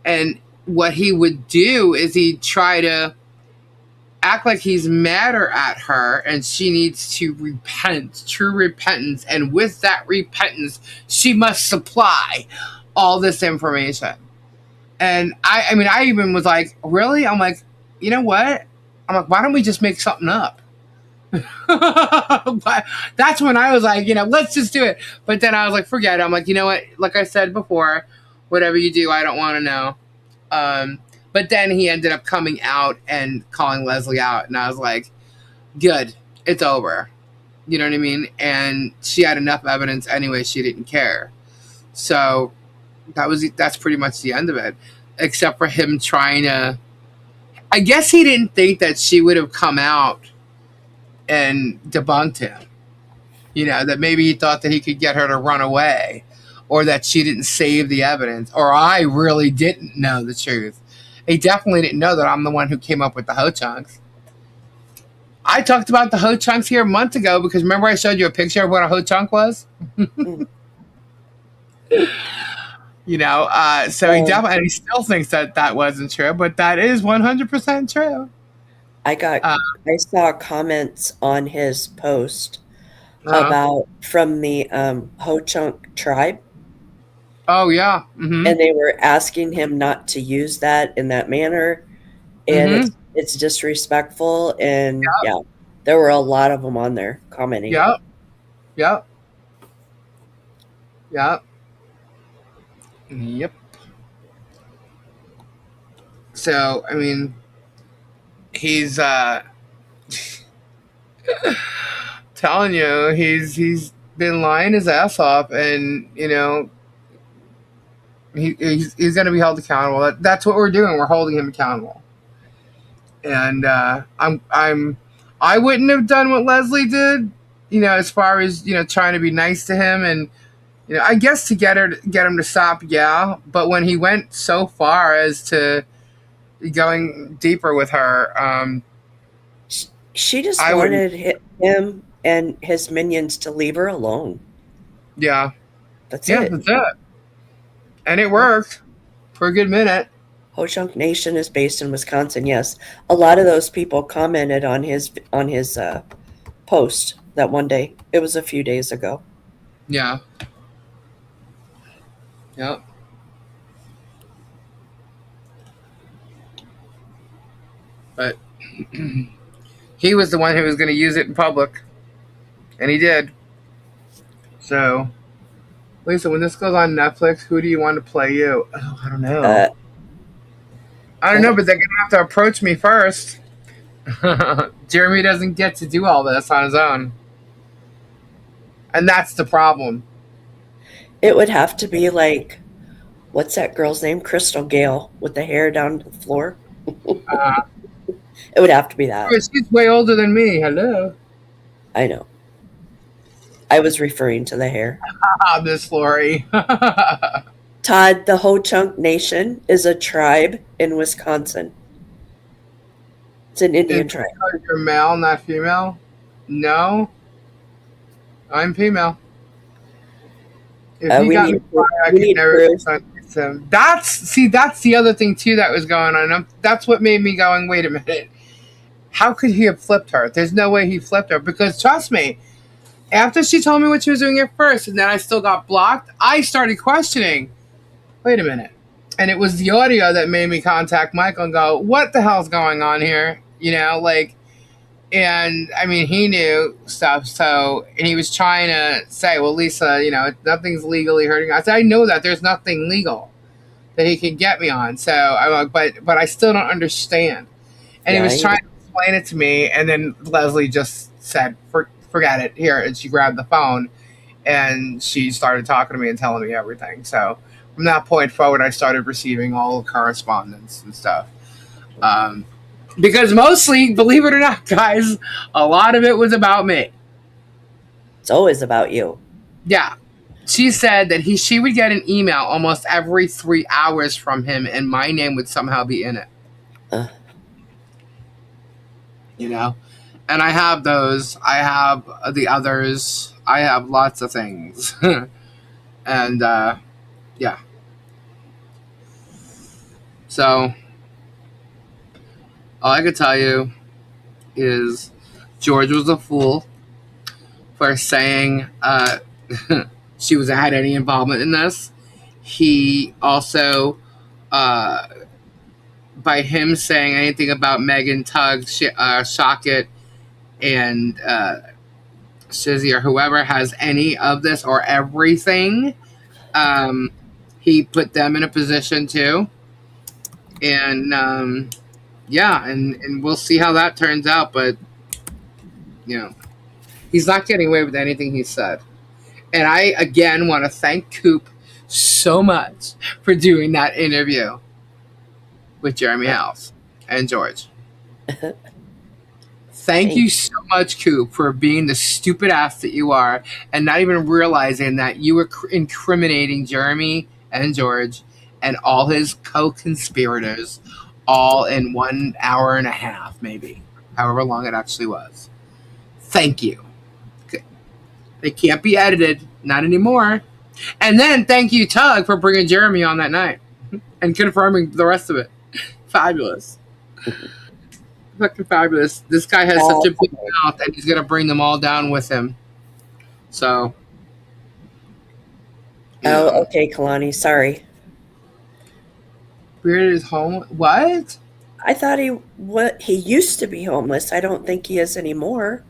Speaker 1: And what he would do is he'd try to act like he's madder at her and she needs to repent, true repentance. And with that repentance, she must supply all this information. And I mean, I even was like, really? I'm like, you know what? I'm like, why don't we just make something up? But that's when I was like, you know, let's just do it. But then I was like, forget it. I'm like, you know what? Like I said before, whatever you do, I don't want to know. But then he ended up coming out and calling Leslie out. And I was like, good, it's over. You know what I mean? And she had enough evidence anyway. She didn't care. So that's pretty much the end of it, except for him trying to, I guess he didn't think that she would have come out and debunked him, you know, that maybe he thought that he could get her to run away or that she didn't save the evidence or I really didn't know the truth. He definitely didn't know that I'm the one who came up with the hoe chunks. I talked about the hoe chunks here a month ago because remember I showed you a picture of what a hoe chunk was? You know, so he definitely, and he still thinks that that wasn't true, but that is 100% true.
Speaker 18: I saw comments on his post about from the Ho Chunk tribe.
Speaker 1: Oh yeah, mm-hmm.
Speaker 18: And they were asking him not to use that in that manner, and it's disrespectful. And yeah, there were a lot of them on there commenting.
Speaker 1: Yep. So I mean, he's telling you he's been lying his ass off, and you know he's going to be held accountable. That's what we're doing. We're holding him accountable. And I wouldn't have done what Leslie did, you know, as far as, you know, trying to be nice to him and, you know, I guess to get him to stop, yeah. But when he went so far as to going deeper with her,
Speaker 18: she just wanted him and his minions to leave her alone.
Speaker 1: Yeah.
Speaker 18: That's it.
Speaker 1: That's it. And it worked for a good minute.
Speaker 18: Ho Chunk Nation is based in Wisconsin. Yes, a lot of those people commented on his post that one day. It was a few days ago.
Speaker 1: Yeah. Yep. But he was the one who was going to use it in public, and he did. So, Lisa, when this goes on Netflix, who do you want to play you? Oh, I don't know. I don't know, but they're going to have to approach me first. Jeremy doesn't get to do all this on his own. And that's the problem.
Speaker 18: It would have to be like, what's that girl's name? Crystal Gale with the hair down to the floor. It would have to be that.
Speaker 1: She's way older than me. Hello.
Speaker 18: I know. I was referring to the hair.
Speaker 1: Miss Lori.
Speaker 18: Todd, the Ho Chunk Nation is a tribe in Wisconsin. It's an Indian tribe.
Speaker 1: You're male, not female? No. I'm female. If he got me fired, I could never him. That's the other thing too that was going on. That's what made me going, wait a minute. How could he have flipped her? There's no way he flipped her. Because trust me, after she told me what she was doing at first and then I still got blocked, I started questioning. Wait a minute. And it was the audio that made me contact Michael and go, what the hell's going on here? You know, like, And I mean, he knew stuff. So, and he was trying to say, well, Lisa, nothing's legally hurting. I said, I know that there's nothing legal that he can get me on. So I'm like, but I still don't understand. And he was trying to explain it to me. And then Leslie just said, forget it here. And she grabbed the phone and she started talking to me and telling me everything. So from that point forward, I started receiving all the correspondence and stuff. Because mostly, believe it or not, guys, a lot of it was about me.
Speaker 18: It's always about you.
Speaker 1: Yeah. She said that she would get an email almost every 3 hours from him, and my name would somehow be in it. And I have those. I have the others. I have lots of things. And, yeah. So, all I could tell you is George was a fool for saying she had any involvement in this. He also, by him saying anything about Megan, Tug, Shockett, and Shizzy, or whoever has any of this or everything, he put them in a position too. And yeah, and we'll see how that turns out. But he's not getting away with anything he said. And I again want to thank Coop so much for doing that interview with Jeremy House and George. Thank you so much, Coop, for being the stupid ass that you are and not even realizing that you were incriminating Jeremy and George and all his co-conspirators all in 1 hour and a half, maybe, however long it actually was. Thank you. Okay. They can't be edited, not anymore. And then thank you, Tug, for bringing Jeremy on that night and confirming the rest of it. Fabulous. Fucking fabulous. This guy has such a big mouth, and he's gonna bring them all down with him. So.
Speaker 18: Okay, Kalani. Sorry.
Speaker 1: Bearded is home. What?
Speaker 18: I thought he used to be homeless. I don't think he is anymore.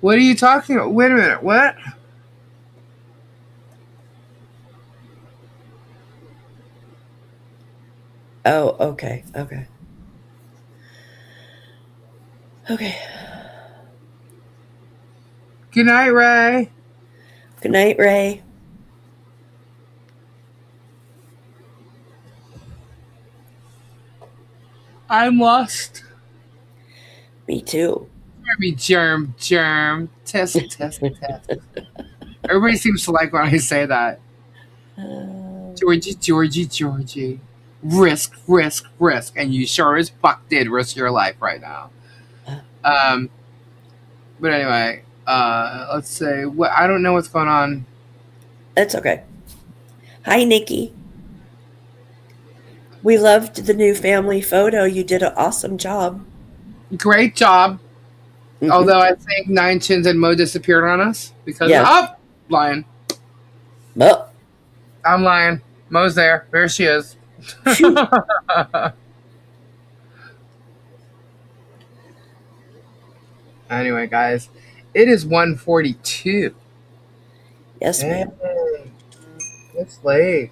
Speaker 1: What are you talking about? Wait a minute. What?
Speaker 18: Oh, okay.
Speaker 1: Good night, Ray.
Speaker 18: Good night, Ray.
Speaker 1: I'm lost.
Speaker 18: Me too.
Speaker 1: Germ. Test. Everybody seems to like when I say that. Georgie. Risk. And you sure as fuck did risk your life right now. But anyway, let's say, I don't know what's going on.
Speaker 18: That's okay. Hi, Nikki. We loved the new family photo. You did an awesome job.
Speaker 1: Great job. Mm-hmm. Although I think Nine Chins and Mo disappeared on us because lying.
Speaker 18: Oh.
Speaker 1: I'm lying. Mo's there. There she is. Anyway, guys, it is 1:42.
Speaker 18: Yes, ma'am.
Speaker 1: It's late.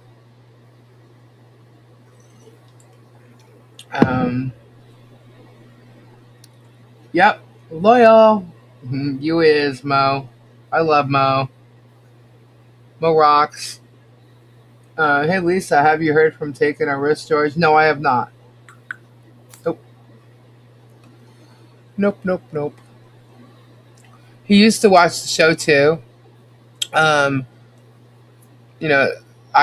Speaker 1: Yep. Loyal. You is, Mo. I love Mo. Mo rocks. Hey, Lisa, have you heard from Taking a Risk, George? No, I have not. Nope. He used to watch the show, too. I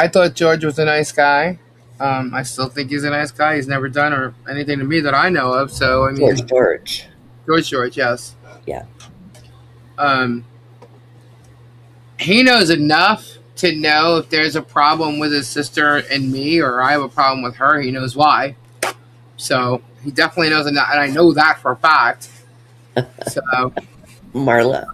Speaker 1: thought George was a nice guy. I still think he's a nice guy. He's never done or anything to me that I know of. So, I mean... George, yes.
Speaker 18: Yeah.
Speaker 1: He knows enough to know if there's a problem with his sister and me, or I have a problem with her. He knows why. So he definitely knows, and I know that for a fact. So,
Speaker 18: Marla.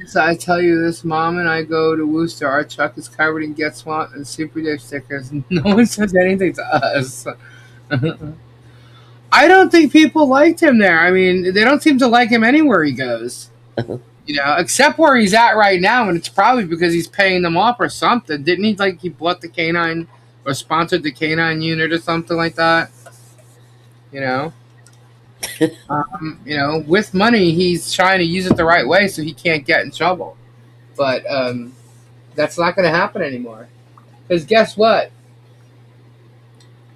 Speaker 1: So I tell you this, Mom and I go to Worcester. Our truck is covered in Get Swamp and Super Dave stickers. No one says anything to us. I don't think people liked him there. I mean, they don't seem to like him anywhere he goes. Except where he's at right now, and it's probably because he's paying them off or something. Didn't he, like, he bought the canine or sponsored the canine unit or something like that? With money, he's trying to use it the right way so he can't get in trouble. But that's not going to happen anymore. Because guess what?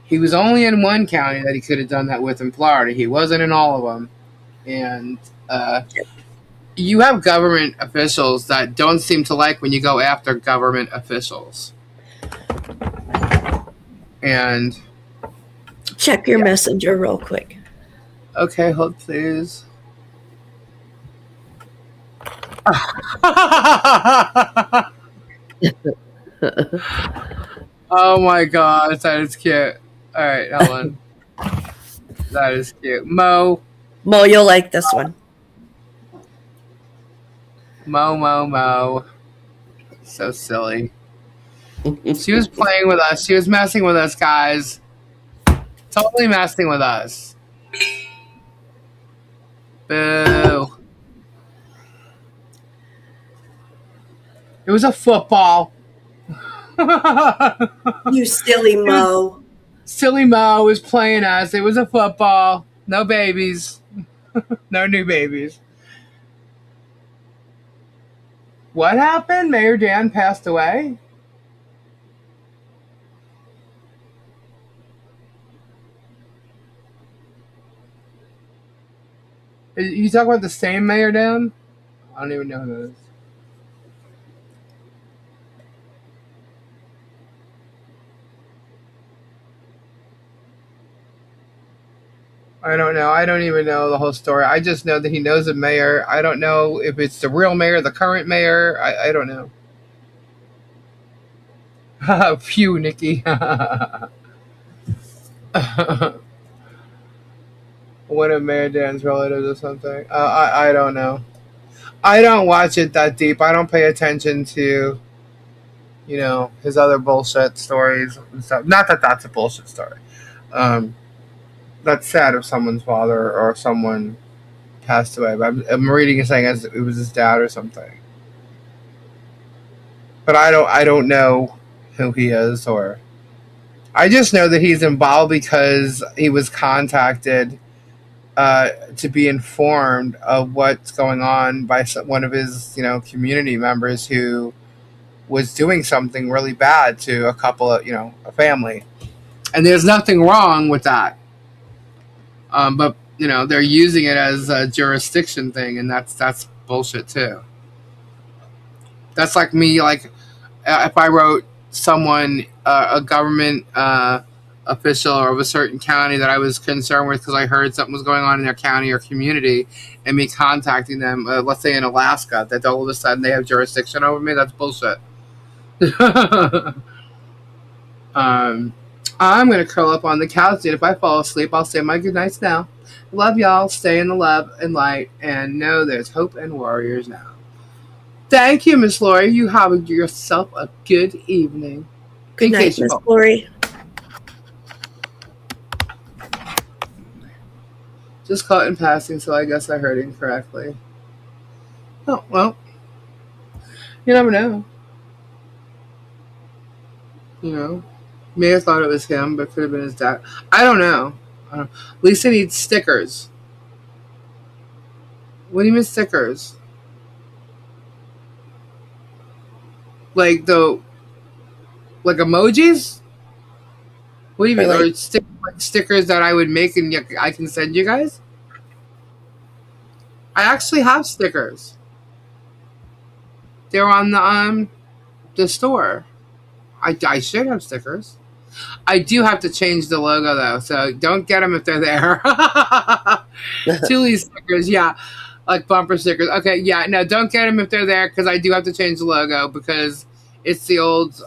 Speaker 1: He was only in one county that he could have done that with in Florida. He wasn't in all of them. And you have government officials that don't seem to like when you go after government officials. And
Speaker 18: check your messenger real quick.
Speaker 1: Okay, hold please. Oh my gosh, that is cute. All right, hold on. That is cute. Mo,
Speaker 18: you'll like this one.
Speaker 1: Mo. So silly. She was playing with us. She was messing with us, guys. Totally messing with us. Boo. It was a football.
Speaker 18: You silly Mo.
Speaker 1: Silly Mo was playing us. It was a football. No babies. No new babies. What happened? Mayor Dan passed away? You talking about the same Mayor Dan? I don't even know who that is. I don't know. I don't even know the whole story. I just know that he knows a mayor. I don't know if it's the real mayor, the current mayor. I don't know. Phew, Nikki. One of Mayor Dan's relatives or something. I don't know. I don't watch it that deep. I don't pay attention to, his other bullshit stories and stuff. Not that that's a bullshit story. That's sad if someone's father or someone passed away. But I'm reading it saying it was his dad or something. But I don't know who he is, or I just know that he's involved because he was contacted to be informed of what's going on by one of his community members who was doing something really bad to a couple of a family, and there's nothing wrong with that. But they're using it as a jurisdiction thing, and that's bullshit too. That's like me, if I wrote someone, a government official of a certain county that I was concerned with because I heard something was going on in their county or community, and me contacting them, let's say in Alaska, that all of a sudden they have jurisdiction over me. That's bullshit. I'm going to curl up on the couch, and if I fall asleep, I'll say my goodnights now. Love y'all. Stay in the love and light, and know there's hope and warriors now. Thank you, Miss Lori. You have yourself a good evening.
Speaker 18: Good night, Miss Lori.
Speaker 1: Just caught in passing, so I guess I heard incorrectly. Oh, well. You never know. May have thought it was him, but could have been his dad. I don't know. Lisa needs stickers. What do you mean stickers? Like emojis? What do you mean? Or stickers that I would make and I can send you guys? I actually have stickers. They're on the store. I should have stickers. I do have to change the logo though, so don't get them if they're there. Thule stickers, yeah, like bumper stickers. Okay, yeah, no, don't get them if they're there because I do have to change the logo because it's the old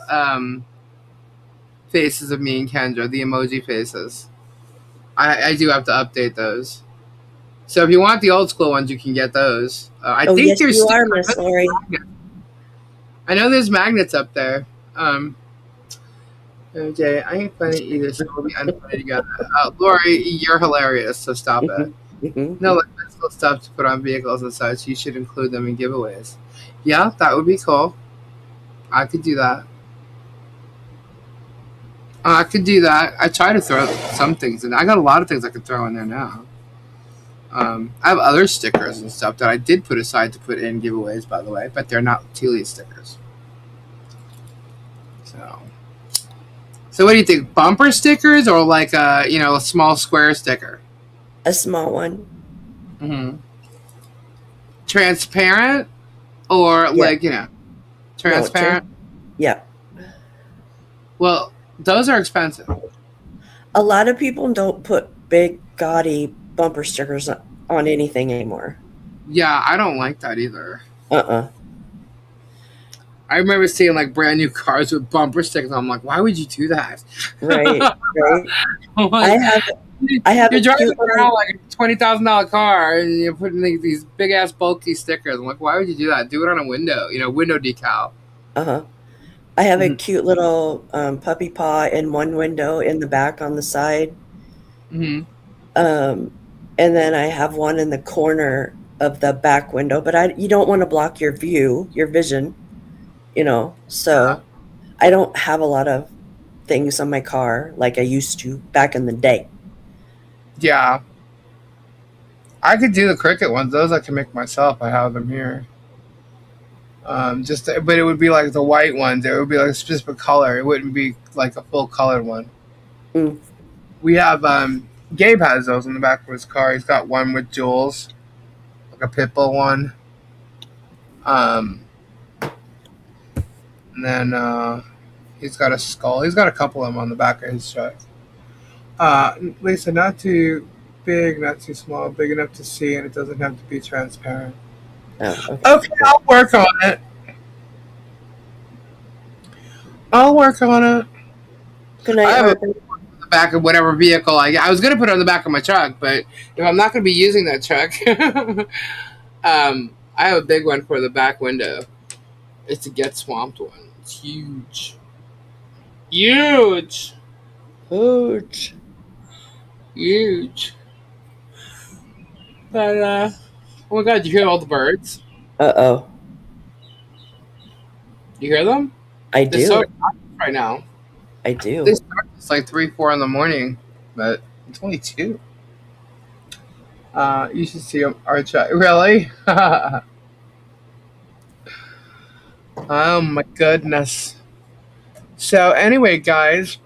Speaker 1: faces of me and Kendra, the emoji faces. I do have to update those. So if you want the old school ones, you can get those. I think
Speaker 18: yes,
Speaker 1: there's
Speaker 18: you are, Miss Lori.
Speaker 1: I know there's magnets up there. Okay, I ain't funny either, so we'll be unfunny together. Lori, you're hilarious, so stop it. No, like physical stuff to put on vehicles and such, you should include them in giveaways. Yeah, that would be cool. I could do that. I could do that. I try to throw some things in. I got a lot of things I could throw in there now. I have other stickers and stuff that I did put aside to put in giveaways, by the way, but they're not Tealy stickers. So what do you think? Bumper stickers or like a small square sticker?
Speaker 18: A small one.
Speaker 1: Mm-hmm. Transparent or transparent?
Speaker 18: Yeah.
Speaker 1: Well, those are expensive.
Speaker 18: A lot of people don't put big, gaudy bumper stickers on anything anymore.
Speaker 1: Yeah, I don't like that either.
Speaker 18: I
Speaker 1: remember seeing like brand new cars with bumper stickers. I'm like, why would you do that?
Speaker 18: Right.
Speaker 1: Like,
Speaker 18: I have
Speaker 1: you're
Speaker 18: a
Speaker 1: driving
Speaker 18: cute
Speaker 1: around like a $20,000 car and you're putting like these big ass bulky stickers. I'm like, why would you do that? Do it on a window, window decal.
Speaker 18: I have a cute little puppy paw in one window in the back on the side.
Speaker 1: Mm-hmm.
Speaker 18: And then I have one in the corner of the back window, but you don't want to block your vision, so I don't have a lot of things on my car like I used to back in the day.
Speaker 1: Yeah. I could do the Cricut ones. Those I can make myself. I have them here. But it would be like the white ones. It would be like a specific color. It wouldn't be like a full colored one. We have Gabe has those in the back of his car. He's got one with jewels, like a Pitbull one. And then he's got a skull. He's got a couple of them on the back of his truck. Lisa, not too big, not too small, big enough to see, and it doesn't have to be transparent. Okay, I'll work on it.
Speaker 18: Good
Speaker 1: I have
Speaker 18: night.
Speaker 1: the back of whatever vehicle I was going to put it on the back of my truck, but if I'm not going to be using that truck, I have a big one for the back window. It's a Get Swamped one. It's huge. Huge. But, oh my God, you hear all the birds?
Speaker 18: Uh-oh.
Speaker 1: You hear them?
Speaker 18: I
Speaker 1: They're
Speaker 18: do.
Speaker 1: so active right now.
Speaker 18: I do.
Speaker 1: They start it's like 3, 4 in the morning, but it's only 2. You should see them. Really? Oh my goodness. So anyway, guys,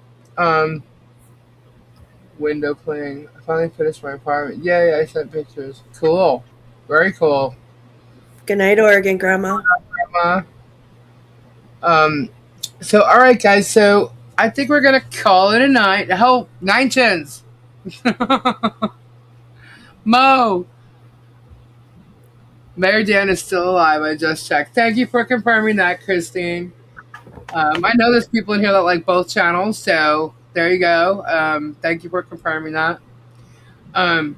Speaker 1: window cleaning. I finally finished my apartment. Yay! I sent pictures. Cool. Very cool.
Speaker 18: Good night, Oregon Grandma.
Speaker 1: Grandma. So all right, guys. So I think we're gonna call it a night. Oh, 9 chins. Mo. Mayor Dan is still alive. I just checked. Thank you for confirming that, Christine. I know there's people in here that like both channels, so there you go. Thank you for confirming that. Don't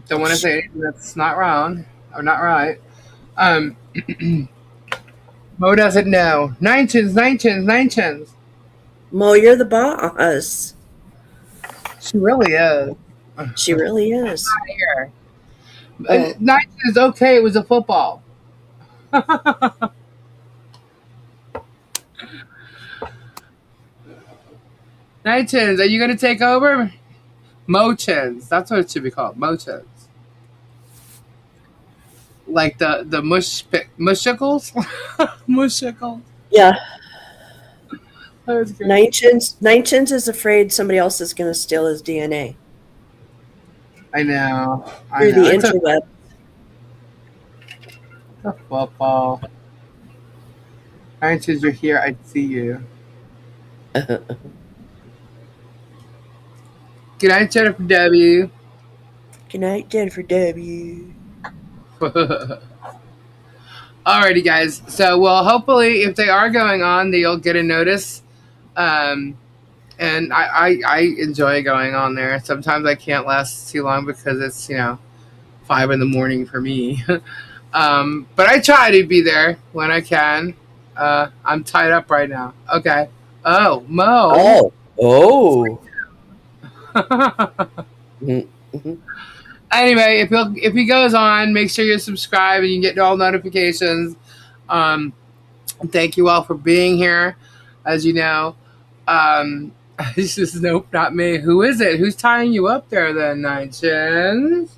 Speaker 1: want to say anything that's not wrong or not right. Mo doesn't know. 9 chins, 9 chins, 9 chins.
Speaker 18: Mo, you're the boss.
Speaker 1: She really is.
Speaker 18: She really is.
Speaker 1: Not here. 9 chins, okay, it was a football. 9 chins, are you going to take over? Mo chins. That's what it should be called. Mo chins. Like the mushicles? Mushicles.
Speaker 18: Yeah.
Speaker 1: That was great.
Speaker 18: 9 chins is afraid somebody else is going to steal his DNA.
Speaker 1: I know.
Speaker 18: Through the interweb.
Speaker 1: The football. 9 chins, you're here. I see you. Good night, Jennifer W.
Speaker 18: Good night, Jennifer W.
Speaker 1: Alrighty, guys. So, well, hopefully, if they are going on, you'll get a notice. And I enjoy going on there. Sometimes I can't last too long because it's 5 in the morning for me. But I try to be there when I can. I'm tied up right now. Okay. Oh, Mo.
Speaker 18: Oh. Mm-hmm.
Speaker 1: Anyway, if he goes on, make sure you're subscribed and you get all notifications. Thank you all for being here. As you know, this is nope, not me. Who is it? Who's tying you up there, then, Nine Chins?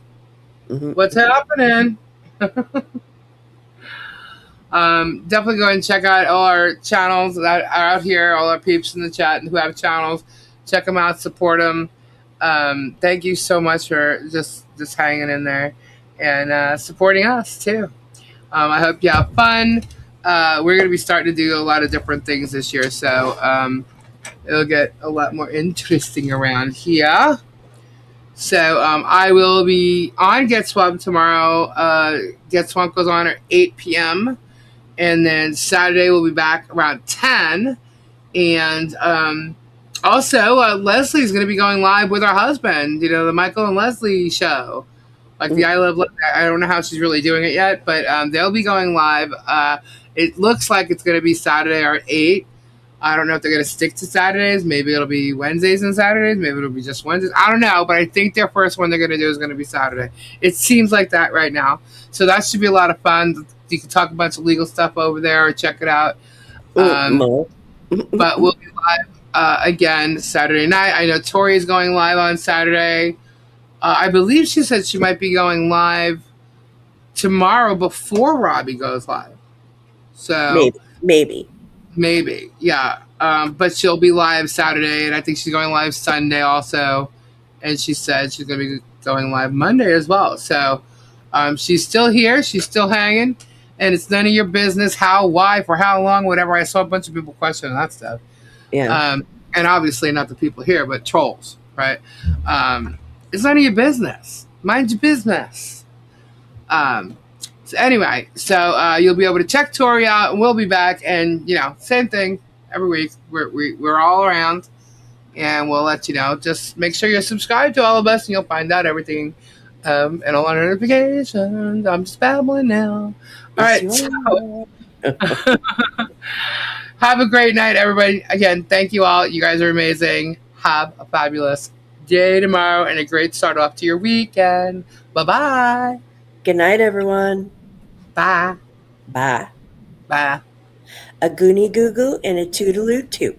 Speaker 1: What's happening? Definitely go and check out all our channels that are out here, all our peeps in the chat who have channels. Check them out, support them. Thank you so much for just hanging in there and supporting us too. I hope you have fun. We're going to be starting to do a lot of different things this year, so it'll get a lot more interesting around here. So I will be on Get Swamp tomorrow. Get Swamp goes on at 8 p.m. And then Saturday we'll be back around 10. And also, Leslie's going to be going live with her husband, the Michael and Leslie show. Like the I Love Leslie. I don't know how she's really doing it yet, but they'll be going live. It looks like it's going to be Saturday or 8. I don't know if they're going to stick to Saturdays. Maybe it'll be Wednesdays and Saturdays. Maybe it'll be just Wednesdays. I don't know, but I think their first one they're going to do is going to be Saturday. It seems like that right now. So that should be a lot of fun. You can talk a bunch of legal stuff over there or check it out. But we'll be live again Saturday night. I know Tori is going live on Saturday. I believe she said she might be going live tomorrow before Robbie goes live. So
Speaker 18: maybe,
Speaker 1: yeah. But she'll be live Saturday, and I think she's going live Sunday also. And she said she's going to be going live Monday as well. So she's still here. She's still hanging. And it's none of your business how, why, for how long, whatever. I saw a bunch of people questioning that stuff.
Speaker 18: Yeah.
Speaker 1: And obviously not the people here, but trolls, right? It's none of your business. Mind your business. So anyway, you'll be able to check Tori out, and we'll be back. And same thing every week. We're all around, and we'll let you know. Just make sure you're subscribed to all of us, and you'll find out everything and all our notifications. I'm just babbling now. All right. So, have a great night, everybody. Again, thank you all. You guys are amazing. Have a fabulous day tomorrow and a great start off to your weekend. Bye-bye.
Speaker 18: Good night, everyone.
Speaker 1: Bye.
Speaker 18: Bye.
Speaker 1: Bye.
Speaker 18: A goonie goo goo and a toodaloo toot.